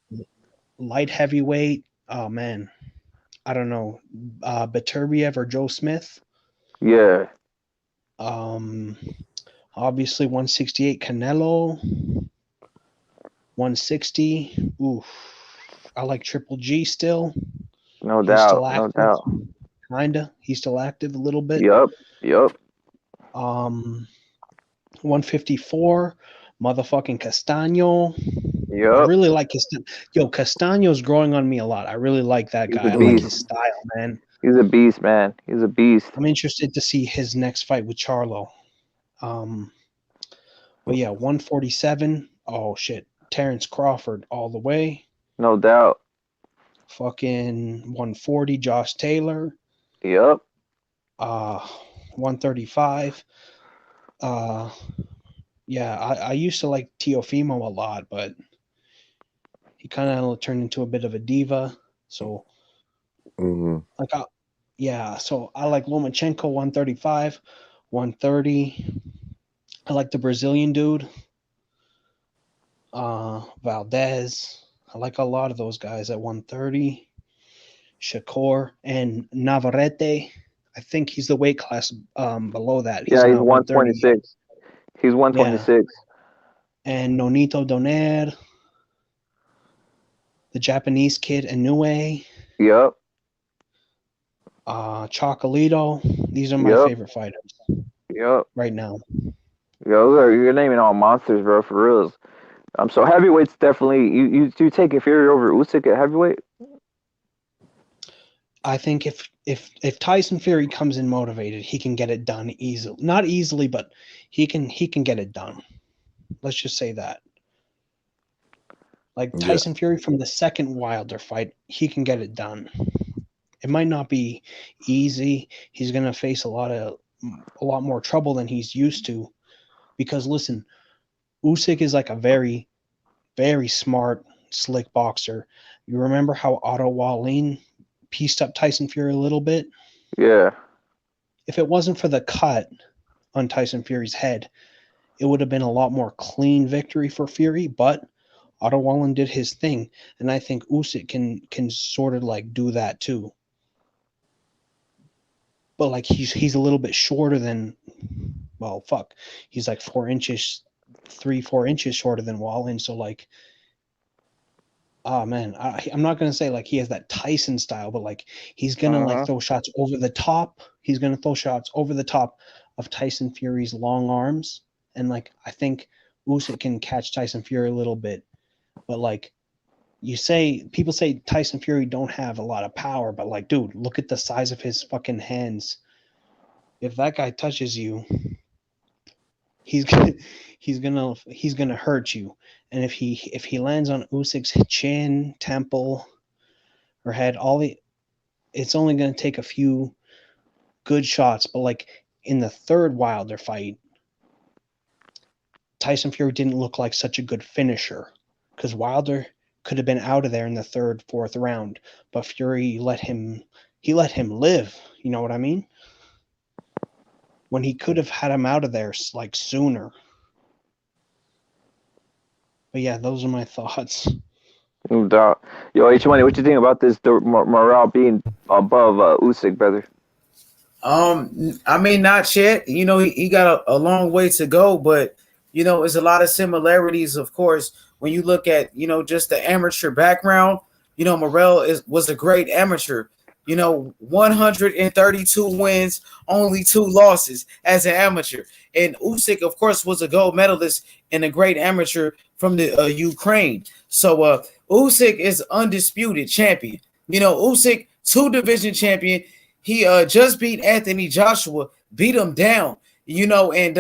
S4: Light heavyweight, oh man, I don't know. Beterbiev or Joe Smith.
S1: Yeah.
S4: Obviously 168 Canelo. 160. Oof. I like Triple G still.
S1: No
S4: He's still
S1: doubt. No
S4: active.
S1: doubt.
S4: Kinda. He's still active a little bit.
S1: Yup.
S4: 154. Motherfucking Castano. I
S1: Yup.
S4: really like Castano. Yo, Castano's growing on me a lot. I really like that
S1: He's
S4: guy.
S1: a
S4: I like his
S1: beast.
S4: style, man.
S1: He's a beast, man. He's a beast.
S4: I'm interested to see his next fight with Charlo. But yeah, 147. Oh shit. Terrence Crawford all the way.
S1: No doubt.
S4: Fucking 140, Josh Taylor.
S1: Yup.
S4: 135. Yeah, I used to like Teofimo a lot, but he kind of turned into a bit of a diva. So, like, so I like Lomachenko 135, 130. I like the Brazilian dude, Valdez. I like a lot of those guys at 130. Shakur and Navarrete. I think he's the weight class below that.
S1: Yeah, he's
S4: 130.
S1: 126. He's 126.
S4: And Nonito Donaire, the Japanese kid Inoue,
S1: Yup.
S4: Chocolito. These are my
S1: Yup.
S4: favorite fighters
S1: Yup.
S4: right now.
S1: Yo, you're naming all monsters, bro, for reals. So heavyweight's definitely you take Fury over Usyk at heavyweight.
S4: I think if Tyson Fury comes in motivated, he can get it done easily. Not easily, but he can get it done. Let's just say that. Like Tyson Fury from the second Wilder fight, he can get it done. It might not be easy. He's going to face a lot more trouble than he's used to. Because listen, Usyk is like a very, very smart, slick boxer. You remember how Otto Wallin pieced up Tyson Fury a little bit?
S1: Yeah.
S4: If it wasn't for the cut on Tyson Fury's head, it would have been a lot more clean victory for Fury, but Otto Wallin did his thing, and I think Usyk can sort of like do that too. But like he's a little bit shorter than, well, fuck, he's like 4 inches, 3-4 inches shorter than Wallin. So like, oh man, I'm not gonna say like he has that Tyson style, but like he's gonna like throw shots over the top. He's gonna throw shots over the top of Tyson Fury's long arms, and like I think Usyk can catch Tyson Fury a little bit. But like people say Tyson Fury don't have a lot of power, but like, dude, look at the size of his fucking hands. If that guy touches you, he's gonna hurt you. And if he lands on Usyk's chin, temple, or head, it's only gonna take a few good shots. But like in the third Wilder fight, Tyson Fury didn't look like such a good finisher because Wilder could have been out of there in the third, fourth round, but Fury let him live. You know what I mean? When he could have had him out of there like sooner. But yeah, those are my thoughts.
S1: No doubt. Yo, H-Money, what you think about this morale being above Usyk, brother?
S11: I mean, not yet. You know, he got a long way to go, but you know, there's a lot of similarities, of course, when you look at, you know, just the amateur background. Morrell was a great amateur. 132 wins, only 2 losses as an amateur. And Usyk, of course, was a gold medalist and a great amateur from the Ukraine. So Usyk is undisputed champion. Usyk, 2 division champion. He just beat Anthony Joshua, beat him down. And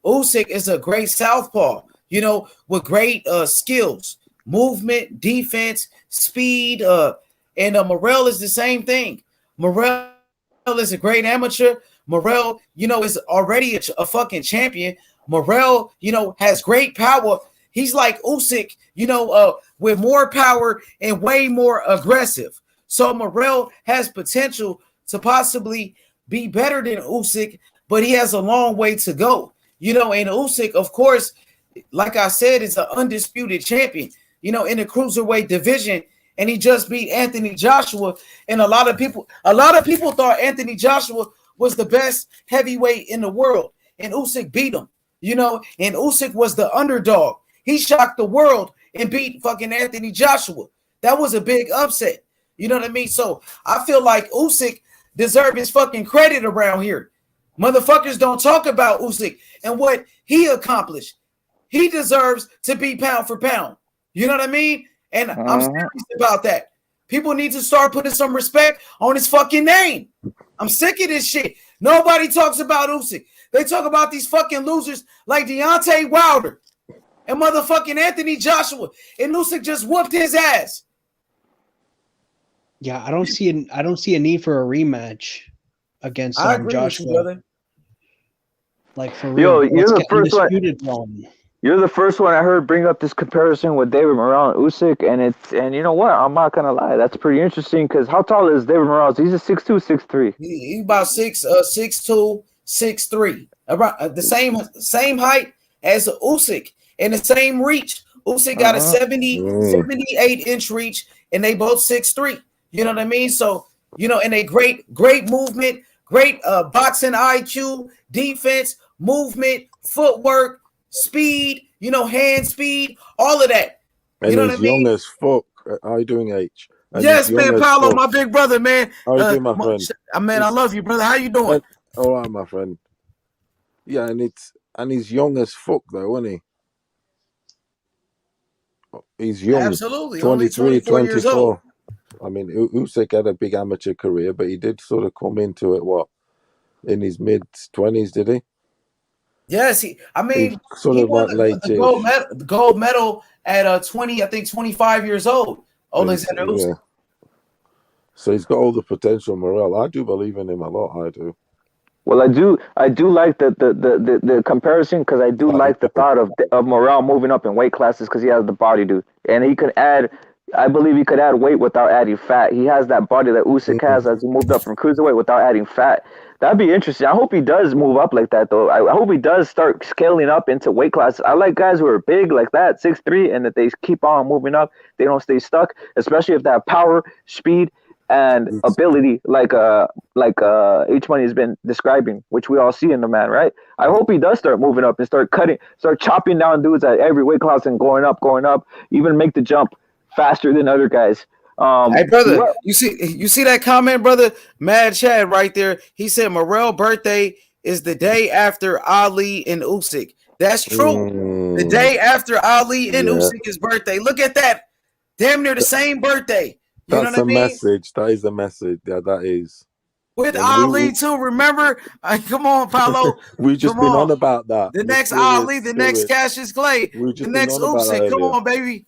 S11: Usyk is a great southpaw. With great skills, movement, defense, speed. And Morrell is the same thing. Morrell is a great amateur. Morrell, is already a fucking champion. Morrell, has great power. He's like Usyk, with more power and way more aggressive. So Morrell has potential to possibly be better than Usyk, but he has a long way to go. And Usyk, of course, like I said, is an undisputed champion, in the cruiserweight division. And he just beat Anthony Joshua. And a lot of people thought Anthony Joshua was the best heavyweight in the world. And Usyk beat him, and Usyk was the underdog. He shocked the world and beat fucking Anthony Joshua. That was a big upset. You know what I mean? So I feel like Usyk deserves his fucking credit around here. Motherfuckers don't talk about Usyk and what he accomplished. He deserves to be pound for pound. You know what I mean? And I'm serious about that. People need to start putting some respect on his fucking name. I'm sick of this shit. Nobody talks about Usyk. They talk about these fucking losers like Deontay Wilder and motherfucking Anthony Joshua. And Usyk just whooped his ass.
S4: Yeah, I don't see a need for a rematch against Joshua.
S11: You, brother.
S4: Like for real.
S1: Yo, you're the first one. You're the first one I heard bring up this comparison with David Morrell and Usyk, and you know what? I'm not gonna lie, that's pretty interesting. Because how tall is David Morrell? He's a 6'2", 6'3".
S11: He's about 6'2", 6'3", around the same height as Usyk and the same reach. Usyk got a 78 inch reach, and they both 6'3". You know what I mean? So and they great movement, great boxing IQ, defense, movement, footwork. Speed, hand speed, all of that.
S9: And he's young as fuck. How are you doing, H? And
S11: yes, man, Paolo, my big brother, man.
S9: How you doing, my friend?
S11: Man, I love you, brother. How you doing?
S9: All right, my friend. Yeah, and he's young as fuck, though, isn't he? He's young.
S11: Absolutely.
S9: 23,
S11: 24 years old.
S9: I mean, Usyk had a big amateur career, but he did sort of come into it, in his mid-20s, did he?
S11: Yes, he
S9: sort of
S11: won the gold medal at 25 years old. Alexander Usyk.
S9: Yeah. So he's got all the potential, Morrell. I do believe in him a lot. I do.
S1: Well, I do like the comparison, because I do like the thought of Morrell moving up in weight classes, because he has the body, dude, and he could add. I believe he could add weight without adding fat. He has that body that Usyk has as he moved up from cruiserweight without adding fat. That'd be interesting. I hope he does move up like that, though. I hope he does start scaling up into weight classes. I like guys who are big like that, 6'3", and that they keep on moving up. They don't stay stuck, especially if they have power, speed, and ability, like H Money has been describing, which we all see in the man, right? I hope he does start moving up and start chopping down dudes at every weight class and going up, even make the jump faster than other guys.
S11: Hey, brother, you see that comment, brother? Mad Chad right there. He said Morrell's birthday is the day after Ali and Usyk. That's true. The day after Ali and Usyk's birthday. Look at that. Damn near the same birthday. You
S9: That's a message. That is a message. Yeah, that is.
S11: With Ali too. Remember? Come on, Paulo.
S9: We've just been on about that.
S11: The next Ali, the next Cassius Clay, the next Usyk. Come on, baby.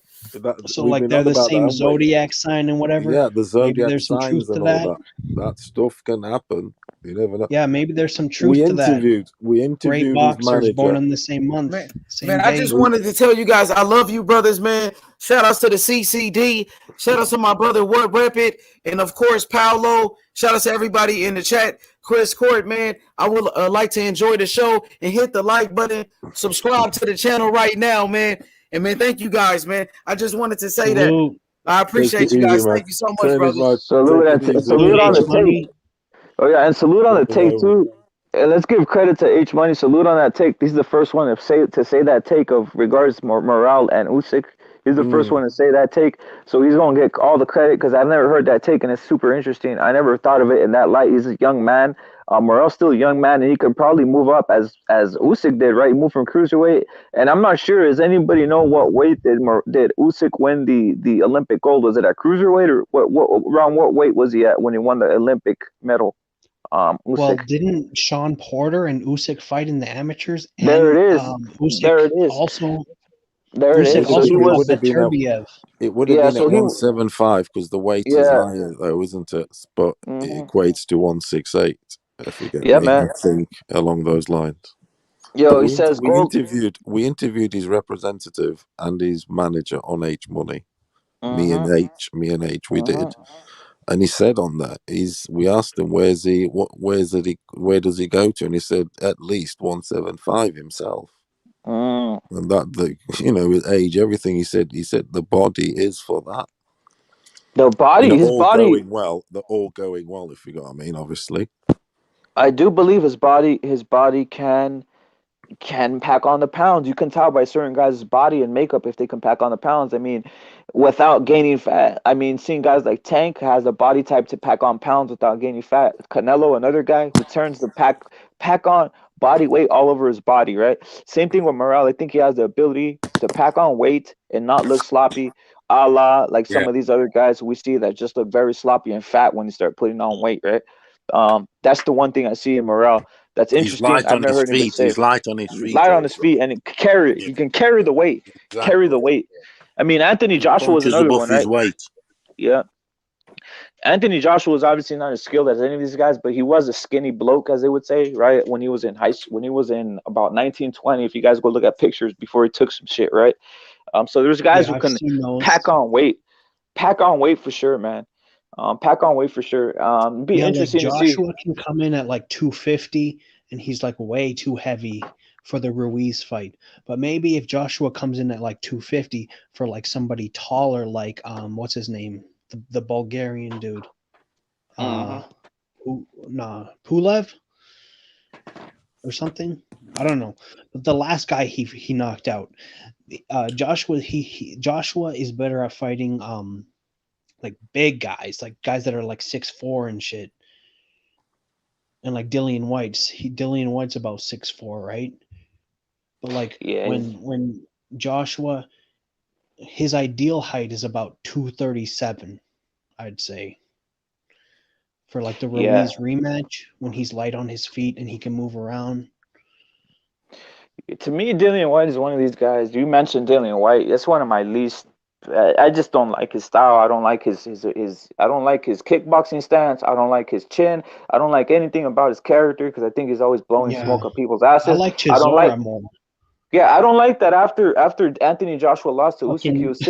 S4: So like they're the same zodiac sign and whatever.
S9: Yeah, the zodiac
S4: there's some
S9: signs
S4: truth
S9: and
S4: to
S9: all that stuff can happen. You never know.
S4: Yeah, maybe there's some truth to that.
S9: We interviewed
S4: great boxers
S9: his manager.
S4: born in the same month.
S11: Man, I just wanted to tell you guys I love you, brothers, man. Shout outs to the CCD. Shout outs to my brother What Rep It, and of course Paolo. Shout outs to everybody in the chat. Chris Court, man, I would like to enjoy the show and hit the like button. Subscribe to the channel right now, man. And man, thank you guys, man. I just wanted to say that. I appreciate you guys. Thank you so much, brother.
S1: Salute on the take. Oh yeah, and salute on the take too. And let's give credit to H Money. Salute on that take. He's the first one to say that take of regards Morrell and Usyk. He's the first one to say that take, so he's gonna get all the credit because I've never heard that take, and it's super interesting. I never thought of it in that light. He's a young man, Morel's still a young man, and he could probably move up as Usyk did, right? He moved from cruiserweight, and I'm not sure. Does anybody know what weight did Usyk win the Olympic gold? Was it at cruiserweight or what around what weight was he at when he won the Olympic medal?
S4: Well,
S1: Usyk.
S4: didn't Sean Porter and Usyk fight in the amateurs? And,
S1: There it is.
S4: Usyk
S1: There it is.
S4: also.
S1: There it
S4: Usyk
S1: is. So
S4: also
S1: he
S9: It
S1: was.
S9: would
S4: fought
S9: have been at,
S4: Beterbiev.
S9: it would have
S1: Yeah.
S9: been
S1: So
S9: at
S1: he.
S9: 175 because the weight is
S1: Yeah.
S9: higher, though, isn't it? But
S1: hmm
S9: it equates to 168, if you get
S1: Yeah,
S9: me. I
S1: man.
S9: think along those lines.
S1: Yo,
S9: But
S1: he says gold.
S9: we interviewed his representative and his manager on H Money. Me and
S1: hmm
S9: H, we did, and he said on that we asked him where does he go to, and he said at least 175 himself.
S1: Mm.
S9: And that with age, everything he said the body is for that.
S1: The body, his
S9: All
S1: body.
S9: going well. They're all going well, if you know what I mean. Obviously,
S1: I do believe his body can pack on the pounds. You can tell by certain guys' body and makeup if they can pack on the pounds. I mean, without gaining fat. I mean, seeing guys like Tank has a body type to pack on pounds without gaining fat. Canelo, another guy who turns the pack on body weight all over his body, right? Same thing with Morale. I think he has the ability to pack on weight and not look sloppy, a la like some
S8: Yeah.
S1: of these other guys we see that just look very sloppy and fat when they start putting on weight, right? That's the one thing I see in Morale that's
S9: he's
S1: interesting.
S9: light
S1: I've
S9: on
S1: never
S9: his
S1: heard anybody
S9: feet.
S1: say
S9: He's light on his feet
S1: light on his
S9: also.
S1: feet and it carry.
S9: Yeah,
S1: He can carry the weight. Carry the
S9: exactly.
S1: weight. I mean, Anthony
S9: He
S1: Joshua was
S9: punches
S1: another
S9: above
S1: one,
S9: his
S1: right?
S9: weight.
S1: Yeah. Anthony Joshua was obviously not as skilled as any of these guys, but he was a skinny bloke, as they would say, right? When he was in high school, when he was in about 1920, if you guys go look at pictures before he took some shit, right? So there's guys
S4: Yeah,
S1: who
S4: I've
S1: can
S4: seen those.
S1: pack on weight for sure, man. Pack on weight for sure. Be
S4: Yeah, like
S1: interesting to see.
S4: Joshua can come in at like 250 and he's like way too heavy for the Ruiz fight. But maybe if Joshua comes in at like 250 for like somebody taller, like what's his name? The Bulgarian dude. Pulev or something. I don't know. But the last guy he knocked out. Joshua Joshua is better at fighting like big guys, like guys that are like 6'4" and shit. And like Dillian White's about 6'4", right? But like
S1: Yeah,
S4: when Joshua, his ideal height is about 237, I'd say. For like the
S1: yeah.
S4: Ruiz rematch, when he's light on his feet and he can move around.
S1: To me, Dillian White is one of these guys. You mentioned Dillian White. That's one of my least. I just don't like his style. I don't like his. I don't like his kickboxing stance. I don't like his chin. I don't like anything about his character because I think he's always blowing
S4: Yeah,
S1: smoke up people's
S4: I
S1: asses.
S4: like
S1: I don't like.
S4: Chisora more.
S1: Yeah, I don't like that after Anthony Joshua lost to Usyk, he
S4: Fucking
S1: was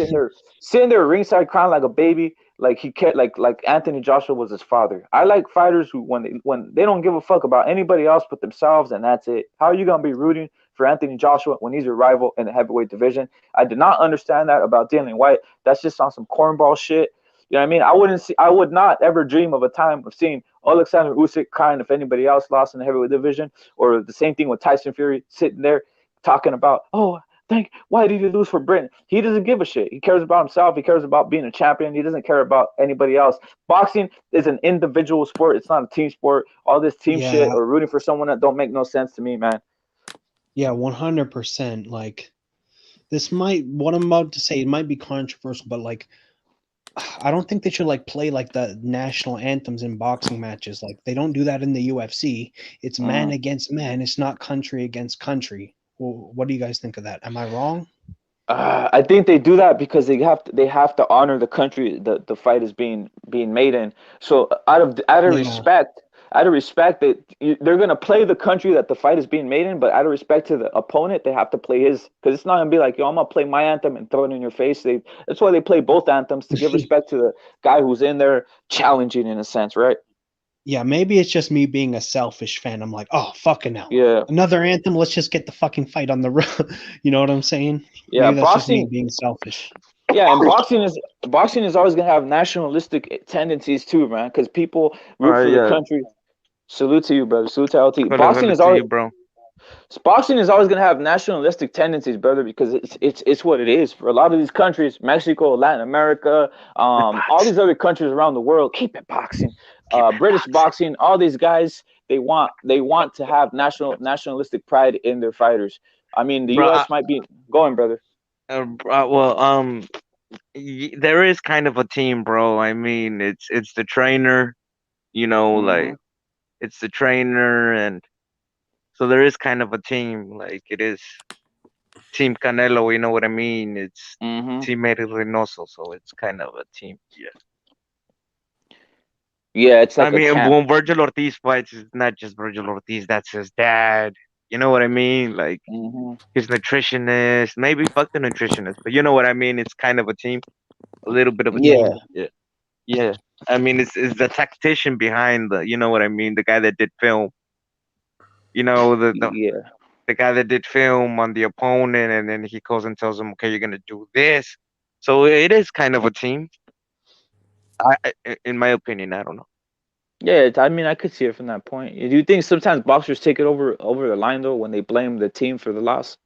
S1: sitting there ringside crying like a baby, like he kept like Anthony Joshua was his father. I like fighters who when they don't give a fuck about anybody else but themselves and that's it. How are you gonna be rooting for Anthony Joshua when he's your rival in the heavyweight division? I did not understand that about Dillian White. That's just on some cornball shit. You know what I mean? I would not ever dream of a time of seeing Alexander Usyk crying if anybody else lost in the heavyweight division, or the same thing with Tyson Fury sitting there talking about, why did he lose for Britain? He doesn't give a shit. He cares about himself. He cares about being a champion. He doesn't care about anybody else. Boxing is an individual sport. It's not a team sport. All this team shit
S4: yeah,
S1: or rooting for someone that don't make no sense to me, man.
S4: yeah, 100%. Like what I'm about to say, it might be controversial, but like I don't think they should like play like the national anthems in boxing matches. Like they don't do that in the UFC. It's man against man. It's not country against country. Well, what do you guys think of that? Am I wrong?
S1: I think they do that because they have to honor the country the fight is being made in. So out of
S4: Yeah.
S1: respect that they're gonna play the country that the fight is being made in, but out of respect to the opponent, they have to play his, because it's not gonna be like, yo, I'm gonna play my anthem and throw it in your face. That's why they play both anthems, to give respect to the guy who's in there challenging in a sense, right?
S4: Yeah, maybe it's just me being a selfish fan. I'm like, oh, fucking hell.
S1: Yeah,
S4: Another anthem. Let's just get the fucking fight on the road. You know what I'm saying?
S1: yeah.
S4: Maybe that's just me being selfish.
S1: Yeah, and boxing is always gonna have nationalistic tendencies too, man, because people root for the
S10: Yeah.
S1: country. Salute to you, brother. Salute to LT.
S10: Salute to you, bro.
S1: boxing is always gonna have nationalistic tendencies, brother, because it's what it is for a lot of these countries, Mexico, Latin America, all these other countries around the world. Keep it boxing, British boxing, all these guys. They want to have nationalistic pride in their fighters. I mean, the
S10: bro.
S1: U.S. might be going, brother.
S10: Well, there is kind of a team, bro. I mean, it's the trainer,
S1: Hmm.
S10: like it's the trainer, and so there is kind of a team. Like it is Team Canelo, you know what I mean? It's
S1: Hmm.
S10: Team Eddie Reynoso, so it's kind of a team. Yeah.
S1: Yeah, it's
S10: I
S1: like a
S10: mean,
S1: camp.
S10: when Virgil Ortiz fights, it's not just Virgil Ortiz. That's his dad. You know what I mean? Like
S1: Hmm.
S10: his nutritionist, maybe fuck the nutritionist, but you know what I mean? It's kind of a team, a little bit of a team.
S1: Yeah,
S10: Yeah. Yeah. I mean, it's the tactician behind you know what I mean? The guy that did film, the
S1: yeah.
S10: the guy that did film on the opponent, and then he goes and tells him, okay, you're gonna do this. So it is kind of a team. In my opinion, I don't know.
S1: Yeah, I mean, I could see it from that point. Do you think sometimes boxers take it over the line though when they blame the team for the loss?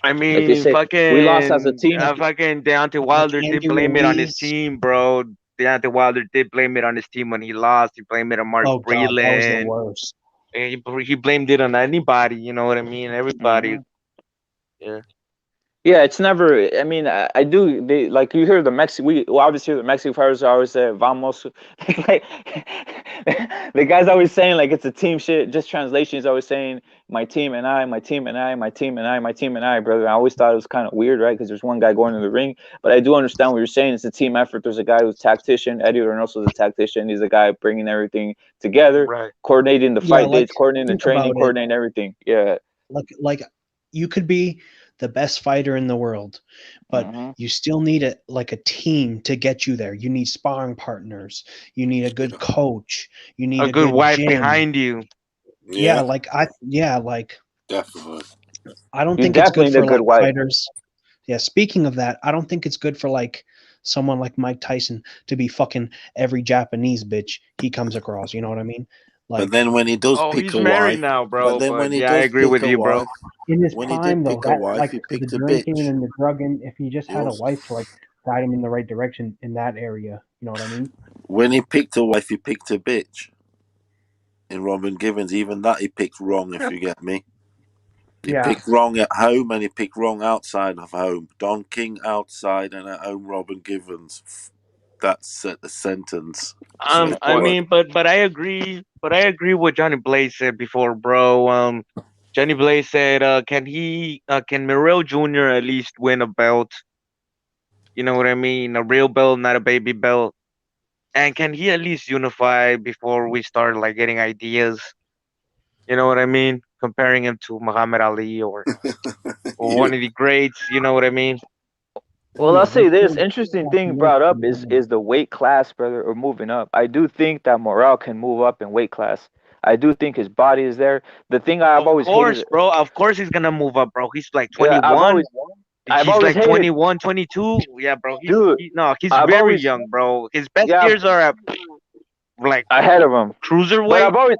S10: I
S1: Like they
S10: mean,
S1: say, we lost as a team.
S10: fucking Deontay
S4: Like
S10: Wilder did
S4: Andy
S10: blame it on his
S4: Ruiz.
S10: team, bro. Deontay Wilder did blame it on his team when he lost. He blamed it on Mark
S4: Oh God, that was the
S10: Breland.
S4: worst.
S10: And he blamed it on anybody. You know what I mean? Everybody.
S1: Hmm.
S10: Yeah.
S1: Yeah, it's never. I mean, I do. They like you hear the Mexican. We obviously hear the Mexican fighters always say "vamos." Like the guys always saying like it's a team shit. Just translation is always saying my team and I, my team and I, my team and I, my team and I, brother. I always thought it was kind of weird, right? Because there's one guy going to the ring, but I do understand what you're saying. It's a team effort. There's a guy who's a tactician. Eddie Reynoso is a tactician. He's the guy bringing everything together,
S10: Right.
S1: coordinating the
S4: Yeah,
S1: fight
S4: like
S1: dates, coordinating the
S4: think
S1: training,
S4: about it.
S1: coordinating everything. Yeah.
S4: Like you could be the best fighter in the world, but
S1: Hmm.
S4: you still need a team to get you there. You need sparring partners. You need a good coach. You need
S10: A
S4: a
S10: good
S4: good
S10: wife
S4: gym.
S10: behind you.
S4: Yeah,
S5: Yeah,
S4: like
S5: definitely.
S4: I don't
S1: You
S4: think it's
S1: definitely
S4: good
S1: need a
S4: for
S1: good
S4: like
S1: wife.
S4: fighters. Yeah, speaking of that, I don't think it's good for like someone like Mike Tyson to be fucking every Japanese bitch he comes across. You know what I mean?
S5: But
S4: Like
S5: then when he does
S10: Oh,
S5: pick
S10: he's
S5: a
S10: married
S5: wife,
S10: now,
S5: but
S10: bro.
S5: then when
S10: But
S5: he
S10: yeah, I
S5: does
S10: agree
S5: pick
S10: with
S5: a
S10: you, bro.
S5: wife,
S4: in his
S5: when he did
S4: prime though,
S5: pick a
S4: that
S5: wife,
S4: like
S5: he
S4: the
S5: picked a
S4: drinking
S5: bitch.
S4: and the drugging, if he just
S5: He
S4: had a
S5: also,
S4: wife to like guide him in the right direction in that area, you know what I mean?
S5: when he picked a wife, he picked a bitch. In Robin Givens, even that he picked wrong, if you get me. He
S4: Yeah.
S5: picked wrong at home and he picked wrong outside of home. Don King outside and at home Robin Givens. That's a sentence. Safe
S10: I
S1: What?
S5: word.
S10: mean, but I agree. But I agree what Johnny Blaze said before, bro. Johnny Blaze said, can Morrell Jr. at least win a belt? You know what I mean? A real belt, not a baby belt. And can he at least unify before we start like getting ideas? You know what I mean? Comparing him to Muhammad Ali or
S5: Yeah.
S10: one of the greats. You know what I mean?
S1: Well, I'll
S4: Yeah,
S1: say
S4: he's
S1: this
S4: still
S1: interesting
S4: got the
S1: thing
S4: work
S1: brought
S4: to
S1: up
S4: be done.
S1: is the weight class, brother, or moving up. I do think that Morale can move up in weight class. I do think his body is there. The thing I've
S10: Of
S1: always
S10: course,
S1: hated,
S10: bro. Of course he's gonna move up, bro. He's like
S1: yeah,
S10: 21.
S1: I've
S10: He's
S1: always
S10: like
S1: hated,
S10: 21, 22. Yeah, bro.
S1: dude.
S10: No, he's
S1: I've
S10: very
S1: always,
S10: young, bro. His best
S1: yeah,
S10: years are at like
S1: ahead of him. But
S10: cruiserweight.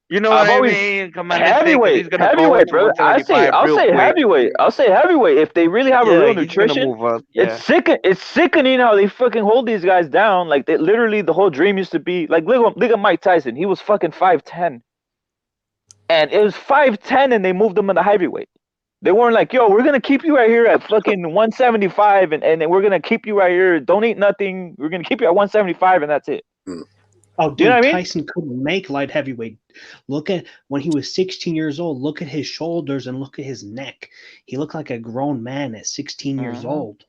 S10: You know what
S1: I've
S10: I
S1: always
S10: mean? Come on, let's say, because
S1: heavyweight,
S10: he's gonna go
S1: heavyweight,
S10: to
S1: brother. I'll
S10: 175 real
S1: say
S10: quick.
S1: heavyweight. I'll say heavyweight. If they really have a
S10: Yeah,
S1: real
S10: he's gonna
S1: nutrition,
S10: move up.
S1: it's
S10: Yeah.
S1: it's sickening how they fucking hold these guys down. Like they literally, the whole dream used to be like look at Mike Tyson. He was fucking 5'10", and it was 5'10", and they moved him in the heavyweight. They weren't like, yo, we're gonna keep you right here at fucking 175, and then we're gonna keep you right here. Don't eat nothing. We're gonna keep you at 175, and that's it.
S5: Hmm.
S4: Oh,
S1: Do you know
S4: dude,
S1: what I mean?
S4: Tyson couldn't make light heavyweight. Look at when he was 16 years old. Look at his shoulders and look at his neck. He looked like a grown man at 16 years
S1: Hmm.
S4: old.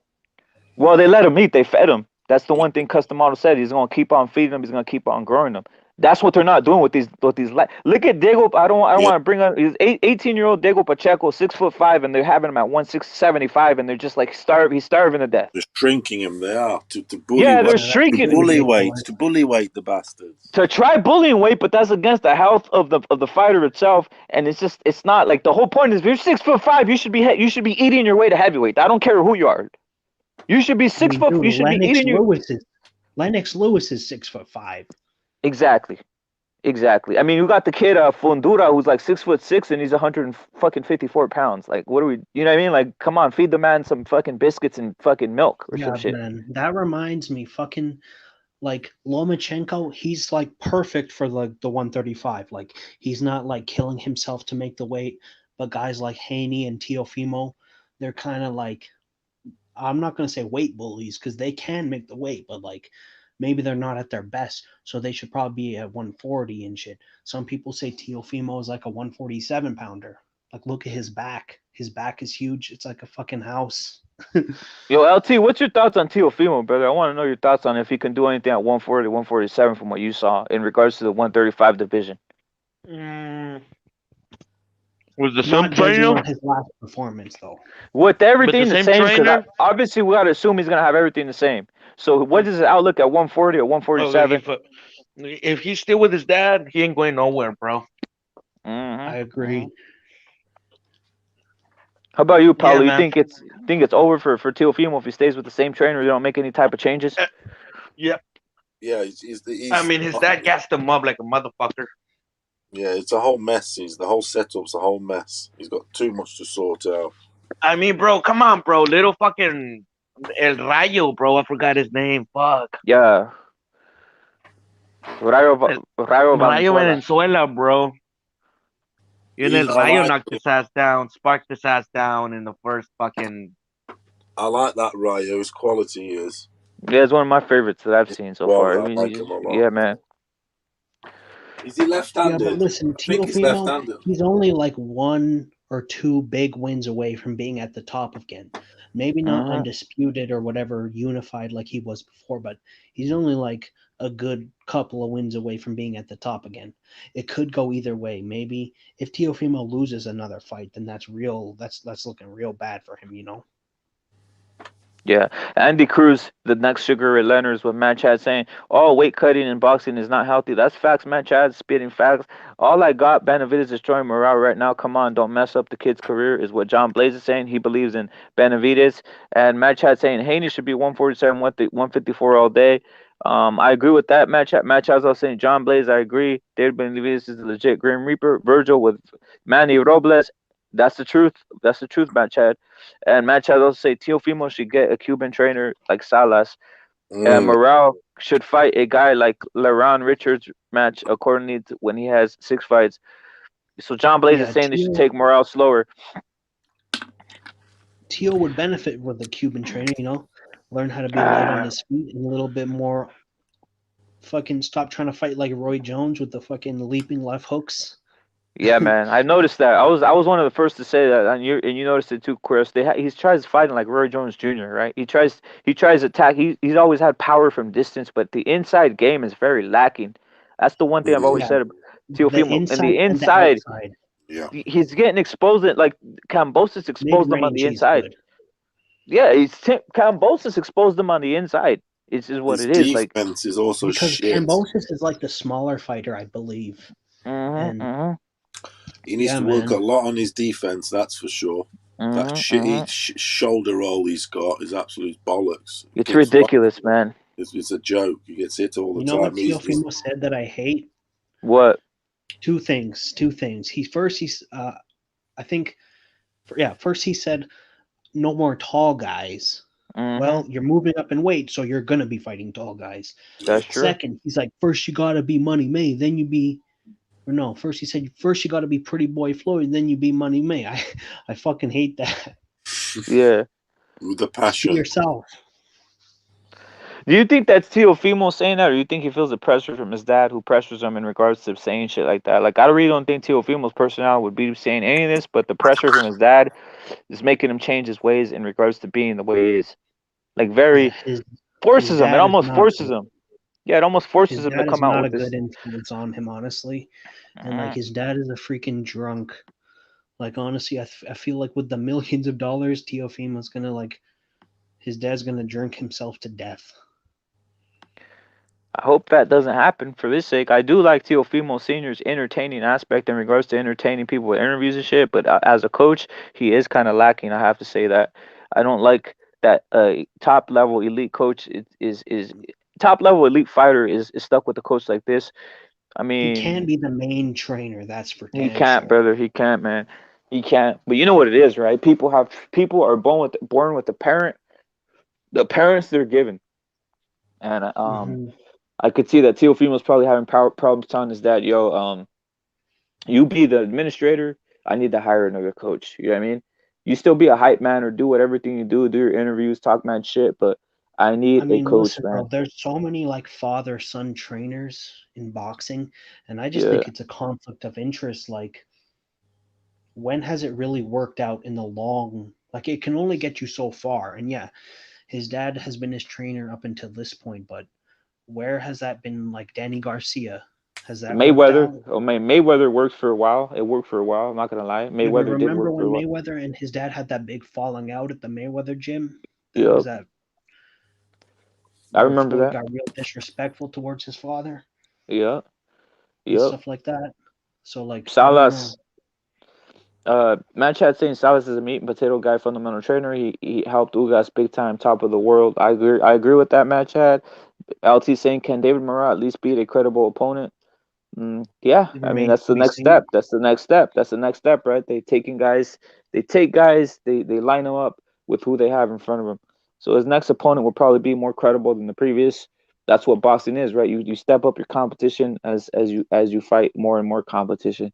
S1: Well, they let him eat. They fed him. That's the one thing Custom Model said. He's gonna keep on feeding them. He's gonna keep on growing them. That's what they're not doing with these. Look at Diego. I don't
S5: Yeah.
S1: want to bring up. He's 18-year-old Diego Pacheco, 6'5", and they're having him at 175, and they're just like starve. He's starving to death.
S5: They're shrinking him, they are. To bully
S1: Yeah, they're
S5: weight.
S4: Yeah, that's
S5: To
S1: shrinking
S5: bully weight.
S4: ridiculous.
S5: To bully weight the bastards.
S1: to try bullying weight, but that's against the health of the fighter itself. And it's not like the whole point is if you're 6'5", you should be eating your way to heavyweight. I don't care who you are. You should be
S4: I mean, dude,
S1: You should be eating your
S4: Lennox Lewis is 6'5".
S1: exactly. Exactly. I mean, you got the kid Fundura who's like 6'6" and he's 154 pounds. Like, what are we? You know what I mean? Like, come on, feed the man some fucking biscuits and fucking milk or some
S4: Yeah,
S1: shit.
S4: man. That reminds me, fucking like Lomachenko, he's like perfect for like the 135. Like he's not like killing himself to make the weight, but guys like Haney and Teofimo, they're kind of like, I'm not gonna say weight bullies because they can make the weight, but like maybe they're not at their best, so they should probably be at 140 and shit. Some people say Teofimo is like a 147 pounder. Like look at his back. His back is huge. It's like a fucking house.
S1: Yo, LT, what's your thoughts on Teofimo, brother? I want to know your thoughts on if he can do anything at 140, 147 from what you saw in regards to the 135 division.
S10: Mm, was the same
S4: Not judging
S10: trainer?
S4: on his last performance though.
S1: With everything the
S10: same
S1: same, because
S10: trainer?
S1: obviously we got to assume he's going to have everything the same. So what is his outlook at 140 or
S10: Okay,
S1: 147?
S10: if he's still with his dad, he ain't going nowhere, bro.
S4: I agree.
S1: How about you, Paulo?
S10: Yeah,
S1: You
S10: man.
S1: think it's over for Teofimo if he stays with the same trainer? They don't make any type of changes.
S10: Yep.
S9: Yeah,
S10: I mean, his dad gassed him up like a motherfucker.
S9: yeah, it's a whole mess. The whole setup's a whole mess. He's got too much to sort out.
S10: I mean, bro, come on, bro. Little fucking El Rayo, bro. I forgot his name. Fuck.
S1: Yeah. Rayo
S10: Rayo
S1: Valenzuela.
S10: Venezuela, bro. And El
S9: I
S10: Rayo
S9: like
S10: knocked his ass down, sparked his ass down in the first fucking.
S9: I like that Rayo. His quality is.
S1: Yeah, it's one of my favorites that I've seen so
S9: Well,
S1: far.
S9: I like him a lot.
S1: Yeah, man.
S9: Is he left-handed?
S4: Yeah, but listen,
S9: I think he's
S4: Teofimo,
S9: left-handed.
S4: he's only like one or two big wins away from being at the top again. Maybe not undisputed or whatever, unified like he was before, but he's only like a good couple of wins away from being at the top again. It could go either way. Maybe if Teofimo loses another fight, then that's looking real bad for him, you know?
S1: Yeah, Andy Cruz, the next Sugar Ray Leonard, is what Matt Chad saying. Oh, weight cutting in boxing is not healthy. That's facts, Matt Chad, spitting facts. All I got, Benavidez destroying morale right now. Come on, don't mess up the kid's career, is what John Blaze is saying. He believes in Benavidez. And Matt Chad saying Haney should be 147, 154 all day. I agree with that, Matt Chad. Matt Chad's also saying John Blaze, I agree. David Benavidez is a legit Grim Reaper. Virgil with Manny Robles. That's the truth. That's the truth, Matt Chad. And Matt Chad also say Teofimo should get a Cuban trainer like Salas. And Morale should fight a guy like Leron Richards match accordingly to when he has 6 fights. So John Blaze is saying they should take Morale slower.
S4: Teo would benefit with the Cuban trainer, you know, learn how to be light on his feet and a little bit more fucking stop trying to fight like Roy Jones with the fucking leaping left hooks.
S1: Yeah, man, I noticed that. I was one of the first to say that, and you noticed it too, Chris. He tries fighting like Roy Jones Jr., right? He tries attack. He's always had power from distance, but the inside game is very lacking. That's the one thing I've always said about Teofimo. And the inside, he's getting exposed. Like Kambosos exposed him on the inside. Yeah, Kambosos exposed him on the inside. It's just what
S9: His
S1: it is. Like
S9: defense is also
S4: because
S9: shit.
S4: Kambosos is like the smaller fighter, I believe.
S9: He needs to work a lot on his defense, that's for sure. That shitty shoulder roll he's got is absolute bollocks.
S1: It's ridiculous, man.
S9: It's a joke. He gets hit all the
S4: time. You know what Teofimo said that I hate?
S1: What?
S4: Two things. First he said no more tall guys. Well, you're moving up in weight, so you're gonna be fighting tall guys.
S1: That's true.
S4: Second, he's like, first you gotta be Money May, then you be. Or no, first he said, first you got to be Pretty Boy Floyd, then you be Money May. I fucking hate that.
S1: Yeah.
S9: With the passion.
S4: Be yourself.
S1: Do you think that's Teofimo saying that, or do you think he feels the pressure from his dad who pressures him in regards to saying shit like that? Like, I really don't think Teofimo's personality would be saying any of this, but the pressure from his dad is making him change his ways in regards to being the way he is. Like, forces him. It almost forces him. Yeah, it almost forces him to come out with this.
S4: His dad is not a good influence on him, honestly. And, like, his dad is a freaking drunk. Like, honestly, I feel like with the millions of dollars, Teofimo's going to, like, his dad's going to drink himself to death.
S1: I hope that doesn't happen for this sake. I do like Teofimo Sr.'s entertaining aspect in regards to entertaining people with interviews and shit, but as a coach, he is kind of lacking. I have to say that. I don't like that top-level elite coach is top-level elite fighter is stuck with a coach like this. I
S4: He can
S1: mean,
S4: be the main trainer. That's for
S1: he
S4: damn
S1: can't,
S4: sure.
S1: brother. He can't, man. He can't. But you know what it is, right? People are born with the parents they're given, and
S4: Hmm.
S1: I could see that Teofimo's probably having problems telling his dad, "Yo, you be the administrator. I need to hire another coach." You know what I mean? You still be a hype man or do whatever thing you do your interviews, talk mad shit, but I
S4: I
S1: need a
S4: mean,
S1: coach,
S4: listen, bro.
S1: man.
S4: There's so many like father-son trainers in boxing, and I just
S1: Yeah,
S4: think it's a conflict of interest. Like, when has it really worked out in the long? Like, it can only get you so far. And yeah, his dad has been his trainer up until this point, but where has that been? Like Danny Garcia, has that worked
S1: Mayweather.
S4: out?
S1: Oh man, Mayweather worked for a while. It worked for a while. I'm not gonna lie.
S4: Yeah, but
S1: Mayweather did
S4: remember
S1: work for
S4: when
S1: a while.
S4: Mayweather and his dad had that big falling out at the Mayweather gym? That was
S1: Yep,
S4: that
S1: I
S4: where
S1: remember
S4: Floyd
S1: that.
S4: got real disrespectful towards his father
S1: Yep,
S4: and
S1: yep.
S4: stuff like that. So like I don't know.
S1: Salas. Match had saying Salas is a meat and potato guy, fundamental trainer. He helped Ugas big time, top of the world. I agree with that. Match had LT saying, can David Morrell at least beat a credible opponent? Yeah,
S4: It
S1: I mean
S4: remains
S1: that's
S4: to
S1: the
S4: be
S1: next
S4: seen.
S1: step. That's the next step. That's the next step, right? They take guys, they line them up with who they have in front of them. So his next opponent will probably be more credible than the previous. That's what boxing is, right? You step up your competition as you fight more and more competition.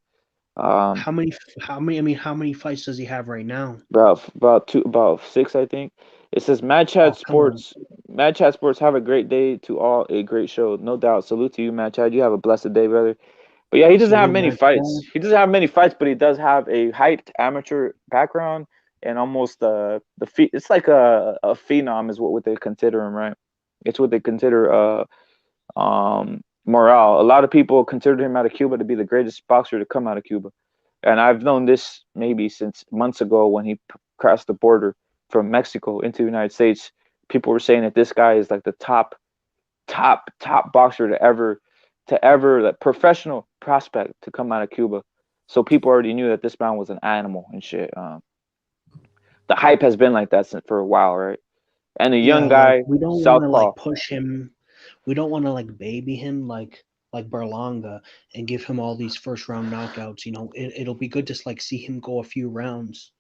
S1: Um,
S4: How many fights does he have right now?
S1: about six, I think. It says Match
S4: Oh,
S1: Hat
S4: come on.
S1: Sports. Match Hat Sports, have a great day to all. A great show, no doubt. Salute to you, Match Hat. You have a blessed day, brother. But yeah, he doesn't have
S4: Salute,
S1: many
S4: man.
S1: fights. He doesn't have many fights, but he does have a hyped amateur background and almost it's like a phenom is what they consider him, right? It's what they consider Morale. A lot of people considered him out of Cuba to be the greatest boxer to come out of Cuba. And I've known this maybe since months ago when he crossed the border from Mexico into the United States. People were saying that this guy is like the top boxer to ever like professional prospect to come out of Cuba. So people already knew that this man was an animal and shit. The hype has been like that since for a while, right? And a young
S4: Yeah, like
S1: guy,
S4: we don't want to
S1: southpaw.
S4: like push him. We don't want to like baby him like Berlanga and give him all these first round knockouts. You know, it'll be good to like see him go a few rounds.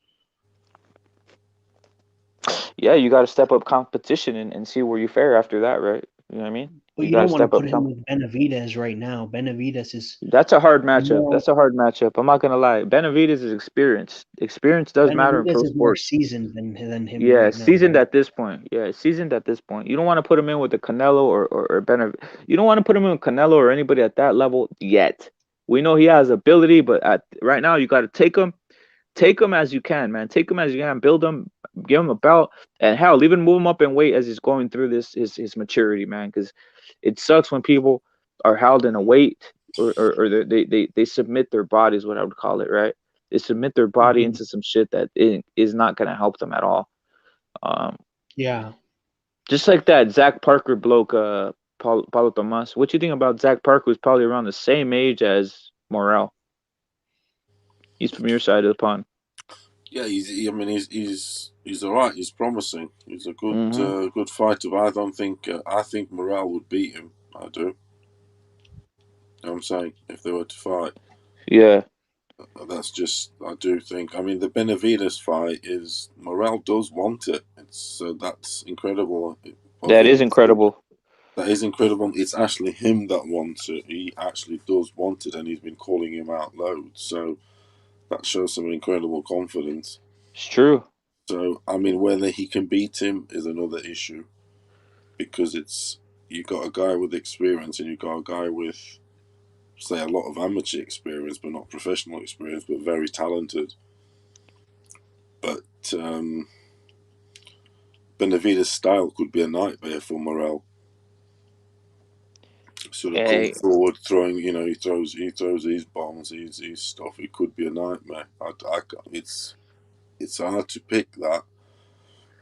S1: Yeah, you got to step up competition and see where you fare after that, right? You know what I mean?
S4: But
S1: You
S4: you
S1: got to
S4: don't want to
S1: step up
S4: put him with Benavidez right now. Benavidez is
S1: That's a hard matchup.
S4: more
S1: That's a hard matchup. I'm not gonna lie. Benavidez is experienced. Experience does matter in pro
S4: Benavidez is more
S1: sports.
S4: seasoned than him
S1: Yeah,
S4: right now,
S1: seasoned
S4: right?
S1: at this point. Yeah, seasoned at this point. You don't want to put him in with the Canelo or Benav. You don't want to put him in with Canelo or anybody at that level yet. We know he has ability, but right now you got to take him as you can, man. Take him as you can. Build him, give him a belt, and hell, even move him up in weight as he's going through this his maturity, man. Because it sucks when people are held in a weight or they submit their bodies, what I would call it, right? They submit their body
S4: Hmm.
S1: into some shit that is not gonna help them at all. Um,
S4: Yeah.
S1: just like that Zach Parker bloke, Paulo Tomas. What you think about Zach Parker? Who's probably around the same age as Morel. He's from your side of the pond.
S5: Yeah, I mean, he's all right. He's promising. He's a
S1: Hmm.
S5: good fighter. But I don't think I think Morale would beat him. I do. You know what I'm saying if they were to fight,
S1: Yeah,
S5: that's just I do think. I mean, the Benavides fight is Morale does want it. It's that's incredible of
S1: that
S5: him.
S1: is incredible.
S5: That is incredible. It's actually him that wants it. He actually does want it, and he's been calling him out loud. So that shows some incredible confidence.
S1: It's true.
S5: So I mean, whether he can beat him is another issue because it's you got a guy with experience and you got a guy with say a lot of amateur experience, but not professional experience, but very talented. But Benavides' style could be a nightmare for Morel. Sort of coming
S1: Hey,
S5: forward, throwing. You know, he throws his bombs, his stuff. It could be a nightmare. It's hard to pick that.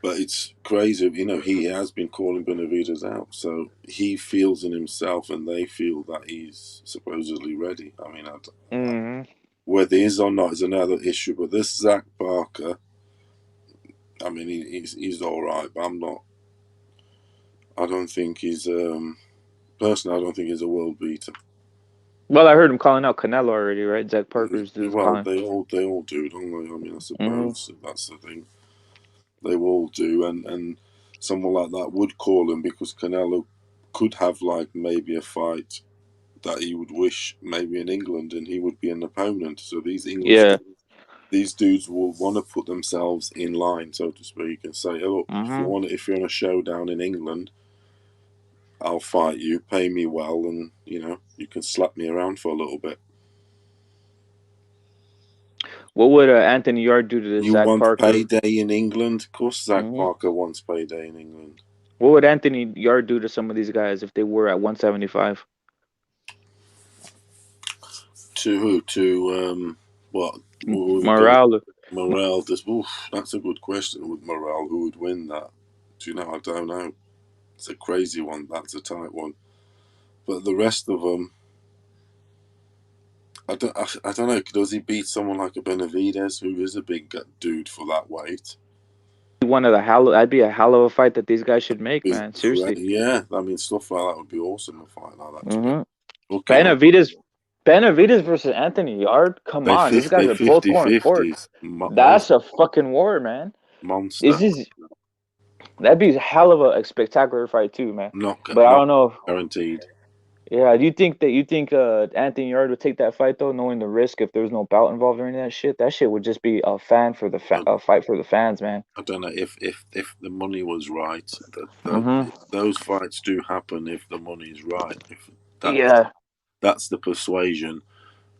S5: But it's crazy, you know, he has been calling Benavides out. So he feels in himself and they feel that he's supposedly ready. I mean,
S1: hmm
S5: whether he is or not is another issue. But this Zach Barker, I mean, he's all right, but I don't think he's, personally, I don't think he's a world beater.
S1: Well, I heard him calling out Canelo already, right? Zach Parker's dude's
S5: Well,
S1: calling.
S5: they all do, don't they? I mean, I
S1: Mm-hmm.
S5: suppose that's the thing. They all do, and someone like that would call him because Canelo could have like maybe a fight that he would wish maybe in England, and he would be an opponent. So these English,
S1: Yeah.
S5: these dudes will want to put themselves in line, so to speak, and say, "Oh, look,
S1: Mm-hmm.
S5: if you're in a showdown in England, I'll fight you, pay me well, and you can slap me around for a little bit."
S1: What would Anthony Yard do to this
S5: You
S1: Zach
S5: want
S1: Parker?
S5: payday in England? Of course, Zach
S1: Mm-hmm.
S5: Parker wants payday in England.
S1: What would Anthony Yard do to some of these guys if they were at 175?
S5: To who? To what? Who would go?
S1: Morale.
S5: Morale. That's a good question. With Morale, who would win that? Do you know? I don't know. It's a crazy one. That's a tight one. But the rest of them, I don't know. Does he beat someone like a Benavides, who is a big dude for that weight?
S1: That'd be a hell of a fight that these guys should make, man. Seriously.
S5: Yeah, I mean, stuff like that would be awesome. A fight like that.
S1: Mm-hmm.
S5: Looking at
S1: Benavides versus Anthony Yard. Come
S5: they
S1: on, these guys are both going for it.
S5: 50-50s.
S1: That's a fucking war, man.
S5: Monster.
S1: That'd be a hell of a spectacular fight too, man.
S5: Not
S1: But I don't know.
S5: guaranteed.
S1: Yeah, do you think Anthony Yard would take that fight though, knowing the risk if there's no bout involved or any of that shit? That shit would just be a fight for the fans, man.
S5: I don't know if the money was right.
S1: Mm-hmm.
S5: Those fights do happen if the money's right. If
S1: Yeah.
S5: that's the persuasion.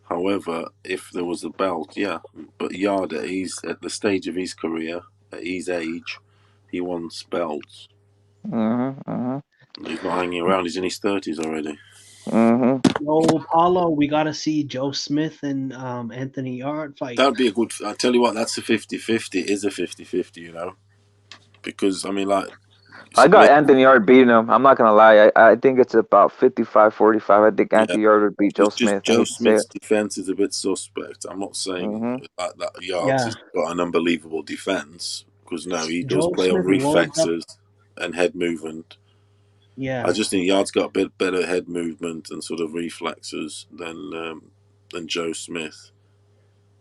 S5: However, if there was a belt, yeah. But Yard, he's at the stage of his career, at his age, he wants belts.
S1: Mm-hmm. Mm-hmm.
S5: He's not hanging around. He's in his 30s already.
S1: Mm-hmm.
S4: Yo, Paulo, we got to see Joe Smith and Anthony Yard fight.
S5: That'd be a good. I tell you what, that's a 50-50. It is a 50-50, because I mean, like.
S1: I got Anthony Yard beating him. I'm not gonna lie. I think it's about 55-45. I think Anthony Yard would beat Joe Smith. I
S5: Joe
S1: hate to say
S5: Smith's
S1: it.
S5: defense is a bit suspect. I'm not saying that Yards has got an unbelievable defense, because no, he does
S4: Joe
S5: play on
S4: Smith loads up.
S5: reflexes and head movement.
S4: Yeah.
S5: I just think Yard's got a bit better head movement and sort of reflexes than Joe Smith.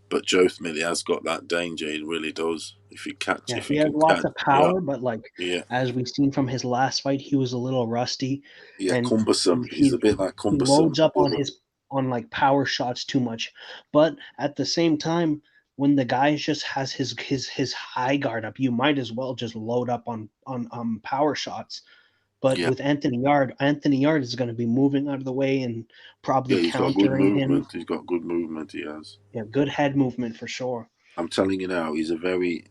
S5: But Joe Smith, he has got that danger. He really does. If you catch,
S4: Yeah,
S5: if
S4: he
S5: you
S4: has
S5: can
S4: lots
S5: catch,
S4: of power, but like
S5: yeah,
S4: as we've seen from his last fight, he was a little rusty.
S5: yeah,
S4: and
S5: cumbersome. He's a bit like
S4: he
S5: cumbersome.
S4: loads up on like power shots too much. But at the same time, when the guy just has his high guard up, you might as well just load up on power shots. But with Anthony Yard is going to be moving out of the way and probably
S5: he's got good
S4: countering him.
S5: movement. He's got good movement. He has.
S4: Yeah, good head movement for sure.
S5: I'm telling you now, he's a very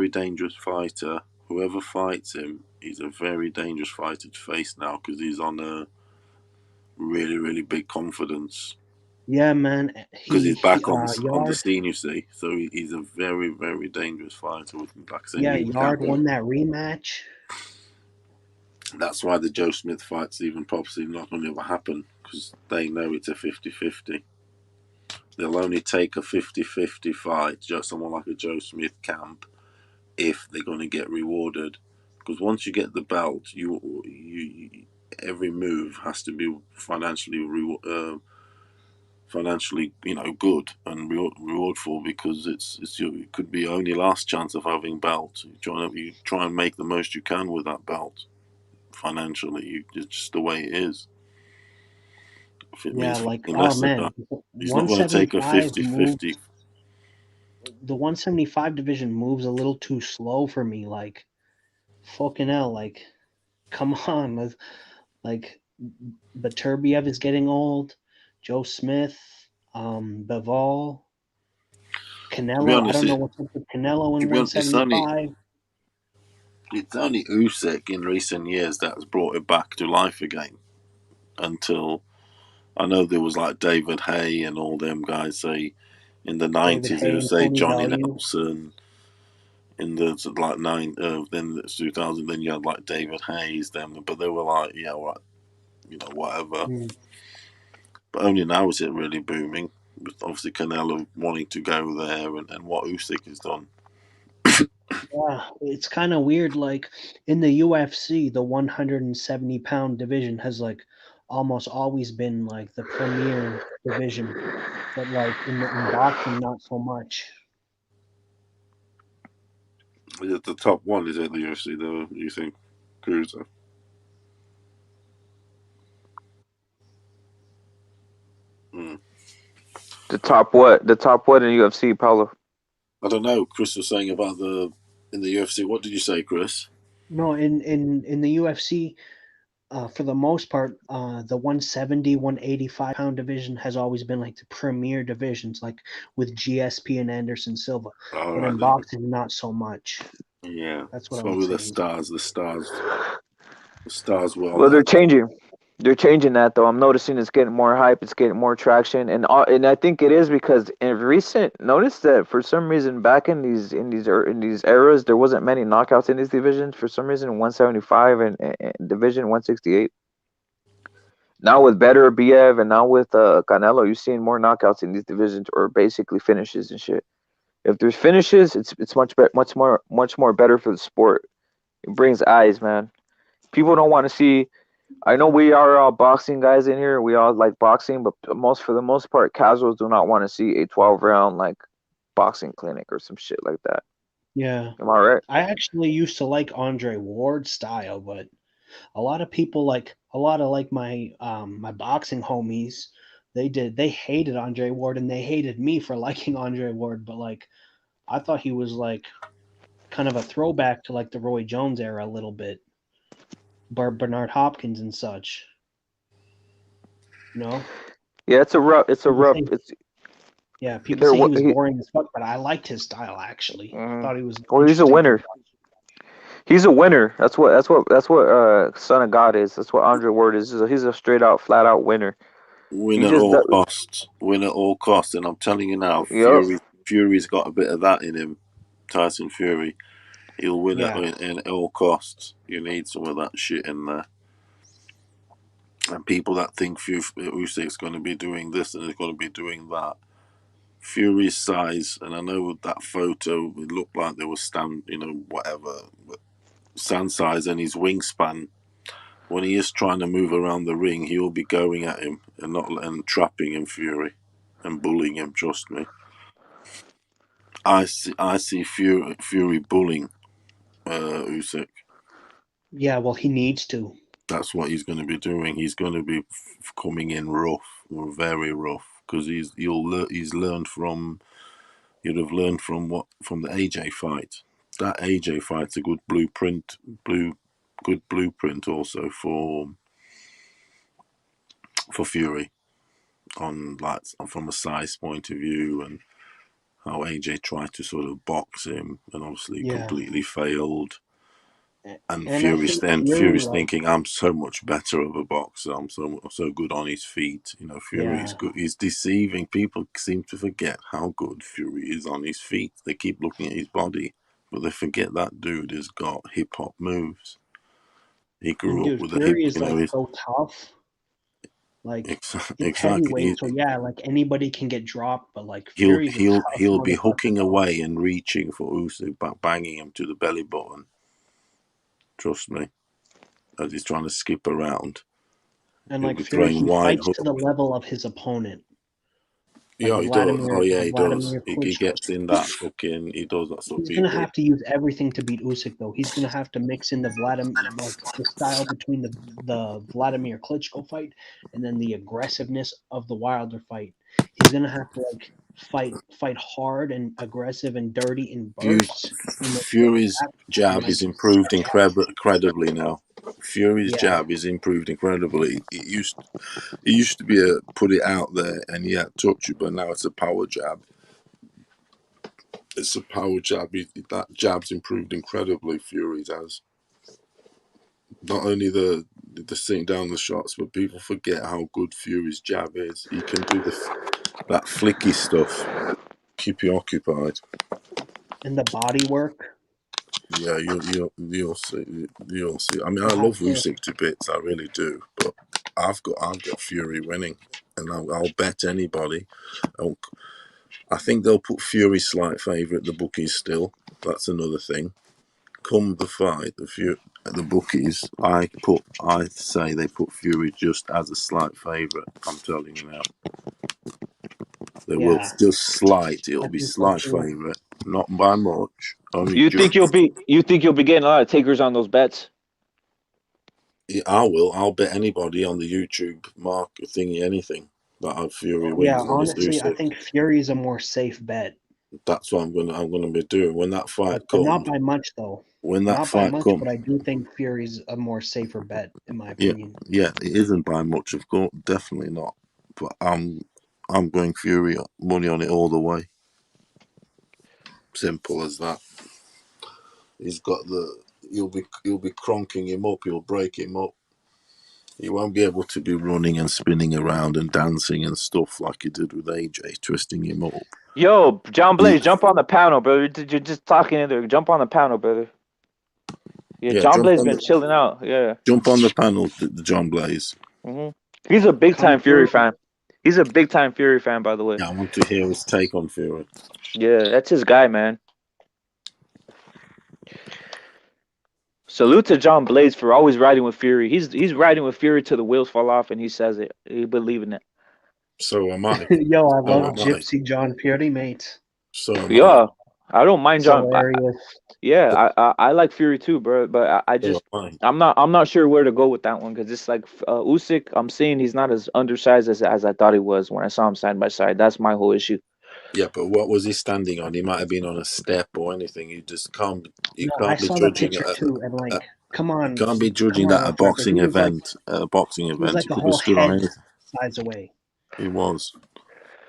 S5: dangerous fighter. Whoever fights him, he's a very dangerous fighter to face now, because he's on a really, really big confidence.
S4: Yeah, man.
S5: Because he's back on the scene, you see. So he's a very, very dangerous fighter.
S4: Yard won that rematch.
S5: That's why the Joe Smith fight's even probably not going to ever happen, because they know it's a 50-50. They'll only take a 50-50 fight, just someone like a Joe Smith camp, if they're going to get rewarded. Because once you get the belt, you every move has to be financially good and rewardful, because it could be only last chance of having belt. You try and make the most you can with that belt financially. It's just the way it is. If it means less than that, he's not going to take a 50-50.
S4: The 175 division moves a little too slow for me. Like, fucking hell, like, come on. Like, Beterbiev is getting old. Joe Smith, Bivol, Canelo. I don't know what's up with Canelo in 175.
S5: It's only Usyk in recent years that has brought it back to life again. Until I know there was like David Hay and all them guys say in the 90s, they would say Johnny Nelson. In the then 2000, then you had like David Hayes, them, but they were like, yeah, right, whatever. But only now is it really booming, with obviously Canelo wanting to go there and what Usyk has done.
S4: Yeah, it's kind of weird. Like in the UFC, the 170-pound division has like almost always been like the premier division, but like in boxing, not so much.
S5: Is it the top one? Is it the UFC though? You think, Cruiser? Mm.
S1: The top what? The top what in UFC, Paulo?
S5: I don't know. Chris was saying about in the UFC. What did you say, Chris?
S4: No, in the UFC, for the most part, the 170, 185 pound division has always been like the premier divisions, like with GSP and Anderson Silva.
S5: All
S4: But
S5: right
S4: in
S5: then.
S4: boxing, not so much.
S5: Yeah,
S4: That's what
S5: it's
S4: I would
S5: probably
S4: say.
S5: the stars were
S1: Well,
S5: on
S1: they're
S5: that.
S1: changing. They're changing that though. I'm noticing it's getting more hype. It's getting more traction, and I think it is because in recent notice that for some reason back in these eras there wasn't many knockouts in these divisions. For some reason, 175 and division 168. Now with better BF and now with Canelo, you're seeing more knockouts in these divisions or basically finishes and shit. If there's finishes, it's much more better for the sport. It brings eyes, man. People don't want to see. I know we are all boxing guys in here. We all like boxing, but for the most part, casuals do not want to see a 12 round like boxing clinic or some shit like that.
S4: Yeah.
S1: Am I right?
S4: I actually used to like Andre Ward's style, but a lot of people like my boxing homies, they hated Andre Ward and they hated me for liking Andre Ward, but like I thought he was like kind of a throwback to like the Roy Jones era a little bit. Bernard Hopkins and such, you know?
S1: Yeah, it's a rough. It's a
S4: People
S1: rough.
S4: say
S1: It's
S4: Yeah, people
S1: there.
S4: say he was boring as fuck, but I liked his style actually. I thought he was
S1: Well, he's a
S4: interesting to
S1: winner.
S4: watch.
S1: He's a winner. That's what Son of God is. That's what Andre Ward is. He's a straight out, flat out winner.
S5: Win
S1: He
S5: at
S1: just
S5: all
S1: does.
S5: costs. Win at all costs. And I'm telling you now,
S1: Yep.
S5: Fury's got a bit of that in him. Tyson Fury. He'll win
S4: Yeah.
S5: at all costs. You need some of that shit in there. And people that think Usyk's going to be doing this and is going to be doing that. Fury's size, and I know with that photo, it looked like there was whatever, stand size and his wingspan. When he is trying to move around the ring, he will be going at him and trapping him, Fury, and bullying him. Trust me. I see Fury bullying Usyk.
S4: Yeah, well he needs to.
S5: That's what he's going to be doing. He's going to be coming in rough, or very rough, because he's learned from. You'd have learned from the AJ fight. That AJ fight's a good blueprint. Good blueprint also for Fury on like from a size point of view and how AJ tried to sort of box him and obviously
S4: Yeah.
S5: completely failed. And
S4: And I
S5: Fury's
S4: think Fury like
S5: thinking, I'm so much better of a boxer. I'm so good on his feet. Fury's
S4: yeah.
S5: good. He's deceiving. People seem to forget how good Fury is on his feet. They keep looking at his body, but they forget that dude has got hip hop moves. He
S4: And
S5: grew up
S4: dude,
S5: with a hip.
S4: Fury is like so tough. Like it's
S5: Exactly.
S4: heavyweight, so yeah, like anybody can get dropped, but like Fury's a tough
S5: He'll be
S4: motherfucker,
S5: hooking
S4: bro.
S5: away and reaching for Usyk, banging him to the belly button. Trust me, as he's trying to skip around.
S4: And
S5: He'll
S4: like
S5: be
S4: Fury,
S5: throwing
S4: he
S5: wide
S4: fights to the
S5: hooks.
S4: level of his opponent. Like
S5: Yeah, he does. Oh, yeah, he does.
S4: Vladimir
S5: He
S4: Klitschko.
S5: gets in that fucking. He does that sort of
S4: He's gonna
S5: people.
S4: have to use everything to beat Usyk, though. He's gonna have to mix in the style between the Vladimir Klitschko fight and then the aggressiveness of the Wilder fight. He's gonna have to like fight hard and aggressive and dirty in bursts, and then
S5: Fury's jab is improved
S4: stretch out.
S5: incredibly now. Fury's
S4: Yeah,
S5: jab is improved incredibly. It used to be a put it out there and touch you, but now it's a power jab. It's a power jab. That jab's improved incredibly. Fury's has. Not only the sitting down the shots, but people forget how good Fury's jab is. He can do that flicky stuff, keep you occupied.
S4: and the body work.
S5: Yeah, you'll see. You'll see. I mean, I
S4: He'll have
S5: love
S4: to.
S5: Usyk to bits. I really do. But I've got Fury winning, and I'll bet anybody. I think they'll put Fury slight favourite. The bookies still. That's another thing. Come the fight, the bookies, I say they put Fury just as a slight favourite. I'm telling you now. They will just slight. It'll be slight favourite, not by much. Only
S1: You think you'll be getting a lot of takers on those bets?
S5: Yeah, I will. I'll bet anybody on the YouTube mark thingy anything that Fury wins.
S4: Yeah, honestly, I think Fury is a more safe bet.
S5: That's what I'm gonna be doing when that fight
S4: But
S5: comes.
S4: not by much though.
S5: When that
S4: not
S5: fight
S4: by much,
S5: comes,
S4: but I do think Fury's a more safer bet in my opinion.
S5: Yeah, it isn't by much, of course, definitely not. But I'm going Fury, money on it all the way. Simple as that. He's got you'll be cronking him up, you'll break him up. He won't be able to be running and spinning around and dancing and stuff like he did with AJ, twisting him up.
S1: Yo, John Blaze, jump on the panel, brother. You're just talking in there. Jump on the panel, brother. Yeah, John Blaze been chilling out. Yeah.
S5: Jump on the panel, the John Blaze.
S1: He's a big time Fury fan. He's a big time Fury fan, by the way.
S5: Yeah, I want to hear his take on Fury.
S1: Yeah, that's his guy, man. Salute to John Blaze for always riding with Fury. He's riding with Fury till the wheels fall off, and he says it. He believe in it.
S5: So am I.
S4: Yo, I love Gypsy John Fury, mate.
S5: So am
S1: yeah, I don't mind
S4: so
S1: John. I like Fury too, bro. But I'm not sure where to go with that one because it's like Usyk. I'm seeing he's not as undersized as I thought he was when I saw him side by side. That's my whole issue.
S5: Yeah, but what was he standing on? He might have been on a step or anything. You just can't.
S4: I saw the picture too, and like, come on,
S5: you can't be judging that at a boxing event. At a boxing event,
S4: he was like a whole head size away.
S5: He was,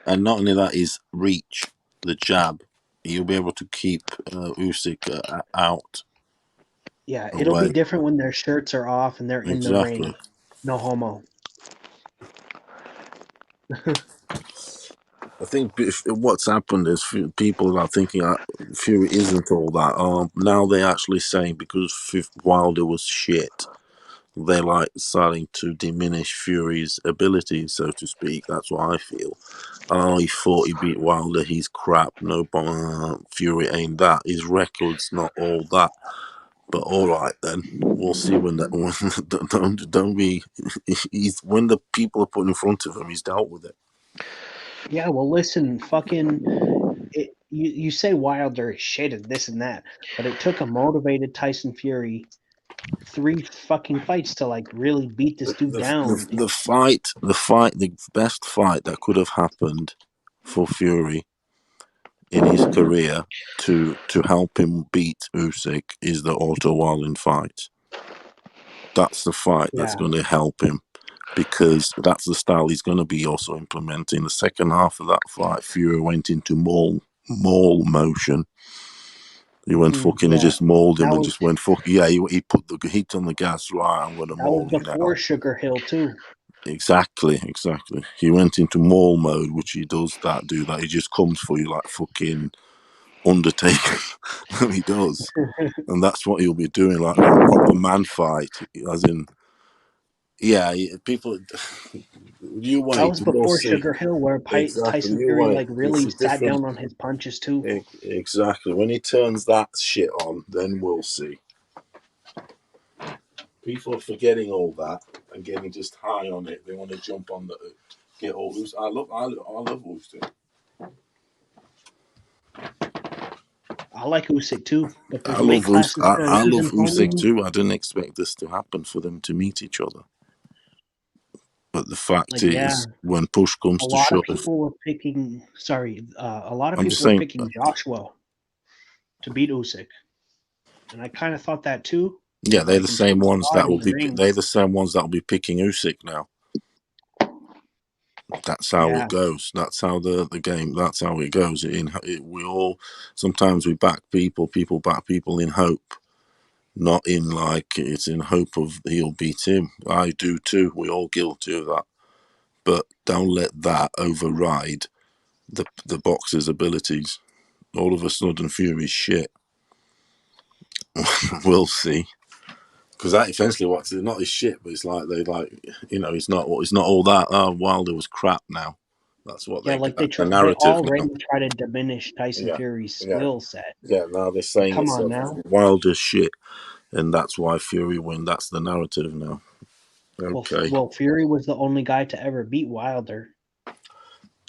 S5: and not only that, his reach, the jab. You'll be able to keep Usyk out.
S4: Yeah, it'll be different when their shirts are off and they're in the ring. No homo.
S5: I think what's happened is people are thinking Fury isn't all that. Now they're actually saying because Wilder was shit, they're like starting to diminish Fury's abilities, so to speak. That's what I feel. He thought he beat Wilder. He's crap. No, Fury ain't that. His record's not all that. But all right then, we'll see when don't be. He's when the people are put in front of him, he's dealt with it.
S4: Yeah, well, listen, you say Wilder is shit and this and that, but it took a motivated Tyson Fury 3 fucking fights to like really beat this dude down.
S5: The best fight that could have happened for Fury in his career to help him beat Usyk is the Otto Wallin fight. That's the fight that's going to help him. Because that's the style he's going to be also implementing. The second half of that fight, Fury went into maul motion. He went fucking, he just mauled him and just went fucking, he put the heat on the gas, right, I'm going to maul you now.
S4: That was before Sugar Hill too.
S5: Exactly. He went into maul mode, which he do that. He just comes for you like fucking Undertaker. He does. And that's what he'll be doing, like a proper man fight, as in... Yeah, people. You wait.
S4: That was before Sugar Hill, where Tyson Fury like really sat down on his punches too.
S5: Exactly. When he turns that shit on, then we'll see. People are forgetting all that and getting just high on it. They want to jump on get all loose. I love Usyk.
S4: I like Usyk too, but
S5: I love Usyk too. I didn't expect this to happen for them to meet each other. But the fact is, when push comes to shove,
S4: a lot of people were picking Joshua to beat Usyk, and I kind of thought that too.
S5: Yeah, they're the same ones that will be. They're the same ones that will be picking Usyk now. That's how it goes. That's how the game. That's how it goes. We all sometimes we back people. People back people in hope. Not in like it's in hope of he'll beat him. I do too. We're all guilty of that. But don't let that override the boxer's abilities. All of a sudden, Fury's shit. We'll see. Because that essentially what's not his shit, but it's like he's not all that. Wilder was crap now. That's what the narrative.
S4: They already try to diminish Tyson Fury's skill set.
S5: Yeah, now they're saying
S4: come on now.
S5: Wilder's shit.
S9: and that's why Fury win. That's the narrative now. Okay.
S4: Well, Fury was the only guy to ever beat Wilder.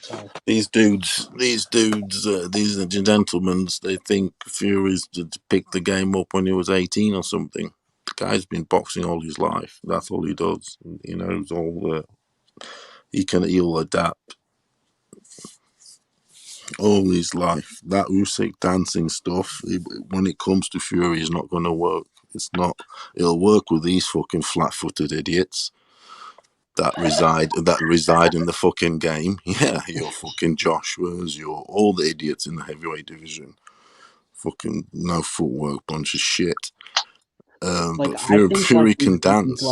S4: So
S9: these gentlemen, they think Fury's picked the game up when he was 18 or something. The guy's been boxing all his life. That's all he does. He knows all. He'll adapt all his life. That Usyk dancing stuff, when it comes to Fury, is not going to work. It's not. It'll work with these fucking flat-footed idiots that reside in the fucking game. Yeah, your fucking Joshua's, your all the idiots in the heavyweight division. Fucking no footwork, bunch of shit.
S4: like,
S9: But
S4: I think
S9: Fury
S4: like
S9: can dance.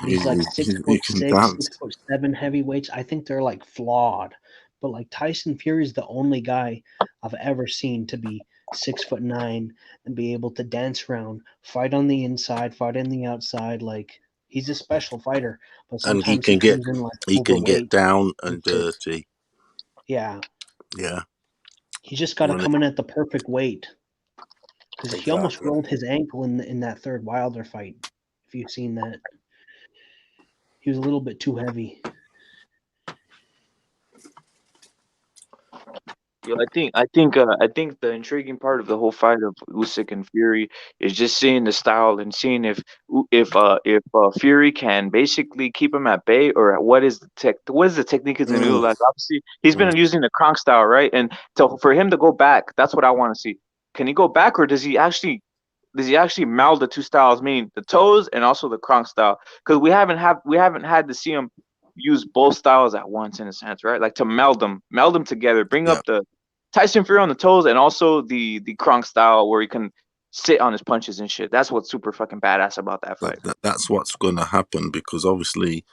S4: these like
S9: He
S4: 6'6",
S9: can dance.
S4: 6'7" heavyweights, I think they're like flawed. But like Tyson Fury is the only guy I've ever seen to be 6'9" and be able to dance around, fight on the inside, fight on the outside. Like, he's a special fighter, but
S9: And
S4: sometimes he comes in like
S9: he can get
S4: overweight.
S9: down and dirty.
S4: Yeah.
S9: Yeah.
S4: He's just got to
S9: When
S4: come in at the perfect weight. Because he almost
S9: Exactly.
S4: rolled his ankle in that third Wilder fight. If you've seen that, he was a little bit too heavy.
S1: Yeah, I think the intriguing part of the whole fight of Usyk and Fury is just seeing the style and seeing if Fury can basically keep him at bay, or what is the technique he's gonna do. Like, obviously he's been using the Kronk style, right? And for him to go back, that's what I want to see. Can he go back, or does he actually meld the two styles, meaning the toes and also the Kronk style? Because we haven't had to see him use both styles at once, in a sense, right? Like, to meld them together, bring up the Tyson Fury on the toes and also the Kronk style where he can sit on his punches and shit. That's what's super fucking badass about that fight.
S9: That's what's going to happen, because obviously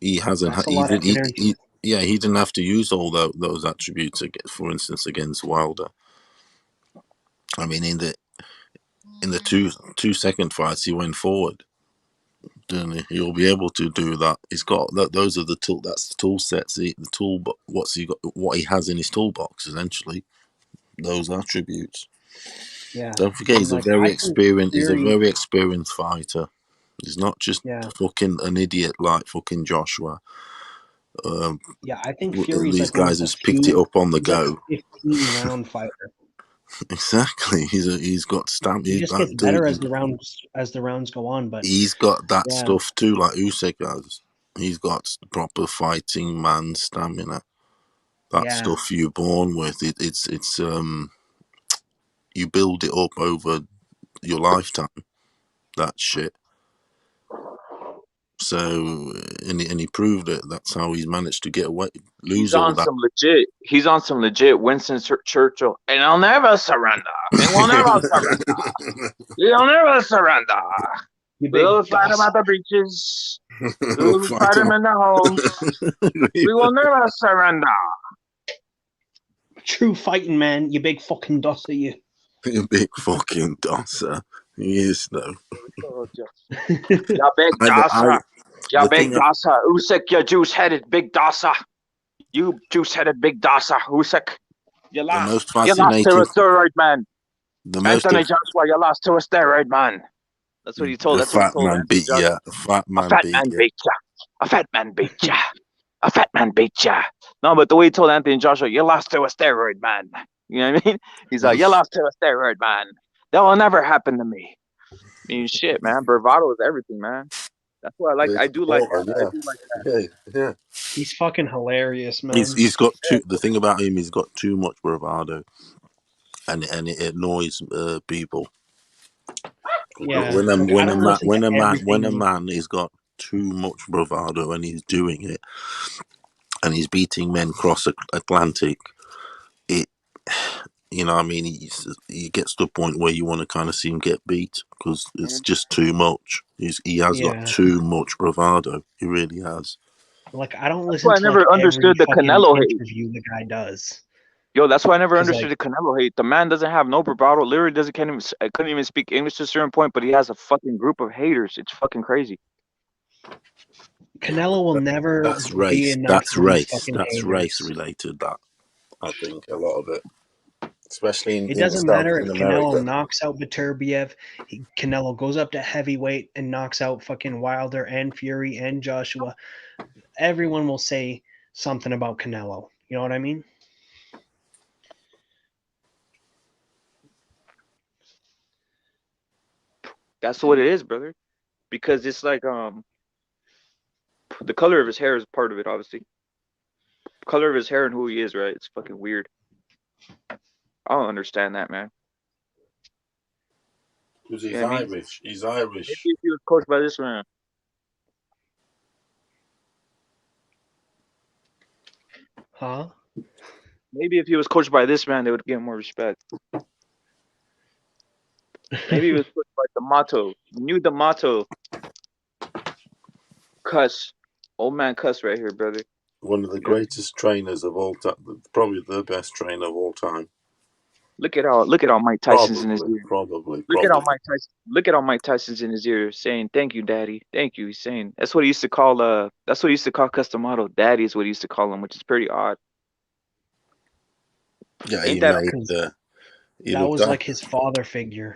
S9: he hasn't.
S4: That's a lot of energy.
S9: He didn't have to use all those attributes, for instance, against Wilder. I mean, in the two second fights, he went forward. Then he'll be able to do that. He's got those are the tool. That's the tool sets. The tool. But what he has in his toolbox, essentially, those attributes.
S4: Yeah.
S9: Don't forget, he's a very experienced. He's a very experienced fighter. He's not just fucking an idiot like fucking Joshua.
S4: Yeah, I think Fury's
S9: these
S4: like
S9: guys has picked it up on the go.
S4: Like a 15-round fighter.
S9: Exactly. He's got stamp.
S4: He just gets better as the rounds go on. But
S9: he's got that stuff too, like Usyk has. He's got proper fighting man stamina. That stuff you're born with. It's you build it up over your lifetime. That shit. So and he proved it. That's how he's managed to get away. He's on
S1: some legit Winston Churchill, and I'll never surrender. And we'll never surrender. You'll never surrender. We'll fight him at the beaches. We'll fight him in the homes. We will never surrender.
S4: True fighting man, you big fucking dosser, you.
S9: You big fucking dosser. He is, though.
S1: You big dosser. You big dosser. Usyk, you juice-headed big dosser. You juice-headed big dosser, Usyk. You lost to a steroid man. Anthony Joshua, you lost to a steroid man. That's what he told.
S9: A fat man beat you. A fat man beat you.
S1: A fat man beat you. A fat man beat you. No, but the way he told Anthony Joshua, you lost to a steroid man. You know what I mean? He's like, you lost to a steroid man. That will never happen to me. I mean, shit, man. Bravado is everything, man. That's what I like. I do like that.
S9: Yeah.
S4: He's fucking hilarious, man.
S9: He's got the thing about him, he's got too much bravado, and it annoys people.
S4: Yeah.
S9: When a man has got too much bravado and he's doing it, and he's beating men cross Atlantic, you know, I mean, he gets to a point where you want to kind of see him get beat because it's just too much. He has got too much bravado. He really has.
S4: Like, I don't listen.
S1: I never understood the Canelo hate
S4: interview the guy does.
S1: Yo, that's why I never understood the Canelo hate. The man doesn't have no bravado. Literally couldn't even speak English to a certain point, but he has a fucking group of haters. It's fucking crazy.
S4: Canelo will never.
S9: That's race. That's race. That's race related. That I think a lot of it. especially
S4: It
S9: in
S4: doesn't matter if
S9: in
S4: Canelo
S9: America.
S4: knocks out Beterbiev. Canelo goes up to heavyweight and knocks out fucking Wilder and Fury and Joshua. Everyone will say something about Canelo. You know what I mean?
S1: That's what it is, brother. Because it's like the color of his hair is part of it, obviously. Color of his hair and who he is, right? It's fucking weird. I don't understand that, man.
S5: Because
S1: You
S5: he's
S1: know what I mean?
S5: Irish. He's
S1: Maybe
S5: Irish.
S1: if he was coached by this man.
S4: Huh?
S1: Maybe if he was coached by this man, they would give him more respect. Maybe he was coached by D'Amato. Knew D'Amato. Cuss. Old man Cuss right here, brother.
S5: One of the
S1: Yeah.
S5: greatest trainers of all time. Probably the best trainer of all time.
S1: Look at all Mike Tyson's in his ear.
S5: Probably.
S1: Look at all Mike Tyson's in his ear saying, "Thank you, Daddy. Thank you." He's saying that's what he used to call that's what he used to call Customato. Daddy is what he used to call him, which is pretty odd.
S5: Yeah,
S1: Ain't that
S5: he
S4: that
S5: looked
S4: was
S5: after.
S4: like his father figure.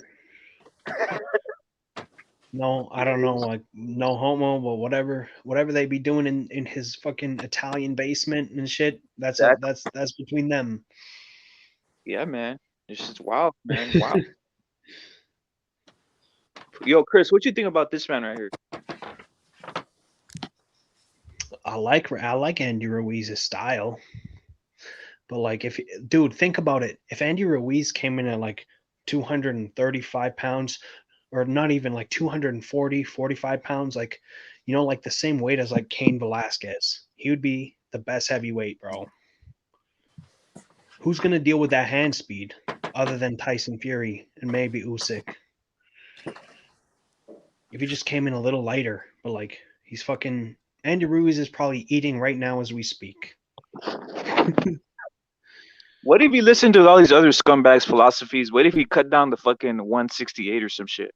S4: No, I don't know, like no homo, but whatever they be doing in his fucking Italian basement and shit, that's between them.
S1: Yeah, man. It's just wild, man. Wow. Yo, Chris, what you think about this man right here?
S4: I like Andy Ruiz's style, but like dude, think about it. If Andy Ruiz came in at like 235 pounds, or not even like 240, 45 pounds, like like the same weight as like Cain Velasquez, he would be the best heavyweight, bro. Who's gonna deal with that hand speed other than Tyson Fury and maybe Usyk? If he just came in a little lighter, but like he's fucking Andy Ruiz is probably eating right now as we speak.
S1: What if he listened to all these other scumbags' philosophies? What if he cut down the fucking 168 or some shit?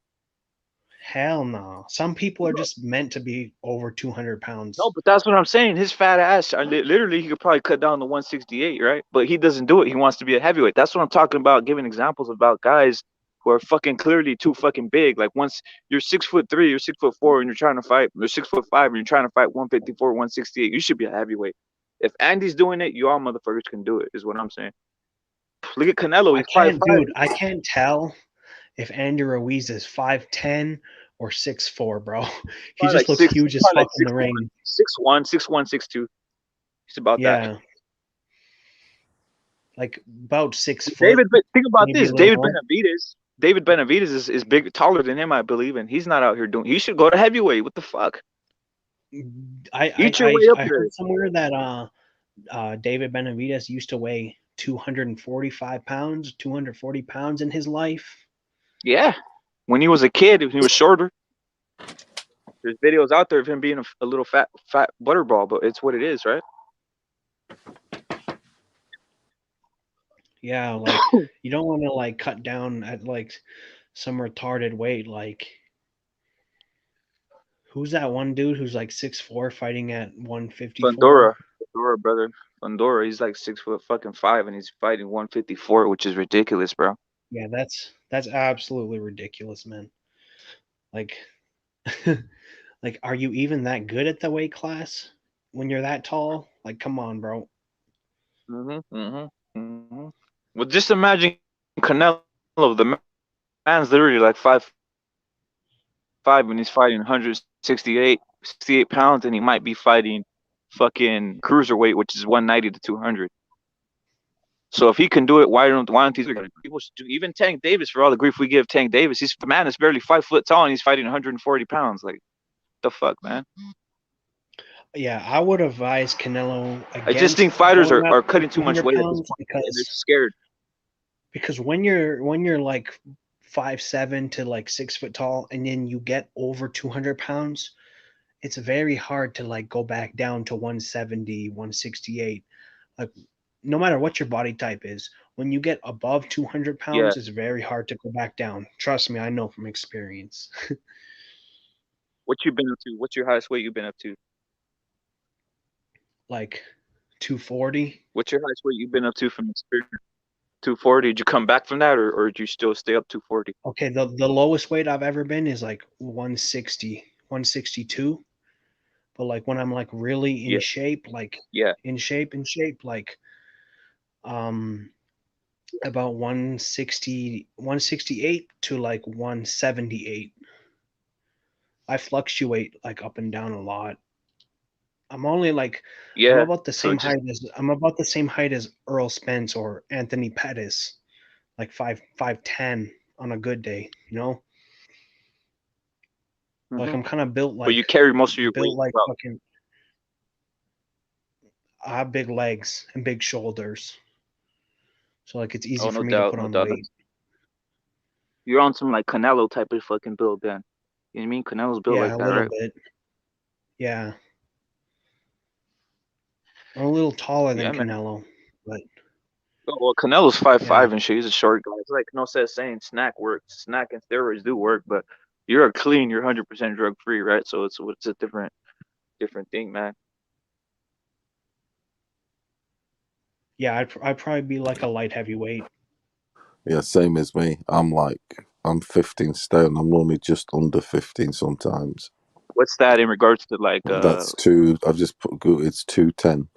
S4: Hell no. Some people are just meant to be over 200 pounds.
S1: No, but that's what I'm saying. His fat ass, literally, he could probably cut down to 168, right? But he doesn't do it. He wants to be a heavyweight. That's what I'm talking about, giving examples about guys who are fucking clearly too fucking big. Like once you're 6'3", you're 6'4", and you're trying to fight, you're 6'5", and you're trying to fight 154, 168. You should be a heavyweight. If Andy's doing it, you all motherfuckers can do it, is what I'm saying. Look at Canelo. He's 5'5".
S4: Dude, I can't tell if Andy Ruiz is 5'10" or 6'4", bro. He just looks huge as fuck in the ring.
S1: 6'1", 6'1", 6'2". He's about that.
S4: Yeah. Like about 6 foot.
S1: David, think about
S4: maybe
S1: this.
S4: a little
S1: David Benavidez is big, taller than him, I believe, and he's not out here doing. He should go to heavyweight. What the fuck?
S4: I heard somewhere that David Benavidez used to weigh 245 pounds, 240 pounds in his life.
S1: Yeah, when he was a kid, he was shorter. There's videos out there of him being a little fat butterball, but it's what it is, right?
S4: Yeah, like you don't want to like cut down at like some retarded weight. Like who's that one dude who's like 6'4" fighting at 154?
S1: Fundora, brother. Fundora, he's like 6'5" and he's fighting 154, which is ridiculous, bro.
S4: Yeah, that's absolutely ridiculous, man. Like, like, are you even that good at the weight class when you're that tall? Like, come on, bro.
S1: Well, just imagine Canelo. The man's literally like 5'5" and he's fighting 168 pounds, and he might be fighting fucking cruiserweight, which is 190 to 200. So if he can do it, why don't these people do? Even Tank Davis, for all the grief we give Tank Davis, the man is barely 5 foot tall and he's fighting 140 pounds. Like, the fuck, man.
S4: Yeah, I would advise Canelo.
S1: I just think fighters are cutting too much weight at this point because they're scared.
S4: Because when you're like 5'7" to like 6 foot tall, and then you get over 200 pounds, it's very hard to like go back down to 170, 168. Like no matter what your body type is, when you get above 200 pounds, it's very hard to go back down. Trust me, I know from experience.
S1: What you been up to? What's your highest weight you've been up to?
S4: Like 240.
S1: What's your highest weight you've been up to from experience? 240. Did you come back from that, or did you still stay up 240?
S4: Okay, the lowest weight I've ever been is like 160, 162. But like when I'm like really in
S1: Yeah,
S4: shape, like
S1: yeah,
S4: in shape, like um about 160, 168 to like 178. I fluctuate like up and down a lot. I'm only like I'm
S1: yeah.
S4: about the
S1: So
S4: same
S1: just
S4: height as I'm about the same height as Earl Spence or Anthony Pettis, like 5'10" on a good day, you know? Like
S1: hmm
S4: I'm kind of
S1: but you carry most of your weight.
S4: built like
S1: Well,
S4: fucking I have big legs and big shoulders. So like it's easy
S1: oh,
S4: for
S1: no
S4: me to
S1: doubt,
S4: put
S1: no
S4: on
S1: doubt.
S4: weight.
S1: You're on some like Canelo type of fucking build, then. You know what I mean? Canelo's built
S4: Yeah,
S1: like
S4: a
S1: that,
S4: little
S1: right?
S4: bit. Yeah. I'm a little taller than
S1: Yeah, man.
S4: Canelo, but
S1: Oh, well, Canelo's five
S4: yeah.
S1: five and shit. He's a short guy. It's like no says saying snack works. Snack and steroids do work, but you're a clean. You're 100% drug free, right? So it's a different thing, man.
S4: Yeah, I'd probably be like a light heavyweight.
S9: Yeah, same as me. I'm 15 stone. I'm normally just under 15 sometimes.
S1: What's that in regards to like
S9: That's two. I've just put Google. It's 210.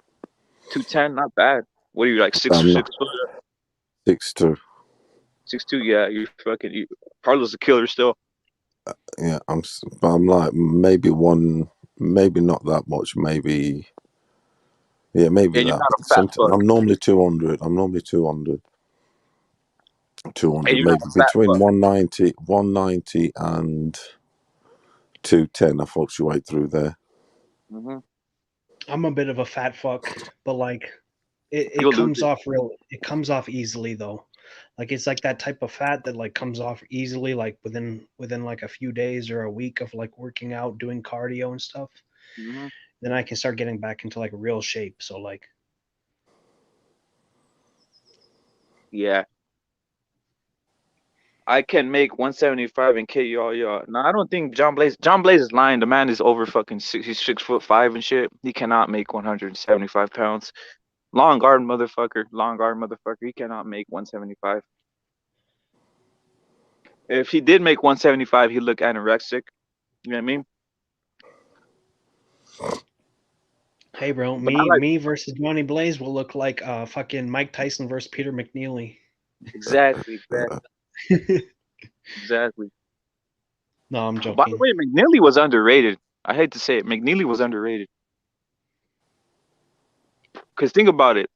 S1: 210? Not bad. What are you like
S9: I'm not
S1: 6'6"?
S9: 6'2".
S1: 6'2"? Yeah, you're fucking. Carlos a killer still.
S9: Yeah, but I'm like maybe one, maybe not that much. Maybe yeah, maybe
S1: And you're
S9: that.
S1: not a fat
S9: Sometimes
S1: fuck.
S9: I'm normally 200. I'm normally 200.
S1: And
S9: 200,
S1: you're not
S9: maybe
S1: a fat
S9: between
S1: fuck.
S9: 190 and 210. I fluctuate through there.
S1: hmm
S4: I'm a bit of a fat fuck, but like it
S1: You'll lose
S4: comes
S1: it.
S4: off it comes off easily though. Like it's like that type of fat that like comes off easily like within like a few days or a week of like working out, doing cardio and stuff.
S1: hmm
S4: Then I can start getting back into like real shape. So like
S1: Yeah. I can make 175 and KO y'all. No, I don't think John Blaze is lying. The man is over fucking he's 6'5" and shit. He cannot make 175 pounds. Long guard motherfucker. Long guard motherfucker. He cannot make 175. If he did make 175, he'd look anorexic. You know what I mean?
S4: hey bro,
S1: But I like
S4: me versus Johnny Blaze will look like fucking Mike Tyson versus Peter McNeely.
S1: exactly,
S9: Yeah.
S1: exactly.
S4: No, I'm
S1: By the
S4: joking.
S1: way, McNeely was underrated. I hate to say it. McNeely was underrated. Cause think about it.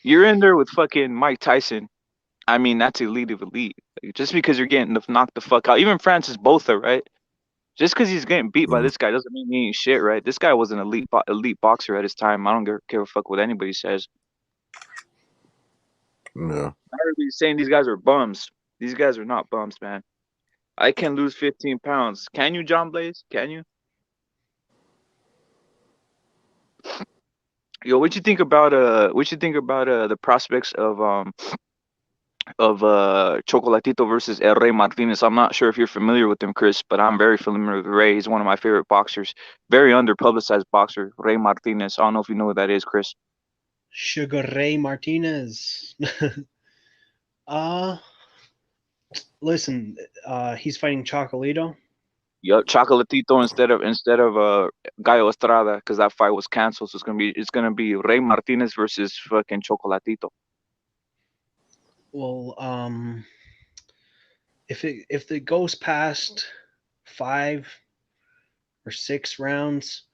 S1: You're in there with fucking Mike Tyson. I mean, that's elite of elite. Like, just because you're getting knocked the fuck out, even Francis Botha, right? Just because he's getting beat by
S9: Mm,
S1: this guy doesn't mean he ain't shit, right? This guy was an elite boxer at his time. I don't give a fuck what anybody says.
S9: yeah.
S1: Not everybody's saying these guys are bums. These guys are not bums, man. I can lose 15 pounds. Can you, John Blaze? Can you? Yo, what you think about the prospects of Chocolatito versus El Rey Martinez? I'm not sure if you're familiar with him, Chris, but I'm very familiar with Rey. He's one of my favorite boxers. Very underpublicized boxer, Rey Martinez. I don't know if you know who that is, Chris.
S4: Sugar Ray Martinez. uh listen, he's fighting Chocolito.
S1: Yup, Chocolatito instead of Gallo Estrada, because that fight was canceled. So it's gonna be Rey Martinez versus fucking Chocolatito.
S4: Well, if it goes past 5 or 6 rounds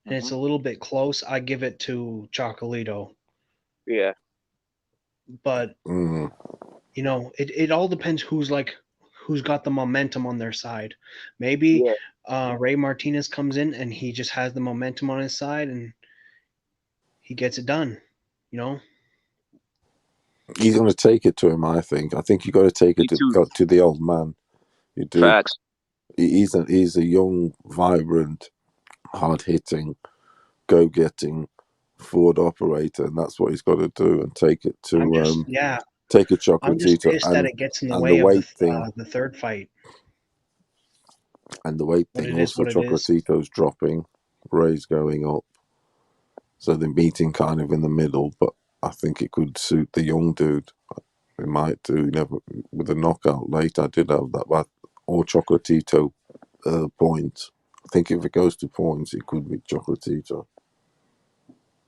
S4: and it's
S1: hmm
S4: a little bit close, I give it to Chocolito.
S1: Yeah.
S4: But
S9: Mm,
S4: you know, it all depends who's got the momentum on their side. Maybe
S1: Yeah.
S4: Ray Martinez comes in and he just has the momentum on his side and he gets it done. You know,
S9: he's going to take it to him. I think. I think you got to take
S1: Me
S9: it
S1: too.
S9: to the old man. You do.
S1: Facts.
S9: He's a young, vibrant, hard hitting, go getting Ford operator, and that's what he's got to do and take it
S4: I'm
S9: to
S4: just yeah,
S9: take a
S4: I'm just
S9: Chocolatito
S4: pissed that it gets in the
S9: and the
S4: way of
S9: weight thing
S4: the third fight.
S9: and the weight
S4: But
S9: thing.
S4: it is
S9: Also,
S4: what it is.
S9: Chocolatito's dropping, Ray's going up, so they're meeting kind of in the middle. But I think it could suit the young dude. It might do. Never with the knockout late. I did have that, but or Chocolatito point. I think if it goes to points, it could be Chocolatito.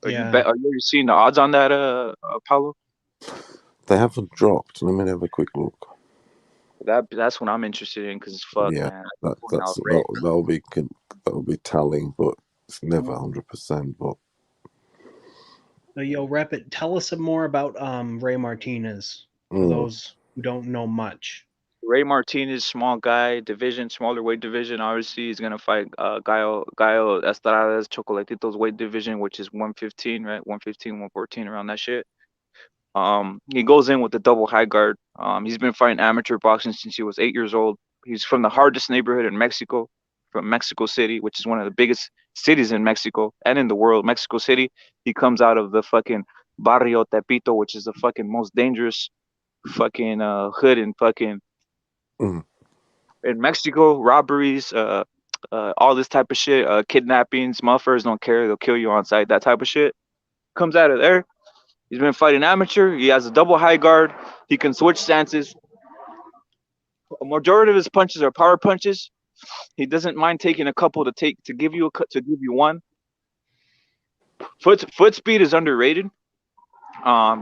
S1: Are you
S4: Yeah.
S1: bet? Are you seeing the odds on that, Paulo?
S9: They haven't dropped. Let me have a quick look.
S1: That's what I'm interested in because fuck,
S9: Yeah,
S1: man.
S9: that'll be telling, but it's never 100%. But
S4: So, yo, Rep it. Tell us some more about Ray Martinez for those who don't know much.
S1: Ray Martinez, small guy, smaller weight division. Obviously, he's gonna fight Gaio Estrada's Chocolatito's weight division, which is 115, right? 115, 114, around that shit. He goes in with the double high guard. He's been fighting amateur boxing since he was 8 years old. He's from the hardest neighborhood in Mexico, from Mexico City, which is one of the biggest cities in Mexico and in the world. Mexico City. He comes out of the fucking Barrio Tepito, which is the fucking most dangerous fucking hood in fucking in Mexico. Robberies, all this type of shit, kidnappings. Motherfuckers don't care; they'll kill you on sight. That type of shit comes out of there. He's been fighting amateur. He has a double high guard. He can switch stances. A majority of his punches are power punches. He doesn't mind taking a couple to give you one. Foot speed is underrated.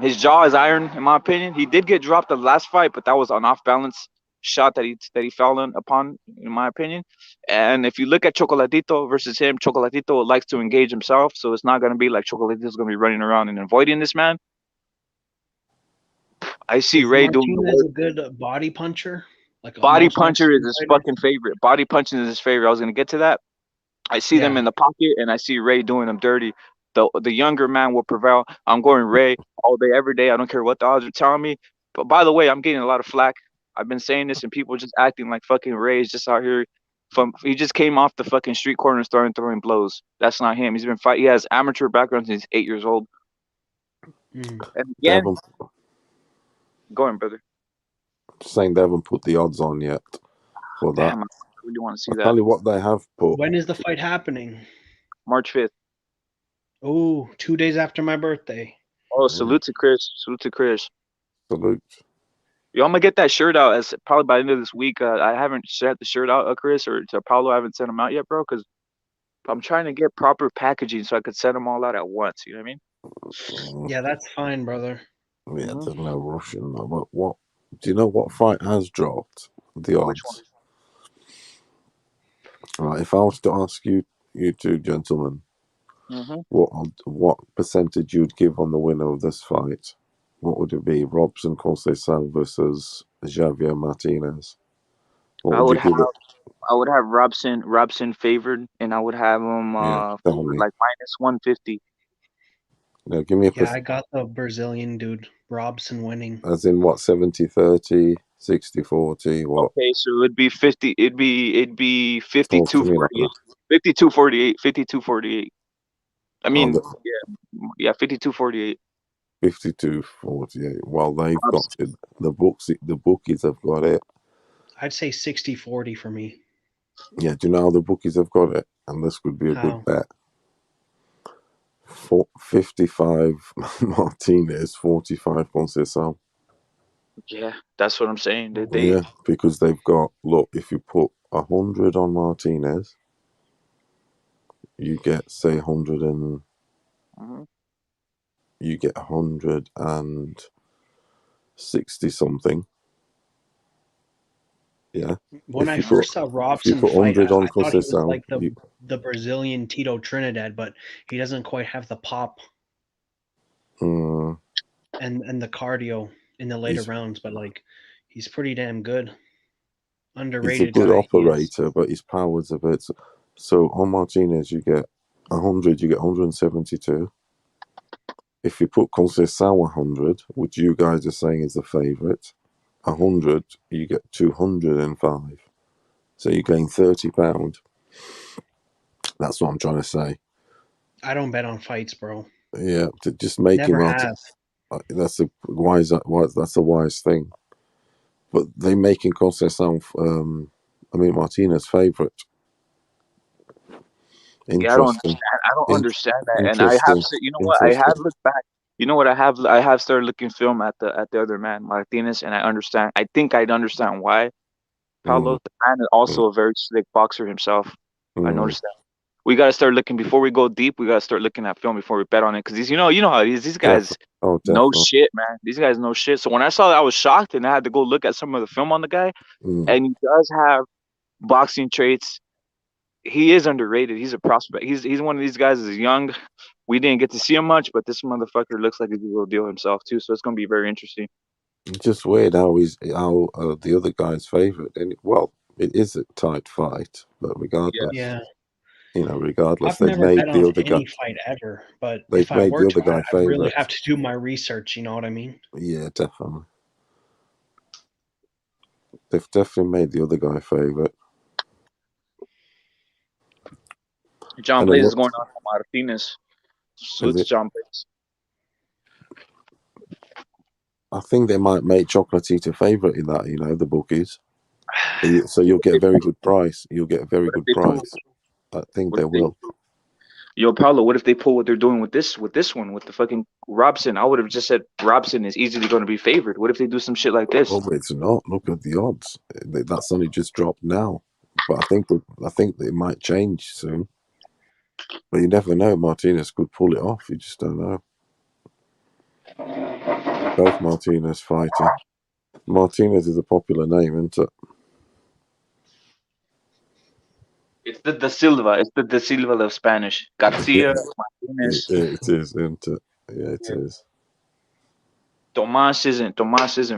S1: His jaw is iron, in my opinion. He did get dropped the last fight, but that was an off balance shot that he fell upon, in my opinion. And if you look at Chocolatito versus him, Chocolatito likes to engage himself, so it's not going to be like Chocolatito's going to be running around and avoiding this man. I see
S4: Is
S1: Ray doing the
S4: Martinez
S1: work.
S4: a good body puncher? Like
S1: Body
S4: most
S1: puncher is
S4: Mexican
S1: his
S4: fighters?
S1: fucking favorite. Body punching is his favorite. I was going to get to that. I see them
S4: Yeah.
S1: in the pocket, and I see Ray doing them dirty. The younger man will prevail. I'm going Ray all day, every day. I don't care what the odds are telling me. But by the way, I'm getting a lot of flack. I've been saying this, and people just acting like fucking Ray's just out here. He just came off the fucking street corner, starting throwing blows. That's not him. He's been fighting. He has amateur background since he's 8 years old. And again, going, brother.
S9: saying they haven't put the odds on yet for that.
S1: Damn, I really want to see
S9: I'll
S1: that.
S9: tell you what they have put.
S4: When is the fight happening?
S1: March 5th.
S4: Oh, 2 days after my birthday.
S1: Oh, salute to Chris. Salute to Chris.
S9: Salute.
S1: Yo, I'm gonna get that shirt out as probably by the end of this week. I haven't sent the shirt out, Chris, or to Paulo. I haven't sent them out yet, bro, because I'm trying to get proper packaging so I could send them all out at once. You know what I mean?
S4: Yeah, that's fine, brother.
S9: Yeah, there's no rushing. But what? Do you know what fight has dropped? The odds.
S1: Which one?
S9: Right, if I was to ask you two gentlemen, what percentage you'd give on the winner of this fight? What would it be? Robson Conceição versus Javier Martinez. What would you give it?
S1: I would have Robson favored, and I would have him favored like minus 150.
S9: No, give me a
S4: Yeah, I got the Brazilian dude, Robson, winning.
S9: As in what, 70-30, 60-40, what?
S1: Okay, so it'd be 50. It'd be 52-48. 52-48. 52-48. I mean, yeah, 52-48.
S9: 52-48. Well, they've got it. The bookies have got it.
S4: I'd say 60-40 for me.
S9: Yeah, do you know how the bookies have got it? And this could be a good bet. 55 Martinez, 45 Conceição.
S1: Yeah, that's what I'm saying.
S9: Yeah, because they've got, look, if you put 100 on Martinez, you get, say, 100 and you get 160 something. Yeah.
S4: When I first saw Robson fight, I thought he was like the Brazilian Tito Trinidad, but he doesn't quite have the pop and the cardio in the later rounds. But like, he's pretty damn good. Underrated.
S9: He's a good operator, but his power's a bit. So on Martinez, you get 100, you get 172. If you put Conceição 100, which you guys are saying is the favourite, 100, you get 205. So you gain £30. That's what I'm trying to say.
S4: I don't bet on fights, bro.
S9: Yeah, to just make him out. That's a wise. That's a wise thing. But they making Conceição, Martinez favourite.
S1: Yeah, I don't understand that, and I have to. You know what? I have looked back. You know what I have? I have started looking film at the other man, Martinez, and I understand. I think I'd understand why.
S9: Mm,
S1: Paulo, the man is
S9: mm,
S1: also a very slick boxer himself. I
S9: mm.
S1: noticed that. We gotta start looking before we go deep. We gotta start looking at film before we bet on it, because you know how it is. These guys
S9: Oh,
S1: know
S9: definitely.
S1: shit, man. These guys know shit. So when I saw that, I was shocked, and I had to go look at some of the film on the guy,
S9: Mm.
S1: and he does have boxing traits. He is underrated. He's a prospect. He's one of these guys that's young. We didn't get to see him much, but this motherfucker looks like he's a real deal himself too. So it's gonna be very interesting.
S9: It's just weird how the other guy's favorite. And well, it is a tight fight, but regardless,
S4: Yeah.
S9: regardless,
S4: I've never bet on any
S9: guy.
S4: fight ever, but
S9: They've
S4: if I
S9: made
S4: were
S9: the
S4: to,
S9: other guy
S4: I'd really
S9: favorite.
S4: have to do my research. You know what I mean?
S9: Yeah, definitely. They've definitely made the other guy favorite.
S1: John
S9: And
S1: Blaze is going on Martinez. Salute to
S9: it,
S1: John Blaze.
S9: I think they might make Chocolatita favorite in that. The bookies. So you'll get a very good price. You'll get a very good price. I think they will.
S1: Yo, Paulo, what if they pull what they're doing with this one, with the fucking Robson? I would have just said Robson is easily going to be favored. What if they do some shit like this?
S9: Oh, but it's not. Look at the odds. That's only just dropped now. But I think it might change soon. But you never know. Martinez could pull it off. You just don't know. Both Martinez fighting. Martinez is a popular name, isn't it?
S1: It's the Da Silva. It's the Da Silva of Spanish. Garcia, Martinez.
S9: It is, isn't it? Yeah, it is.
S1: Tomas isn't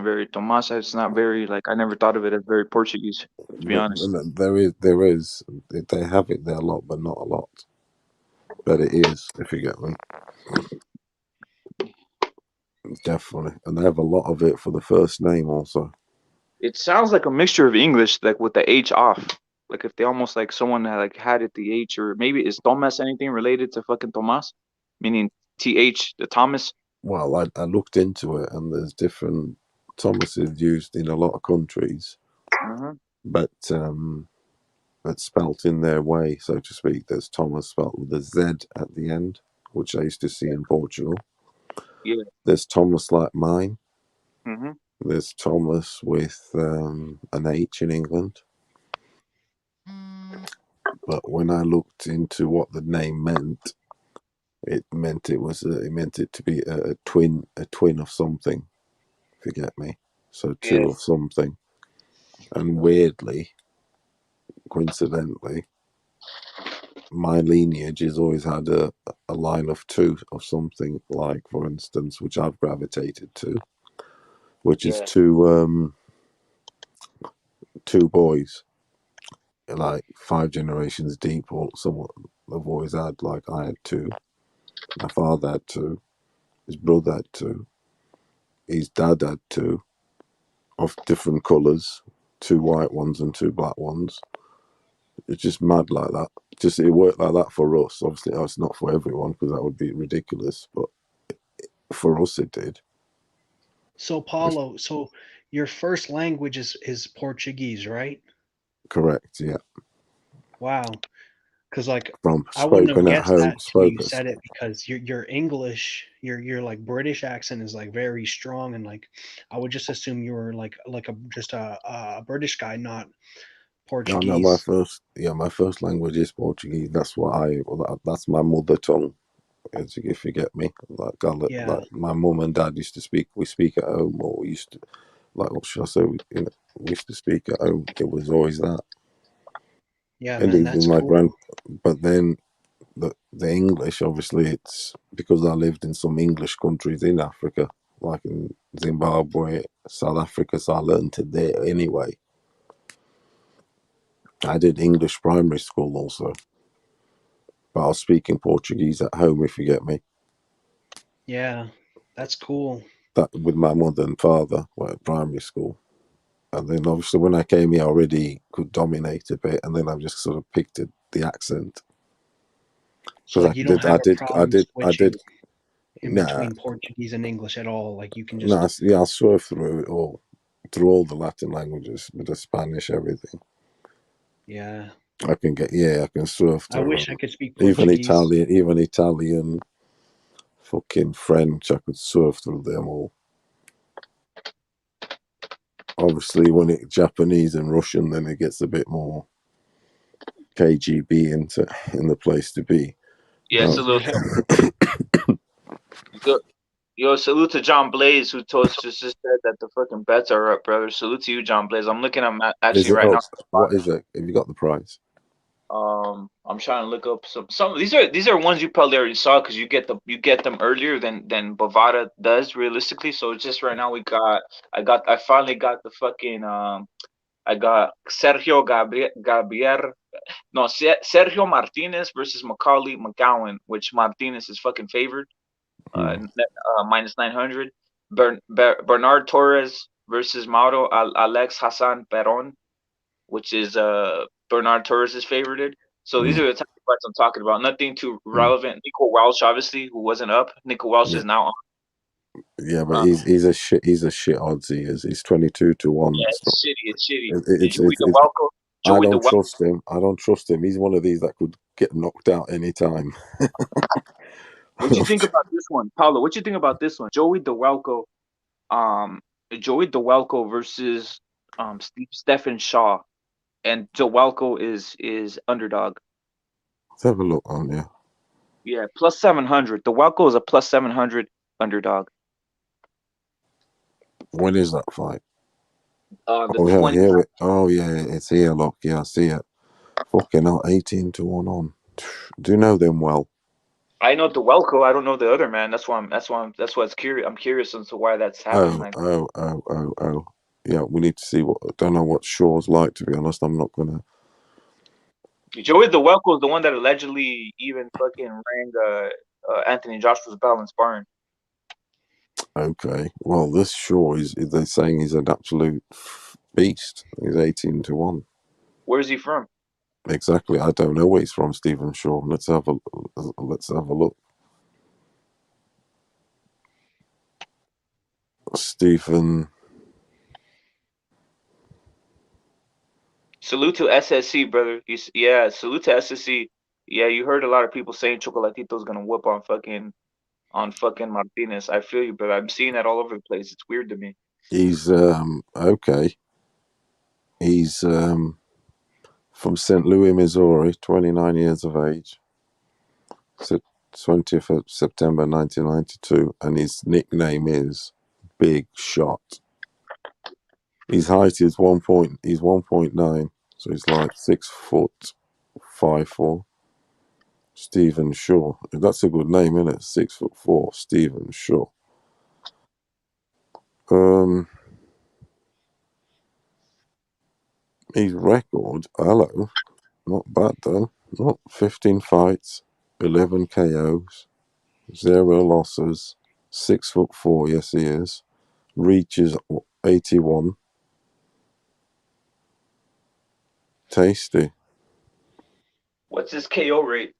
S1: very Tomas. It's not very like I never thought of it as very Portuguese. To be honest,
S9: There is. They have it there a lot, but not a lot. But it is, if you get me. Definitely, and they have a lot of it for the first name also.
S1: it sounds like a mixture of English, like with the H off. Like if they almost like someone had like had it the H, or maybe is Thomas anything related to fucking Tomas, meaning TH, the Thomas.
S9: Well, I looked into it, and there's different Thomases used in a lot of countries, but spelt in their way, so to speak. There's Thomas spelt with a Z at the end, which I used to see in Portugal.
S1: Yeah.
S9: There's Thomas like mine.
S1: Mm-hmm.
S9: There's Thomas with an H in England. But when I looked into what the name meant, it meant it to be a twin of something. If you get me, so two of something. And weirdly, coincidentally, my lineage has always had a line of two of something, like, for instance, which I've gravitated to, which is two boys, like 5 generations deep, or somewhat. I've always had, like, I had two, my father had two, his brother had two, his dad had two, of different colours, 2 white ones and 2 black ones. It's just mad like that. It worked like that for us. Obviously, it's not for everyone, because that would be ridiculous. But for us, it did.
S4: So Paulo, so your first language is Portuguese, right?
S9: Correct. Yeah.
S4: Wow. Because like
S9: From
S4: I wouldn't have
S9: spoken at
S4: guessed
S9: home,
S4: that till you said it, because your English, your like British accent is like very strong, and like I would just assume you were like a British guy, not
S9: No, no,
S4: Portuguese.
S9: my first language is Portuguese. That's that's my mother tongue. If you get me, like my mum and dad used to speak. We speak at home, or we used to, like, what should I say? We used to speak at home. It was always that.
S4: Yeah,
S9: And
S4: man,
S9: even
S4: that's
S9: my
S4: cool.
S9: but then the English, obviously, it's because I lived in some English countries in Africa, like in Zimbabwe, South Africa, so I learned it there anyway. I did English primary school also, but I was speaking Portuguese at home, if you get me.
S4: Yeah, that's cool.
S9: That with my mother and father were at primary school. And then obviously when I came here, I already could dominate a bit, and then I've just sort of picked the accent.
S4: So like you don't have a problem switching in
S9: Nah,
S4: between Portuguese and English at all. Like you can just
S9: I'll swerve through it all, through all the Latin languages, with the Spanish, everything.
S4: Yeah.
S9: I can swerve through.
S4: I wish I could speak Portuguese.
S9: Even Italian, fucking French, I could surf through them all. Obviously, when it's Japanese and Russian, then it gets a bit more KGB in the place to be.
S1: Yeah, salute. Yo, salute to John Blaze, who just said that the fucking bets are up, brother. Salute to you, John Blaze. I'm looking at
S9: Is
S1: actually
S9: it
S1: right now.
S9: up? What is it? Have you got the price?
S1: I'm trying to look up some. These are ones you probably already saw because you get them earlier than Bovada does realistically. So it's just right now I finally got the fucking I got Gabriel no Sergio Martinez versus Macaulay McGowan, which Martinez is fucking favored minus 900. Bernard Torres versus Mauro Alex Hassan Peron, which is Bernard Torres is favorited. So these are the type of fights I'm talking about. Nothing too relevant. Nico Welch, obviously, who wasn't up. Nico Welch is now on.
S9: Yeah, but he's a shit odds. He is. He's 22-1.
S1: Yeah, it's shitty. It's shitty.
S9: It's,
S1: Joey
S9: it's, it's,
S1: DeWalco.
S9: I don't trust him. I don't trust him. He's one of these that could get knocked out anytime.
S1: What you think about this one, Paulo? What you think about this one, Joey DeWalco? Joey DeWalco versus Stephen Shaw, and DeWalco is underdog.
S9: Let's have a look on there.
S1: Yeah, plus 700. DeWalco is a plus 700 underdog.
S9: When is that fight?
S1: The
S9: 20.
S1: Yeah,
S9: oh yeah, it's here. Look, yeah, I see it. Fucking hell, 18-1 on. Do you know them well?
S1: I know DeWalco. I don't know the other man. That's why it's curious. I'm curious as to why that's happening.
S9: Oh. Yeah, we need to see what. I don't know what Shaw's like. To be honest, I'm not gonna.
S1: Joey DeWalco is the one that allegedly even fucking rang Anthony Joshua's bell in sparring.
S9: Okay, well, this Shaw they're saying he's an absolute beast. He's 18-1.
S1: Where's he from?
S9: Exactly. I don't know where he's from, Stephen Shaw. Let's have a look. Stephen.
S1: Salute to SSC, brother. Salute to SSC. Yeah, you heard a lot of people saying Chocolatito's gonna whoop on fucking Martinez. I feel you, brother. I'm seeing that all over the place. It's weird to me.
S9: He's okay. He's from St. Louis, Missouri, 29 years of age. 20th of September 1992, and his nickname is Big Shot. His height is 1.9, so he's like 6'5'4". Stephen Shaw. That's a good name, isn't it? 6'4", Stephen Shaw. His record, hello, not bad though. Not 15 fights, 11 KOs, 0 losses, 6'4". Yes, he is. Reaches 81. Tasty.
S1: What's his KO rate?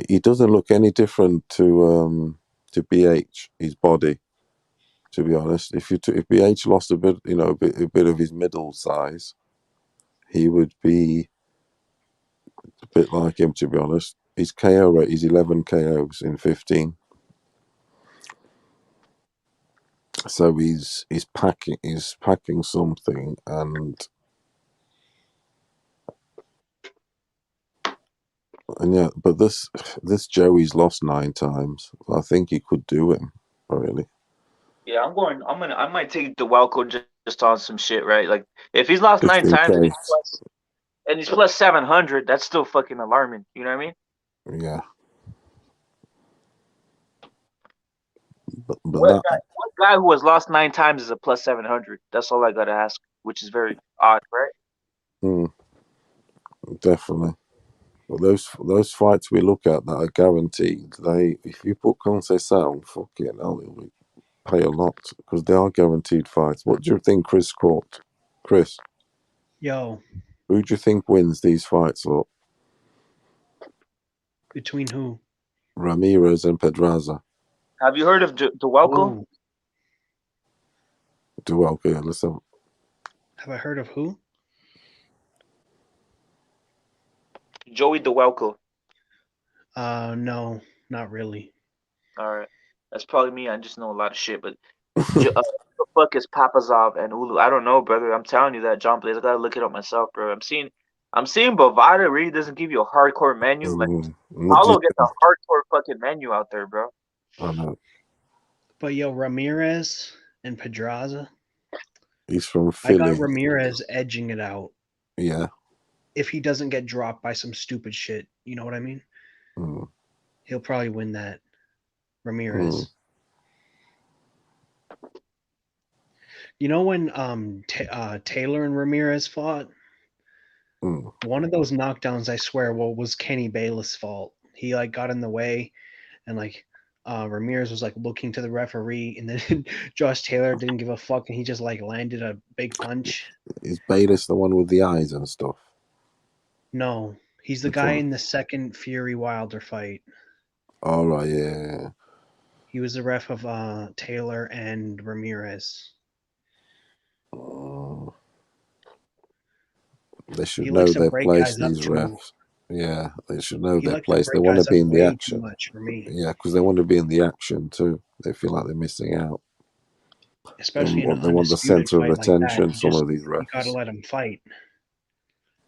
S9: He doesn't look any different to BH. His body, to be honest. If BH lost a bit, a bit of his middle size, he would be a bit like him, to be honest. His KO rate is 11 KOs in 15. So he's packing something, and yeah, but this Joey's lost 9 times. I think he could do him, really.
S1: Yeah, I might take DeWalco just on some shit, right? Like if he's lost
S9: Just
S1: 9
S9: in
S1: times
S9: case.
S1: and he's plus 700, that's still fucking alarming. You know what I mean?
S9: Yeah. But
S1: What guy who has lost 9 times is a plus 700? That's all I gotta ask, which is very odd, right?
S9: Definitely. But those fights we look at that are guaranteed, if you put Conceição, fucking hell, you'll pay a lot because they are guaranteed fights. What do you think, Chris Court? Chris?
S4: Yo.
S9: Who do you think wins these fights, look?
S4: Between who?
S9: Ramirez and Pedraza.
S1: Have you heard of DeWalco?
S9: DeWalco, yeah, listen.
S4: Have I heard of who?
S1: Joey DeWalco.
S4: No, not really.
S1: All right. That's probably me. I just know a lot of shit. But who the fuck is Papazov and Ulu? I don't know, brother. I'm telling you that, John Blaze. I gotta look it up myself, bro. I'm seeing Bovada really doesn't give you a hardcore menu. Like
S9: Not
S1: Paulo
S9: just,
S1: gets a hardcore fucking menu out there, bro.
S9: I know.
S4: But yo, Ramirez and Pedraza,
S9: He's from
S4: I got
S9: Philly.
S4: Ramirez edging it out
S9: Yeah.
S4: if he doesn't get dropped by some stupid shit. You know what I mean?
S9: Mm.
S4: He'll probably win that. Ramirez. You know when Taylor and Ramirez fought? One of those knockdowns, I swear, was Kenny Bayless' fault. He like got in the way, and like Ramirez was like looking to the referee, and then Josh Taylor didn't give a fuck, and he just like landed a big punch.
S9: Is Bayless the one with the eyes and stuff?
S4: No, he's the
S9: Which
S4: guy
S9: one?
S4: in the second Fury Wilder fight.
S9: All right, yeah.
S4: He was the ref of Taylor and Ramirez.
S9: They should
S4: He
S9: know
S4: likes to
S9: their
S4: break
S9: place,
S4: guys up
S9: these
S4: too.
S9: refs. Yeah, they should know
S4: He
S9: their
S4: likes to
S9: place. They
S4: break
S9: want to
S4: guys up
S9: be in the
S4: way too
S9: action.
S4: much for me.
S9: Yeah, because they want to be in the action too. They feel like they're missing out.
S4: Especially in an
S9: They want the
S4: undisputed
S9: center of
S4: fight like that.
S9: attention, some of these
S4: You gotta
S9: refs.
S4: let him fight.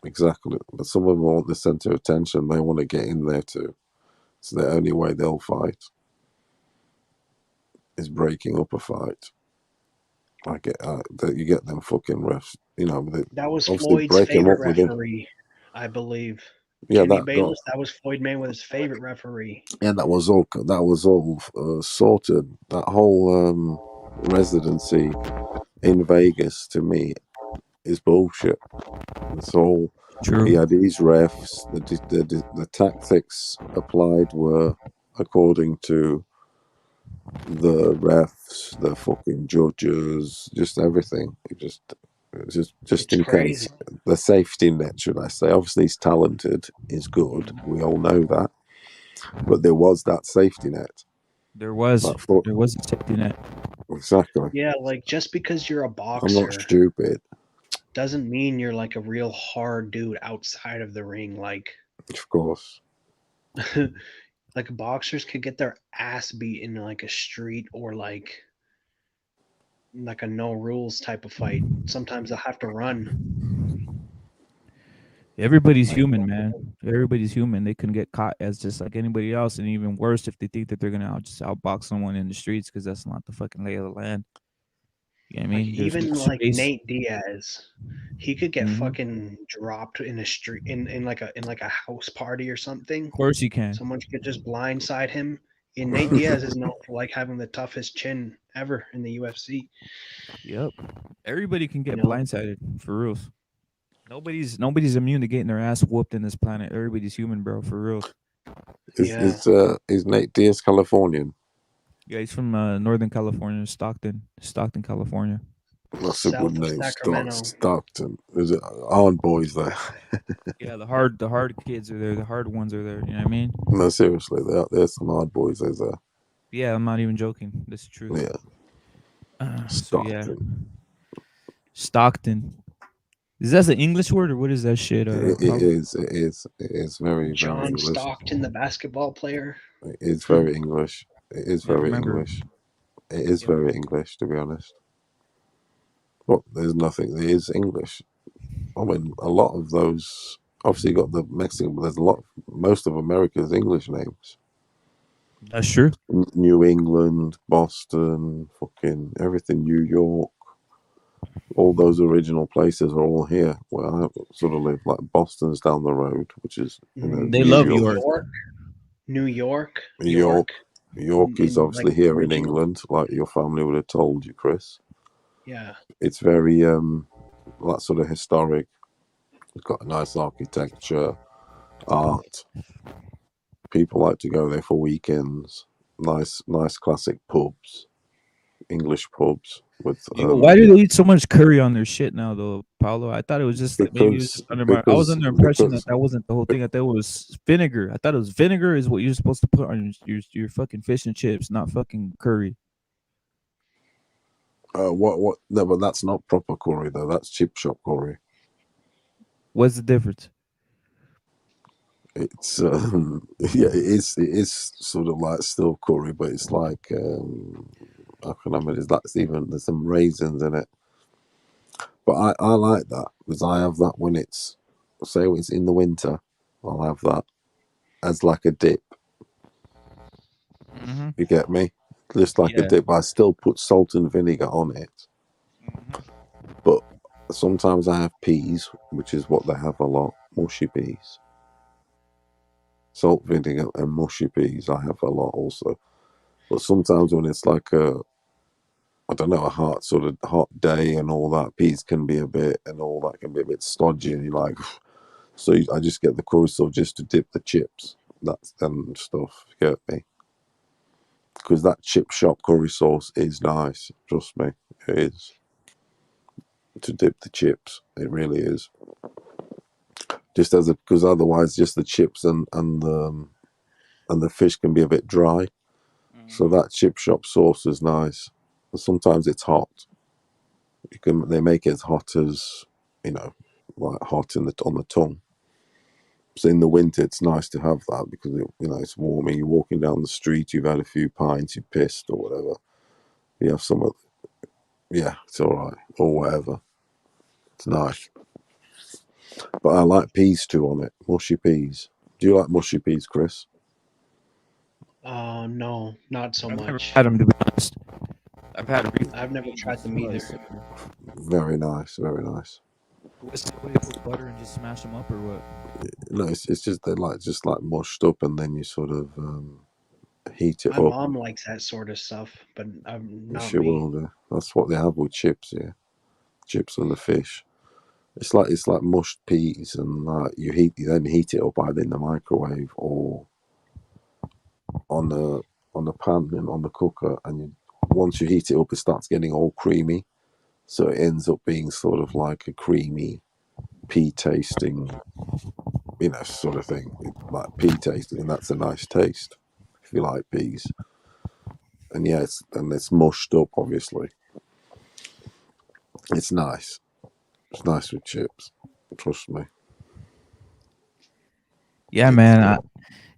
S9: Exactly. But some of them want the center of attention. They want to get in there too. It's the only way they'll fight is breaking up a fight. I get that you get them fucking refs. You know,
S4: That was
S9: obviously
S4: Floyd's
S9: break them
S4: favorite
S9: up within.
S4: referee, I believe.
S9: Yeah,
S4: Kenny
S9: that got.
S4: Bayless, that was Floyd Mayweather's favorite referee.
S9: Yeah, that was all sorted. That whole residency in Vegas to me is bullshit. It's all
S12: True.
S9: he had these refs. The tactics applied were according to the refs, the fucking judges, just everything. Just
S4: It's
S9: in
S4: crazy.
S9: case the safety net, should I say? Obviously, he's talented, he's good. We all know that, but there was that safety net.
S12: There was a safety net.
S9: Exactly.
S4: Yeah, like just because you're a
S9: I'm
S4: boxer
S9: not stupid.
S4: doesn't mean you're like a real hard dude outside of the ring. Like,
S9: Of course.
S4: like boxers could get their ass beat in like a street or like a no rules type of fight. Sometimes they'll have to run.
S12: Everybody's human, man. Everybody's human. They can get caught as just like anybody else, and even worse if they think that they're gonna just outbox someone in the streets because that's not the fucking lay of the land. You know what I mean?
S4: Like,
S12: There's
S4: even
S12: no
S4: like
S12: space.
S4: Nate Diaz, he could get
S12: Mhm.
S4: fucking dropped in a street in like a house party or something.
S12: Of course you can.
S4: Someone could just blindside him. And Nate Diaz is known for like having the toughest chin ever in the UFC.
S12: Yep. Everybody can get
S4: You know?
S12: blindsided for reals. Nobody's immune to getting their ass whooped in this planet. Everybody's human, bro, for reals.
S9: Is Nate Diaz Californian?
S12: Yeah, he's from Northern California, Stockton, California.
S9: That's a good
S4: South of
S9: name.
S4: Sacramento.
S9: Stockton. Is it aren't boys there?
S12: Yeah, the hard kids are there. The hard ones are there. You know what I mean?
S9: No, seriously, there's some hard boys there.
S12: Yeah, I'm not even joking. That's the truth.
S9: Yeah.
S12: So yeah, Stockton. Is that an English word or what is that shit?
S9: It is very,
S4: John
S9: very English.
S4: Stockton, the basketball player.
S9: It's very English. It is
S12: Yeah,
S9: very
S12: remember.
S9: English. It is very English, to be honest. But there's nothing. It is English. I mean, a lot of those. Obviously, you got the Mexican, but there's a lot. Most of America's English names.
S12: That's true.
S9: New England, Boston, fucking everything. New York. All those original places are all here where I sort of live. Like Boston's down the road, which is
S12: They love York.
S4: New York.
S9: York is obviously
S4: like,
S9: here in
S4: original.
S9: England, like your family would have told you, Chris.
S4: Yeah.
S9: It's very that sort of historic. It's got a nice architecture, art. People like to go there for weekends. Nice classic pubs, English pubs with.
S12: Why do they eat so much curry on their shit now, though, Paulo? I thought it was just maybe it was just I was under the impression that wasn't the whole thing. I thought it was vinegar. I thought it was vinegar is what you're supposed to put on your fucking fish and chips, not fucking curry.
S9: What? No, but that's not proper curry though. That's chip shop curry.
S12: What's the difference?
S9: It's yeah, it is sort of like still curry, but it's like how can I mean? It's like even there's some raisins in it. But I like that because I have that when it's say it's in the winter. I'll have that as like a dip.
S12: Mm-hmm.
S9: You get me? Just like a
S12: Yeah.
S9: dip. I still put salt and vinegar on it. But sometimes I have peas, which is what they have a lot. Mushy peas. Salt, vinegar, and mushy peas I have a lot also. But sometimes when it's like I don't know, a hot sort of hot day and all that, peas can be a bit, and all that can be a bit stodgy, and you're like, so I just get the curry sauce just to dip the chips, that's and stuff. You get me? Because that chip shop curry sauce is nice. Trust me, it is to dip the chips. It really is. Just as a because otherwise, just the chips and the fish can be a bit dry. So that chip shop sauce is nice. And sometimes it's hot. They make it as hot as like hot on the tongue. So in the winter, it's nice to have that because it's warm. And you're walking down the street, you've had a few pints, you're pissed or whatever. You have some of, yeah, it's all right or whatever. It's nice. But I like peas too on it, mushy peas. Do you like mushy peas, Chris?
S4: No, not so
S12: I've never
S4: much.
S12: had them, to be honest. I've had
S4: I've never tried them either.
S9: Very nice, very nice.
S12: What do you put butter and just smash them up or what?
S9: No, it's just they're just like mushed up, and then you sort of heat it
S4: My
S9: up.
S4: mom likes that sort of stuff, but not
S9: She
S4: me.
S9: will do. That's what they have with chips, yeah. Chips and the fish. It's like mushed peas, and you then heat it up either in the microwave or on the pan and on the cooker, and once you heat it up, it starts getting all creamy, so it ends up being sort of like a creamy pea tasting, sort of thing, like pea tasting, and that's a nice taste if you like peas. And yes, and it's mushed up, obviously. It's nice. It's nice with chips. Trust me.
S12: Yeah,
S9: It's
S12: man.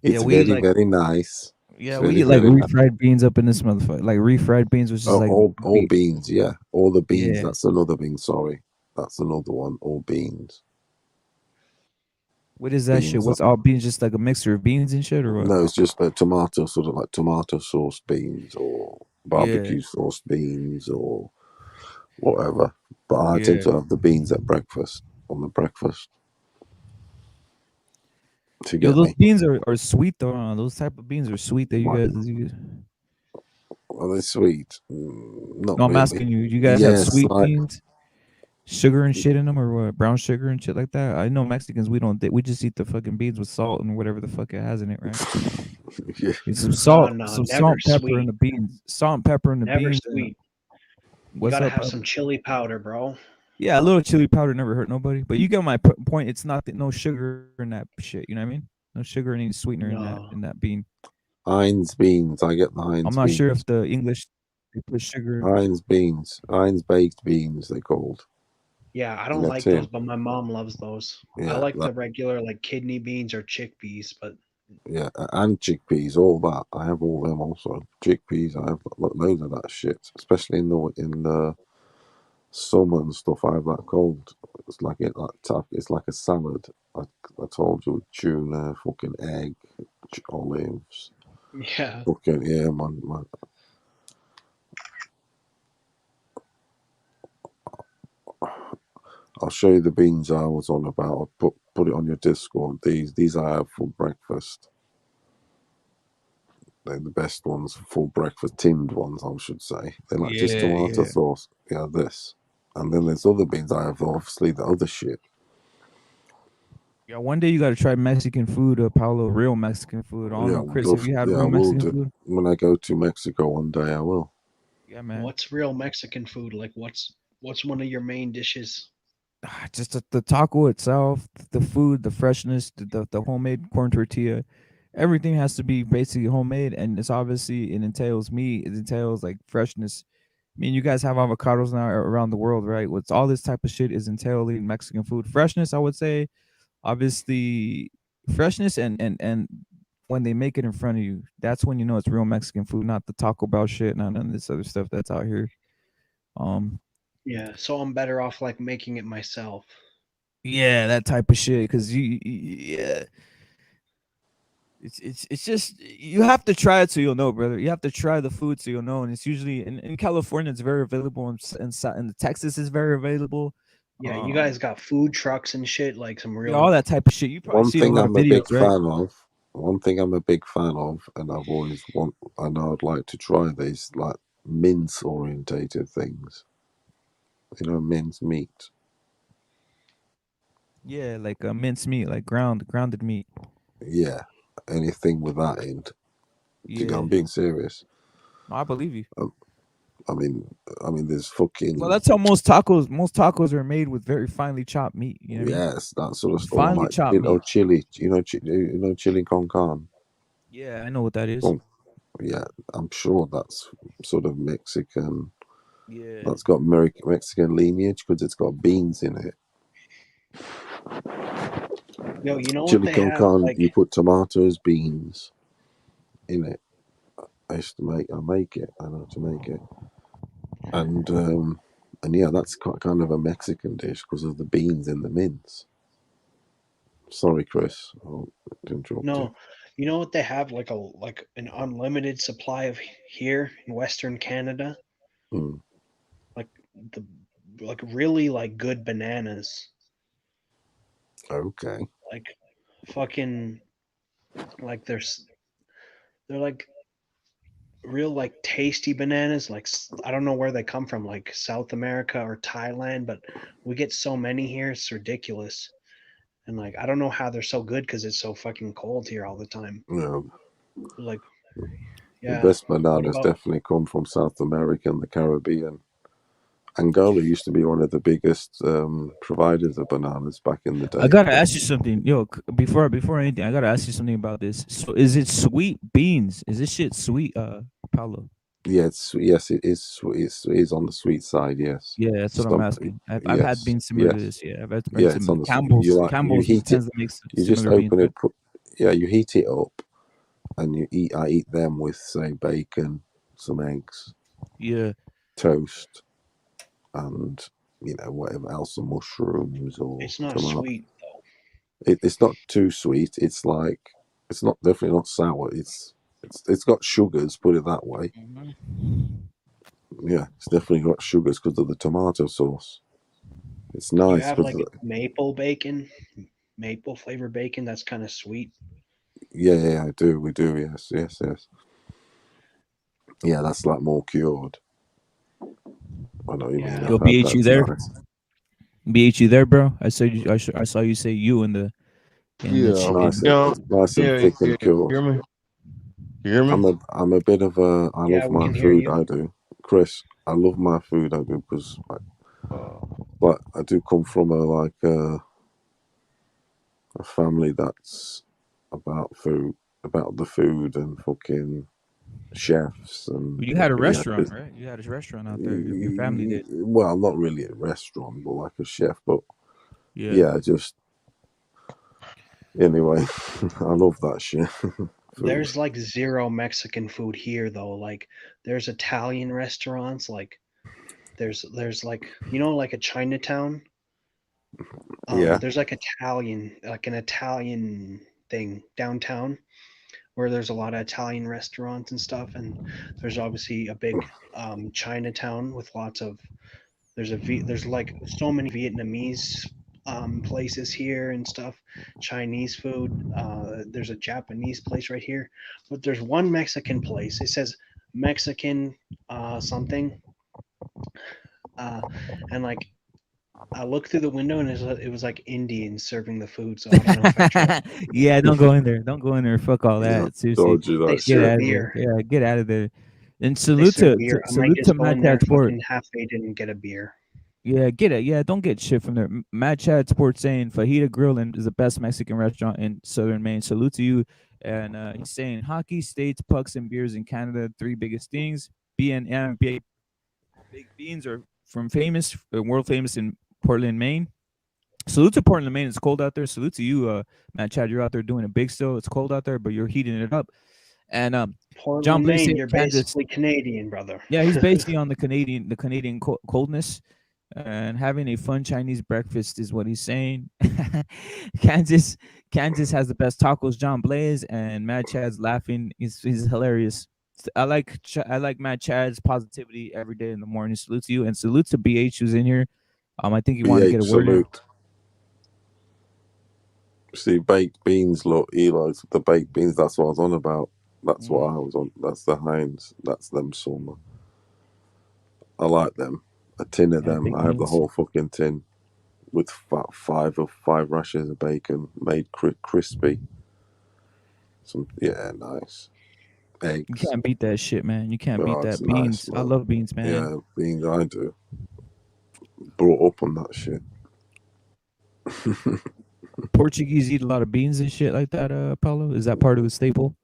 S12: Yeah,
S9: it's
S12: we
S9: very
S12: like.
S9: very nice. It's
S12: Yeah, we
S9: very
S12: eat like
S9: very nice.
S12: refried beans up in this motherfucker. Like refried beans, which is
S9: Oh,
S12: like
S9: all beans, yeah. All the beans.
S12: yeah.
S9: That's another bean. Sorry, that's another one. All beans.
S12: What is that shit?
S9: Beans.
S12: What's all beans? Just like a mixture of beans and shit, or what?
S9: No, it's just a tomato, sort of like tomato sauce beans or
S12: Yeah,
S9: barbecue sauce beans or whatever. But I tend
S12: yeah.
S9: to have the beans at breakfast on the breakfast. To
S12: Yo,
S9: get
S12: those
S9: me?
S12: beans are sweet though. Those type of beans are sweet that you
S9: What?
S12: guys.
S9: Are they sweet? Not
S12: No, I'm
S9: really.
S12: asking you. You guys have
S9: Yes,
S12: sweet
S9: like
S12: beans, sugar and shit in them, or what? Brown sugar and shit like that. I know Mexicans. We don't. We just eat the fucking beans with salt and whatever the fuck it has in it, right?
S9: yeah.
S12: It's some
S4: Oh
S12: salt,
S4: no,
S12: some
S4: never
S12: salt, pepper in
S4: sweet.
S12: the beans. Salt and pepper in the
S4: Never
S12: beans. And
S4: sweet. You
S12: what's
S4: gotta
S12: up,
S4: have
S12: Pablo?
S4: some chili powder, bro.
S12: Yeah, a little chili powder never hurt nobody. But you get my point. It's not no sugar in that shit. You know what I mean? No sugar and any sweetener
S4: No.
S12: in that bean.
S9: Heinz beans. I get the
S12: I'm
S9: Heinz
S12: not sure
S9: beans.
S12: if the English they put sugar.
S9: Heinz beans. Heinz baked beans. They're called
S4: Yeah, I
S9: in
S4: don't
S9: a
S4: like those,
S9: tin.
S4: but my mom loves those. I
S9: Yeah,
S4: like
S9: that.
S4: the regular like kidney beans or chickpeas, but
S9: Yeah, and chickpeas. All that. I have all them also. Chickpeas. I have loads of that shit. Especially in the summer and stuff. I have that cold. It's like it like tough. It's like a salad. I told you with tuna, fucking egg, olives.
S4: yeah.
S9: Fucking yeah, man. I'll show you the beans I was on about. I'll put it on your Discord. These I have for breakfast. They're the best ones for full breakfast, tinned ones, I should say. They're like just
S12: Yeah,
S9: tomato
S12: yeah.
S9: sauce. Yeah, this. And then there's other beans I have, obviously, the other shit.
S12: Yeah, one day you got to try Mexican food, Paulo. Real Mexican food. I don't
S9: Yeah,
S12: know, Chris. Have you had
S9: I
S12: real
S9: will
S12: Mexican
S9: do.
S12: food?
S9: When I go to Mexico one day, I will.
S12: Yeah, man.
S4: What's real Mexican food? Like what's one of your main dishes?
S12: Just the taco itself, the food, the freshness, the homemade corn tortilla, everything has to be basically homemade, and it's obviously it entails meat, it entails like freshness. I mean, you guys have avocados now around the world, right? What's all this type of shit is entailing Mexican food freshness. I would say, obviously, freshness and when they make it in front of you, that's when you know it's real Mexican food, not the Taco Bell shit, not none of this other stuff that's out here. Um,
S4: Yeah, so I'm better off like making it myself.
S12: yeah, that type of shit. Because yeah, it's just you have to try it so you'll know, brother. You have to try the food so you'll know, and it's usually in California, it's very available, in Texas is very available.
S4: Yeah, you guys got food trucks and shit, like some
S12: Yeah,
S4: real.
S12: all that type of shit. You probably
S9: One
S12: see a
S9: thing
S12: lot of
S9: I'm a
S12: videos,
S9: big
S12: right?
S9: fan of. One thing I'm a big fan of, and I know I'd like to try these like mince orientated things. You know, mince meat.
S12: Yeah, like minced meat, like grounded meat.
S9: Yeah, anything with that in. I'm
S12: Yeah,
S9: being serious.
S12: no, I believe you.
S9: Um, I mean, there's
S12: Well,
S9: fucking
S12: that's how most tacos are made, with very finely chopped meat. You know what I mean?
S9: yes, that sort of stuff.
S12: Finely
S9: Like
S12: chopped meat.
S9: chili. Chili con carne.
S12: Yeah, I know what that is.
S9: Oh, yeah, I'm sure that's sort of Mexican.
S12: Yeah.
S9: That's got Mexican lineage because it's got beans in it.
S4: Yo, you know what
S9: Chili
S4: they
S9: con
S4: have?
S9: carne,
S4: Like,
S9: you put tomatoes, beans in it. I make it. I know to make it, and yeah, that's kind of a Mexican dish because of the beans in the mince. Sorry, Chris, I'll interrupt you.
S4: no, you know what they have? Like an unlimited supply of here in Western Canada.
S9: Mm,
S4: Like the like really like good bananas.
S9: okay.
S4: Like fucking like they're like real like tasty bananas. Like I don't know where they come from, like South America or Thailand, but we get so many here, it's ridiculous. And like I don't know how they're so good because it's so fucking cold here all the time.
S9: Yeah,
S4: Like
S9: the
S4: yeah.
S9: best
S4: What
S9: bananas
S4: about
S9: definitely come from South America and the Caribbean. Angola used to be one of the biggest providers of bananas back in the
S12: I
S9: day.
S12: gotta ask you something, yo. Before anything, I gotta ask you something about this. So, is it sweet beans? Is this shit sweet, Paulo?
S9: Yeah, yes, it is. It is on the sweet side. Yes,
S12: Yeah, that's what I'm
S9: some.
S12: asking. I've had
S9: Yes,
S12: beans similar to
S9: yes,
S12: this. Yeah, I've had
S9: yeah. It's
S12: similar.
S9: on the.
S12: Campbell's,
S9: You
S12: Campbell's
S9: heat it.
S12: tends to make
S9: You just
S12: similar beans,
S9: open
S12: right?
S9: it. You heat it up, and you eat. I eat them with say bacon, some eggs,
S12: Yeah.
S9: toast, and whatever else, some mushrooms or
S4: it's not
S9: tomato.
S4: sweet though.
S9: It's not too sweet. It's like it's not definitely not sour. It's got sugars. Put it that way.
S12: Mhm.
S9: Yeah, it's definitely got sugars because of the tomato sauce. It's
S4: Do you
S9: nice
S4: have
S9: because
S4: like maple bacon? Maple flavor bacon that's kind of sweet.
S9: yeah, I do. We do. Yes, yes, yes. Yeah, that's like more cured. I know what you mean.
S4: Yeah.
S12: Yo,
S9: I've had
S12: BH, you
S9: that's
S12: there?
S9: nice.
S12: BH, you there, bro? I saw you. I saw you say you in the
S9: It's
S13: Yeah.
S9: nice.
S12: in.
S13: Yeah.
S9: It's nice and
S13: Yeah.
S9: thick
S13: Yeah.
S9: and cured.
S13: Hear me? You hear me?
S9: I'm a bit of a. I
S4: Yeah,
S9: love
S4: we
S9: my
S4: can hear
S9: food.
S4: you.
S9: I do, Chris. I love my food. I do because, but I do come from a family that's about food, about the food and fucking chefs and
S12: You had a
S9: yeah.
S12: restaurant, right? You had a restaurant out there. Your family did.
S9: Well, not really a restaurant, but like a chef. But
S12: Yeah.
S9: yeah, just anyway, I love that shit. Food.
S4: There's like zero Mexican food here though. Like there's Italian restaurants. Like there's like like a Chinatown.
S9: Yeah,
S4: There's like an Italian thing downtown where there's a lot of Italian restaurants and stuff, and there's obviously a big Chinatown with lots of there's like so many Vietnamese places here and stuff, Chinese food. There's a Japanese place right here, but there's one Mexican place. It says Mexican something, uh, and like I looked through the window and it was like Indians serving the food, so I don't know if I trust.
S12: Yeah, don't go in there. Don't go in there. Fuck all
S9: yeah,
S12: that. Seriously,
S9: dodgy
S4: They
S9: that
S12: get
S4: serve
S9: shit.
S12: out of there.
S4: beer.
S12: Yeah, get out of there. And
S4: They
S12: salute
S4: serve
S12: to,
S4: beer. I might
S12: salute to
S4: just go
S12: Mad
S4: in there
S12: Cat Sport.
S4: fucking half faded and get a beer.
S12: Yeah, get it. Yeah, don't get shit from there. Mad Chad Sports saying Fajita Grill and is the best Mexican restaurant in Southern Maine. Salute to you. And he's saying hockey, states, pucks, and beers in Canada. Three biggest things. BNM, Big Beans are from world famous in Portland, Maine. Salute to Portland, Maine. It's cold out there. Salute to you, Matt Chad. You're out there doing it big still. It's cold out there, but you're heating it up. And John
S4: Portland,
S12: Blaze
S4: Maine,
S12: said
S4: you're
S12: Kansas.
S4: basically Canadian, brother.
S12: Yeah, he's basically on the Canadian coldness, and having a fun Chinese breakfast is what he's saying. Kansas, Kansas has the best tacos. John Blaze and Matt Chad's laughing. He's hilarious. I like Matt Chad's positivity every day in the morning. Salute to you and salute to BH who's in here. I think you want to get a word in.
S9: salute. See, baked beans, look, Eli's the baked beans. That's what I was on about. That's what I was on. That's the Heinz. That's them summer. I like them. A tin of them. I have the whole fucking tin with five rashers of bacon made crispy. Nice. Eggs.
S12: You can't beat that shit, man. You can't beat that. Beans.
S9: Nice,
S12: I love beans, man.
S9: Yeah, beans. I do. Brought up on that shit.
S12: Portuguese eat a lot of beans and shit like that, Paulo? Is that part of the staple?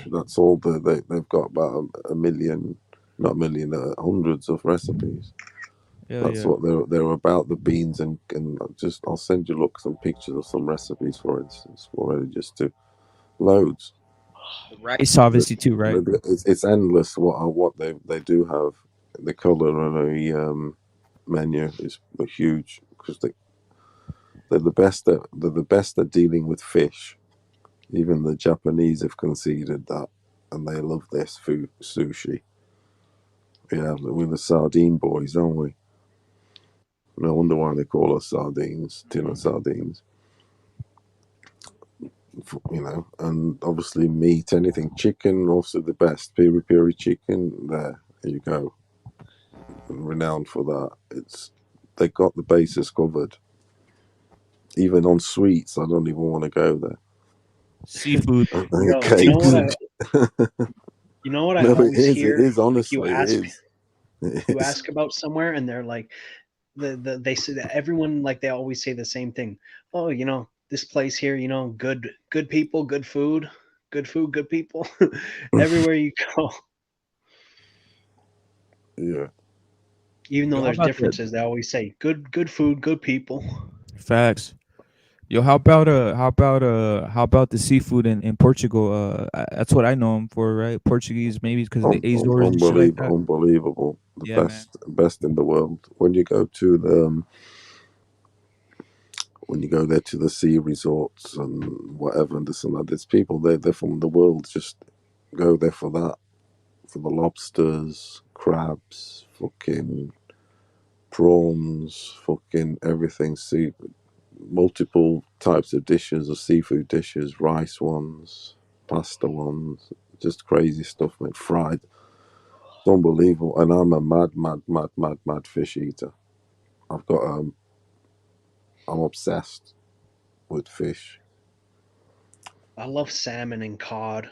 S9: That's all they've got about a million, not a million, hundreds of recipes. That's what they're about, the beans and I'll send you some pictures of some recipes, for instance, already just to loads.
S12: Rice obviously too, right?
S9: It's endless what they do have. The culinary menu is huge because they're the best at dealing with fish. Even the Japanese have conceded that, and they love this food, sushi. Yeah, we're the sardine boys, aren't we? No wonder why they call us sardines, tin of sardines. And obviously meat, anything, chicken, also the best. Piri chicken, there you go. Renowned for that. They got the bases covered. Even on sweets, I don't even want to go there.
S12: Seafood.
S4: You know what I
S9: No,
S4: always hear?
S9: It is, honestly,
S4: you ask about somewhere and they're like, they say that everyone, like, they always say the same thing. Oh, this place here, good people, good food, good people. Everywhere you go.
S9: Yeah.
S4: Even though there's differences, they always say good food, good people.
S12: Facts. Yo, how about the seafood in Portugal? That's what I know them for, right? Portuguese, maybe because of the Azores and shit like that.
S9: Unbelievable. The best in the world. When you go to there to the sea resorts and whatever, and this and that, there's people they're from the world just go there for that, for the lobsters, crabs, fucking prawns, fucking everything, seafood. Multiple types of dishes, of seafood dishes, rice ones, pasta ones, just crazy stuff, mate. Fried. It's unbelievable. And I'm a mad fish eater. I'm obsessed with fish.
S4: I love salmon and cod,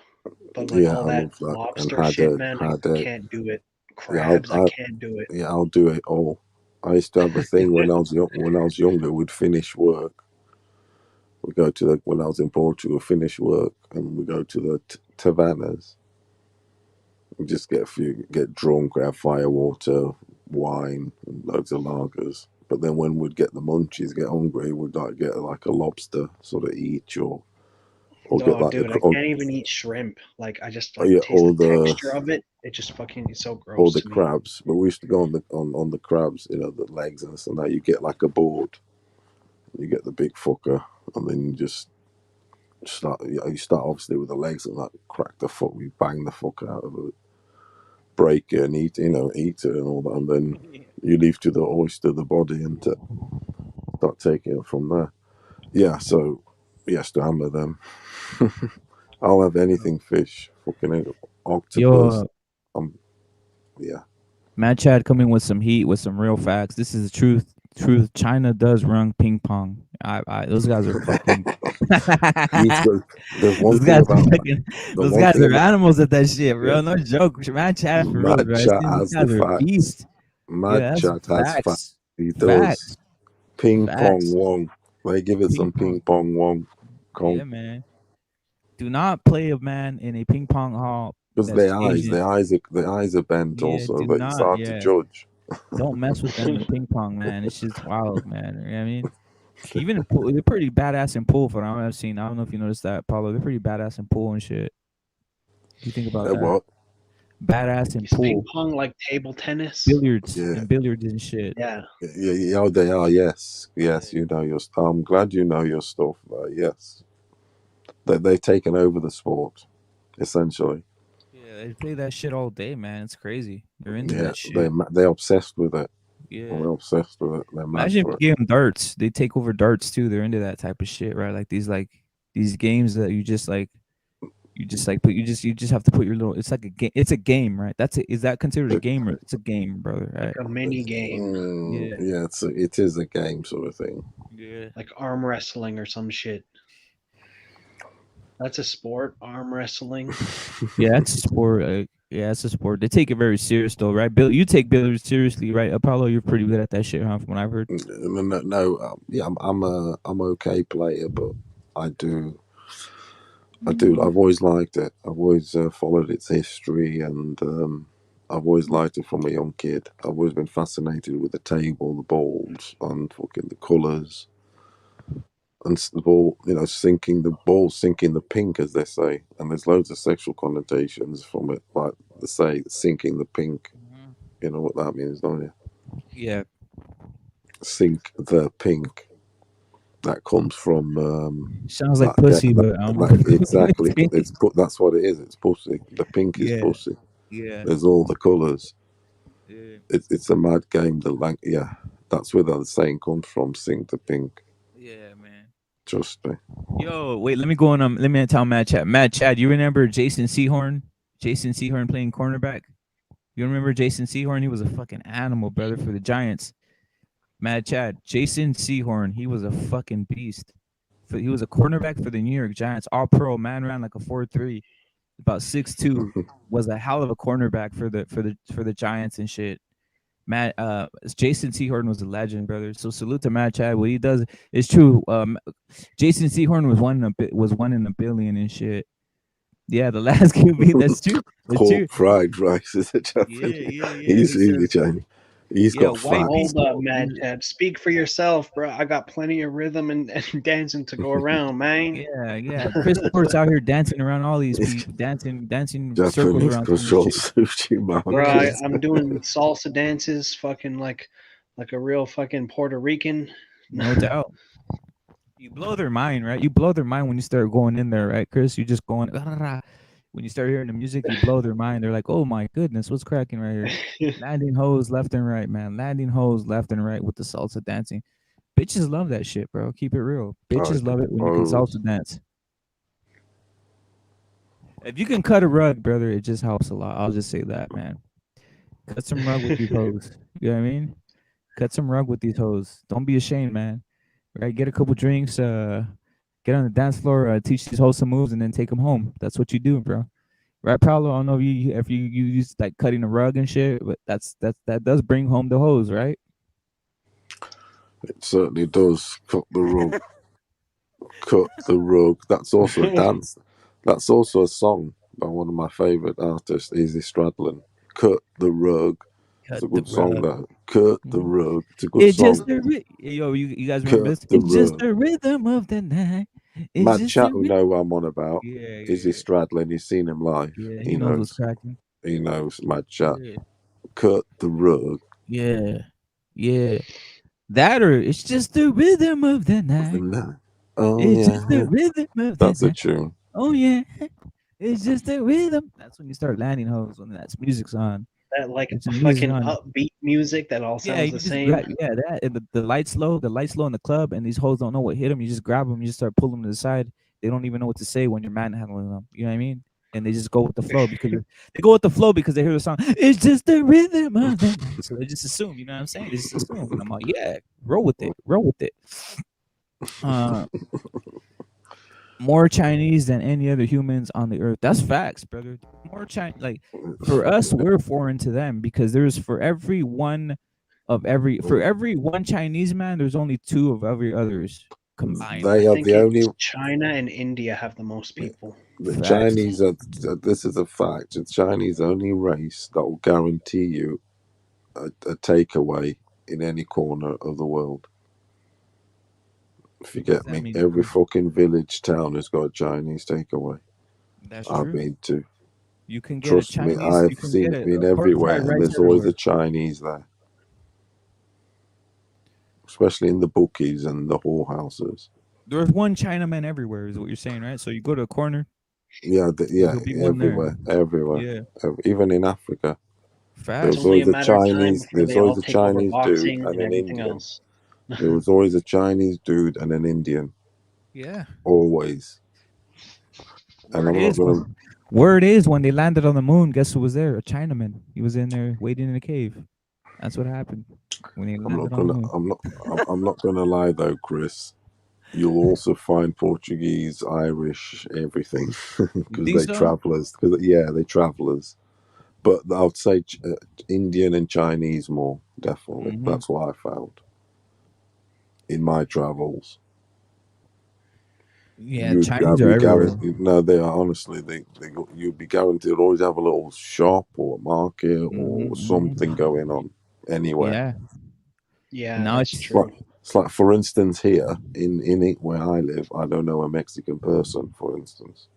S4: but all that lobster shit, man, I can't do it. Crabs, I can't do it.
S9: Yeah, I'll do it all. I used to have a thing when I was younger. We'd finish work. We go to when I was in Portugal, finish work, and we go to the tavernas. We just get drunk, have firewater, wine, and loads of lagers. But then when we'd get the munchies, get hungry, we'd get like a lobster sort of each, or get like
S4: dude, I can't even eat shrimp. Like, I just taste the texture of it. It just fucking is so gross.
S9: Or the crabs. But we used to go on the crabs, the legs and so now you get like a board. You get the big fucker, and then you just start. You start obviously with the legs and crack the fuck. You bang the fuck out of it, break it and eat it and all that, and then you leave to the oyster, the body, and start taking it from there. Yeah, so yes, to hammer them. I'll have anything fish, fucking octopus. Yeah.
S12: Matt Chad coming with some heat, with some real facts. This is the truth. China does run ping pong. Those guys are fucking. Those guys are animals at that shit, bro. Yeah. No joke. Matt Chad for real, bro. These guys are beast.
S9: Matt Chad has facts. He does. Ping pong wong. They give it some ping pong wong.
S12: Yeah, man. Do not play a man in a ping pong hall.
S9: Because their eyes are bent also, but it's hard to judge.
S12: Don't mess with them in ping pong, man. It's just wild, man. You know what I mean? Even in pool, they're pretty badass in pool. From what I've seen, I don't know if you noticed that, Paulo. They're pretty badass in pool and shit. What do you think about
S9: They're
S12: that?
S9: what?
S12: Badass in
S4: It's ping
S12: pool,
S4: pong like table tennis.
S12: billiards
S9: Yeah.
S12: and billiards and shit.
S4: Yeah.
S9: Yeah, oh, they are. Yes, you know your. I'm glad you know your stuff. Yes, they've taken over the sport, essentially.
S12: Yeah, they play that shit all day, man. It's crazy. They're into
S9: Yeah,
S12: that shit.
S9: they're obsessed with it.
S12: Yeah.
S9: They're obsessed with it. They're mad
S12: Imagine if
S9: for
S12: you
S9: it.
S12: gave them darts. They take over darts too. They're into that type of shit, right? Like these games that you just have to put your little. It's like a game. It's a game, right? That's it. Is that considered a game? Or it's a game, brother. Right?
S4: Like a mini game.
S12: Yeah.
S9: Yeah, it is a game sort of thing.
S12: Yeah.
S4: Like arm wrestling or some shit. That's a sport, arm wrestling.
S12: Yeah, that's a sport. Yeah, it's a sport. They take it very serious, though, right? Bill, you take billiards seriously, right? Apollo, you're pretty good at that shit, huh? From what I've heard.
S9: No, yeah, I'm okay player, but I do. I've always liked it. I've always followed its history, and I've always liked it from a young kid. I've always been fascinated with the table, the balls, and fucking the colours, and the ball, sinking the pink, as they say. And there's loads of sexual connotations from it, like they say, sinking the pink. You know what that means, don't you?
S12: Yeah.
S9: Sink the pink. That comes from
S12: sounds like pussy, but I don't know.
S9: exactly. That's what it is. It's pussy. The pink is pussy.
S12: Yeah.
S9: There's all the colours.
S12: Yeah.
S9: It's a mad game. That's where the saying comes from. Sink the pink.
S12: Yeah, man.
S9: Trust me.
S12: Yo, wait. Let me go on. Let me tell Mad Chad. Mad Chad, you remember Jason Sehorn? Jason Sehorn playing cornerback. You remember Jason Sehorn? He was a fucking animal, brother, for the Giants. Mad Chad, Jason Sehorn, he was a fucking beast. He was a cornerback for the New York Giants, all pro, man, ran like a 4.3, about 6'2", was a hell of a cornerback for the Giants and shit. Jason Sehorn was a legend, brother. So salute to Mad Chad. What he does is true. Jason Sehorn was one in a billion and shit. Yeah, the last QB. That's true. That's true.
S9: Fried rice is a Japanese.
S12: Yeah.
S9: He's really Chinese. He's got fat.
S4: Hold up, Mad Chad. Speak for yourself, bro. I got plenty of rhythm and dancing to go around, man.
S12: Yeah. Chris Port's out here dancing around all these people, dancing
S9: Japanese
S12: circles around.
S9: sushi man.
S4: Bro, I'm doing salsa dances, fucking like a real fucking Puerto Rican.
S12: No doubt. You blow their mind, right? You blow their mind when you start going in there, right, Chris? You just going. When you start hearing the music, you blow their mind. They're like, "Oh my goodness, what's cracking right here?" Landing hoes left and right, man. Landing hoes left and right with the salsa dancing. Bitches love that shit, bro. Keep it real. Bitches love it when you can salsa dance. If you can cut a rug, brother, it just helps a lot. I'll just say that, man. Cut some rug with these hoes. You know what I mean? Cut some rug with these hoes. Don't be ashamed, man. Right? Get a couple drinks. Get on the dance floor. Teach these hoes some moves, and then take them home. That's what you do, bro. Right, Paulo? I don't know if you use like cutting a rug and shit, but that does bring home the hoes, right?
S9: It certainly does. Cut the rug. Cut the rug. That's also a dance. That's also a song by one of my favorite artists, Easy Stradlin. Cut the rug. It's a good song. That cut the rug. It's a good song.
S12: Yo, you guys remember this? It's just the rhythm of the night.
S9: Mad Chat will know what I'm on about. Izzy Stradlin, he's seen him live.
S12: Yeah, he knows what's cracking.
S9: He knows Mad Chat. Cut the rug.
S12: Yeah. That or it's just the rhythm of the night.
S9: Oh,
S12: it's just the rhythm of the night.
S9: That's a tune.
S12: Oh yeah. It's just the rhythm. That's when you start landing hoes when that's music's on.
S4: That like fucking upbeat music that all sounds the same.
S12: That and the lights low in the club, and these hoes don't know what hit them. You just grab them, you just start pulling them to the side. They don't even know what to say when you're manhandling them. You know what I mean? And they just go with the flow because they hear the song. It's just the rhythm of the night. So they just assume. You know what I'm saying? They just assume. And I'm like, yeah, roll with it. More Chinese than any other humans on the earth. That's facts, brother. More Chinese, like for us, we're foreign to them because there's for every one Chinese man, there's only two of every others combined.
S9: They are the only.
S4: China and India have the most people.
S9: The facts. Chinese are. This is a fact. The Chinese only race that will guarantee you a takeaway in any corner of the world. If you
S12: What does
S9: get
S12: that
S9: me,
S12: mean?
S9: every fucking village town has got a Chinese takeaway.
S12: That's
S9: I've
S12: true.
S9: been to.
S12: You can get a
S9: Trust me,
S12: Chinese. You
S9: I've
S12: can get
S9: been
S12: a pork
S9: everywhere,
S12: fried
S9: and
S12: rice
S9: there's always
S12: everywhere.
S9: a Chinese there, especially in the bookies and the whorehouses.
S12: There's one Chinaman everywhere, is what you're saying, right? So you go to a corner,
S9: Yeah,
S12: there'll be one there.
S9: everywhere.
S12: Yeah,
S9: Even in Africa,
S11: It's
S12: facts.
S11: only a matter of time before
S9: There's
S11: they
S9: always
S11: all
S9: a
S11: take over
S9: Chinese dude
S11: boxing
S9: and
S11: and
S9: an
S11: everything
S9: Indian.
S11: else.
S9: There was always a Chinese dude and an Indian,
S12: Yeah.
S9: always. And
S12: Word
S9: I'm not
S12: is,
S9: gonna.
S12: word is when they landed on the moon, guess who was there? A Chinaman. He was in there waiting in a cave. That's what happened when he
S9: I'm
S12: landed
S9: not
S12: on the
S9: gonna.
S12: moon.
S9: I'm not gonna lie though, Chris. You'll also find Portuguese, Irish, everything,
S12: You
S9: because
S12: think
S9: they
S12: so?
S9: travelers. Because yeah, they travelers. But I'd say Indian and Chinese more definitely.
S12: Mm-hmm.
S9: That's what I found in my travels.
S12: Yeah, Chinese are
S9: Be
S12: everywhere.
S9: guaranteed. No, they are honestly. You'd be guaranteed always have a little shop or market or something going on anywhere.
S12: Yeah.
S11: Yeah,
S12: Now
S11: that's
S12: it's
S11: true.
S9: It's like, for instance, here in it where I live, I don't know a Mexican person, for instance.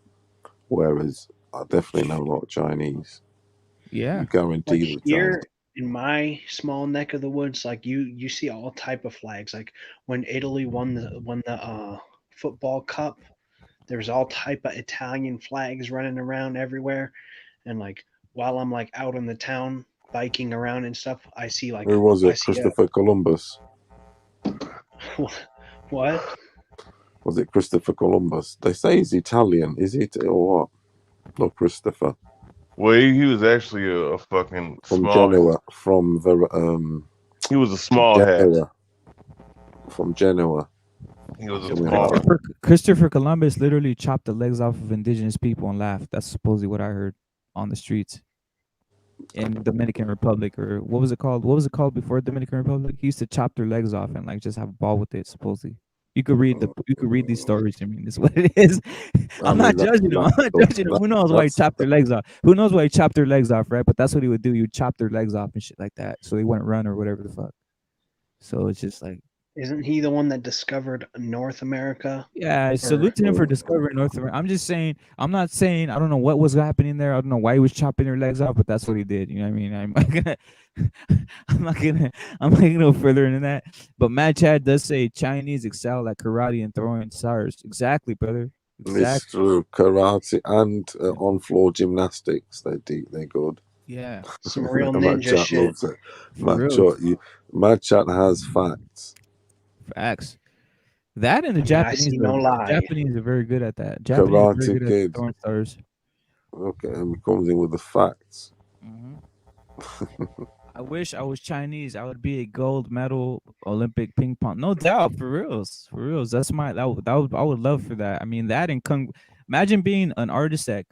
S9: Whereas I definitely know a lot of Chinese.
S12: yeah.
S9: You guarantee
S11: Like
S9: the Chinese.
S11: here in my small neck of the woods, like you see all type of flags. Like when Italy won the football cup, there's all type of Italian flags running around everywhere. And like while I'm like out in the town biking around and stuff, I see like
S9: Who was
S11: I
S9: it?
S11: see
S9: Christopher Columbus.
S11: what?
S9: Was it Christopher Columbus? They say he's Italian. Is it or what? No, Christopher.
S13: Well, he was actually a fucking
S9: From
S13: small.
S9: Genoa.
S13: He was a small hat.
S9: Genoa. From Genoa.
S13: He was a
S9: Something
S13: small.
S9: like that.
S12: Christopher Columbus literally chopped the legs off of indigenous people and laughed. That's supposedly what I heard on the streets in Dominican Republic, or what was it called? What was it called before Dominican Republic? He used to chop their legs off and like just have a ball with it. Supposedly, you could read these stories. I mean, it's what it is. I'm not judging them. I'm not judging them. Who knows why he chopped their legs off? Who knows why he chopped their legs off, right? But that's what he would do. He would chop their legs off and shit like that, so they wouldn't run or whatever the fuck. So it's just like,
S11: Isn't he the one that discovered North America?
S12: yeah, I salute to him for discovering North America. I'm just saying, I'm not saying I don't know what was happening there. I don't know why he was chopping their legs off, but that's what he did. You know what I mean? I'm not gonna go further into that. But Mad Chad does say Chinese excel at karate and throwing stars. Exactly, brother.
S9: It's
S12: Exactly.
S9: true. Karate and on-floor gymnastics. They're good.
S12: Yeah.
S11: Some real
S9: Matt
S11: ninja
S9: Chat
S11: shit.
S9: loves it.
S12: For real.
S9: Matt Chat has facts.
S12: Facts. That and the
S11: Yeah, I
S12: Japanese,
S11: see no lie.
S12: Japanese are very good at that. Japanese are very
S9: Karate
S12: good at
S9: Kid.
S12: throwing stars.
S9: Okay, and he comes in with the facts.
S12: I wish I was Chinese. I would be a gold medal Olympic ping pong. No doubt, for reals, for reals. That's my I would love for that. I mean that and kung. Imagine being an artist at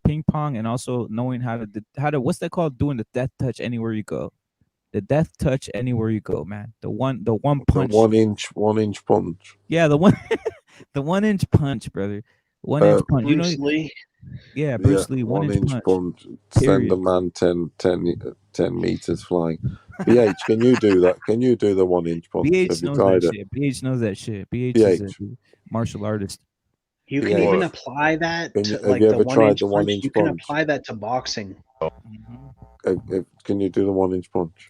S12: ping pong and also knowing how to what's that called? Doing the death touch anywhere you go. The death touch anywhere you go, man. The one punch.
S9: The 1 inch punch.
S12: Yeah, the one the 1 inch punch, brother. 1 inch punch. You know,
S11: Bruce Lee.
S12: yeah, Bruce Lee, 1 inch punch.
S9: Send a man 10 meters flying. BH, can you do that? Can you do the 1 inch punch?
S12: BH
S9: Have you
S12: knows
S9: tried
S12: that
S9: it?
S12: shit. BH knows that shit. BH is a martial artist.
S11: You can even apply that to
S9: have
S11: like
S9: you
S11: the
S9: ever
S11: 1
S9: tried
S11: inch
S9: the 1
S11: punch.
S9: inch
S11: You can
S9: punch?
S11: apply that to boxing.
S9: Can you do the 1 inch punch?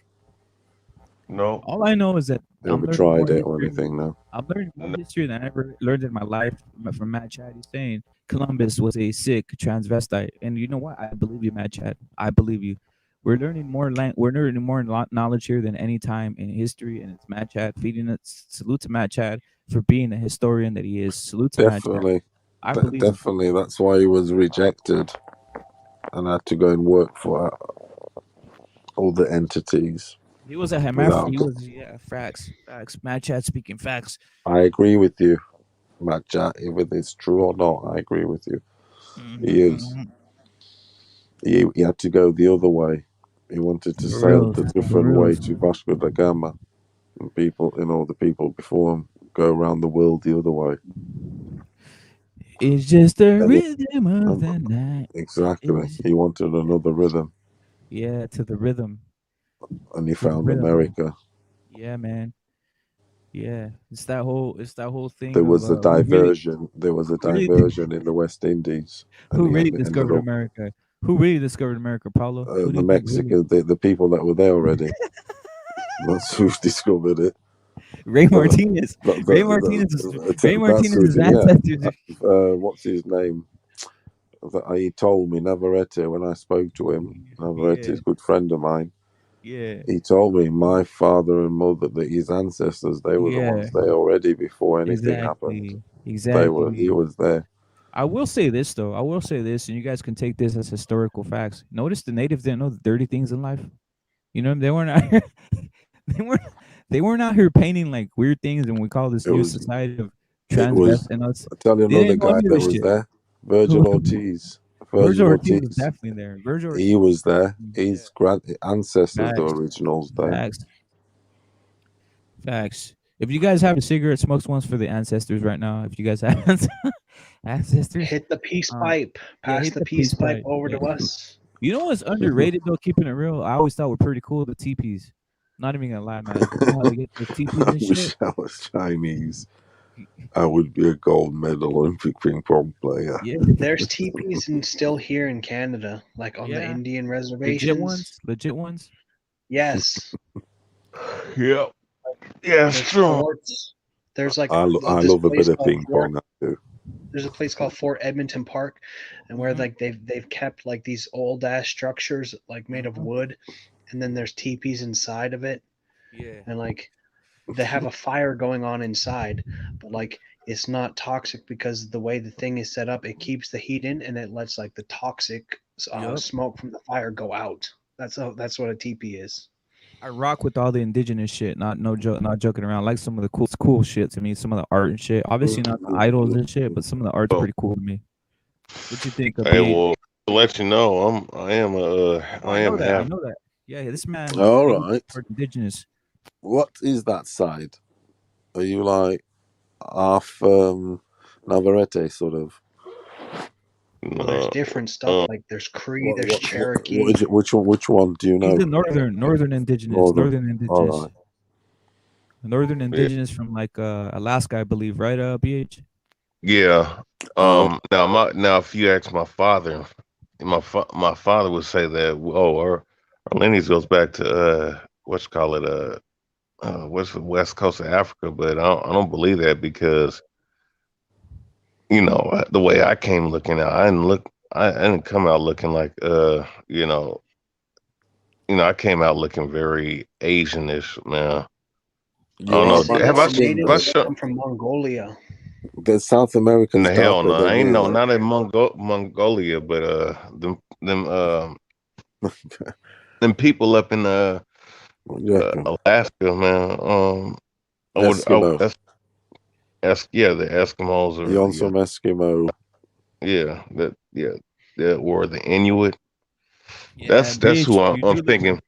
S13: No.
S12: All I know is that
S9: You
S12: I'm
S9: ever
S12: learning
S9: tried
S12: more
S9: it or
S12: history.
S9: anything? No.
S12: I'm learning more history than I ever learned in my life from Matt Chad. He's saying Columbus was a sick transvestite, and you know what? I believe you, Matt Chad. I believe you. We're learning more. We're learning more knowledge here than any time in history, and it's Matt Chad feeding us. Salute to Matt Chad for being the historian that he is. Salute to Matt Chad. I believe him.
S9: Definitely. That's why he was rejected and had to go and work for other entities.
S12: He was a hermaphrodite. He was facts. Matt Chad speaking facts.
S9: I agree with you, Matt Chat. Whether it's true or not, I agree with you. He is. He had to go the other way. He wanted to sail the different way to Vasco da Gama. And people, the people before him go around the world the other way.
S12: It's just the rhythm of the night.
S9: Exactly. He wanted another rhythm.
S12: Yeah, to the rhythm.
S9: And he found America.
S12: Yeah, man. Yeah, it's that whole thing
S9: There
S12: of
S9: was a
S12: who really
S9: diversion. There was a
S12: who really
S9: diversion in the West Indies, and
S12: who
S9: he
S12: really
S9: ended
S12: discovered
S9: up
S12: America? Who really discovered America, Paulo? Who do
S9: the
S12: you think really?
S9: Mexican, the people that were there already. That's who discovered it.
S12: Ray
S9: But
S12: Martinez. Ray Martinez is Ray
S9: that's
S12: Martinez's
S9: who. Yeah.
S12: ancestors.
S9: What's his name? He told me Navarrete when I spoke to him. Navarrete
S12: Yeah,
S9: is a good friend of mine.
S12: yeah,
S9: He told me my father and mother, that his ancestors, they were the
S12: yeah.
S9: ones there already before anything happened.
S12: Exactly,
S9: They were. He
S12: exactly.
S9: was there.
S12: I will say this though. I will say this, and you guys can take this as historical facts. Notice the natives didn't know the dirty things in life. You know, they weren't out here. they weren't. They weren't out here painting like weird things, and we call this
S9: It
S12: new
S9: was.
S12: society of
S9: It was.
S12: transvest and us.
S9: I tell you
S12: They
S9: another
S12: didn't know
S9: guy
S12: any of
S9: that
S12: this
S9: was
S12: shit.
S9: there. Virgil Ortiz.
S12: Virgil
S9: Virgil
S12: Ortiz was
S9: Ortiz.
S12: definitely there. Virgil
S9: He
S12: Ortiz.
S9: was there. His ancestors, the
S12: Facts.
S9: originals, there.
S12: Facts. Facts. If you guys have a cigarette, smoke ones for the ancestors right now. If you guys have ancestors,
S4: Hit the peace pipe.
S12: yeah,
S4: Pass
S12: hit
S4: the
S12: the
S4: peace
S12: peace
S4: pipe
S12: pipe.
S4: over
S12: Yeah.
S4: to us.
S12: You know what's underrated though? Keeping it real, I always thought were pretty cool. The teepees. Not even gonna lie, man. You know how they get those teepees
S9: I
S12: and
S9: wish
S12: shit.
S9: I was Chinese. I would be a gold medal Olympic ping pong player.
S12: Yeah,
S4: There's teepees and still here in Canada, like on the
S12: yeah.
S4: Indian
S12: Legit
S4: reservations.
S12: ones. Legit ones.
S4: Yes,
S13: Yep. Yeah, it's
S4: there's
S13: true.
S4: forts. There's like
S9: I
S4: this
S9: love a bit
S4: place
S9: of
S4: called
S9: ping
S4: Fort.
S9: pong. I do.
S4: There's a place called Fort Edmonton Park, and where like they've kept like these old ass structures like made of wood, and then there's teepees inside of it,
S12: Yeah.
S4: and like they have a fire going on inside, but like it's not toxic because the way the thing is set up, it keeps the heat in and it lets like the toxic
S12: Yup.
S4: smoke from the fire go out. That's what a teepee is.
S12: I rock with all the indigenous shit. Not no joke. Not joking around. Like some of the cool shit to me. Some of the art and shit. Obviously not the idols and shit, but some of the art's pretty cool to me. What you think of
S13: Hey,
S12: being?
S13: well, to let you know, I am
S12: I know that. I
S13: half.
S12: know that. Yeah, this man.
S9: All
S12: He's
S9: right.
S12: indigenous.
S9: What is that side? Are you like half Navarrete sort of?
S4: Well, there's different stuff. Like there's Cree, there's Cherokee.
S9: What is it? Which one do you know?
S12: He's the northern indigenous. Northern
S9: All
S12: indigenous.
S9: right.
S12: Northern indigenous from like Alaska, I believe, right? BH.
S13: Yeah.
S9: Oh.
S13: Now if you ask my father, my father would say that our lineage goes back to what's what's the west coast of Africa, but I don't believe that because the way I came looking out, I didn't come out looking like I came out looking very Asianish, man. I don't know. Have I
S4: come from Mongolia?
S9: The South Americans
S13: the hell
S9: darker
S13: no, I
S9: than
S13: ain't
S9: you.
S13: no, not in Mongolia, but them people up in Alaska, man.
S9: Eskimo.
S13: The Eskimos
S9: You on some Eskimo?
S13: Or the Inuit.
S12: Yeah,
S13: that's who I'm thinking.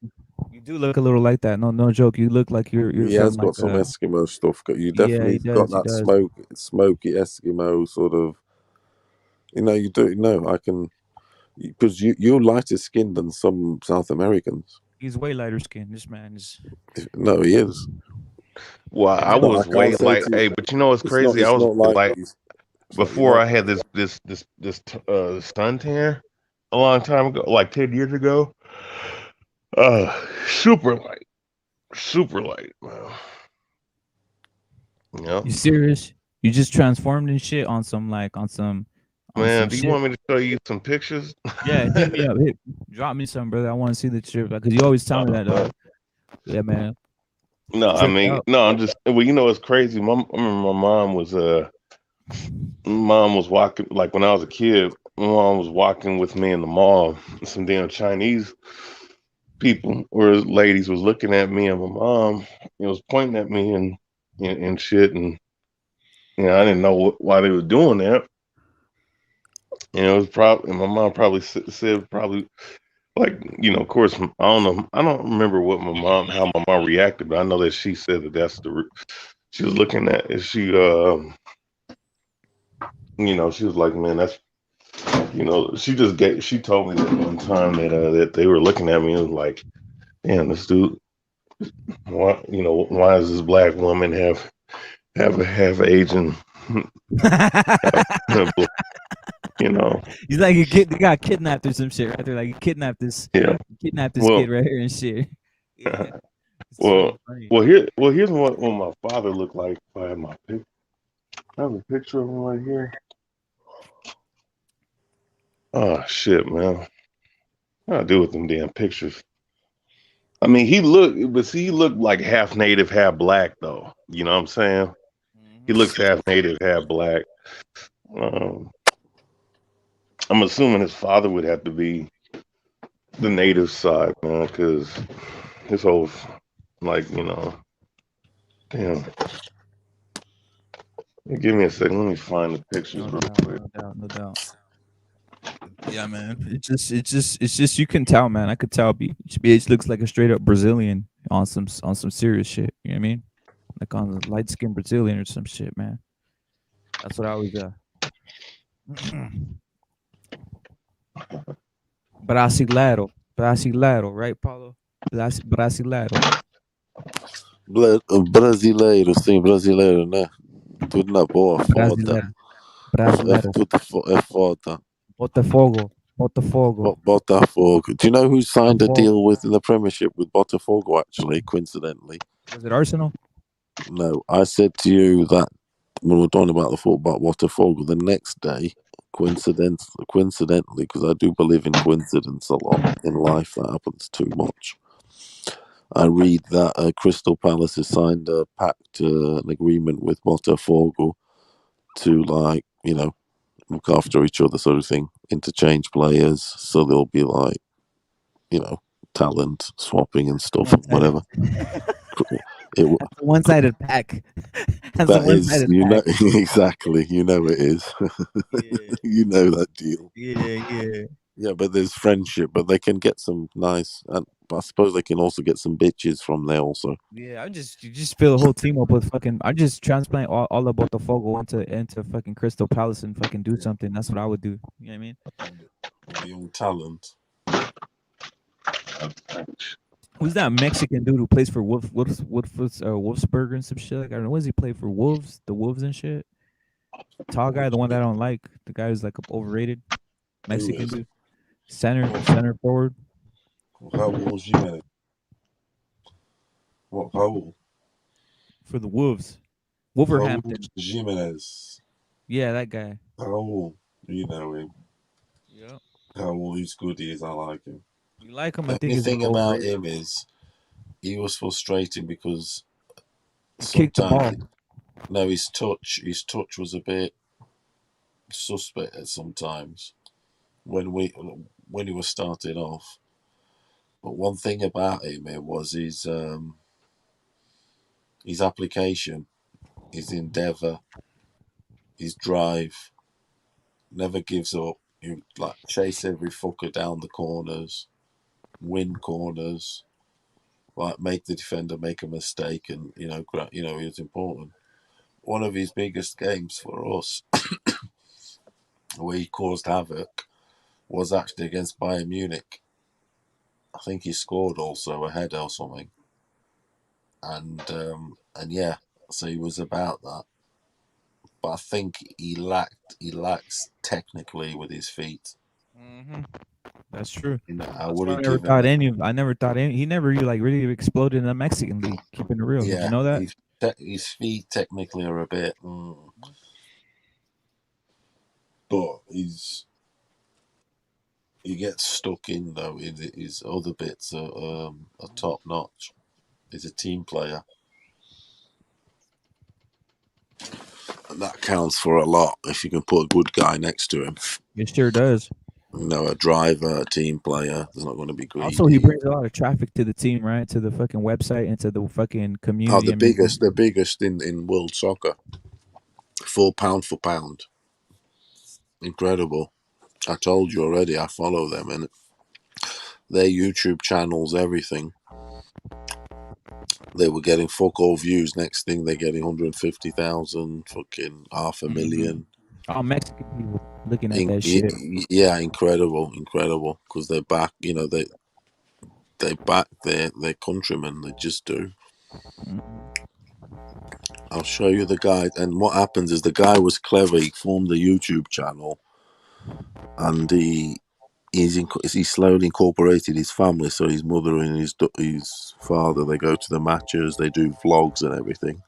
S12: You do look a little like that. No joke. You look like you're
S9: He
S12: from
S9: has got
S12: like
S9: some Eskimo stuff. You
S12: yeah,
S9: definitely
S12: he
S9: got
S12: does.
S9: that
S12: He does.
S9: smoky Eskimo sort of. You do. No, I can, because you're lighter skinned than some South Americans.
S12: He's way lighter skinned. This man is.
S9: No, he is.
S13: Well, I was way like, hey, but you know what's crazy? I was like, before I had this suntan a long time ago, like 10 years ago. Super light, man. Yeah.
S12: You serious? You just transformed and shit on some
S13: Man, do you want me to show you some pictures?
S12: Yeah, hit me up. Drop me some, brother. I want to see the trip because you always tell me that. Yeah, man.
S13: No, I mean, no, I'm just. Well, it's crazy. I remember my mom was walking, like when I was a kid. My mom was walking with me in the mall. Some damn Chinese people or ladies was looking at me, and my mom was pointing at me and shit, and I didn't know why they were doing that. And it was probably, my mom probably said like, of course, I don't know, I don't remember how my mom reacted, but I know that she said that she was looking at it. She was like, man, that's, she told me that one time that they were looking at me and was like, damn, this dude, why does this black woman have have a half Asian, you know.
S12: He's like a kid. They got kidnapped or some shit, right? They're like, you kidnapped this
S13: Yeah.
S12: kid
S13: Well,
S12: right here and shit. Yeah, it's
S13: well,
S12: fucking funny.
S13: here's what my father looked like. If I have my pic, I have a picture of him right here. Oh shit, man! What I do with them damn pictures? I mean, he looked like half native, half black, though. You know what I'm saying? He looks half native, half black. Um, I'm assuming his father would have to be the native side, man, because his whole, like, damn. Give me a second. Let me find the pictures
S12: No
S13: real
S12: doubt,
S13: quick.
S12: no doubt, no doubt. Yeah, man. It's just you can tell, man. I could tell. BH looks like a straight up Brazilian on some serious shit. You know what I mean? Like on a light skinned Brazilian or some shit, man. That's what I was. Brasileiro, right, Paulo? Brasileiro.
S9: Brasileiro, sim, brasileiro, né? Tudo na boa, foda.
S12: Brasileiro.
S9: É foda.
S12: Botafogo. Botafogo.
S9: Botafogo. Do you know who signed a
S12: Botafogo.
S9: deal with in the Premiership with Botafogo, actually, coincidentally?
S12: Was it Arsenal?
S9: No, I said to you that when we were talking about the football Botafogo, the next day, coincidentally, because I do believe in coincidence a lot in life, that happens too much. I read that Crystal Palace has signed a pact, an agreement with Botafogo to, like, look after each other, sort of thing, interchange players, so there'll be like, talent swapping and stuff, whatever.
S12: That's a one-sided pack. That's
S9: That
S12: a
S9: is,
S12: one-sided pack.
S9: exactly, it is.
S12: Yeah.
S9: You know that deal.
S12: Yeah.
S9: Yeah, but there's friendship, but they can get some nice, and I suppose they can also get some bitches from there also.
S12: Yeah, you just fill the whole team up with fucking. I just transplant all of Botafogo into fucking Crystal Palace and fucking do something. That's what I would do. You know what I mean?
S9: The young talent.
S12: Who's that Mexican dude who plays for Wolfsburg and some shit? Like, I don't know. What does he play for? Wolves, the Wolves and shit. Tall guy, the one that I don't like. The guy who's like overrated. Mexican dude. Center forward.
S9: Raul Jimenez. What, Raul?
S12: For the Wolves. Wolverhampton.
S9: Raul Jimenez.
S12: Yeah, that guy.
S9: Raul, you know him.
S12: Yeah.
S9: Raul, he's good, he is. I like him.
S12: You like him? I think
S9: The
S12: he's
S9: thing
S12: a little
S9: about
S12: overrated.
S9: him is he was frustrating because
S12: He kicked the ball.
S9: sometimes, no, his touch was a bit suspect at sometimes when he was starting off. But one thing about him was his application, his endeavour, his drive. Never gives up. You like chase every fucker down the corners, win corners, like make the defender make a mistake, and it's important. One of his biggest games for us, where he caused havoc, was actually against Bayern Munich. I think he scored also a header or something, and yeah, so he was about that. But I think he lacks technically with his feet.
S12: Mm-hmm. That's true.
S9: I
S12: That's why
S9: wouldn't give him.
S12: I never thought he never really really exploded in the Mexican league. Keeping it real, did you know that?
S9: His feet technically are a bit, but he gets stuck in though. His other bits are top notch. He's a team player, and that counts for a lot. If you can put a good guy next to him,
S12: It sure does.
S9: A driver, a team player. There's not going to be greedy.
S12: Also, he brings a lot of traffic to the team, right? To the fucking website and to the fucking community.
S9: The biggest in world soccer. £4 for pound. Incredible. I told you already. I follow them and their YouTube channels, everything. They were getting fuck all views. Next thing, they're getting 150,000, fucking 500,000.
S12: All Mexican people looking at that shit.
S9: Yeah, incredible. Because they're back. They back their countrymen. They just do. I'll show you the guy. And what happens is the guy was clever. He formed a YouTube channel, and he slowly incorporated his family. So his mother and his father, they go to the matches, they do vlogs and everything.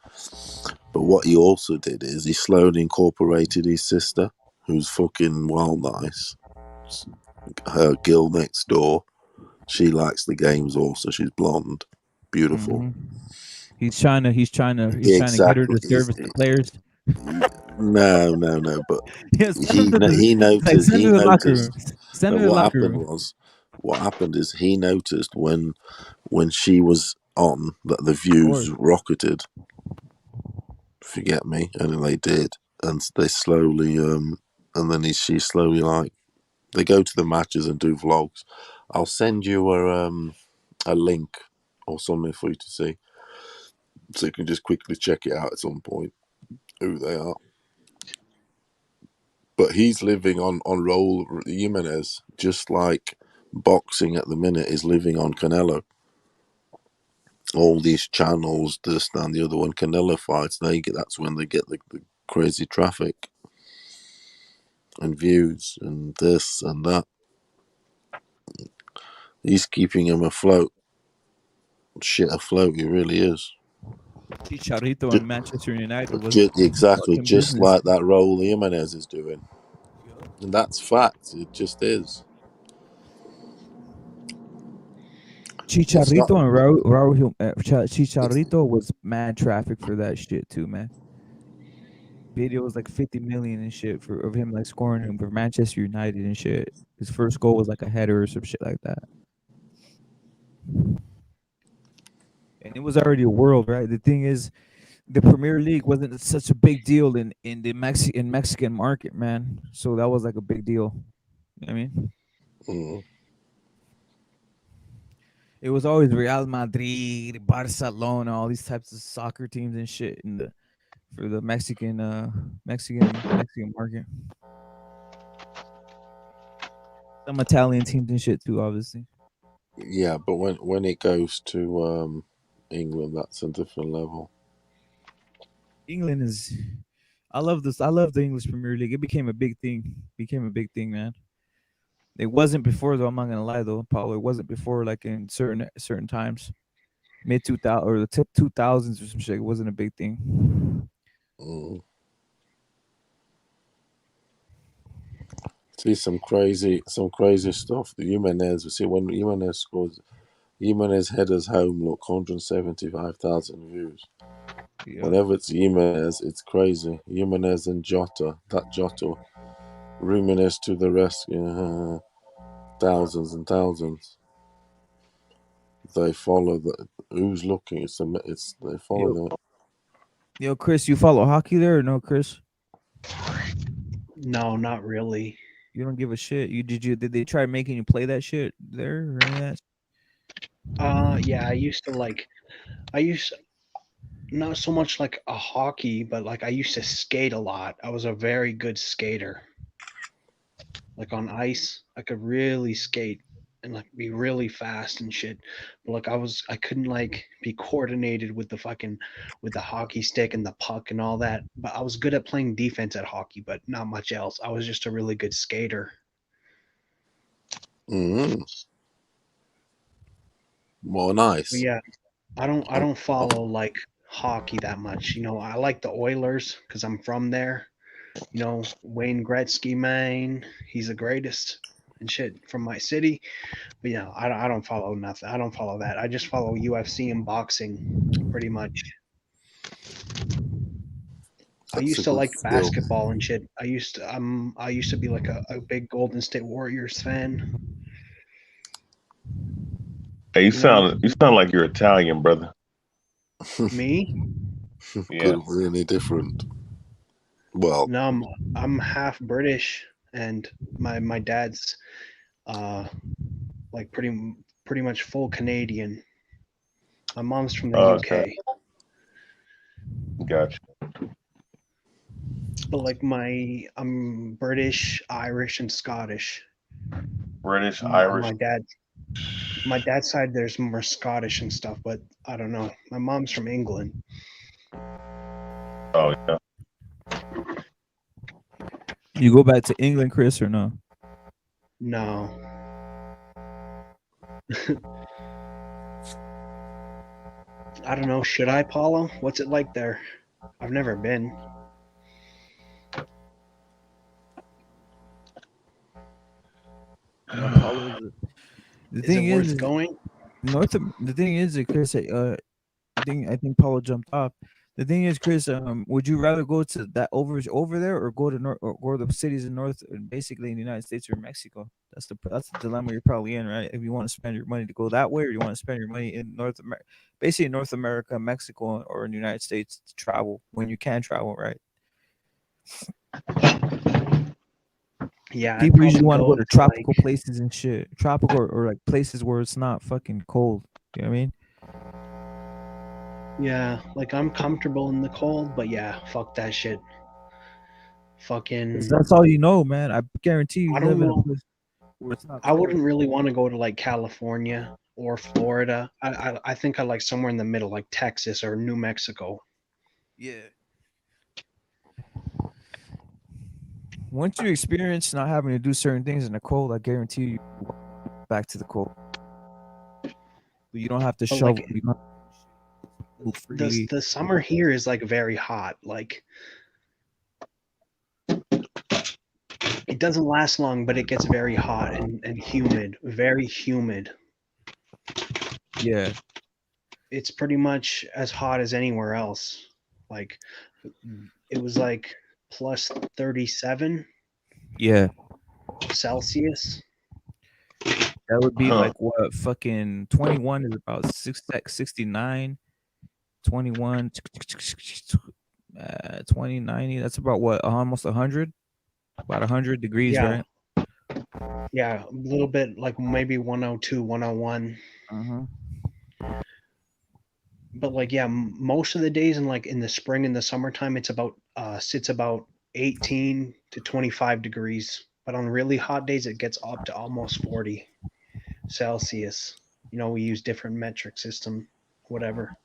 S9: But what he also did is he slowly incorporated his sister, who's fucking well nice. Her girl next door. She likes the games also. She's blonde, beautiful.
S12: Mm-hmm. He's trying to get her to
S9: Exactly.
S12: service the players.
S9: No. But
S12: Yeah, send him to
S9: he noticed.
S12: send
S9: He
S12: him to the locker room.
S9: noticed.
S12: Send
S9: No,
S12: him to the locker room.
S9: what happened is he noticed when she was on that the
S12: Of
S9: views
S12: course.
S9: rocketed. Forget me, and then they did, and they slowly and then she slowly like they go to the matches and do vlogs. I'll send you a link or something for you to see, so you can just quickly check it out at some point who they are. But he's living on Raul Jimenez, just like boxing at the minute is living on Canelo. All these channels, this and the other one, Canelo fights, that's when they get the crazy traffic and views and this and that. He's keeping him afloat. Shit afloat, he really is.
S12: Chicharito and Manchester United was
S9: Exactly,
S12: fucking
S9: just
S12: business.
S9: like that Raul Jimenez is doing. And that's fact. It just is. It's not.
S12: Chicharito and Chicharito was mad traffic for that shit too, man. Video was like 50 million and shit of him like scoring him for Manchester United and shit. His first goal was like a header or some shit like that. And it was already a world, right? The thing is, the Premier League wasn't such a big deal in the Mexican market, man. So that was like a big deal. You know what I mean?
S9: Mm.
S12: It was always Real Madrid, Barcelona, all these types of soccer teams and shit for the Mexican market. Some Italian teams and shit too, obviously.
S9: Yeah, but when it goes to England, that's a different level.
S12: England is. I love this. I love the English Premier League. It became a big thing. Man. It wasn't before though. I'm not gonna lie though, Paulo. It wasn't before, like in certain times, mid 2000 or the 2000s or some shit. It wasn't a big thing.
S9: Mm. See some crazy stuff. The Jimenez. See when Jimenez scores, Jimenez headers home. Look, 175,000 views.
S12: Yeah.
S9: Whenever it's Jimenez, it's crazy. Jimenez and Jota. That Jota. Jimenez to the rescue. Thousands and thousands. They follow who's looking. They follow them.
S12: Yo, Chris, you follow hockey there or no, Chris?
S4: No, not really.
S12: You don't give a shit. Did they try making you play that shit there or any of that?
S4: Yeah, I used not so much like a hockey, but like I used to skate a lot. I was a very good skater. Like on ice, I could really skate and like be really fast and shit. But like I couldn't like be coordinated with the hockey stick and the puck and all that. But I was good at playing defense at hockey, but not much else. I was just a really good skater.
S9: Mm-hmm. Well, nice.
S4: But yeah, I don't follow like hockey that much. You know, I like the Oilers because I'm from there. You know, Wayne Gretzky, man, he's the greatest and shit from my city. But yeah, I don't follow nothing. I don't follow that. I just follow UFC and boxing, pretty much. I used to like basketball and shit. I used to be like a big Golden State Warriors fan.
S13: Hey, you sound like you're Italian, brother.
S4: Me?
S13: Yeah.
S9: Could be any different. Well,
S4: no, I'm half British, and my dad's like pretty much full Canadian. My mom's from the UK.
S13: Gotcha.
S4: But like I'm British, Irish, and Scottish.
S13: British,
S4: On
S13: Irish.
S4: My dad's side, there's more Scottish and stuff, but I don't know. My mom's from England.
S13: Oh yeah.
S12: You go back to England, Chris, or no?
S4: No. I don't know. Should I, Paulo? What's it like there? I've never been.
S12: Yeah, Paulo. The
S4: Is
S12: thing
S4: it worth
S12: is,
S4: going?
S12: The thing is, Chris, I think Paulo jumped off. The thing is, Chris, would you rather go to that over there, or go to or the cities in North, basically in the United States or Mexico? That's the dilemma you're probably in, right? If you want to spend your money to go that way, or you want to spend your money in North America, basically in North America, Mexico, or in the United States to travel when you can travel, right?
S4: Yeah, I'd
S12: People usually
S4: probably
S12: want to go
S4: go
S12: to
S4: to
S12: tropical places and shit, tropical or like places where it's not fucking cold. You know what I mean?
S4: yeah, like I'm comfortable in the cold, but yeah, fuck that shit.
S12: 'Cause
S4: Fucking,
S12: that's all you know, man. I guarantee you
S4: I don't
S12: live in a
S4: know.
S12: place where it's not
S4: I
S12: cold.
S4: wouldn't really want to go to like California or Florida. I think I like somewhere in the middle, like Texas or New Mexico.
S12: Yeah. Once you experience not having to do certain things in the cold, I guarantee you back to the cold. But you don't have to
S4: But
S12: shovel.
S4: like
S12: You don't have to move freely.
S4: the summer here is like very hot. Like it doesn't last long, but it gets very hot and humid, very humid.
S12: Yeah.
S4: It's pretty much as hot as anywhere else. Like it was like plus 37
S12: Yeah.
S4: Celsius.
S12: That would be
S13: Huh.
S12: like what fucking 21 is about 69, 21, 20, 90. That's about what, almost 100? About 100 degrees,
S4: Yeah.
S12: right?
S4: Yeah, a little bit like maybe 102, 101.
S12: Uh-huh.
S4: But like yeah, most of the days in the spring and the summertime it's about sits about 18 to 25 degrees. But on really hot days it gets up to almost 40 Celsius. You know, we use different metric system, whatever.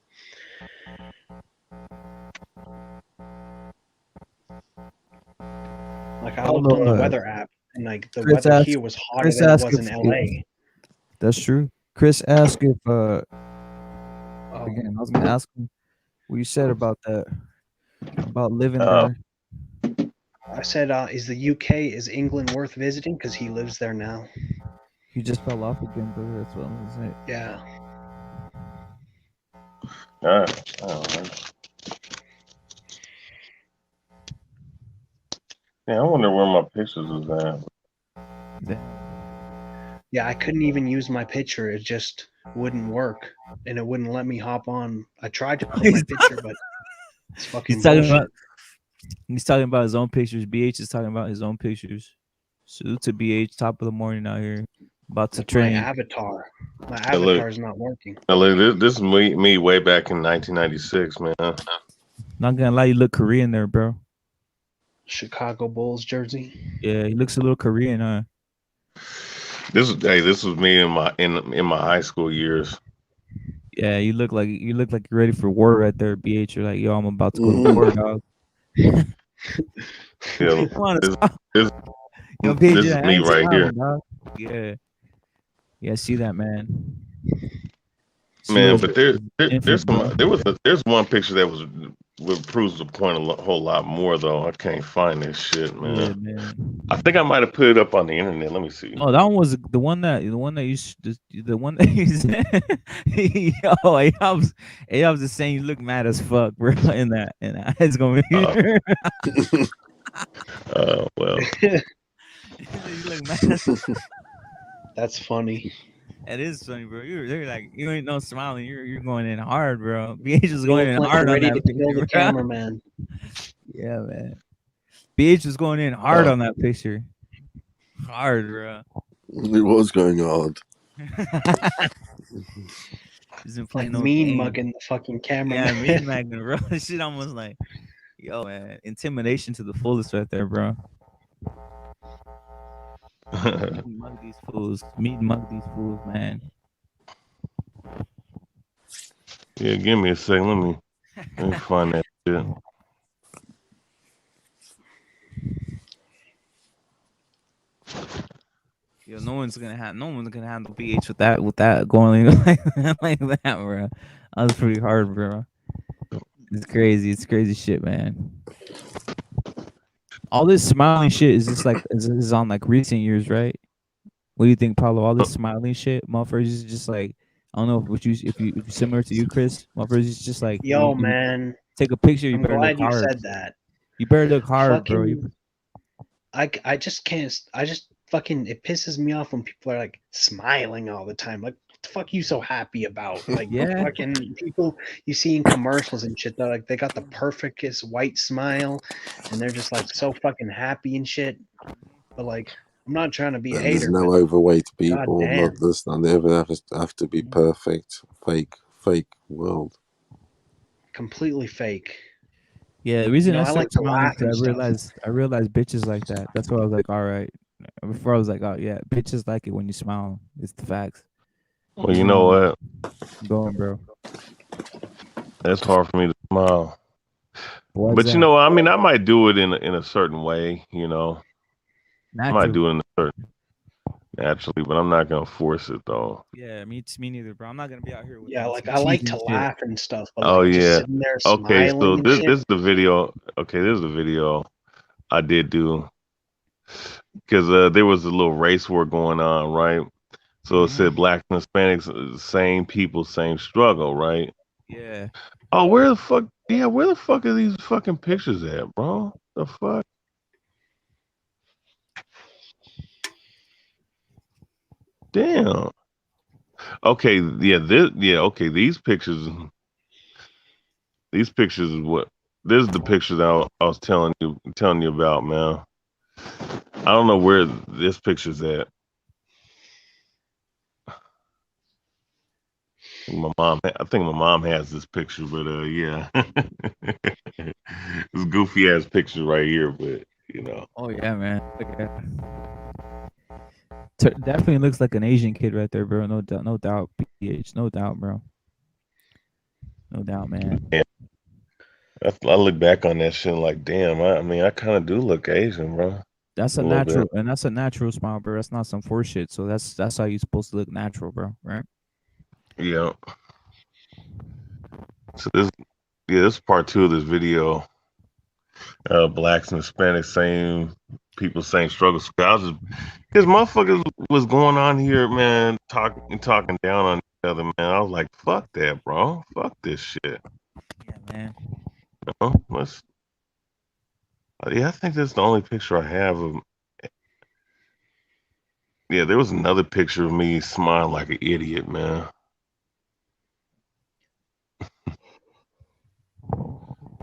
S4: Like I looked on the weather app and like the
S12: Chris
S4: weather
S12: asked,
S4: here was hotter
S12: Chris
S4: than it
S12: asked
S4: was in LA.
S12: that's true. Chris asked if
S4: Oh,
S12: again, I was gonna ask him what you said about that, about living
S13: Uh,
S12: there.
S4: I said, is the UK, is England worth visiting? Because he lives there now.
S12: He just fell off again, brother. That's what I'm gonna say.
S4: Yeah.
S13: Yeah, I wonder where my pictures is at.
S4: Yeah, I couldn't even use my picture. It just wouldn't work. And it wouldn't let me hop on. I tried to put my picture, but it's fucking
S12: He's talking
S4: bullshit.
S12: about he's talking about his own pictures. BH is talking about his own pictures. Salute to BH, top of the morning out here, about to
S4: My
S12: train.
S4: avatar. My
S13: Hey, look.
S4: avatar is not working.
S13: Now, look, this is me way back in 1996, man.
S12: Not gonna lie, you look Korean there, bro.
S4: Chicago Bulls jersey.
S12: Yeah, he looks a little Korean, huh?
S13: This was me in my high school years.
S12: Yeah, you look like you're ready for war right there, BH. You're like, yo, I'm about to go to war, dog.
S13: Yeah,
S12: Come on,
S13: this,
S12: yo, BH,
S13: this is
S12: I
S13: me
S12: ain't
S13: right
S12: smiling,
S13: here.
S12: dog. Yeah, yeah, I see that, man.
S13: Man,
S12: Salute
S13: but
S12: to
S13: there's
S12: infant, bro.
S13: there's one picture that proves the point a whole lot more though. I can't find this shit, man.
S12: Yeah, man.
S13: I think I might have put it up on the internet. Let me see.
S12: Oh, that one was the one that the one that you said. Yo, Ayob's just saying you look mad as fuck, bro. In that, it's gonna be.
S13: Well.
S12: You look mad as fuck.
S4: That's funny.
S12: It is funny, bro. You're like, you ain't no smiling. You're going in hard, bro. BH is
S4: You
S12: going
S4: look
S12: in
S4: like
S12: hard
S4: you're
S12: on
S4: ready
S12: that
S4: to kill
S12: picture,
S4: the
S12: bro.
S4: cameraman.
S12: Yeah, man. BH was going in hard on that picture. Hard, bro.
S9: It was going hard.
S12: Isn't
S4: Like
S12: playing no
S4: mean
S12: game.
S4: mugging the fucking cameraman.
S12: Yeah, mean mugging, bro. This shit almost like, yo, man, intimidation to the fullest right there, bro. Mean mug these fools. Mean mug these fools, man.
S13: Yeah, give me a second. Let me find that shit.
S12: Yo, no one's gonna handle PH with that going like that, bro. That was pretty hard, bro. It's crazy. It's crazy shit, man. All this smiling shit is just like is on like recent years, right? What do you think, Paulo? All this smiling shit, motherfuckers is just like I don't know if you similar to you, Chris. Motherfuckers is just like
S4: Yo,
S12: you
S4: man,
S12: take a picture, you
S4: I'm
S12: better look
S4: glad you
S12: hard.
S4: said that.
S12: You better look hard, bro.
S4: Fucking, I just can't. I just fucking. It pisses me off when people are like smiling all the time. Like, what the fuck you so happy about? Like,
S12: Yeah.
S4: fucking people you see in commercials and shit. They're like, they got the perfectest white smile, and they're just like so fucking happy and shit. But like, I'm not trying to be a
S9: And there's
S4: hater,
S9: no
S4: but
S9: overweight
S4: God
S9: people.
S4: damn.
S9: There's none. They ever have to be perfect. Fake world.
S4: Completely fake.
S12: Yeah, the reason
S4: You know,
S12: I
S4: I like
S12: started
S4: to
S12: smiling
S4: laugh
S12: because
S4: and stuff.
S12: I realized bitches like that. That's why I was like, all right. Before I was like, oh yeah, bitches like it when you smile. It's the facts.
S13: Well, you know what?
S12: Going, bro.
S13: It's hard for me to smile.
S12: Why's
S13: But you
S12: that?
S13: know, I mean, I might do it in a certain way. You know, I might
S12: Natural.
S13: do it in a certain naturally, but I'm not gonna force it though.
S12: Yeah, me neither, bro. I'm not gonna be out here with
S4: Yeah,
S12: some
S4: like I like
S12: cheesy
S4: to
S12: shit.
S4: laugh and stuff, but
S13: Oh
S4: like just
S13: yeah.
S4: sitting there
S13: Okay, so
S4: smiling and
S13: this
S4: shit.
S13: is the video. Okay, this is the video I did do because there was a little race war going on, right? So it said blacks and Hispanics, same people, same struggle, right?
S12: Yeah.
S13: Oh, where the fuck? Yeah, where the fuck are these fucking pictures at, bro? The fuck? Damn. Okay, yeah, okay, these pictures is what this is the pictures I was telling you about, man. I don't know where this picture's at. I think my mom has this picture, but yeah. This goofy ass picture right here, but you know.
S12: Oh yeah, man. Look at that. Definitely looks like an Asian kid right there, bro. No doubt. PH, no doubt, bro. No doubt, man.
S13: Yeah. I look back on that shit like, damn, I mean, I kind of do look Asian, bro.
S12: That's
S13: A
S12: a
S13: little
S12: natural,
S13: bit.
S12: and that's a natural smile, bro. That's not some force shit. So that's how you supposed to look natural, bro. Right?
S13: Yeah. So this is part 2 of this video. Blacks and Hispanics, same people, same struggles. I was just, because motherfuckers was going on here, man, talking down on each other, man. I was like, fuck that, bro. Fuck this shit.
S12: Yeah, man.
S13: You know? Yeah, I think that's the only picture I have of. Yeah, there was another picture of me smiling like an idiot, man.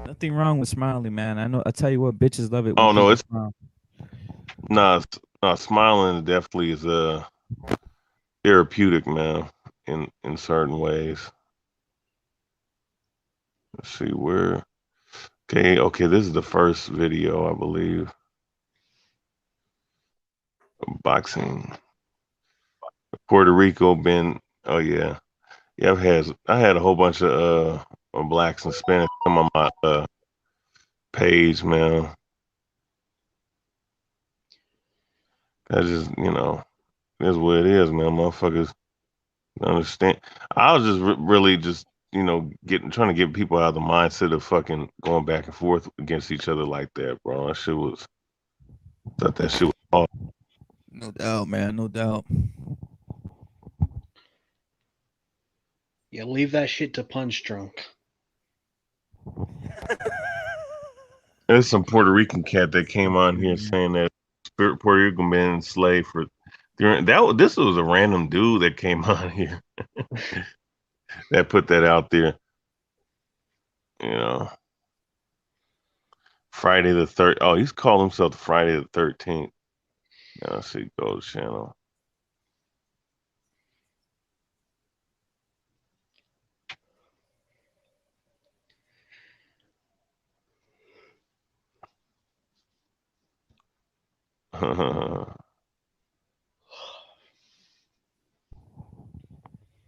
S12: Nothing wrong with smiling, man. I know. I tell you what, bitches love it when
S13: Oh no,
S12: people
S13: it's
S12: smile.
S13: smiling definitely is therapeutic, man, in certain ways. Let's see where. Okay, this is the first video, I believe. Boxing. Puerto Rico been. Oh yeah, yeah. I had a whole bunch of blacks and Spanish on my page, man. That's just that's what it is, man. Motherfuckers understand. I was just really just trying to get people out of the mindset of fucking going back and forth against each other like that, bro. Thought that shit was awful.
S12: No doubt, man. No doubt.
S4: Yeah, leave that shit to Punch Drunk.
S13: There's some Puerto Rican cat that came on here saying that Puerto Rican been enslaved for this was a random dude that came on here that put that out there. You know, Friday the 3rd. Oh, he's called himself Friday the 13th. Now let's see, Gold Channel.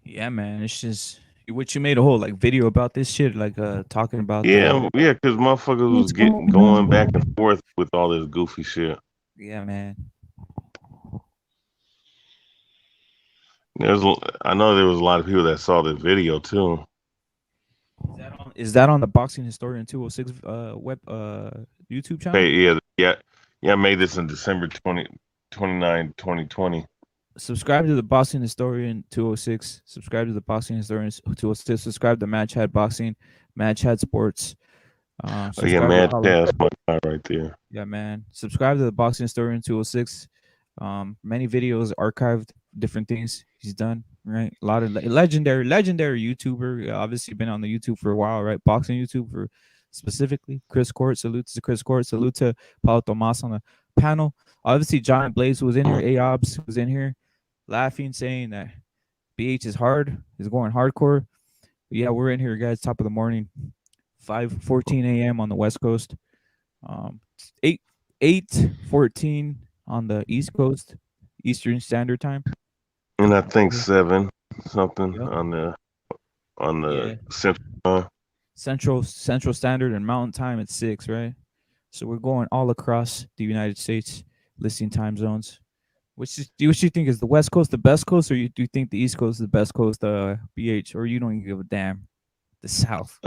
S12: Yeah, man. It's just what you made a whole like video about this shit, like talking about
S13: yeah, because motherfuckers was
S12: what's going
S13: going back
S12: on.
S13: and forth with all this goofy shit.
S12: Yeah, man.
S13: I know there was a lot of people that saw the video too.
S12: Is that on the Boxing Historian 206 web YouTube channel?
S13: Hey, yeah. I made this in December 29, 2020.
S12: Subscribe to the Boxing Historian 206. Subscribe to the Boxing Historian 206. Subscribe to Match Head Boxing, Match Head Sports.
S13: Oh yeah,
S12: Subscribe to
S13: Mad
S12: Paulo.
S13: Chaz, my guy right there.
S12: Yeah, man. Subscribe to the Boxing Historian 206. Many videos archived, different things he's done, right? A lot of legendary YouTuber. Obviously been on the YouTube for a while, right? Boxing YouTube for specifically. Chris Court, salute to Chris Court, salute to Paulo Tomas on the panel. Obviously, John Blaze was in here, Aobs was in here, laughing, saying that BH is hard, is going hardcore. But yeah, we're in here, guys. Top of the morning, 5:14 a.m. on the West Coast. 8:14 on the East Coast, Eastern Standard Time.
S13: And I think 7 something
S12: Yep.
S13: on the Central.
S12: Central Standard and Mountain Time at 6, right? So we're going all across the United States, listing time zones. What you think is the West Coast the best coast, or do you think the East Coast is the best coast, BH, or you don't even give a damn? The South.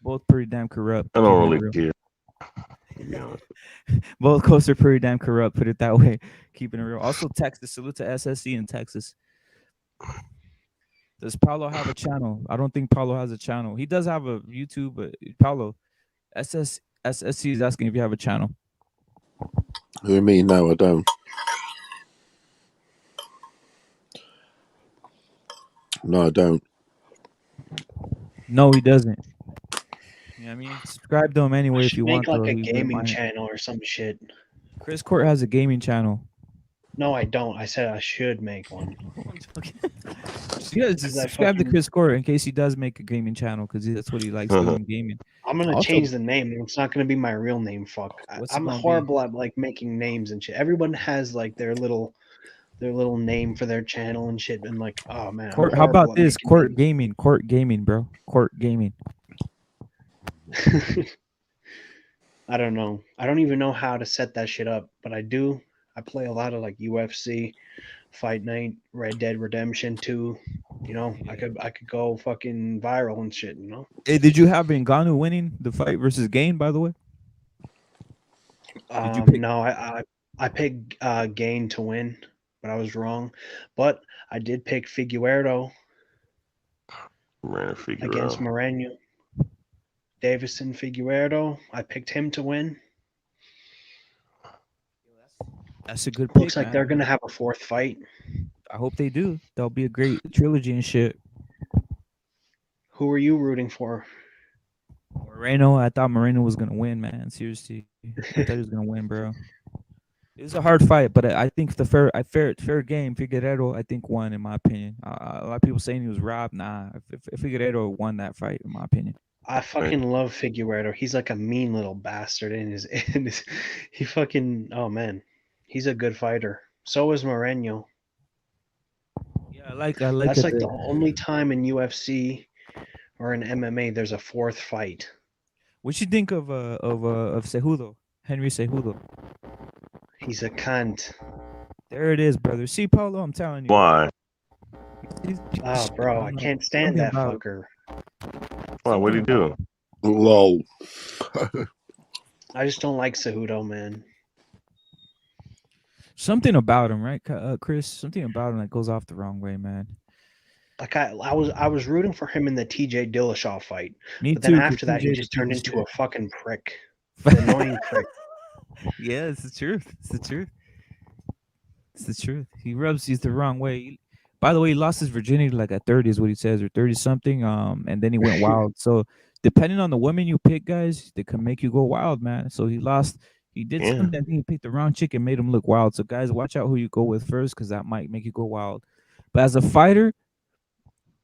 S12: Both pretty damn corrupt.
S13: I don't really care.
S12: Both coasts are pretty damn corrupt, put it that way. Keeping it real. Also, Texas. Salute to SSC in Texas. Does Paulo have a channel? I don't think Paulo has a channel. He does have a YouTube, but Paulo, SSC is asking if you have a channel.
S9: What do you mean? No, I don't. No, I don't.
S12: No, he doesn't. You know what I mean? Subscribe to him anyway if you
S4: make
S12: want.
S4: like a gaming channel or some shit.
S12: Chris Court has a gaming channel.
S4: No, I don't. I said I should make one.
S12: Yeah, just subscribe to Chris Court in case he does make a gaming channel, because that's what he likes doing, gaming.
S4: I'm gonna change the name. It's not gonna be my real name. Fuck. I'm horrible at like making names and shit. Everyone has like their little name for their channel and shit. And like, oh man.
S12: Court, how about this? Court Gaming, bro. Court Gaming.
S4: I don't know. I don't even know how to set that shit up, but I do. I play a lot of like UFC, Fight Night, Red Dead Redemption 2. You know, I could go fucking viral and shit, you know.
S12: Hey, did you have Ngannou winning the fight versus Gain, by the way?
S4: Did you pick? No, I picked Gain to win, but I was wrong. But I did pick Figueiredo against Moreno. Davison Figueiredo. I picked him to win.
S12: That's a good pick.
S4: Looks like they're gonna have a fourth fight.
S12: I hope they do. That'll be a great trilogy and shit.
S4: Who are you rooting for?
S12: Moreno. I thought Moreno was gonna win, man. Seriously, I thought he was gonna win, bro. It was a hard fight, but I think the fair game, Figueiredo, I think won in my opinion. A lot of people saying he was robbed. Nah, Figueiredo won that fight in my opinion.
S4: I fucking love Figueiredo. He's like a mean little bastard in his he fucking, oh man. He's a good fighter. So is Moreno.
S12: Yeah, I like
S4: That's like the only time in UFC or in MMA there's a fourth fight.
S12: What you think of Cejudo, Henry Cejudo?
S4: He's a cunt.
S12: There it is, brother. See, Paulo, I'm telling you.
S13: Why?
S4: Oh, bro, I can't stand that fucker.
S13: Why? What'd he do?
S9: Lol.
S4: I just don't like Cejudo, man.
S12: Something about him, right, Chris? Something about him that goes off the wrong way, man.
S4: Like I was rooting for him in the TJ Dillashaw fight, but
S12: too,
S4: then after that, he just turned into a fucking prick, an annoying prick.
S12: Yeah, it's the truth. It's the truth. It's the truth. He's the wrong way. By the way, he lost his virginity like at 30 is what he says, or 30 something. And then he went wild. So depending on the women you pick, guys, they can make you go wild, man. So he lost. He did something. I think he picked the wrong chick and made him look wild. So guys, watch out who you go with first, because that might make you go wild. But as a fighter,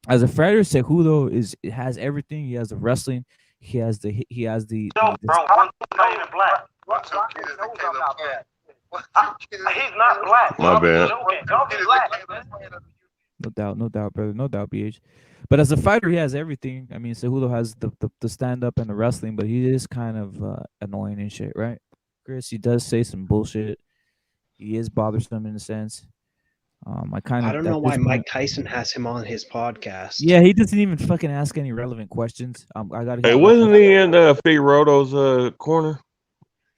S12: Cejudo has everything. He has the wrestling. He has the.
S3: No, bro, I'm not even black. He's not black.
S13: My bad.
S3: Don't be black, man.
S12: No doubt, brother. No doubt, BH. But as a fighter, he has everything. I mean, Cejudo has the stand up and the wrestling, but he is kind of annoying and shit, right? Chris, he does say some bullshit. He is bothersome in a sense. I
S4: don't know why Mike Tyson has him on his podcast.
S12: Yeah, he doesn't even fucking ask any relevant questions. I got.
S13: Hey, wasn't he in Figueroa's corner?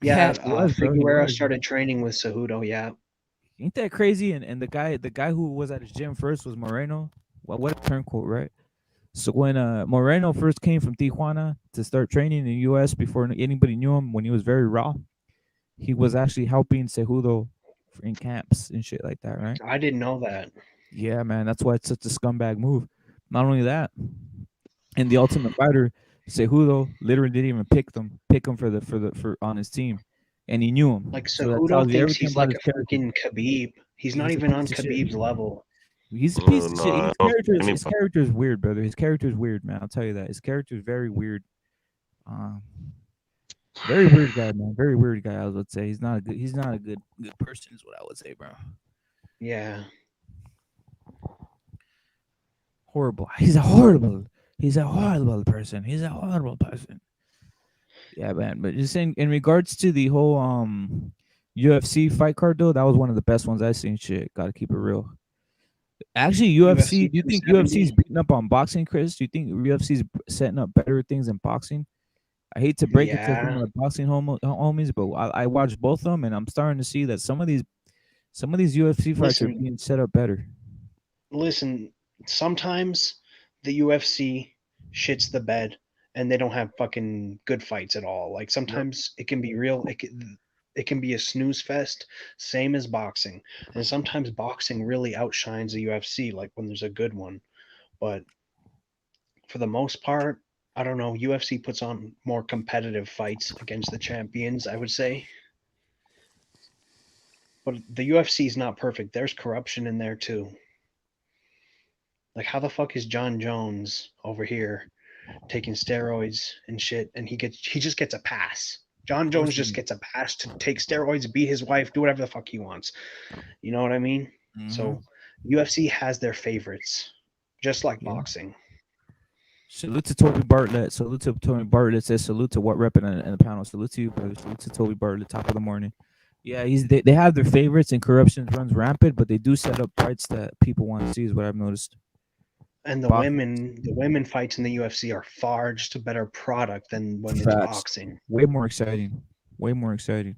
S4: Yeah,
S12: was, bro. He
S4: Figueroa
S12: was.
S4: started training with Cejudo. Yeah,
S12: Ain't that crazy? And the guy who was at his gym first was Moreno. Well, what a turncoat, right? So when Moreno first came from Tijuana to start training in the U.S. before anybody knew him, when he was very raw, he was actually helping Cejudo in camps and shit like that, right?
S4: I didn't know that.
S12: Yeah, man, that's why it's such a scumbag move. Not only that, in the Ultimate Fighter, Cejudo literally didn't even pick him for on his team, and he knew him.
S4: Like
S12: So that
S4: Cejudo
S12: tells you
S4: thinks
S12: everything
S4: he's
S12: about
S4: like
S12: his
S4: a
S12: character.
S4: freaking Khabib. He's not
S12: He's a
S4: even on
S12: piece of shit.
S4: Khabib's level.
S12: He's a piece of
S13: No,
S12: shit.
S13: I
S12: His
S13: don't
S12: character,
S13: think
S12: his character is weird, brother. His character is weird, man. I'll tell you that. His character is very weird. Very weird guy, man. Very weird guy. I would say he's not a good. He's not a good person, is what I would say, bro.
S4: Yeah.
S12: Horrible. He's a horrible. He's a horrible person. He's a horrible person. Yeah, man. But just in regards to the whole UFC fight card though, that was one of the best ones I've seen. Shit, gotta keep it real. Actually, UFC. Do you think UFC is beating up on boxing, Chris? Do you think UFC is setting up better things than boxing? I hate to break it to some of the boxing homies, but I watched both of them, and I'm starting to see that some of these UFC fights are being set up better.
S4: Listen, sometimes the UFC shits the bed, and they don't have fucking good fights at all. Like sometimes it can be real. It can be a snooze fest, same as boxing. And sometimes boxing really outshines the UFC, like when there's a good one. But for the most part, I don't know. UFC puts on more competitive fights against the champions, I would say. But the UFC is not perfect. There's corruption in there too. Like, how the fuck is John Jones over here taking steroids and shit, and he just gets a pass? John Jones just gets a pass to take steroids, beat his wife, do whatever the fuck he wants. You know what I mean?
S12: Mm-hmm.
S4: So UFC has their favorites, just like boxing.
S12: Salute to Toby Bartlett. Salute to Tony Bartlett. Says salute to what repping in the panel. Salute to you, brother. Salute to Toby Bartlett. Top of the morning. Yeah, they have their favorites, and corruption runs rampant, but they do set up fights that people want to see. Is what I've noticed.
S4: And the women fights in the UFC are far just a better product than women's boxing.
S12: Way more exciting. Way more exciting.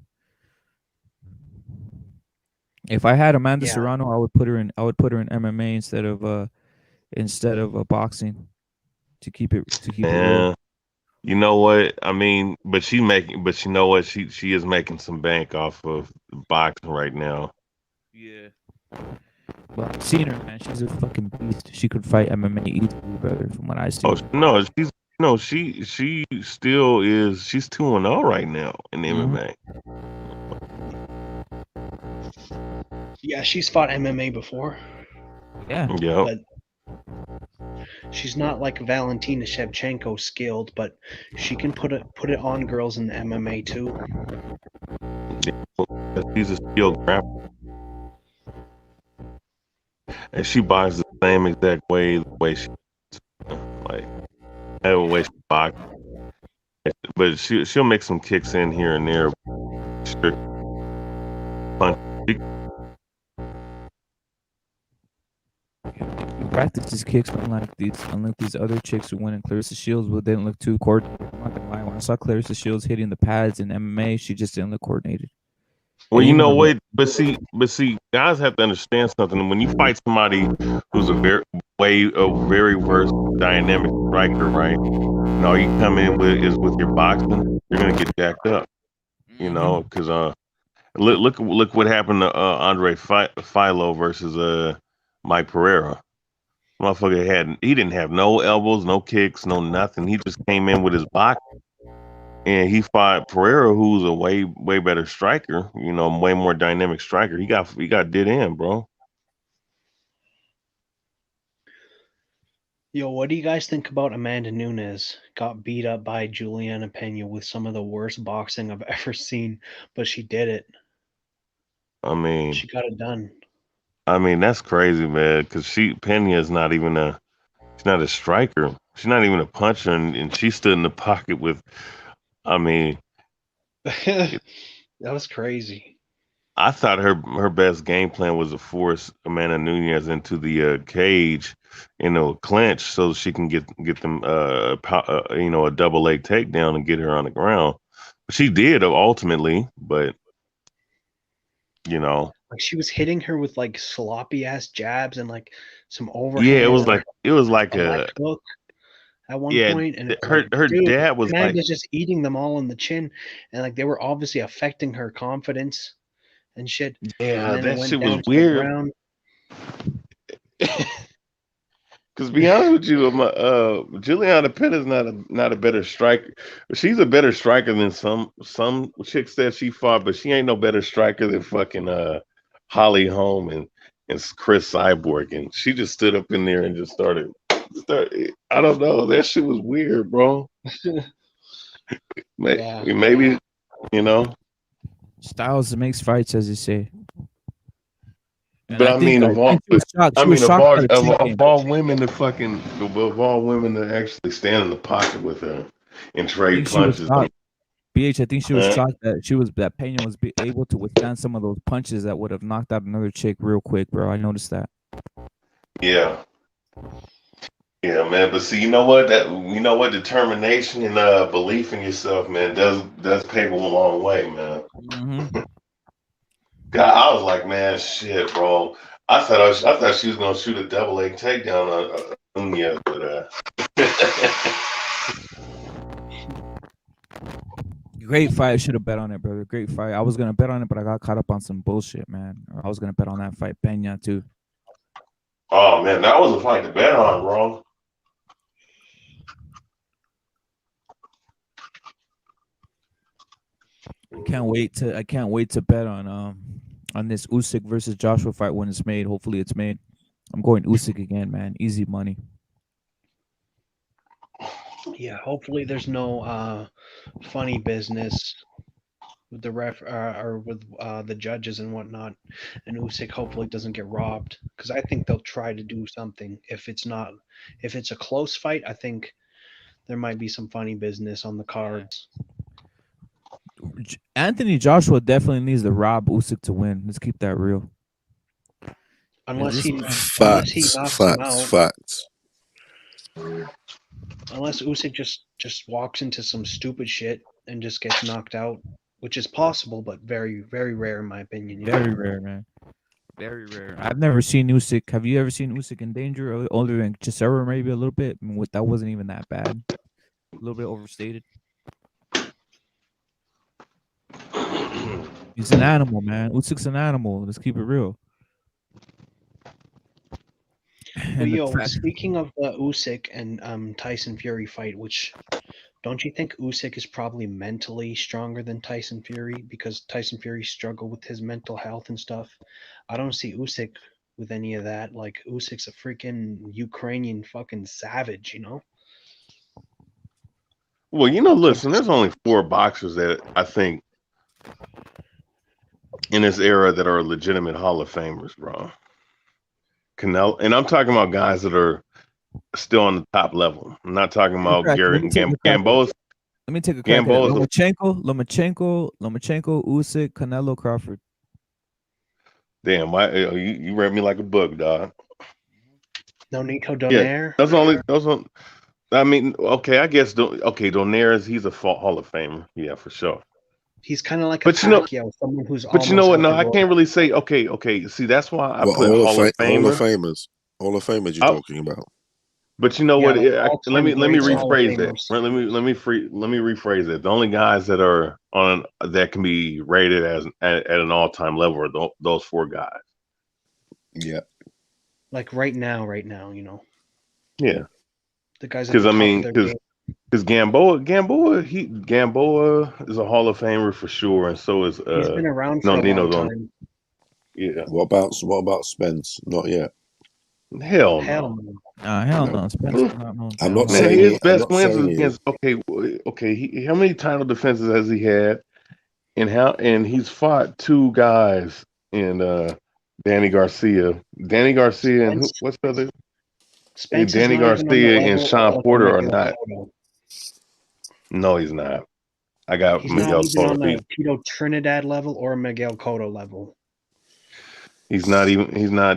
S12: If I had Amanda Serrano, I would put her in MMA instead of boxing to keep it real.
S13: You know what? I mean, but you know what? She is making some bank off of boxing right now.
S12: Yeah. Well, I've seen her, man. She's a fucking beast. She could fight MMA easily, brother, from what I see.
S13: Oh no, she still is. She's 2-0 right now in MMA.
S4: Yeah, she's fought MMA before.
S12: Yeah.
S13: Yeah.
S4: She's not like Valentina Shevchenko skilled, but she can put it on girls in the MMA too.
S13: She's a skilled grappler. And she boxes the same exact way, the way she like that way she boxes. But she'll make some kicks in here and there.
S12: Practice these kicks unlike these other chicks who went in Clarissa Shields, but didn't look too coordinated. I'm not gonna lie, when I saw Clarissa Shields hitting the pads in MMA, she just didn't look coordinated.
S13: Well, you know what? But see, guys have to understand something. When you fight somebody who's a very worse dynamic striker, right? And all you come in with your boxing, you're gonna get jacked up. You know, because look what happened to Andre Philo versus Mike Pereira. Motherfucker he didn't have no elbows, no kicks, no nothing. He just came in with his boxing. And he fought Pereira, who's a way better striker, you know, way more dynamic striker. He got did in, bro.
S4: Yo, what do you guys think about Amanda Nunes? Got beat up by Juliana Pena with some of the worst boxing I've ever seen, but she did it.
S13: I mean,
S4: she got it done.
S13: I mean, that's crazy, man. Because Pena is not even she's not a striker. She's not even a puncher, and she stood in the pocket with. I mean,
S4: that was crazy.
S13: I thought her best game plan was to force Amanda Nunez into the cage in a clinch so she can get them a double leg takedown and get her on the ground. She did ultimately, but you know,
S4: Like she was hitting her with like sloppy ass jabs and like some
S13: yeah,
S4: overhand and like
S13: it was like
S4: a left hook at one
S13: yeah,
S4: point, and it's
S13: her
S4: like,
S13: her
S4: dude,
S13: dad was
S4: Amanda
S13: like,
S4: was just eating them all in the chin, and like they were obviously affecting her confidence and shit. And
S13: yeah,
S4: then it
S13: that
S4: went
S13: shit was
S4: down to the
S13: weird.
S4: ground.
S13: Because to be honest with you, Juliana Petta's not a better striker. She's a better striker than some chicks that she fought, but she ain't no better striker than fucking Holly Holm and Chris Cyborg. And she just stood up in there and just started. I don't know. That shit was weird, bro.
S4: Yeah.
S13: Maybe you know.
S12: Styles makes fights, as you say. And
S13: But I
S12: think she was shocked. She was shocked by the chin game.
S13: of all women to actually stand in the pocket with her and
S12: I
S13: trade
S12: think she was
S13: punches.
S12: shocked. BH, I think she was
S13: Uh,
S12: shocked that Pena was able to withstand some of those punches that would have knocked out another chick real quick, bro. I noticed that.
S13: yeah, yeah, man. But see, you know what? Determination and belief in yourself, man, does pay a long way, man.
S12: Mm-hmm.
S13: God, I was like, man, shit, bro. I thought she was gonna shoot a double leg takedown on Nunez, but
S12: Great fight. I should have bet on it, brother. Great fight. I was gonna bet on it, but I got caught up on some bullshit, man. I was gonna bet on that fight, Pena too.
S13: oh man, that was a fight to bet on, bro.
S12: I can't wait to bet on this Usyk versus Joshua fight when it's made. Hopefully it's made. I'm going Usyk again, man. Easy money.
S4: Yeah, hopefully there's no funny business with the ref or with the judges and whatnot, and Usyk hopefully doesn't get robbed, because I think they'll try to do something. If it's a close fight, I think there might be some funny business on the cards.
S12: Anthony Joshua definitely needs to rob Usyk to win. Let's keep that real.
S4: Unless he
S9: Facts,
S4: knocks him
S9: facts,
S4: out.
S9: facts.
S4: Unless Usyk just walks into some stupid shit and just gets knocked out, which is possible, but very, very rare in my opinion.
S12: Very rare, man. Very rare. I've never seen Usyk. Have you ever seen Usyk in danger other than Chisora maybe a little bit? I mean, that wasn't even that bad. A little bit overstated. He's an animal, man. Usyk's an animal. Let's keep it real.
S4: But yo, speaking of the Usyk and Tyson Fury fight, which don't you think Usyk is probably mentally stronger than Tyson Fury, because Tyson Fury struggled with his mental health and stuff? I don't see Usyk with any of that. Like Usyk's a freaking Ukrainian fucking savage, you know?
S13: Well, listen, there's only 4 boxers that I think in this era that are legitimate Hall of Famers, bro. Canelo, and I'm talking about guys that are still on the top level. I'm not talking about Garrett and Gamboa's.
S12: Let me take a crack at it. Lomachenko, Usyk, Canelo, Crawford.
S13: Damn, you read me like a book, dog.
S4: No, Nico Donaire.
S13: Yeah, those on. I mean, okay, I guess. Donaire he's a Hall of Famer. Yeah, for sure.
S4: He's kind of like a Pacquiao, someone who's.
S13: But you know what? No, I can't really say. Okay. See, that's why I put Hall of
S9: Famers. Hall of Famers you're talking about.
S13: But you know what? Let me rephrase that. Let me rephrase it. The only guys that are on that can be rated as at an all-time level are those 4 guys.
S9: Yeah.
S4: Like right now, you know.
S13: Yeah.
S4: The guys.
S13: Because I mean, because Gamboa is a Hall of Famer for sure, and so is
S4: he's been around for a long time.
S13: Yeah.
S9: What about Spence? Not yet.
S13: Hell
S12: no. Hell no. Spence not known.
S9: I'm not saying
S13: his best wins is against. Okay. How many title defenses has he had? And he's fought 2 guys in Danny Garcia. And what's the other?
S4: Spence
S13: Danny Garcia and Sean Porter are not. No, he's not. I got
S4: He's not
S13: Miguel
S4: even
S13: Cotto.
S4: on the Tito Trinidad level or Miguel Cotto level.
S13: He's not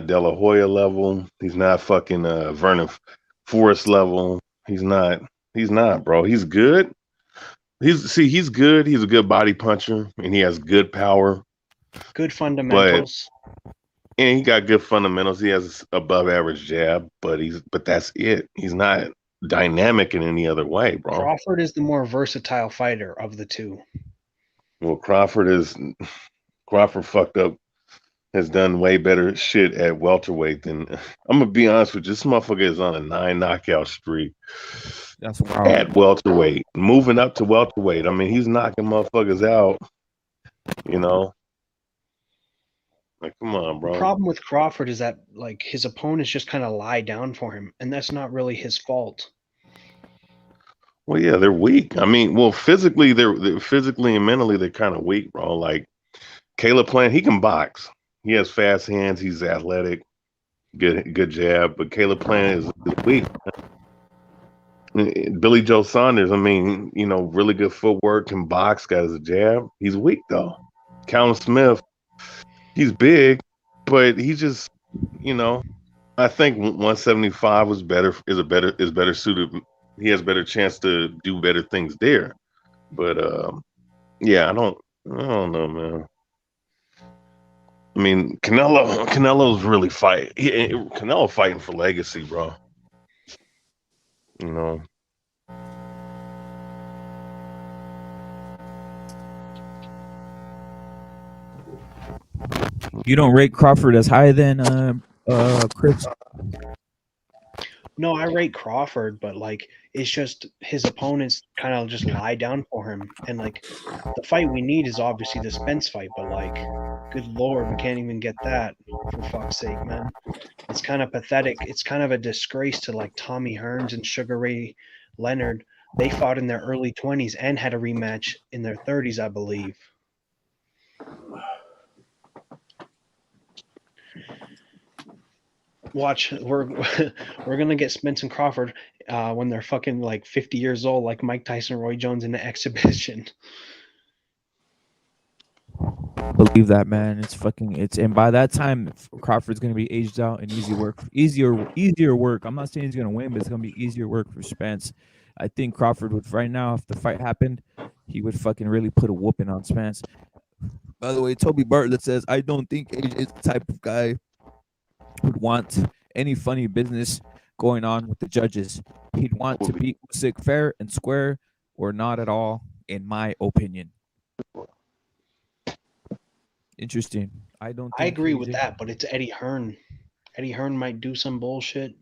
S13: De La Hoya level. He's not fucking Vernon Forrest level. He's not, bro. He's good. He's good. He's a good body puncher and he has good power.
S4: Good
S13: But
S4: fundamentals.
S13: and he got good fundamentals. He has above average jab, but that's it. He's not dynamic in any other way, bro.
S4: Crawford is the more versatile fighter of the two.
S13: Well, Crawford fucked up, has done way better shit at welterweight than I'm gonna be honest with you. This motherfucker is on a 9 knockout streak.
S12: That's wild.
S13: At welterweight, moving up to welterweight. I mean, he's knocking motherfuckers out. You know, like come on,
S4: The
S13: bro.
S4: problem with Crawford is that like his opponents just kind of lie down for him, and that's not really his fault.
S13: Well, yeah, they're weak. I mean, well, physically, they're physically and mentally they're kind of weak, bro. Like Caleb Plant, he can box. He has fast hands. He's athletic. Good jab. But Caleb Plant is weak. Billy Joe Saunders, I mean, you know, really good footwork, can box, got his jab. He's weak though. Callum Smith, he's big, but he just, you know, I think 175 is better suited. He has better chance to do better things there. But yeah, I don't know, man. I mean, Canelo's really Canelo fighting for legacy, bro. You know.
S12: You don't rate Crawford as high than Chris?
S4: No, I rate Crawford, but like it's just his opponents kind of just lie down for him. And like the fight we need is obviously the Spence fight, but like, good lord, we can't even get that for fuck's sake, man. It's kind of pathetic. It's kind of a disgrace to like Tommy Hearns and Sugar Ray Leonard. They fought in their early 20s and had a rematch in their 30s, I believe. Watch, we're gonna get Spence and Crawford when they're fucking like 50 years old, like Mike Tyson, Roy Jones in the exhibition.
S12: Believe that, man. And by that time Crawford's gonna be aged out and easier work. I'm not saying he's gonna win, but it's gonna be easier work for Spence. I think Crawford would right now, if the fight happened, he would fucking really put a whooping on Spence. By the way, Toby Bartlett says, I don't think AJ is the type of guy would want any funny business going on with the judges. He'd want to beat Usyk fair and square or not at all, in my opinion. Interesting. I
S4: agree with that, but it's Eddie Hearn. Eddie Hearn might do some bullshit,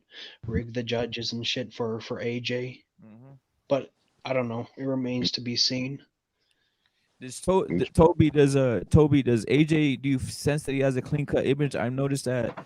S4: rig the judges and shit for AJ. Mm-hmm. But I don't know. It remains to be seen.
S12: Toby does AJ, do you sense that he has a clean cut image? I've noticed that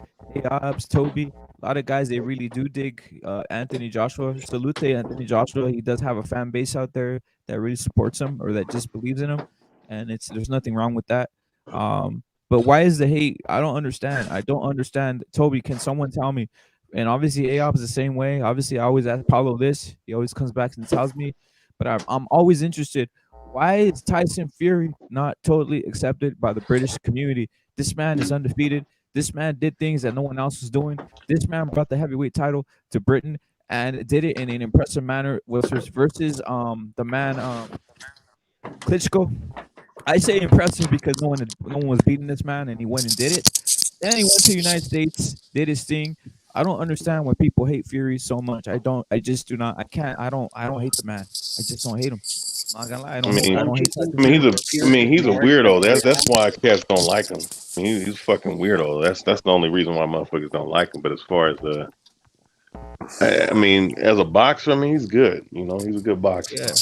S12: Toby, a lot of guys, they really do dig Anthony Joshua. Salute to Anthony Joshua. He does have a fan base out there that really supports him or that just believes in him, and there's nothing wrong with that. But why is the hate? I don't understand. Toby, can someone tell me? And obviously AOP is the same way. Obviously I always ask Paulo this. He always comes back and tells me, but I'm always interested. Why is Tyson Fury not totally accepted by the British community? This man is undefeated. This man did things that no one else was doing. This man brought the heavyweight title to Britain and did it in an impressive manner versus the man Klitschko. I say impressive because no one was beating this man, and he went and did it. Then he went to the United States, did his thing. I don't understand why people hate Fury so much. I just do not. I can't. I don't hate the man. I just don't hate him. I'm not gonna lie. I don't hate
S13: he's a weirdo. That's why cats don't like him. He's a fucking weirdo. That's the only reason why motherfuckers don't like him. But as far as I mean, as a boxer, I mean, he's good. You know, he's a good boxer.
S4: Yeah.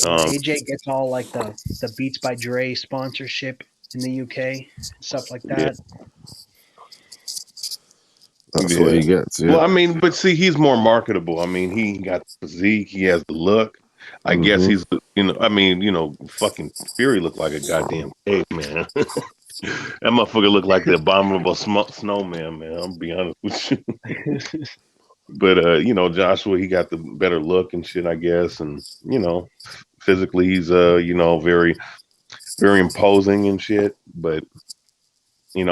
S4: AJ gets all like the Beats by Dre sponsorship in the UK, stuff like that.
S13: Yeah.
S9: That's what he gets. Yeah.
S13: Well, I mean, but see, he's more marketable. I mean, he got the physique, he has the look. I guess he's, fucking Fury looked like a goddamn caveman. That motherfucker looked like the abominable snowman, man. I'm gonna be honest with you. But Joshua, he got the better look and shit, I guess, and physically he's very very imposing and shit, but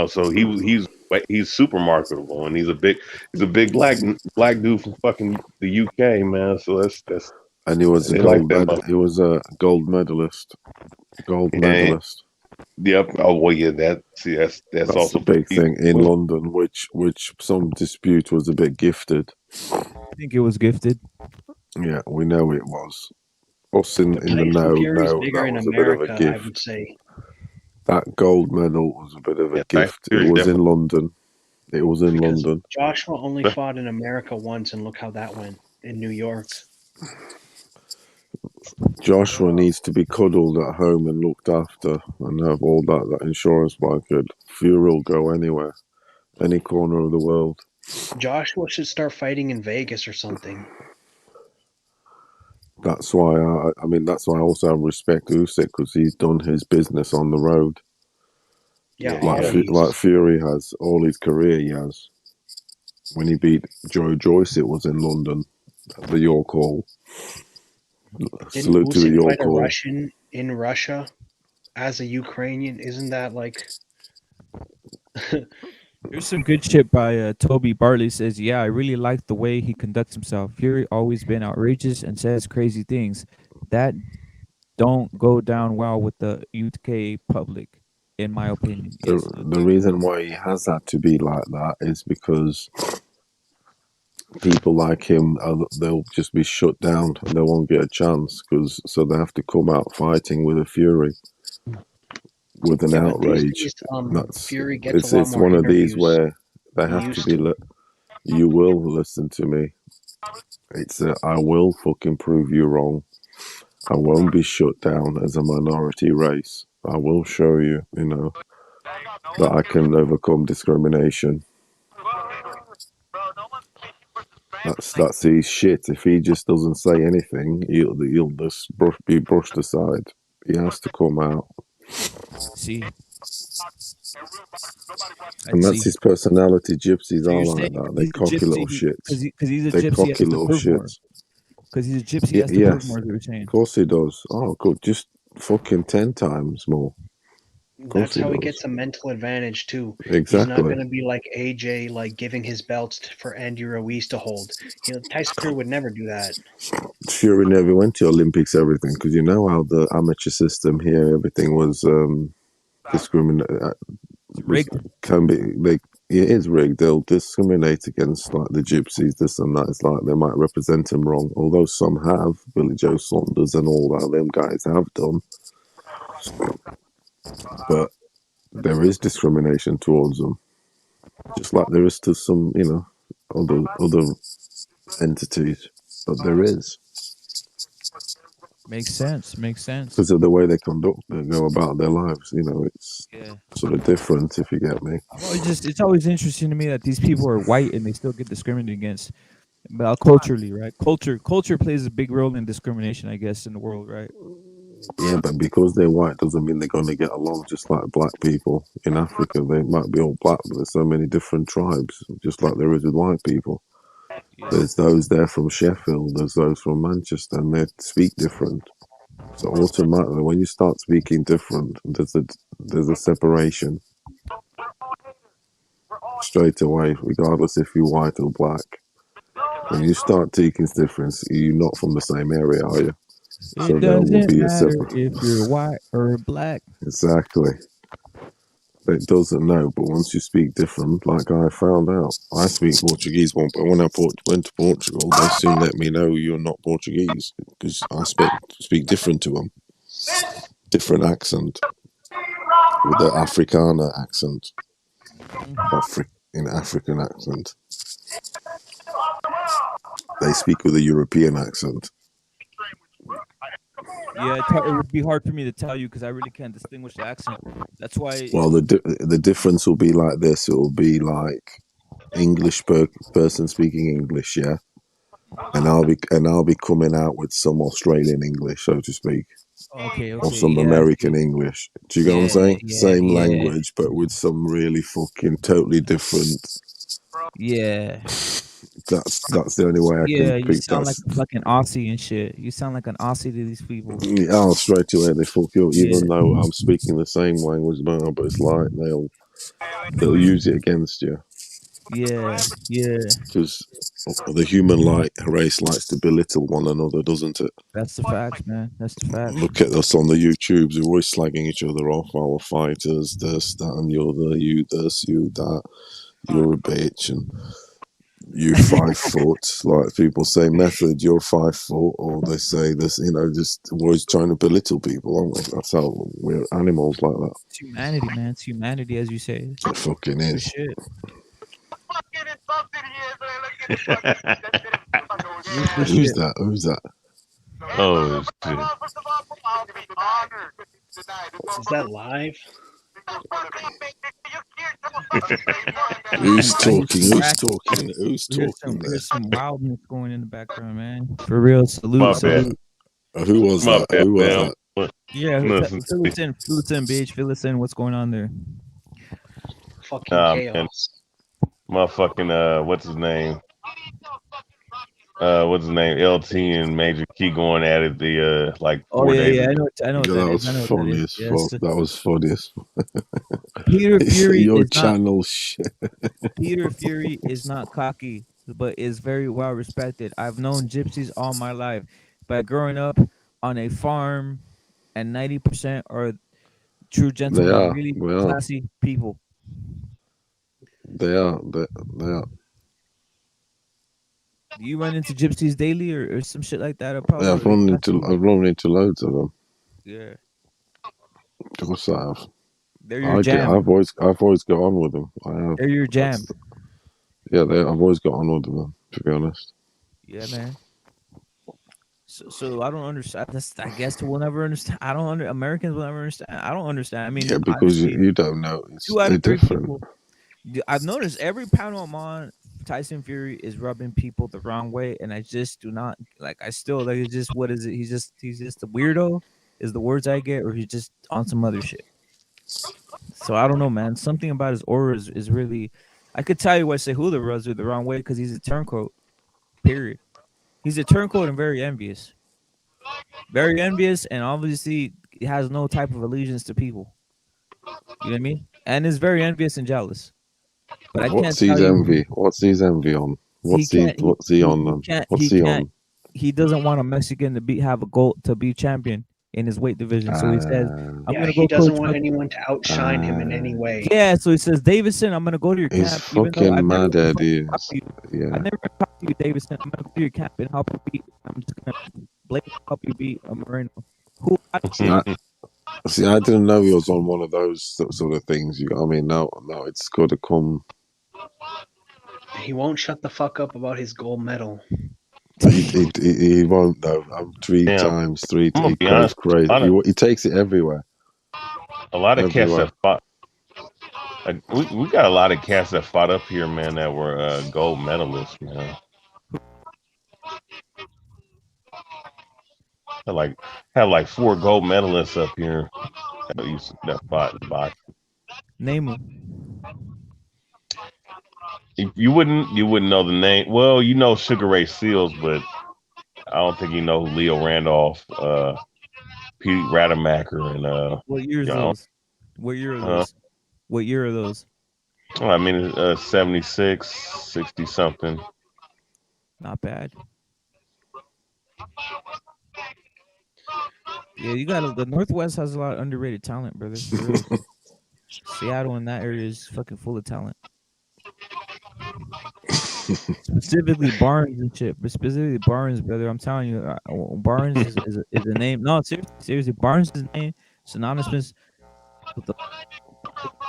S13: so he's super marketable, and he's a big black dude from fucking the UK, man. So that's
S9: And he was a
S13: they like that
S9: he was a gold medalist. Gold
S13: and
S9: medalist.
S13: yep. Oh well, yeah. That's
S9: That's the
S13: also
S9: big
S13: pretty
S9: thing in
S13: well.
S9: London, which some dispute was a bit gifted.
S12: I think it was gifted.
S9: Yeah, we know it was. Us in the
S4: Tyson
S9: know
S4: Fury is
S9: know
S4: bigger
S9: that
S4: in
S9: was a bit of a
S4: America, I would
S9: gift.
S4: say.
S9: That gold medal was a bit of a
S13: Yeah,
S9: gift. It
S13: Fury's
S9: was in
S13: definitely
S9: London. It was in
S4: Because
S9: London.
S4: Joshua only fought in America once, and look how that went in New York.
S9: Joshua needs to be cuddled at home and looked after and have all that insurance blanket. Fury will go anywhere, any corner of the world.
S4: Joshua should start fighting in Vegas or something.
S9: That's why that's why I also respect Usyk, because he's done his business on the road.
S4: Yeah,
S13: he has.
S9: Like Fury has all his career. He has. When he beat Joe Joyce, it was in London at the York Hall.
S4: Didn't
S9: Salute to the
S4: Usyk
S9: York
S4: fight a
S9: Hall.
S4: Russian in Russia as a Ukrainian? Isn't that like?
S12: Here's some good shit by Toby Barley. Says, yeah, I really like the way he conducts himself. Fury always been outrageous and says crazy things that don't go down well with the UK public, in my opinion. Yes.
S9: The reason why he has had to be like that is because people like him, they'll just be shut down and they won't get a chance, so they have to come out fighting with a fury, with an
S4: Yeah, but these
S9: outrage.
S4: days, Fury gets a lot
S9: It's
S4: more
S9: one of these
S4: interviews.
S9: where they
S4: He
S9: have to
S4: used
S9: be.
S4: to.
S9: You will listen to me. It's I will fucking prove you wrong. I won't be shut down as a minority race. I will show you, that I can overcome discrimination. That's his shit. If he just doesn't say anything, he'll just be brushed aside. He has to come out,
S12: See,
S9: and that's his personality. Gypsies
S12: So
S9: are
S12: you're
S9: like
S12: saying
S9: that. They're
S12: he's a
S9: cocky little
S12: gypsy
S9: shits.
S12: because he's a
S9: They're
S12: gypsy, he
S9: cocky
S12: has to
S9: little
S12: prove more.
S9: shits.
S12: Because he's a gypsy, he has to prove
S9: Yes,
S12: more. Is what you're
S9: of
S12: saying.
S9: course he does. Oh, good. Just fucking 10 times more. Of course
S4: That's how he
S9: does.
S4: gets a mental advantage too. He's not
S9: Exactly.
S4: going to be like AJ, like giving his belts for Andy Ruiz to hold. Tyson Fury would never do that.
S9: Fury never went to Olympics, everything, because you know how the amateur system here, everything was
S12: Rigged.
S9: can be like it is rigged. They'll discriminate against like the gypsies, this and that. It's like they might represent him wrong, although some have. Billy Joe Saunders and all that, them guys have done. But there is discrimination towards them, just like there is to some, other entities. But there is.
S12: Makes sense.
S9: Because of the way they go about their lives. It's
S12: Yeah.
S9: sort of different, if you get me.
S12: Well, it's always interesting to me that these people are white and they still get discriminated against. But culturally, right? Culture plays a big role in discrimination, I guess, in the world, right?
S9: Yeah, but because they're white doesn't mean they're going to get along just like black people. In Africa, they might be all black, but there's so many different tribes, just like there is with white people.
S12: Yeah.
S9: There's those there from Sheffield, there's those from Manchester, and they speak different. So automatically, when you start speaking different, there's a separation straight away, regardless if you're white or black. When you start taking difference, you're not from the same area, are you? So
S12: It
S9: there will
S12: doesn't
S9: be a
S12: matter
S9: separate.
S12: if you're white or black.
S9: Exactly. It doesn't know, but once you speak different, like I found out, I speak Portuguese, but when I went to Portugal, they soon let me know you're not Portuguese because I speak different to them, different accent, with the Afrikaner accent, in African accent. They speak with a European accent.
S12: Yeah, it would be hard for me to tell you because I really can't distinguish the accent. That's why.
S9: Well, the difference will be like this. It will be like English person speaking English, yeah, and I'll be coming out with some Australian English, so to speak,
S12: Okay,
S9: or some
S12: yeah.
S9: American English. Do you get what I'm saying?
S12: Yeah,
S9: Same
S12: yeah.
S9: language, but with some really fucking totally different.
S12: Yeah.
S9: That's the only way I can
S12: Yeah, you
S9: pick
S12: sound
S9: that.
S12: like a fucking Aussie and shit. You sound like an Aussie to these people.
S9: Yeah, straight away they fuck you,
S12: Yeah,
S9: even though I'm speaking the same language now. But it's like they'll use it against you
S12: yeah, yeah.
S9: because the human race likes to belittle one another, doesn't it?
S12: That's the facts, man. That's the facts.
S9: Look at us on the YouTubes. We're always slagging each other off. Our fighters, this, that, and the other. You this, you that. You're a bitch, and you 5 foot. Like people say, method. You're 5 foot, or they say this. Just always trying to belittle people, aren't we? That's how we're animals like that.
S12: It's humanity, man. It's humanity, as you say.
S9: It fucking
S12: For
S9: is.
S12: shit. For
S9: Who's
S12: shit.
S9: that? Who's that?
S13: Oh shit!
S4: Is that live?
S9: Who's
S12: I hear
S9: talking?
S12: some
S9: Who's
S12: racket.
S9: talking? Who's talking there?
S12: There's some wildness going in the background, man. For real. Salute,
S13: My bad.
S12: salute.
S9: Who was
S13: My
S9: that?
S13: bad,
S9: Who was
S13: man.
S9: that?
S12: Yeah,
S13: Listen,
S12: fill us in, bitch. Fill us in. What's going on there?
S4: Fucking
S13: man.
S4: chaos.
S13: Motherfucking what's his name? What's his name? LT and Major Key going at it the like
S12: Oh
S13: 4 days
S12: yeah.
S13: ago.
S12: I know what
S9: Yeah,
S12: that
S9: that
S12: is.
S9: was
S12: I know what that
S9: funny
S12: is.
S9: as
S12: Yes.
S9: fuck. That was funny as fuck.
S12: Peter Fury
S9: Your
S12: is not
S9: channel shit.
S12: Peter Fury is not cocky, but is very well respected. I've known gypsies all my life, but growing up on a farm, and 90% are true
S9: They
S12: gentlemen,
S9: are.
S12: really
S9: They are.
S12: classy people.
S9: They are. They are.
S12: Do you run into gypsies daily or some shit like that,
S9: Yeah,
S12: Apollo?
S9: I've run into loads of them.
S12: Yeah,
S9: Of course I have.
S12: they're your jam.
S9: I've always got on with them. I have.
S12: They're your jam.
S9: Yeah, I've always got on with them. To be honest.
S12: Yeah, man. So I don't understand. I guess we'll never understand. Americans will never understand. I don't understand. I mean,
S9: Yeah, because
S12: honestly,
S9: you don't know.
S12: two out
S9: They're
S12: of three
S9: different.
S12: people. I've noticed every panel I'm on, Tyson Fury is rubbing people the wrong way, and I just do not like. I still like. It's just what is it? He's just a weirdo. Is the words I get, or he's just on some other shit. So I don't know, man. Something about his aura is really. I could tell you what Cejudo rubs you the wrong way because he's a turncoat. Period. He's a turncoat and very envious. Very envious, and obviously he has no type of allegiance to people. You know what I mean? And is very envious and jealous. But I
S9: What's
S12: can't tell
S9: his
S12: you.
S9: envy? What's his envy on?
S12: He can't.
S9: What's he on?
S12: He can't.
S9: What's
S12: He
S9: he
S12: can't.
S9: on?
S12: He doesn't want a Mexican to have a goal to be champion in his weight division. So he says, "I'm
S4: Yeah,
S12: gonna
S4: he
S12: go
S4: doesn't
S12: coach."
S4: want anyone to outshine him in any way.
S12: Yeah, so he says, "Davidson, I'm gonna go to your
S9: He's
S12: camp, even though
S9: fucking
S12: I've never
S9: mad
S12: even
S9: at
S12: fucking talked
S9: you.
S12: to you.
S9: Yeah.
S12: I never even talked to you, Davidson. I'm gonna go to your camp and help you beat. I'm just gonna blatantly help you beat a Moreno." Who?
S9: See, I didn't know he was on one of those sort of things. I mean, no, it's got to come.
S4: He won't shut the fuck up about his gold medal.
S9: He won't though. Three
S13: Damn.
S9: times.
S13: I'm gonna
S9: He
S13: be
S9: goes
S13: honest.
S9: crazy. He takes it everywhere.
S13: A lot of cats
S9: Everywhere.
S13: that fought. Like, we got a lot of cats that fought up here, man, that were gold medalists, man. Have like 4 gold medalists up here that fought in boxing.
S12: Name him.
S13: You wouldn't know the name. Well, you know Sugar Ray Seals, but I don't think you know who Leo Randolph, Pete Rademacher, and
S12: What year is
S13: you know,
S12: those? What year are those? What year are those?
S13: I mean, 76, 60 something.
S12: Not bad. Yeah, you got the Northwest has a lot of underrated talent, brother. For real. Seattle in that area is fucking full of talent. Specifically Barnes and shit, but specifically Barnes, brother. I'm telling you, Barnes is a name. No, seriously, Barnes is a name synonymous with the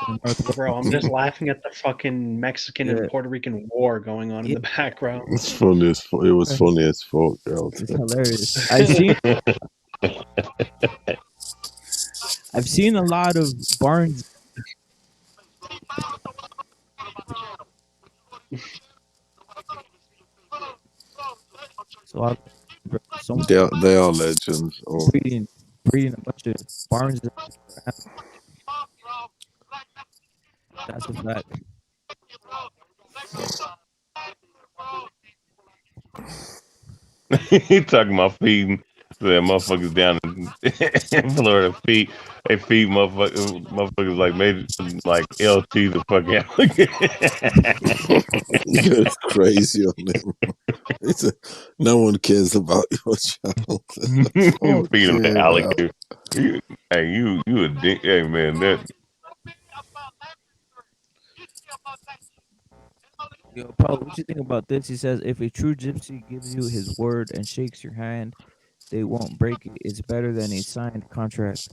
S12: Northwest.
S4: Bro, I'm just laughing at the fucking Mexican and Puerto Rican war going on in the background.
S9: It's funny as fuck. It was funny as fuck, girl.
S12: It's hilarious. I've seen a lot of Barnes. So
S9: they are legends.
S12: Breeding a bunch of Barnes. That's a fact.
S8: He talking about feeding the motherfuckers down in Florida. They feed motherfuckers like maybe like LT the fucking
S9: You're crazy on him. No one cares about your child.
S8: feed them the
S9: Fucking hell.
S8: alligator. You a dick. Hey man, that
S12: Yo, Paul, what you think about this? He says, if a true gypsy gives you his word and shakes your hand, they won't break it. It's better than a signed contract.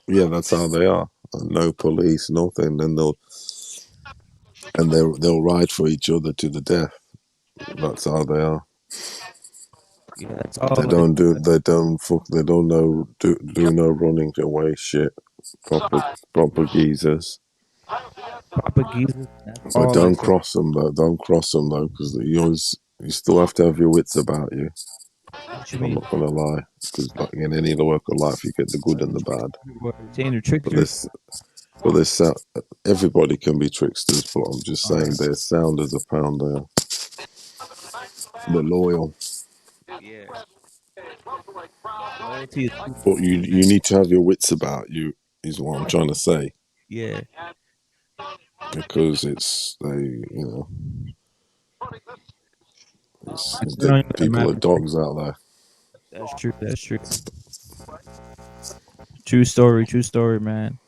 S9: Yeah, that's how they are. No police, nothing. They'll ride for each other to the death. That's how they are.
S12: Yeah, that's all.
S9: They don't do no running away shit. Proper geezers.
S12: Papa Jesus. That's
S9: But
S12: all.
S9: don't
S12: Like,
S9: cross them though. Don't cross them though, because you still have to have your wits about you.
S12: what you
S9: I'm
S12: mean?
S9: not gonna lie, because like in any other work of life, you get the good and the bad.
S12: Saying they're
S9: But
S12: tricksters.
S9: everybody can be tricksters. But I'm just saying they're sound as a pound. They're loyal.
S12: Yeah. Loyalty is key.
S9: But you need to have your wits about you. Is what I'm trying to say.
S12: Yeah.
S9: Because people are dogs out there.
S12: That's true. That's true. True story. True story, man.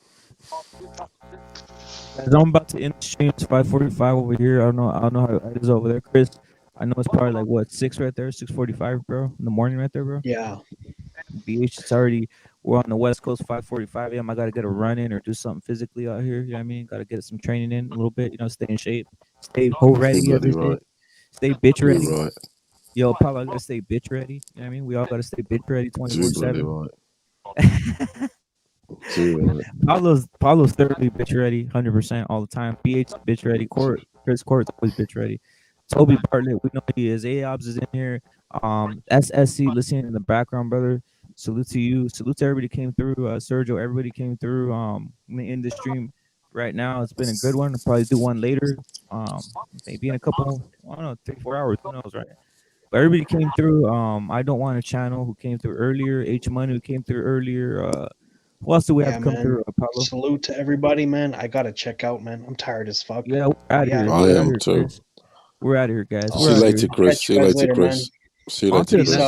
S12: Guys, I'm about to end the stream. It's 5:45 over here. I don't know how it is over there, Chris. I know it's probably like what 6 right there, 6:45, bro, in the morning right there, bro.
S4: Yeah.
S12: BH, it's already we're on the West Coast, 5:45 a.m. I gotta get a run in or do something physically out here. You know what I mean? Gotta get some training in a little bit. You know, stay in shape, stay hoe ready
S9: You're bloody
S12: every day,
S9: right.
S12: stay bitch ready.
S9: You're right.
S12: Yo, Pablo, I gotta stay bitch ready. You know what I mean? We all gotta stay bitch ready
S9: Too bloody
S12: 24/7.
S9: right. Too right.
S12: Paulo's thoroughly bitch ready, 100% all the time. BH is bitch ready. Chris Court's always bitch ready. Toby Bartlett, we know he is. AOBS is in here. SSC listening in the background, brother. Salute to you. Salute to everybody came through. Sergio, everybody came through. In the stream right now. It's been a good one. I'll probably do one later. Maybe in a couple, I don't know, 3-4 hours. Who knows, right? But everybody came through. I don't want a channel who came through earlier. H Money who came through earlier. Who else do we have come
S4: man.
S12: through, Pablo?
S4: Salute to everybody, man. I gotta check out, man. I'm tired as fuck.
S12: Yeah, we're out of here.
S9: I am too.
S12: Chris. We're out of here, guys.
S9: See you later, Chris. See you later, Chris. See you later, Chris.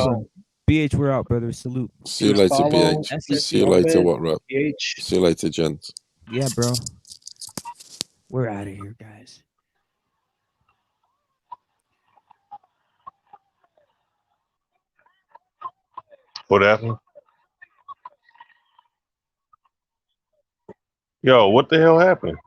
S12: BH, we're out, brother. Salute.
S9: See you later, BH. See you later, what rep? See you later, gents.
S12: Yeah, bro. We're out of here, guys.
S13: What happened? Yo, what the hell happened?